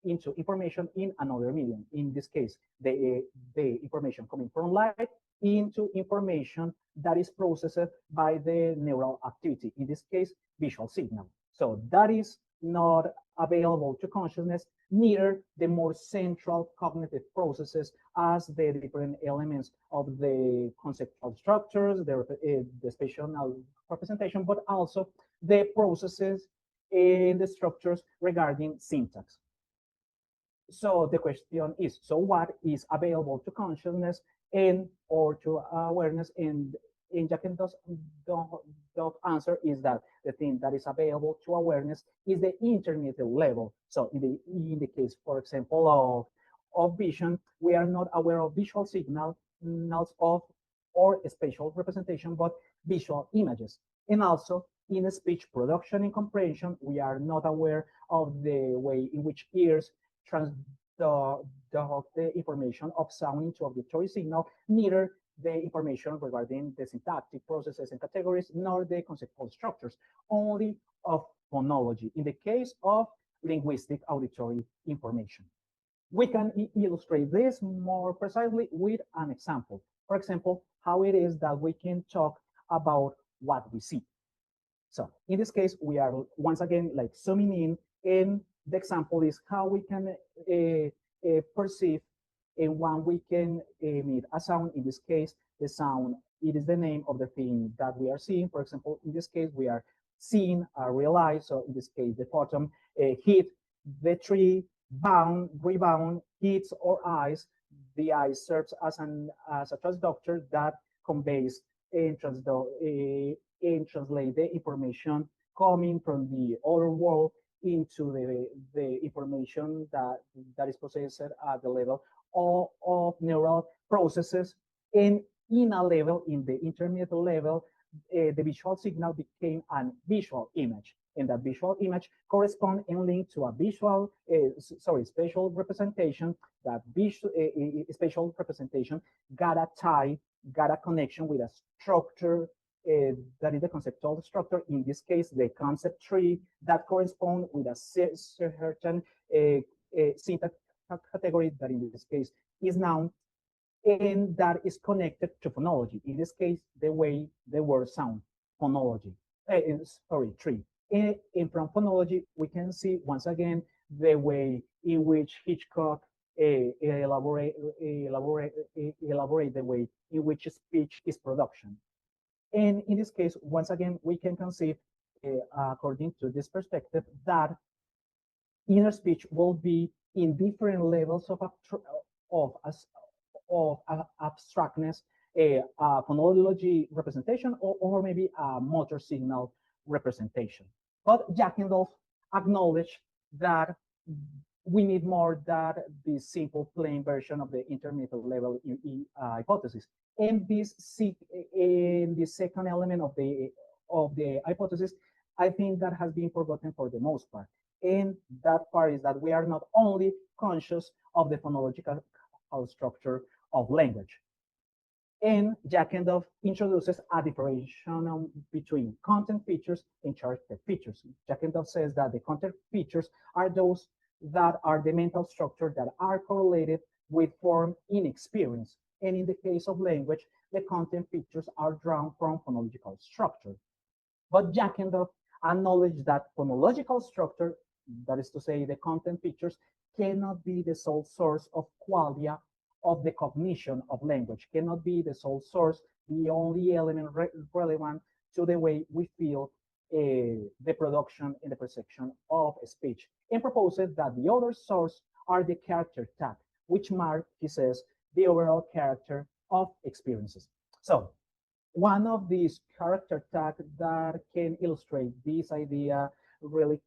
into information in another medium. In this case, the information coming from light into information that is processed by the neural activity, in this case, visual signal. So that is not available to consciousness, neither the more central cognitive processes as the different elements of the conceptual structures, the spatial representation, but also the processes and the structures regarding syntax. So the question is, so what is available to consciousness and or to awareness? And Jack and Dove answer is that the thing that is available to awareness is the intermediate level. So in the case, for example, of vision, we are not aware of visual signals of or spatial representation, but visual images. And also in speech production and comprehension, we are not aware of the way in which ears transduct the information of sound into auditory signal, neither the information regarding the syntactic processes and categories, nor the conceptual structures, only of phonology. In the case of linguistic auditory information, we can illustrate this more precisely with an example. For example, how it is that we can talk about what we see. So in this case, we are once again like zooming in, and the example is how we can perceive and when we can emit a sound. In this case, the sound, it is the name of the thing that we are seeing. For example, in this case, we are seeing a real eye. So in this case, the photon hit the tree, rebound, hits our eyes. The eye serves as a transductor that conveys and translate the information coming from the other world into the information that is processed at the level of neural processes. And in the intermediate level, the visual signal became a visual image. And that visual image corresponds and linked to a spatial representation. That spatial representation got a connection with a structure that is the conceptual structure. In this case, the concept tree that corresponds with a certain syntax category that in this case is noun, and that is connected to phonology. In this case, the way the word sound, phonology, tree. And from phonology, we can see once again the way in which Hitchcock elaborate the way in which speech is production. And in this case, once again, we can conceive, according to this perspective, that inner speech will be in different levels of abstractness, a phonology representation, or maybe a motor signal representation. But Jack and Dove acknowledge that we need more than the simple plain version of the intermediate level hypothesis. And this second element of the hypothesis, I think that has been forgotten for the most part. And that part is that we are not only conscious of the phonological structure of language. And Jack and Dove introduces a differentiation between content features and character features. Jack and Dove says that the content features are those that are the mental structure that are correlated with form in experience. And in the case of language, the content features are drawn from phonological structure. But Jack and Dove acknowledge that phonological structure, that is to say the content features, cannot be the sole source of qualia of the cognition of language, cannot be the sole source, the only element relevant to the way we feel the production and the perception of speech, and proposes that the other source are the character tag, which mark, he says, the overall character of experiences. So one of these character tags that can illustrate this idea really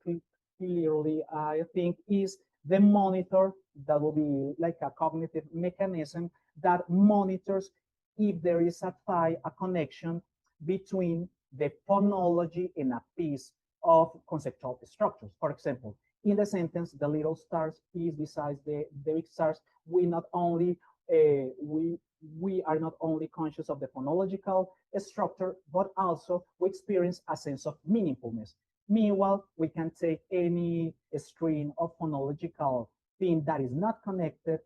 clearly, I think, is the monitor. That will be like a cognitive mechanism that monitors if there is a connection between the phonology and a piece of conceptual structures. For example, in the sentence, the little stars is besides the big stars, we are not only conscious of the phonological structure, but also we experience a sense of meaningfulness. Meanwhile, we can take any string of phonological thing that is not connected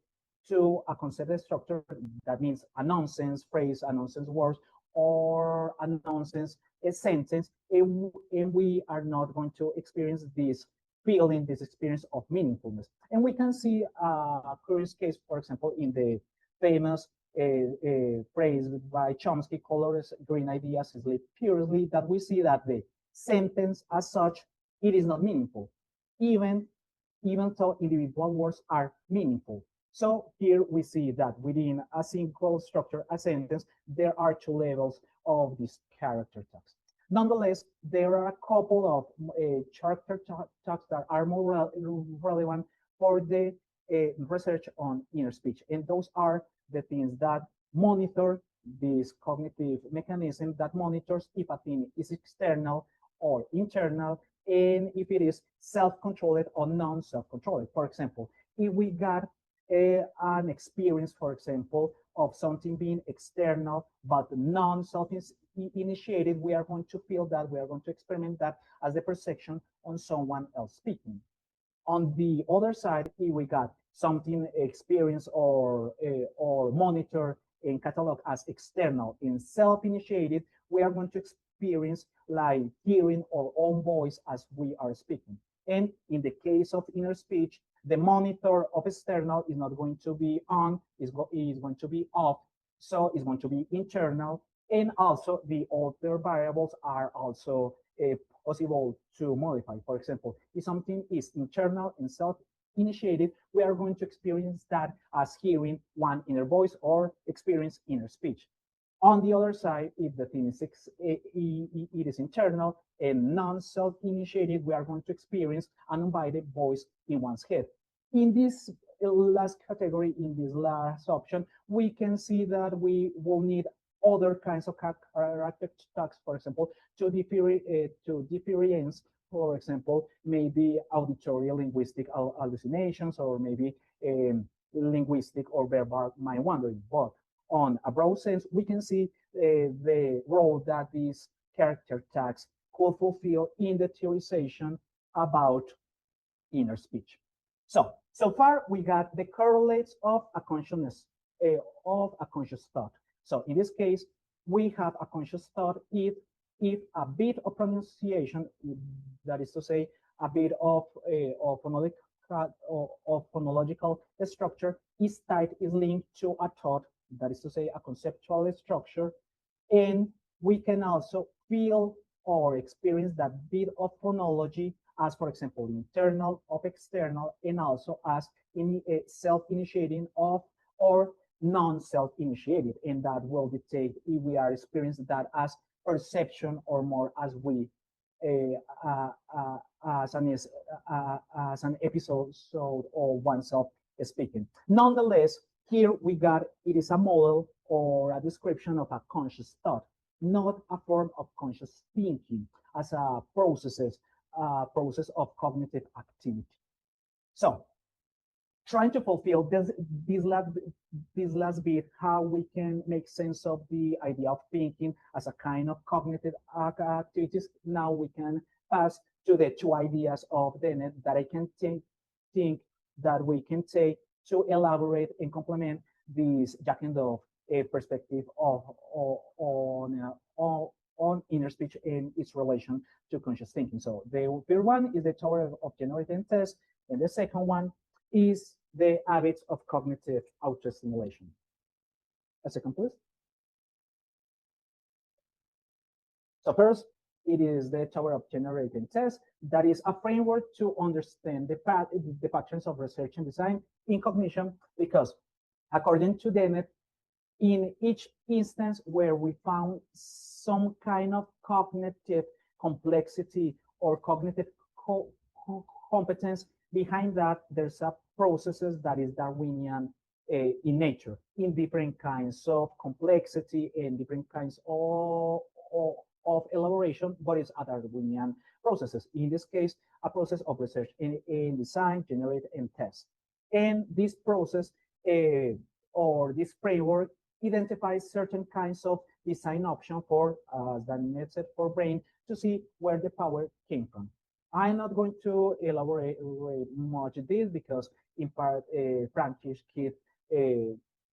to a concept structure, that means a nonsense phrase, a nonsense word, or a nonsense sentence, and we are not going to experience this feeling this experience of meaningfulness. And we can see a curious case, for example, in the famous phrase by Chomsky, colors, green ideas, sleep purely, that we see that the sentence as such, it is not meaningful, even though individual words are meaningful. So here we see that within a single structure, a sentence, there are two levels of these character tags. Nonetheless, there are a couple of character tags that are more relevant for the research on inner speech. And those are the things that monitor this cognitive mechanism that monitors if a thing is external or internal, and if it is self-controlled or non-self-controlled. For example, if we got an experience, for example, of something being external but non-self-initiated, we are going to feel that, we are going to experiment that as the perception on someone else speaking. On the other side, if we got something experienced or monitor and catalog as external and self-initiated, we are going to experience like hearing our own voice as we are speaking. And in the case of inner speech, the monitor of external is not going to be on, is going to be off, so it's going to be internal. And also the other variables are also possible to modify. For example, if something is internal and self-initiated, we are going to experience that as hearing one inner voice or experience inner speech. On the other side, if the thing is it is internal and non-self-initiated, we are going to experience an unguided voice in one's head. In this last category, in this last option, we can see that we will need other kinds of character tags, for example, to differentiate, for example, maybe auditory linguistic hallucinations, or maybe linguistic or verbal mind wandering. But on a broad sense, we can see the role that these character tags could fulfill in the theorization about inner speech. So far we got the correlates of a consciousness, of a conscious thought. So in this case, we have a conscious thought if a bit of pronunciation, that is to say, a bit of phonological structure is linked to a thought, that is to say, a conceptual structure. And we can also feel or experience that bit of phonology as, for example, internal of external, and also as in self-initiating of or non-self-initiated. And that will dictate if we are experiencing that as perception or more as we as an episode or oneself speaking. Nonetheless, here we got, it is a model or a description of a conscious thought, not a form of conscious thinking as a process of cognitive activity. So, trying to fulfill this last bit, how we can make sense of the idea of thinking as a kind of cognitive activities. Now we can pass to the two ideas of Dennett that I can think that we can take to elaborate and complement this Jack and Dove perspective on inner speech and its relation to conscious thinking. So the first one is the tower of generating test, and the second one is the habits of cognitive auto-stimulation. A second, please. So first, it is the tower of generating test. That is a framework to understand the patterns of research and design in cognition, because according to Dennett, in each instance where we found some kind of cognitive complexity or cognitive competence, behind that there's a processes that is Darwinian in nature, in different kinds of complexity and different kinds of elaboration, but it's a Darwinian processes. In this case, a process of research in design, generate, and test. And this process or this framework identifies certain kinds of design option for, as Daniel said, for brain to see where the power came from. I'm not going to elaborate much this because in part Francis Kidd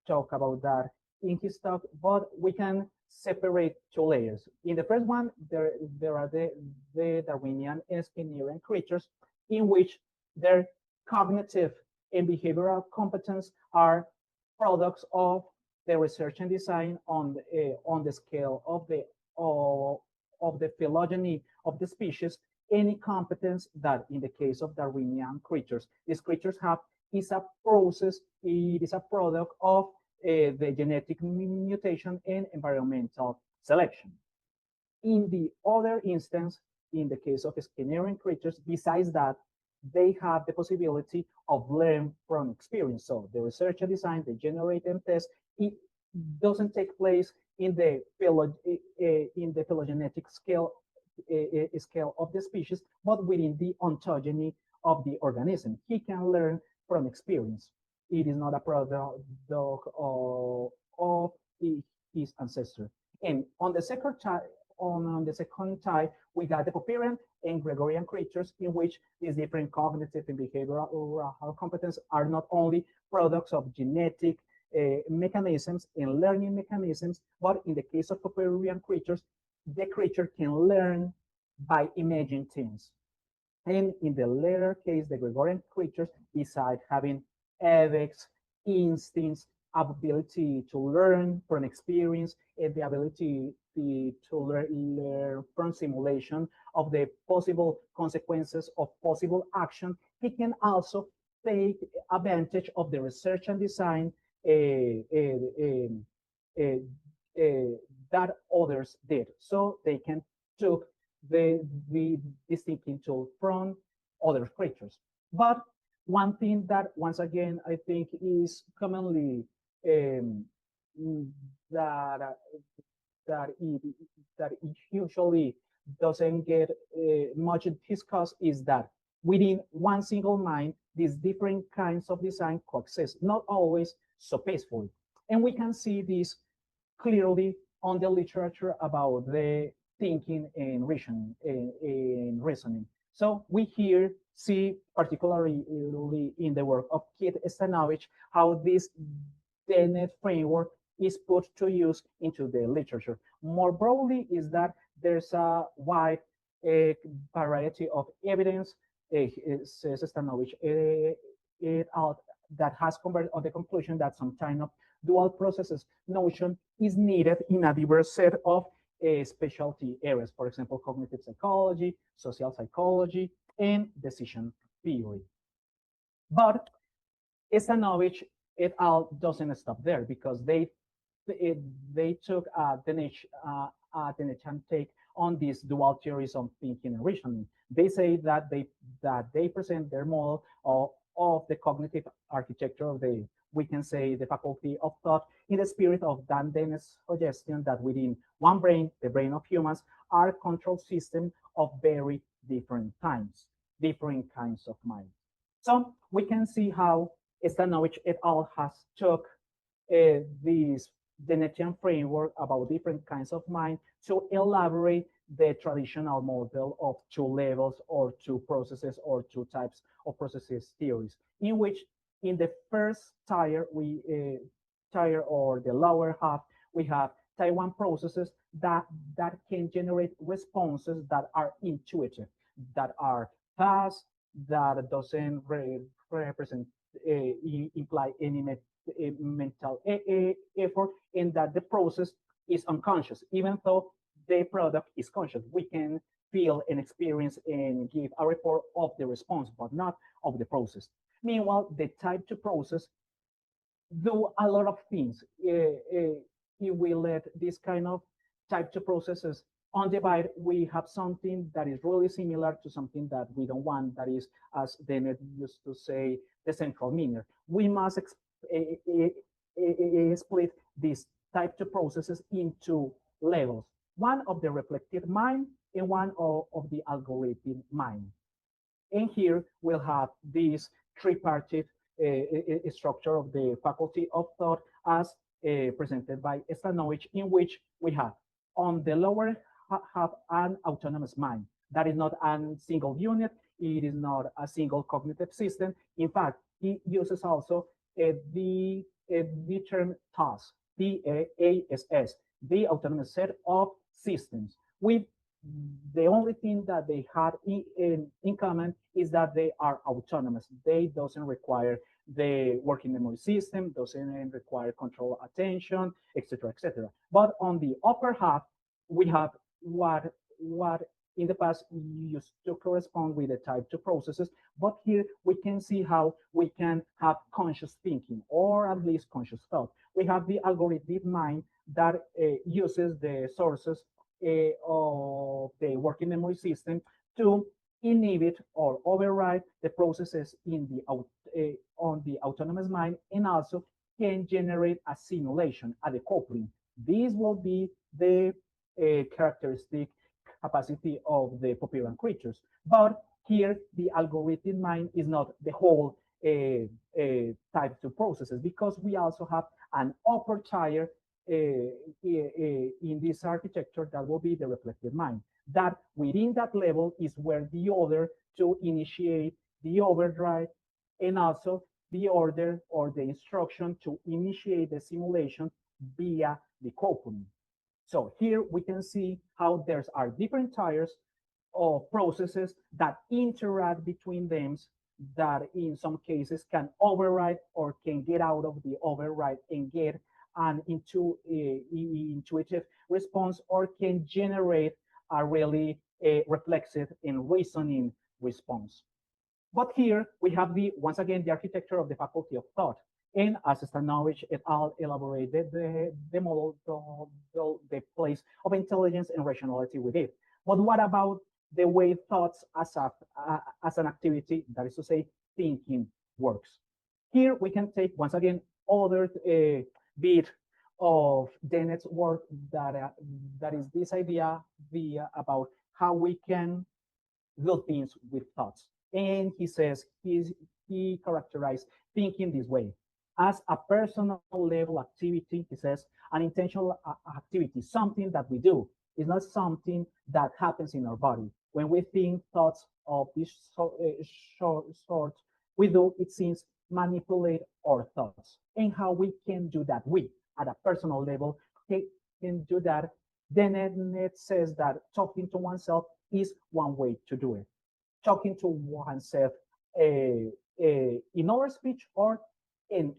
talk about that in his talk, but we can separate two layers. In the first one, there are the Darwinian and Skinnerian creatures in which their cognitive and behavioral competence are products of the research and design on the scale of the phylogeny of the species. Any competence that, in the case of Darwinian creatures, these creatures have is a process, it is a product of the genetic mutation and environmental selection. In the other instance, in the case of Skinnerian creatures, besides that, they have the possibility of learning from experience. So the research and design, the generate and test, it doesn't take place in the phylogenetic scale of the species, but within the ontogeny of the organism. He can learn from experience. It is not a product of his ancestor. And on the second type, we got the Popperian and Gregorian creatures, in which these different cognitive and behavioral competence are not only products of genetic mechanisms and learning mechanisms, but in the case of Popperian creatures, the creature can learn by imagining things. And in the latter case, the Gregorian creatures, besides having ethics, instincts, ability to learn from experience, and the ability to learn from simulation of the possible consequences of possible action, he can also take advantage of the research and design that others did. So they can take the distinctive tool from other creatures. But one thing that, once again, I think is commonly that it usually doesn't get much discussed is that within one single mind, these different kinds of design coexist, not always so peacefully. And we can see this clearly on the literature about the thinking and reasoning. So we here see, particularly in the work of Keith Stanovich, how this Dennett framework is put to use into the literature. More broadly is that there's a wide variety of evidence, says Stanovich, that has converged on the conclusion that some kind of dual processes notion is needed in a diverse set of specialty areas, for example, cognitive psychology, social psychology, and decision theory. But Stanovich et al. Doesn't stop there, because they took the niche take on these dual theories of thinking and reasoning. They say that they present their model of the cognitive architecture of the, we can say, the faculty of thought, in the spirit of Dan Dennett's suggestion that within one brain, the brain of humans, are control systems of very different kinds of mind. So we can see how Stanovich et al. Has took this Dennettian framework about different kinds of mind to elaborate the traditional model of two levels or two processes or two types of processes theories, in which in the first tier, or the lower half, we have type 1 processes that can generate responses that are intuitive, that are fast, that doesn't represent imply any mental effort, and that the process is unconscious, even though the product is conscious. We can feel and experience and give a report of the response, but not of the process. Meanwhile, the type 2 process do a lot of things. If we let this kind of type 2 processes undivide, we have something that is really similar to something that we don't want, that is, as Dennett used to say, the central miner. We must split these type 2 processes into levels, one of the reflective mind and one of the algorithmic mind. And here we'll have this tripartite structure of the faculty of thought as presented by Stanovich, in which we have on the lower half an autonomous mind. That is not a single unit. It is not a single cognitive system. In fact, he uses also the term TASS, TASS, the autonomous set of systems with the only thing that they had in common is that they are autonomous. They doesn't require the working memory system, doesn't require control attention, etc., etc. But on the upper half, we have what in the past used to correspond with the type 2 processes, but here we can see how we can have conscious thinking, or at least conscious thought. We have the algorithmic mind that uses the sources of the working memory system to inhibit or override the processes in the on the autonomous mind, and also can generate a simulation, a decoupling. This will be the characteristic capacity of the pupillan creatures. But here, the algorithmic mind is not the whole type 2 processes, because we also have an upper tier in this architecture that will be the reflective mind. That within that level is where the order to initiate the overdrive, and also the order or the instruction to initiate the simulation via the coupling. So here we can see how there are different tiers of processes that interact between them, that in some cases can override or can get out of the override and get an intuitive response, or can generate a really reflexive and reasoning response. But here we have once again, the architecture of the faculty of thought. And as Stanovich et al. Elaborated the model, the place of intelligence and rationality with it. But what about the way thoughts as an activity, that is to say, thinking, works? Here we can take, once again, other bit of Dennett's work that is this idea about how we can do things with thoughts. And he says he characterized thinking this way: as a personal level activity. He says an intentional activity, something that we do. It's not something that happens in our body. When we think thoughts of this sort, we do, it seems, manipulate our thoughts. And how we can do that, we, at a personal level, can do that. Then Dennett says that talking to oneself is one way to do it. Talking to oneself in oral speech or in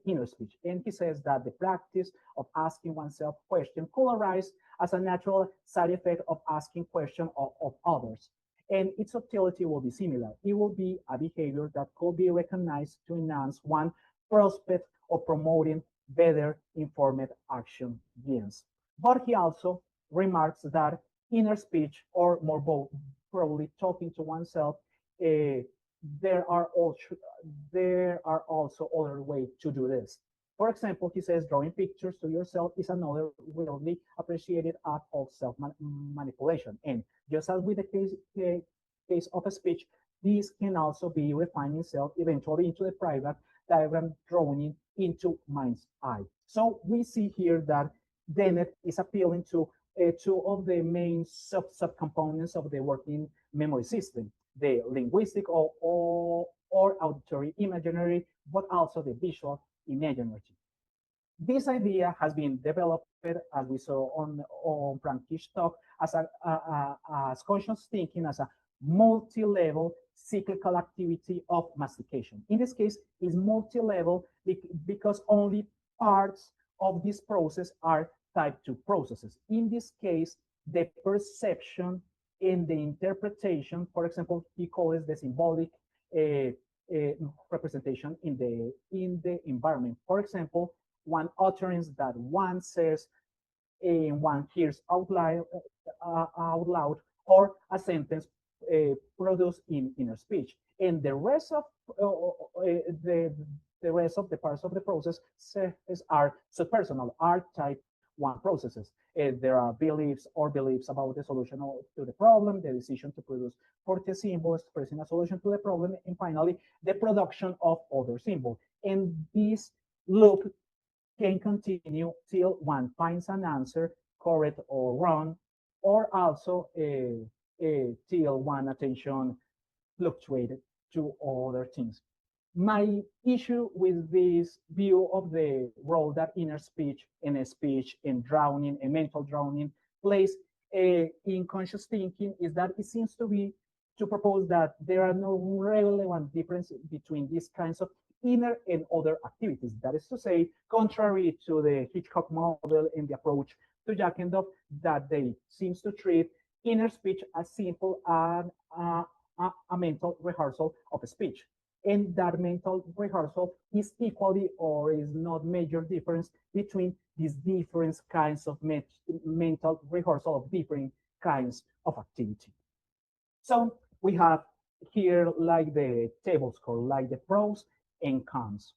inner speech. And he says that the practice of asking oneself questions could arise as a natural side effect of asking questions of others. And its utility will be similar. It will be a behavior that could be recognized to enhance one prospect of promoting better informed action gains. But he also remarks that inner speech, or more probably talking to oneself, there are also other ways to do this. For example, he says drawing pictures to yourself is another widely appreciated act of self-manipulation. And just as with the case of a speech, this can also be refined itself eventually into the private diagram drawing into mind's eye. So we see here that Dennett is appealing to two of the main subcomponents of the working memory system: the linguistic or auditory imaginary, but also the visual imaginary. This idea has been developed, as we saw on Frank's talk, as conscious thinking as a multi-level cyclical activity of mastication. In this case, it's multi-level because only parts of this process are type 2 processes. In this case, the perception and the interpretation, for example, he calls the symbolic representation in the environment. For example, one utterance that one says and one hears out loud, or a sentence produced in inner speech. And the rest of the rest of the parts of the process are subpersonal, are type 1 processes. There are beliefs about the solution to the problem, the decision to produce forte symbols expressing a solution to the problem, and finally, the production of other symbols. And this loop can continue till one finds an answer, correct or wrong, or also till one attention fluctuated to other things. My issue with this view of the role that inner speech and speech and drowning and mental drowning plays in conscious thinking is that it seems to propose that there are no relevant differences between these kinds of inner and other activities. That is to say, contrary to the Hitchcock model and the approach to Jack and Dove, that they seems to treat inner speech as simple as a mental rehearsal of a speech. And that mental rehearsal is equally or is not major difference between these different kinds of mental rehearsal of different kinds of activity. So we have here like the table score, like the pros and cons.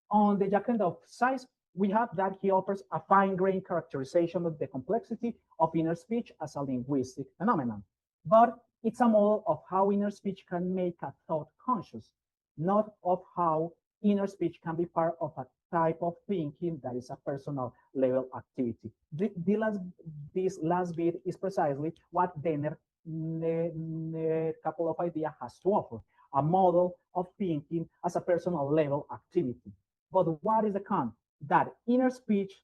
On the Jack and Dove side, we have that he offers a fine-grained characterization of the complexity of inner speech as a linguistic phenomenon. But it's a model of how inner speech can make a thought conscious, not of how inner speech can be part of a type of thinking that is a personal level activity. This last bit is precisely what Denner couple of ideas has to offer, a model of thinking as a personal level activity. But what is the con? That inner speech,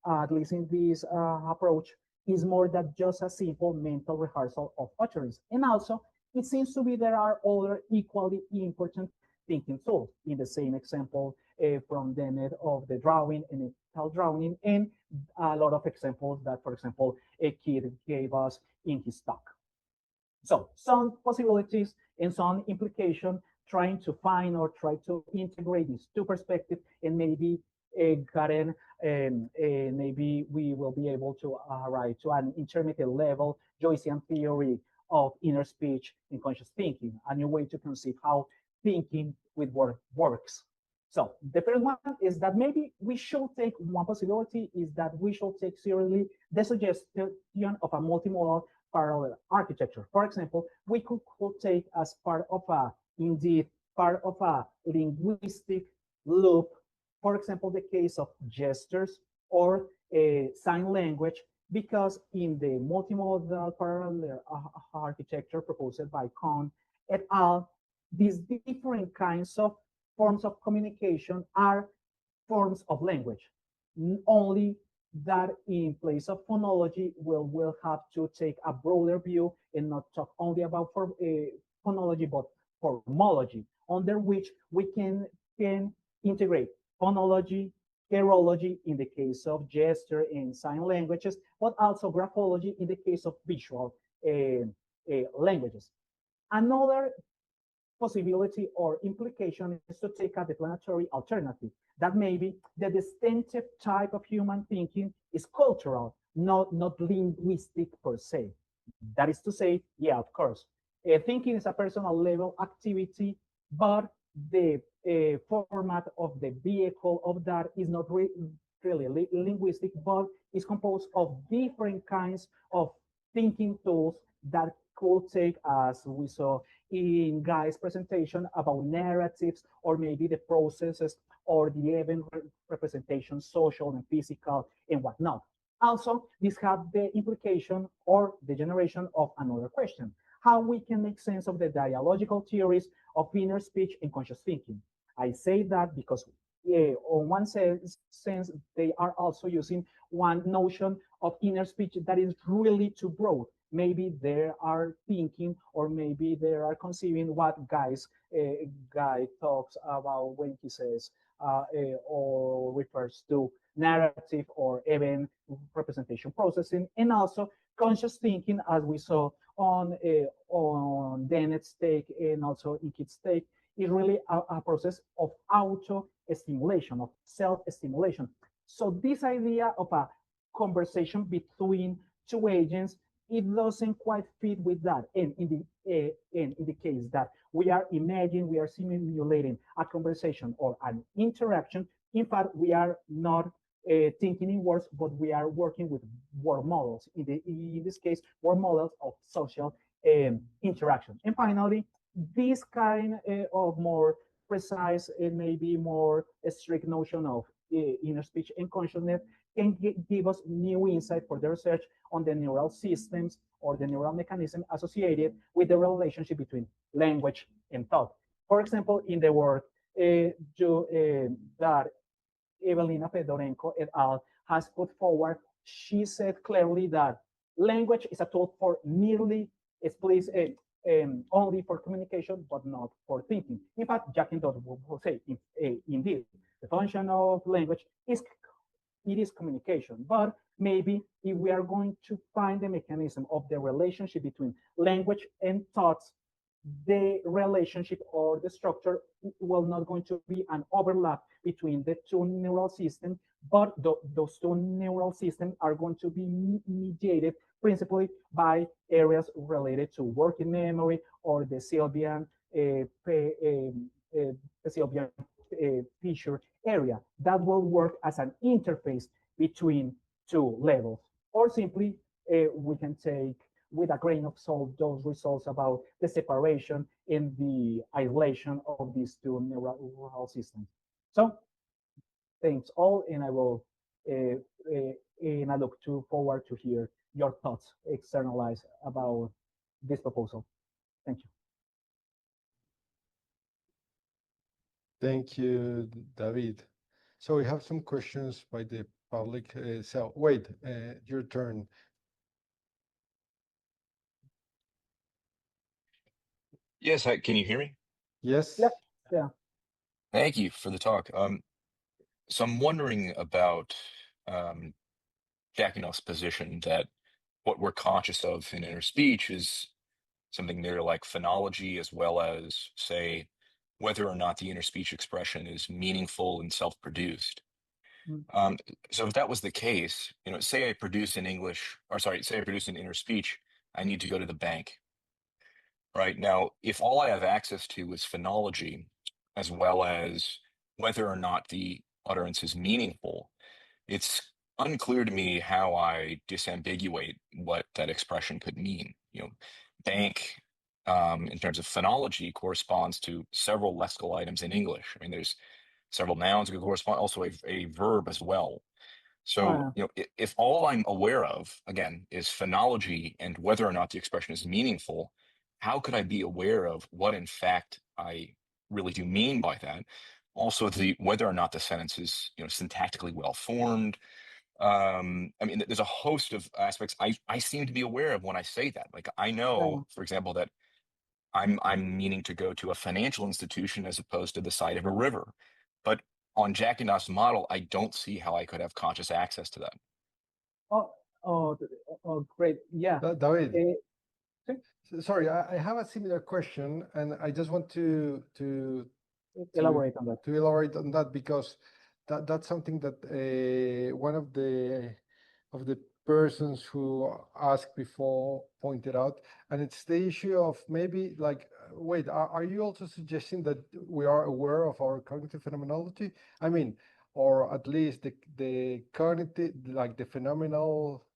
at least in this approach, is more than just a simple mental rehearsal of utterance. And also, it seems to be there are other equally important thinking tools. In the same example from Dennett of the drawing and mental drowning, and a lot of examples that, for example, a kid gave us in his talk. So some possibilities and some implication trying to find or try to integrate these two perspectives, and maybe Karen, maybe we will be able to arrive to an intermediate level Joycean theory of inner speech and conscious thinking, a new way to conceive how thinking with work works. So the first one is that maybe we should take one possibility is that we should take seriously the suggestion of a multimodal parallel architecture. For example, we could take as part of a, indeed, part of a linguistic loop, for example, the case of gestures or sign language, because in the multimodal parallel architecture proposed by Kohn et al., these different kinds of forms of communication are forms of language. Only that in place of phonology, we'll have to take a broader view and not talk only about phonology, but formology, under which we can integrate phonology, herology in the case of gesture and sign languages, but also graphology in the case of visual languages. Another possibility or implication is to take a declinatory alternative, that maybe the distinctive type of human thinking is cultural, not linguistic per se. That is to say, yeah, of course, thinking is a personal level activity, but the format of the vehicle of that is not really linguistic, but is composed of different kinds of thinking tools that could take, as we saw in Guy's presentation, about narratives or maybe the processes or the event representation, social and physical and whatnot. Also, this had the implication or the generation of another question: how we can make sense of the dialogical theories of inner speech and conscious thinking. I say that because on one sense, they are also using one notion of inner speech that is really too broad. Maybe they are thinking, or maybe they are conceiving what Guy talks about when he says or refers to narrative or event representation processing, and also conscious thinking, as we saw on Dennett's take and also in Kitt's take, is really a process of auto-stimulation, of self-stimulation. So this idea of a conversation between two agents, it doesn't quite fit with that. And in the case that we are imagining, we are simulating a conversation or an interaction, in fact, we are not thinking in words, but we are working with word models. In this case, word models of social interaction. And finally, this kind of more precise and maybe more strict notion of inner speech and consciousness can give us new insight for the research on the neural systems or the neural mechanism associated with the relationship between language and thought. For example, in the work that Evelina Fedorenko et al. Has put forward she said clearly that language is a tool for merely explicit, only for communication, but not for thinking. In fact, Jack and Dodd will say, indeed, the function of language is communication. But maybe if we are going to find the mechanism of the relationship between language and thoughts, the relationship or the structure will not going to be an overlap between the two neural systems, but those two neural systems are going to be mediated principally by areas related to working memory or the Sylvian feature area that will work as an interface between two levels. Or simply, we can take with a grain of salt those results about the separation and the isolation of these two neural systems. So thanks all, and I will and I look forward to hear your thoughts externalized about this proposal. Thank you. Thank you, David. So we have some questions by the public. So wait, your turn. Yes, can you hear me? Yes. Yeah. Thank you for the talk. So I'm wondering about Jack Enoch's position that what we're conscious of in inner speech is something there like phonology, as well as, say, whether or not the inner speech expression is meaningful and self-produced. So if that was the case, say I produce in English, or sorry, say I produce in inner speech, I need to go to the bank. Right now, if all I have access to is phonology, as well as whether or not the utterance is meaningful, it's unclear to me how I disambiguate what that expression could mean. Bank, in terms of phonology, corresponds to several lexical items in English. I mean, there's several nouns that correspond, also a verb as well. So, if all I'm aware of, again, is phonology and whether or not the expression is meaningful, how could I be aware of what, in fact, I really do mean by that? Also, whether or not the sentence is, syntactically well formed. I mean, there's a host of aspects I seem to be aware of when I say that. Like, I know, for example, that I'm meaning to go to a financial institution as opposed to the side of a river. But on Jack Enoch's model, I don't see how I could have conscious access to that. Great. Yeah. David, sorry, I have a similar question, and I just want to elaborate on that. To elaborate on that, because that's something that one of the persons who asked before pointed out, and it's the issue of maybe like, wait, are you also suggesting that we are aware of our cognitive phenomenology? I mean, or at least the cognitive, like the phenomenal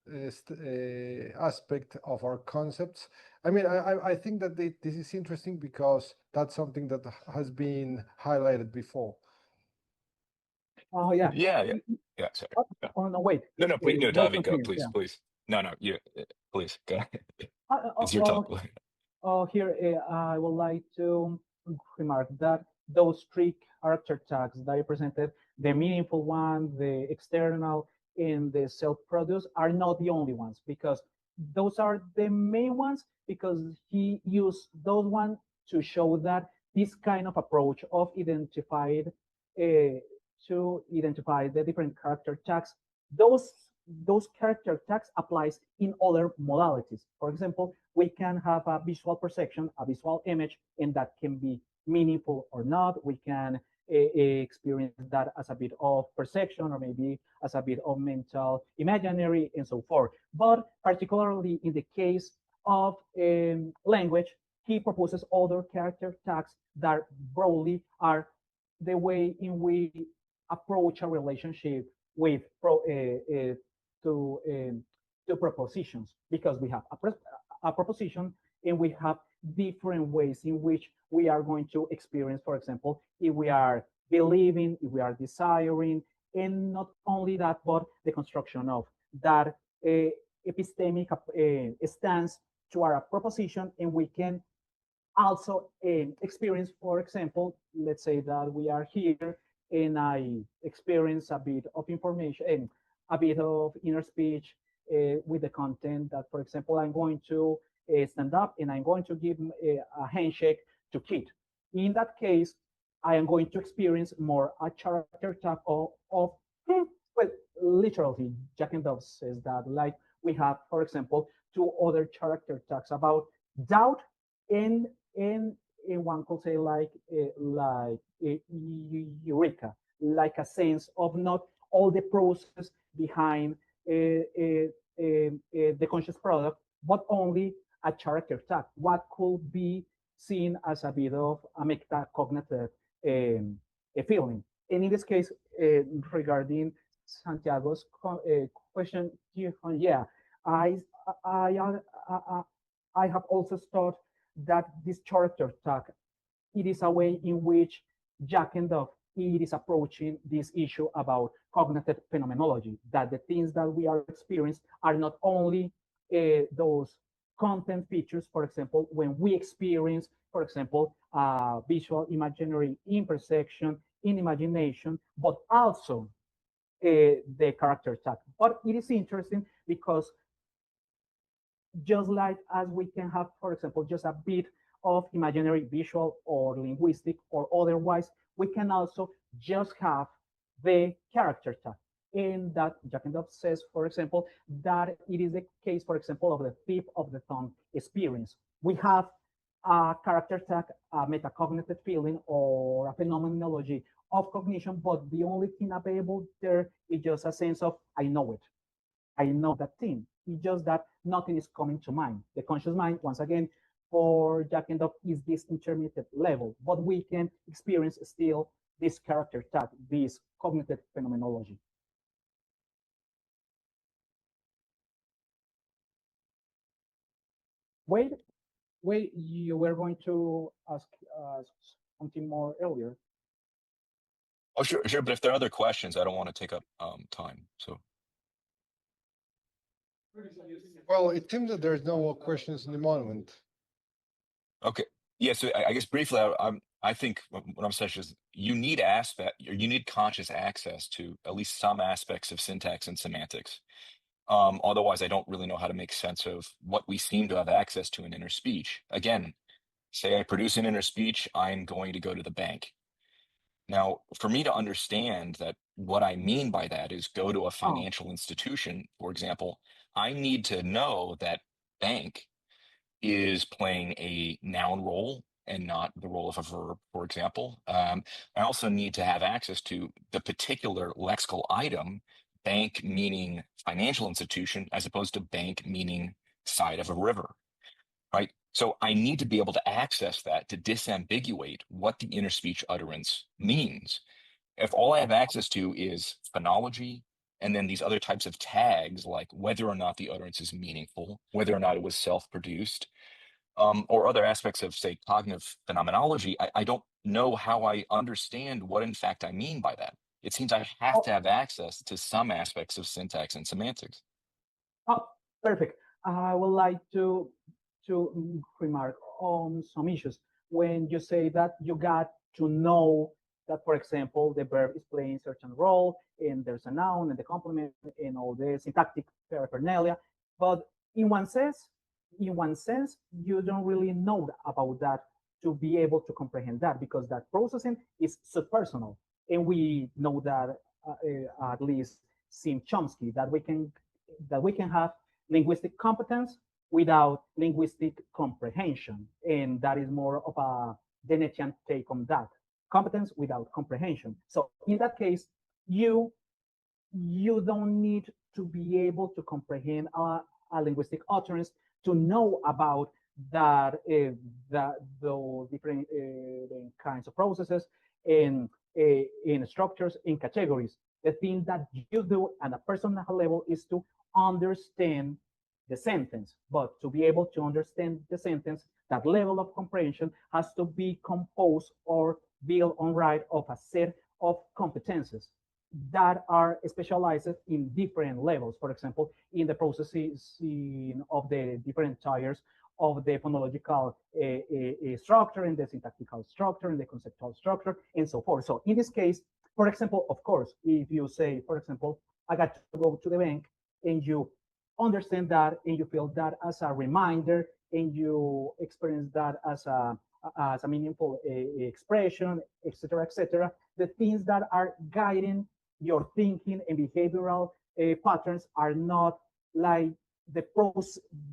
aspect of our concepts. I mean, I think that this is interesting because that's something that has been highlighted before. Oh yeah. Yeah. Sorry. Oh no, wait. No, please, no, David, go, please, yeah. please. No, you, please go. It's your talk. Here, I would like to remark that those three character tags that I presented, the meaningful one, the external, and the self-produced, are not the only ones, because those are the main ones, because he used those ones to show that this kind of approach of to identify the different character tags, those character tags applies in other modalities. For example, we can have a visual perception, a visual image, and that can be meaningful or not. We can experience that as a bit of perception, or maybe as a bit of mental imaginary, and so forth. But particularly in the case of language, he proposes other character tags that broadly are the way in which we approach a relationship with to propositions, because we have a proposition and we have different ways in which we are going to experience, for example, if we are believing, if we are desiring, and not only that, but the construction of that epistemic stance to our proposition. And we can also experience, for example, let's say that we are here and I experience a bit of information, and a bit of inner speech with the content that, for example, I'm going to stand up and I'm going to give a handshake to Kit. In that case, I am going to experience more a character tag of well, literally, Jack and Dove says that, like we have, for example, two other character tags about doubt and one could say like eureka, like a sense of not all the process behind the conscious product, but only a character tag. What could be seen as a bit of a metacognitive a feeling. And in this case, regarding Santiago's question, yeah, I have also thought that this character tag, it is a way in which Jack and Dove it is approaching this issue about cognitive phenomenology, that the things that we are experiencing are not only those content features, for example, when we experience, for example, visual imaginary intersection in imagination, but also the character tag. But it is interesting because just like as we can have, for example, just a bit of imaginary visual or linguistic or otherwise, we can also just have the character tag. And that Jack and Dove says, for example, that it is the case, for example, of the tip of the tongue experience. We have a character tag, a metacognitive feeling, or a phenomenology of cognition, but the only thing available there is just a sense of, I know it. I know that thing. It's just that nothing is coming to mind. The conscious mind, once again, for Jack and Dove is this intermediate level, but we can experience still this character tag, this cognitive phenomenology. Wait, you were going to ask something more earlier. Oh, sure. But if there are other questions, I don't want to take up time. So. Well, it seems that there's no more questions in the moment. Okay. Yeah. So I guess briefly, I think what I'm saying is you need conscious access to at least some aspects of syntax and semantics. Otherwise, I don't really know how to make sense of what we seem to have access to in inner speech. Again, say I produce an inner speech, I'm going to go to the bank. Now, for me to understand that what I mean by that is go to a financial institution, for example, I need to know that bank is playing a noun role and not the role of a verb, for example. I also need to have access to the particular lexical item, bank meaning financial institution, as opposed to bank meaning side of a river, right? So I need to be able to access that to disambiguate what the inner speech utterance means. If all I have access to is phonology, and then these other types of tags, like whether or not the utterance is meaningful, whether or not it was self-produced, or other aspects of, say, cognitive phenomenology, I don't know how I understand what in fact I mean by that. It seems I have to have access to some aspects of syntax and semantics. Oh, perfect. I would like to remark on some issues. When you say that you got to know that, for example, the verb is playing a certain role, and there's a noun and the complement and all the syntactic paraphernalia, but in one sense, you don't really know about that to be able to comprehend that, because that processing is subpersonal, and we know that at least Sim Chomsky, that we can have linguistic competence without linguistic comprehension, and that is more of a Dennetian take on that. Competence without comprehension. So in that case, you don't need to be able to comprehend a linguistic utterance to know about that the different kinds of processes in structures, in categories. The thing that you do at a personal level is to understand the sentence, but to be able to understand the sentence, that level of comprehension has to be composed or built on right of a set of competences that are specialized in different levels. For example, in the processing of the different tiers of the phonological structure, and the syntactical structure, and the conceptual structure, and so forth. So in this case, For example, of course, if you say, for example, I got to go to the bank, and you understand that and you feel that as a reminder and you experience that as a meaningful expression, etc., the things that are guiding your thinking and behavioral patterns are not like the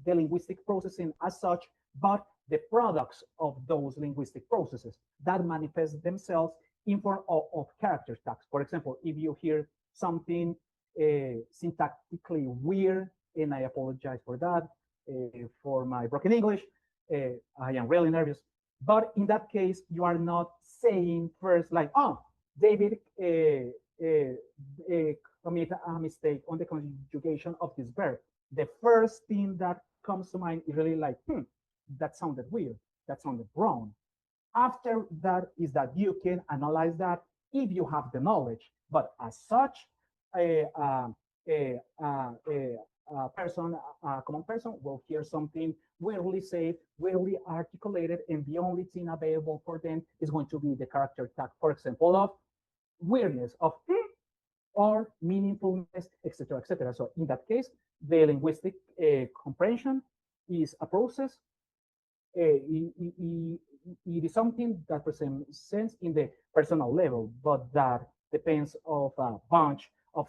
linguistic processing as such, but the products of those linguistic processes that manifest themselves in form of character tags. For example, if you hear something syntactically weird, and I apologize for that, for my broken English, I am really nervous. But in that case, you are not saying first like, oh, David commit a mistake on the conjugation of this verb. The first thing that comes to mind is really like, that sounded weird, that sounded wrong. After that is that you can analyze that if you have the knowledge. But as such, a common person will hear something weirdly said, weirdly articulated, and the only thing available for them is going to be the character tag, for example, of weirdness, of or meaningfulness, etc. So in that case, the linguistic comprehension is a process. It is something that presents sense in the personal level, but that depends of a bunch of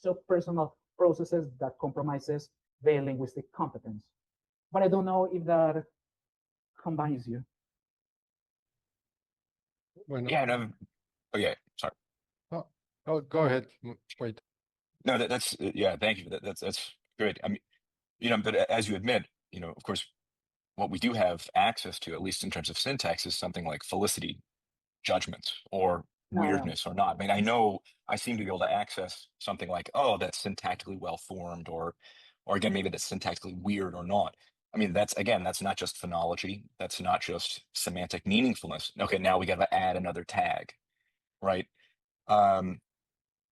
subpersonal processes that compromises the linguistic competence. But I don't know if that combines you. Bueno. Yeah, no, oh yeah, sorry. Oh, go ahead. Wait. No, that's yeah. Thank you. That's good. I mean, but as you admit, of course, what we do have access to, at least in terms of syntax, is something like felicity judgments or weirdness or not. I mean, I know I seem to be able to access something like, oh, that's syntactically well formed, or again, maybe that's syntactically weird or not. I mean, that's not just phonology. That's not just semantic meaningfulness. Okay, now we got to add another tag, right?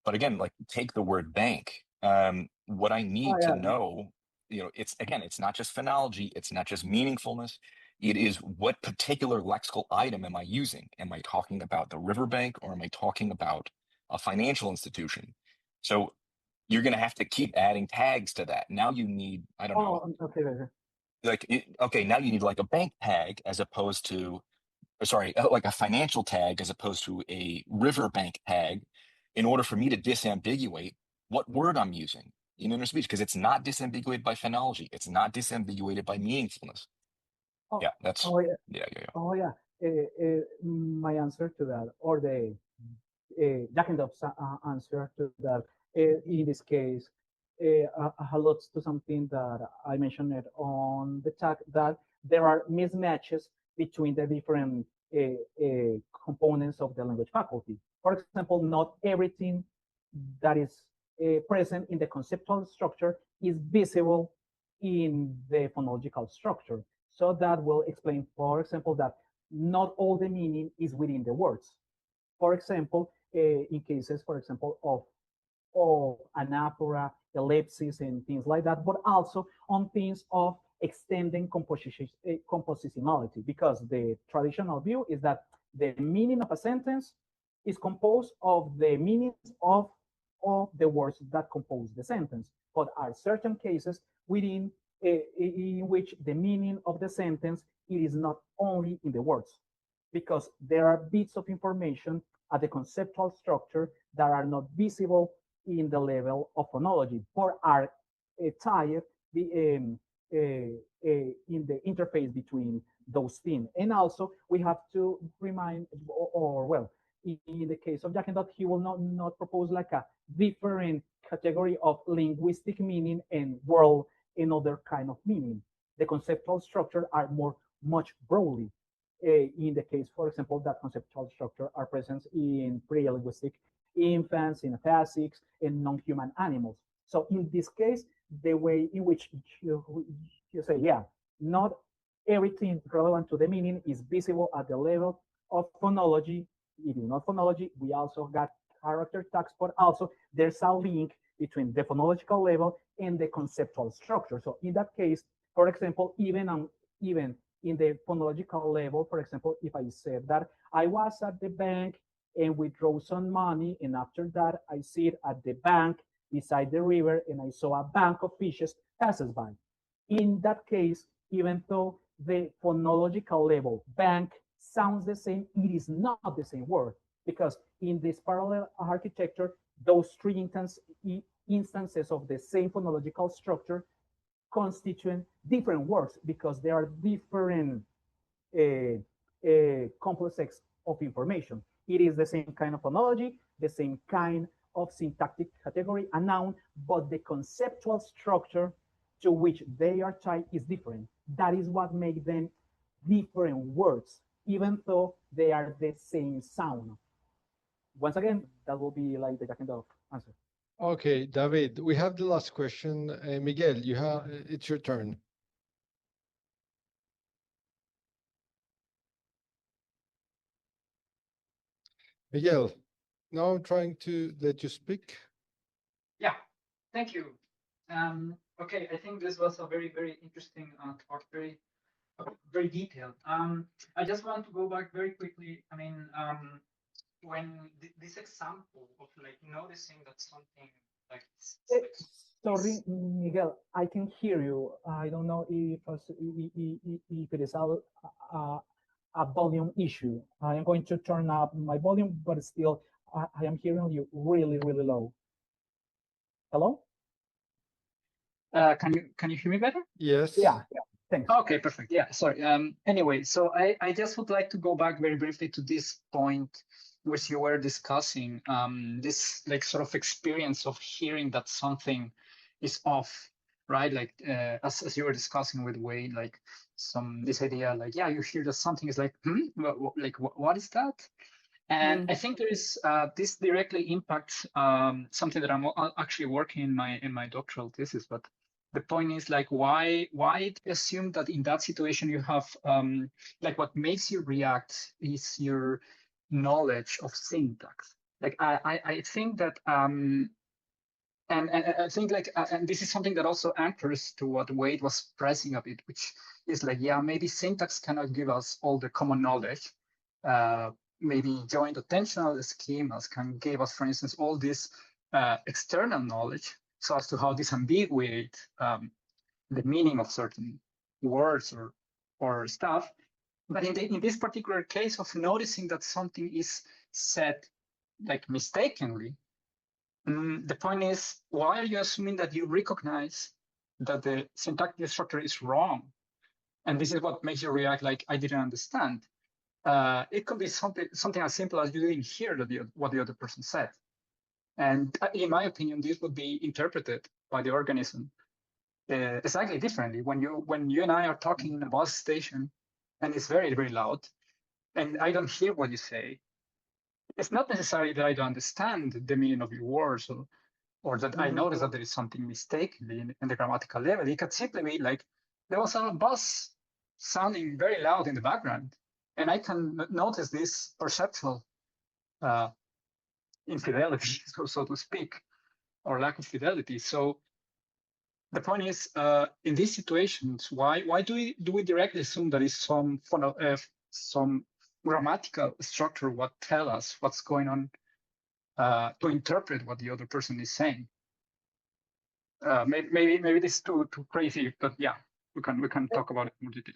But again, like take the word bank. What I need to know, it's not just phonology, it's not just meaningfulness. It is what particular lexical item am I using? Am I talking about the riverbank, or am I talking about a financial institution? So you're going to have to keep adding tags to that. Now you need, I don't know. Okay. Okay, now you need like a bank tag as opposed to, like a financial tag as opposed to a riverbank tag, in order for me to disambiguate what word I'm using in interspeech, because it's not disambiguated by phonology. It's not disambiguated by meaningfulness. Yeah, that's yeah. My answer to that, or the Jakendorf's answer to that, in this case, alludes to something that I mentioned it on the tag, that there are mismatches between the different components of the language faculty. For example, not everything that is present in the conceptual structure is visible in the phonological structure. So that will explain, for example, that not all the meaning is within the words. For example, in cases, for example, of anaphora, ellipsis, and things like that, but also on things of extending compositionality, because the traditional view is that the meaning of a sentence is composed of the meanings of the words that compose the sentence. But are certain cases within in which the meaning of the sentence, it is not only in the words, because there are bits of information at the conceptual structure that are not visible in the level of phonology, but are tied in the interface between those things. And also, we have to remind, or well, in the case of Jakendorf, he will not propose like a different category of linguistic meaning and world and other kind of meaning. The conceptual structure are much broadly. In the case, for example, that conceptual structure are present in pre-linguistic infants, in aphasics, and non-human animals. So in this case, the way in which you say, yeah, not everything relevant to the meaning is visible at the level of phonology. It is not phonology. We also got character tags, but also there's a link between the phonological level and the conceptual structure. So in that case, for example, even in the phonological level, for example, if I said that I was at the bank and withdraw some money. And after that, I sit at the bank beside the river and I saw a bank of fishes passes by. In that case, even though the phonological level bank sounds the same, it is not the same word, because in this parallel architecture, those three instances of the same phonological structure constitute different words because they are different complexes of information. It is the same kind of phonology, the same kind of syntactic category, a noun, but the conceptual structure to which they are tied is different. That is what makes them different words, even though they are the same sound. Once again, that will be like the kind of answer. Okay, David, we have the last question. Miguel, it's your turn. Miguel, now I'm trying to let you speak. Yeah, thank you. Okay, I think this was a very, very interesting talk, very detailed. I just want to go back very quickly. I mean, when this example of like noticing that something like Sorry, Miguel, I can hear you. I don't know if it is a volume issue. I am going to turn up my volume, but still, I am hearing you really, really low. Hello? Can you hear me better? Yes. Yeah, thanks. Okay, perfect. Yeah, sorry. Anyway, so I just would like to go back very briefly to this point which you were discussing, this like sort of experience of hearing that something is off, right? Like as you were discussing with Wade, like this idea, like, yeah, you hear that something is like, what is that? And I think there is this directly impacts something that I'm actually working in my doctoral thesis. But the point is like, why assume that in that situation you have like what makes you react is your knowledge of syntax. Like I think that and I think like and this is something that also anchors to what Wade was pressing a bit, which is like, yeah, maybe syntax cannot give us all the common knowledge. Maybe joint attentional schemas can give us, for instance, all this external knowledge, so as to how disambiguate the meaning of certain words or stuff. But in this particular case of noticing that something is said like mistakenly, the point is, why are you assuming that you recognize that the syntactic structure is wrong? And this is what makes you react like, I didn't understand. It could be something as simple as you didn't hear what the other person said. And in my opinion, this would be interpreted by the organism exactly differently. When you and I are talking in a bus station and it's very, very loud, and I don't hear what you say, it's not necessarily that I don't understand the meaning of your words or that I notice that there is something mistakenly in the grammatical level. It could simply be like, there was a bus sounding very loud in the background, and I can notice this perceptual infidelity, so to speak, or lack of fidelity. So the point is, in these situations, why do we directly assume that is some grammatical structure what tell us what's going on to interpret what the other person is saying? Maybe this is too crazy, but yeah, we can talk about it in more detail.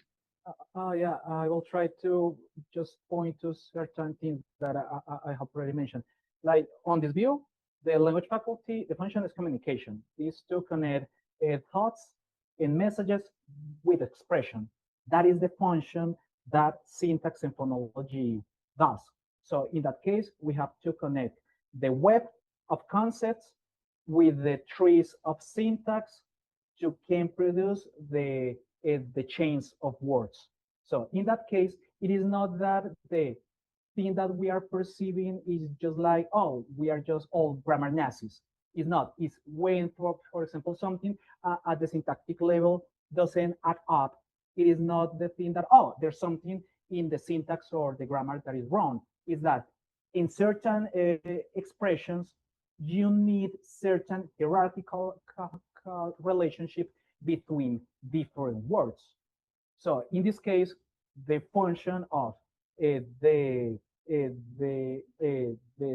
Yeah, I will try to just point to certain things that I have already mentioned. Like on this view, the language faculty, the function is communication, is to connect thoughts and messages with expression. That is the function that syntax and phonology does. So in that case, we have to connect the web of concepts with the trees of syntax to can produce the chains of words. So in that case, it is not that the thing that we are perceiving is just like, oh, we are just all grammar Nazis. It's not. It's when, for example, something at the syntactic level doesn't add up. It is not the thing that, oh, there's something in the syntax or the grammar that is wrong. It's that in certain expressions, you need certain hierarchical relationship between different words. So in this case, the function of the the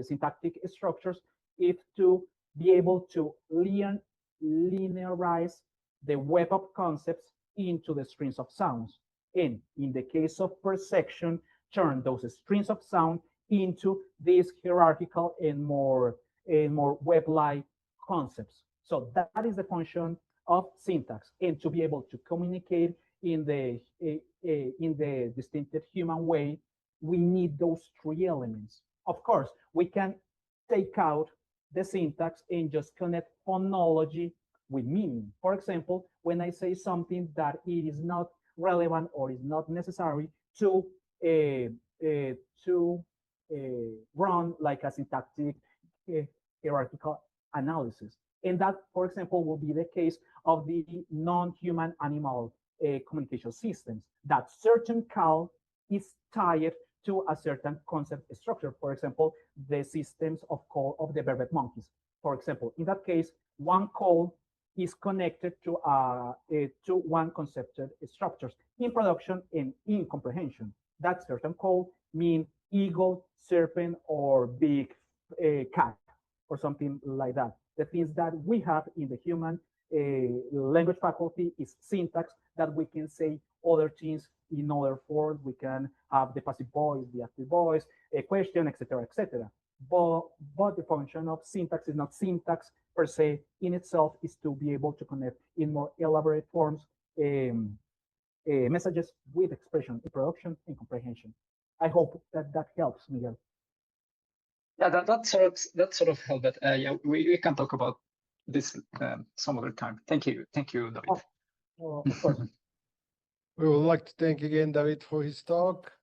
syntactic structures is to be able to linearize the web of concepts into the strings of sounds. And in the case of perception, turn those strings of sound into these hierarchical and more web-like concepts. So that is the function of syntax, and to be able to communicate in the distinctive human way, we need those three elements. Of course, we can take out the syntax and just connect phonology with meaning. For example, when I say something that it is not relevant or is not necessary to run like a syntactic hierarchical analysis. And that, for example, will be the case of the non-human animal communication systems, that certain call is tied to a certain concept structure. For example, the systems of call of the vervet monkeys. For example, in that case, one call is connected to one concepted structures in production and in comprehension. That certain call mean eagle, serpent, or big cat, or something like that. The things that we have in the human language faculty is syntax, that we can say other things in other forms. We can have the passive voice, the active voice, a question, etc., etc. But the function of syntax is not syntax per se in itself, is to be able to connect in more elaborate forms messages with expression in production and comprehension. I hope that helps, Miguel. Yeah, that sort of helped. But yeah, we can talk about this some other time. Thank you, David. Of course. We would like to thank again David for his talk.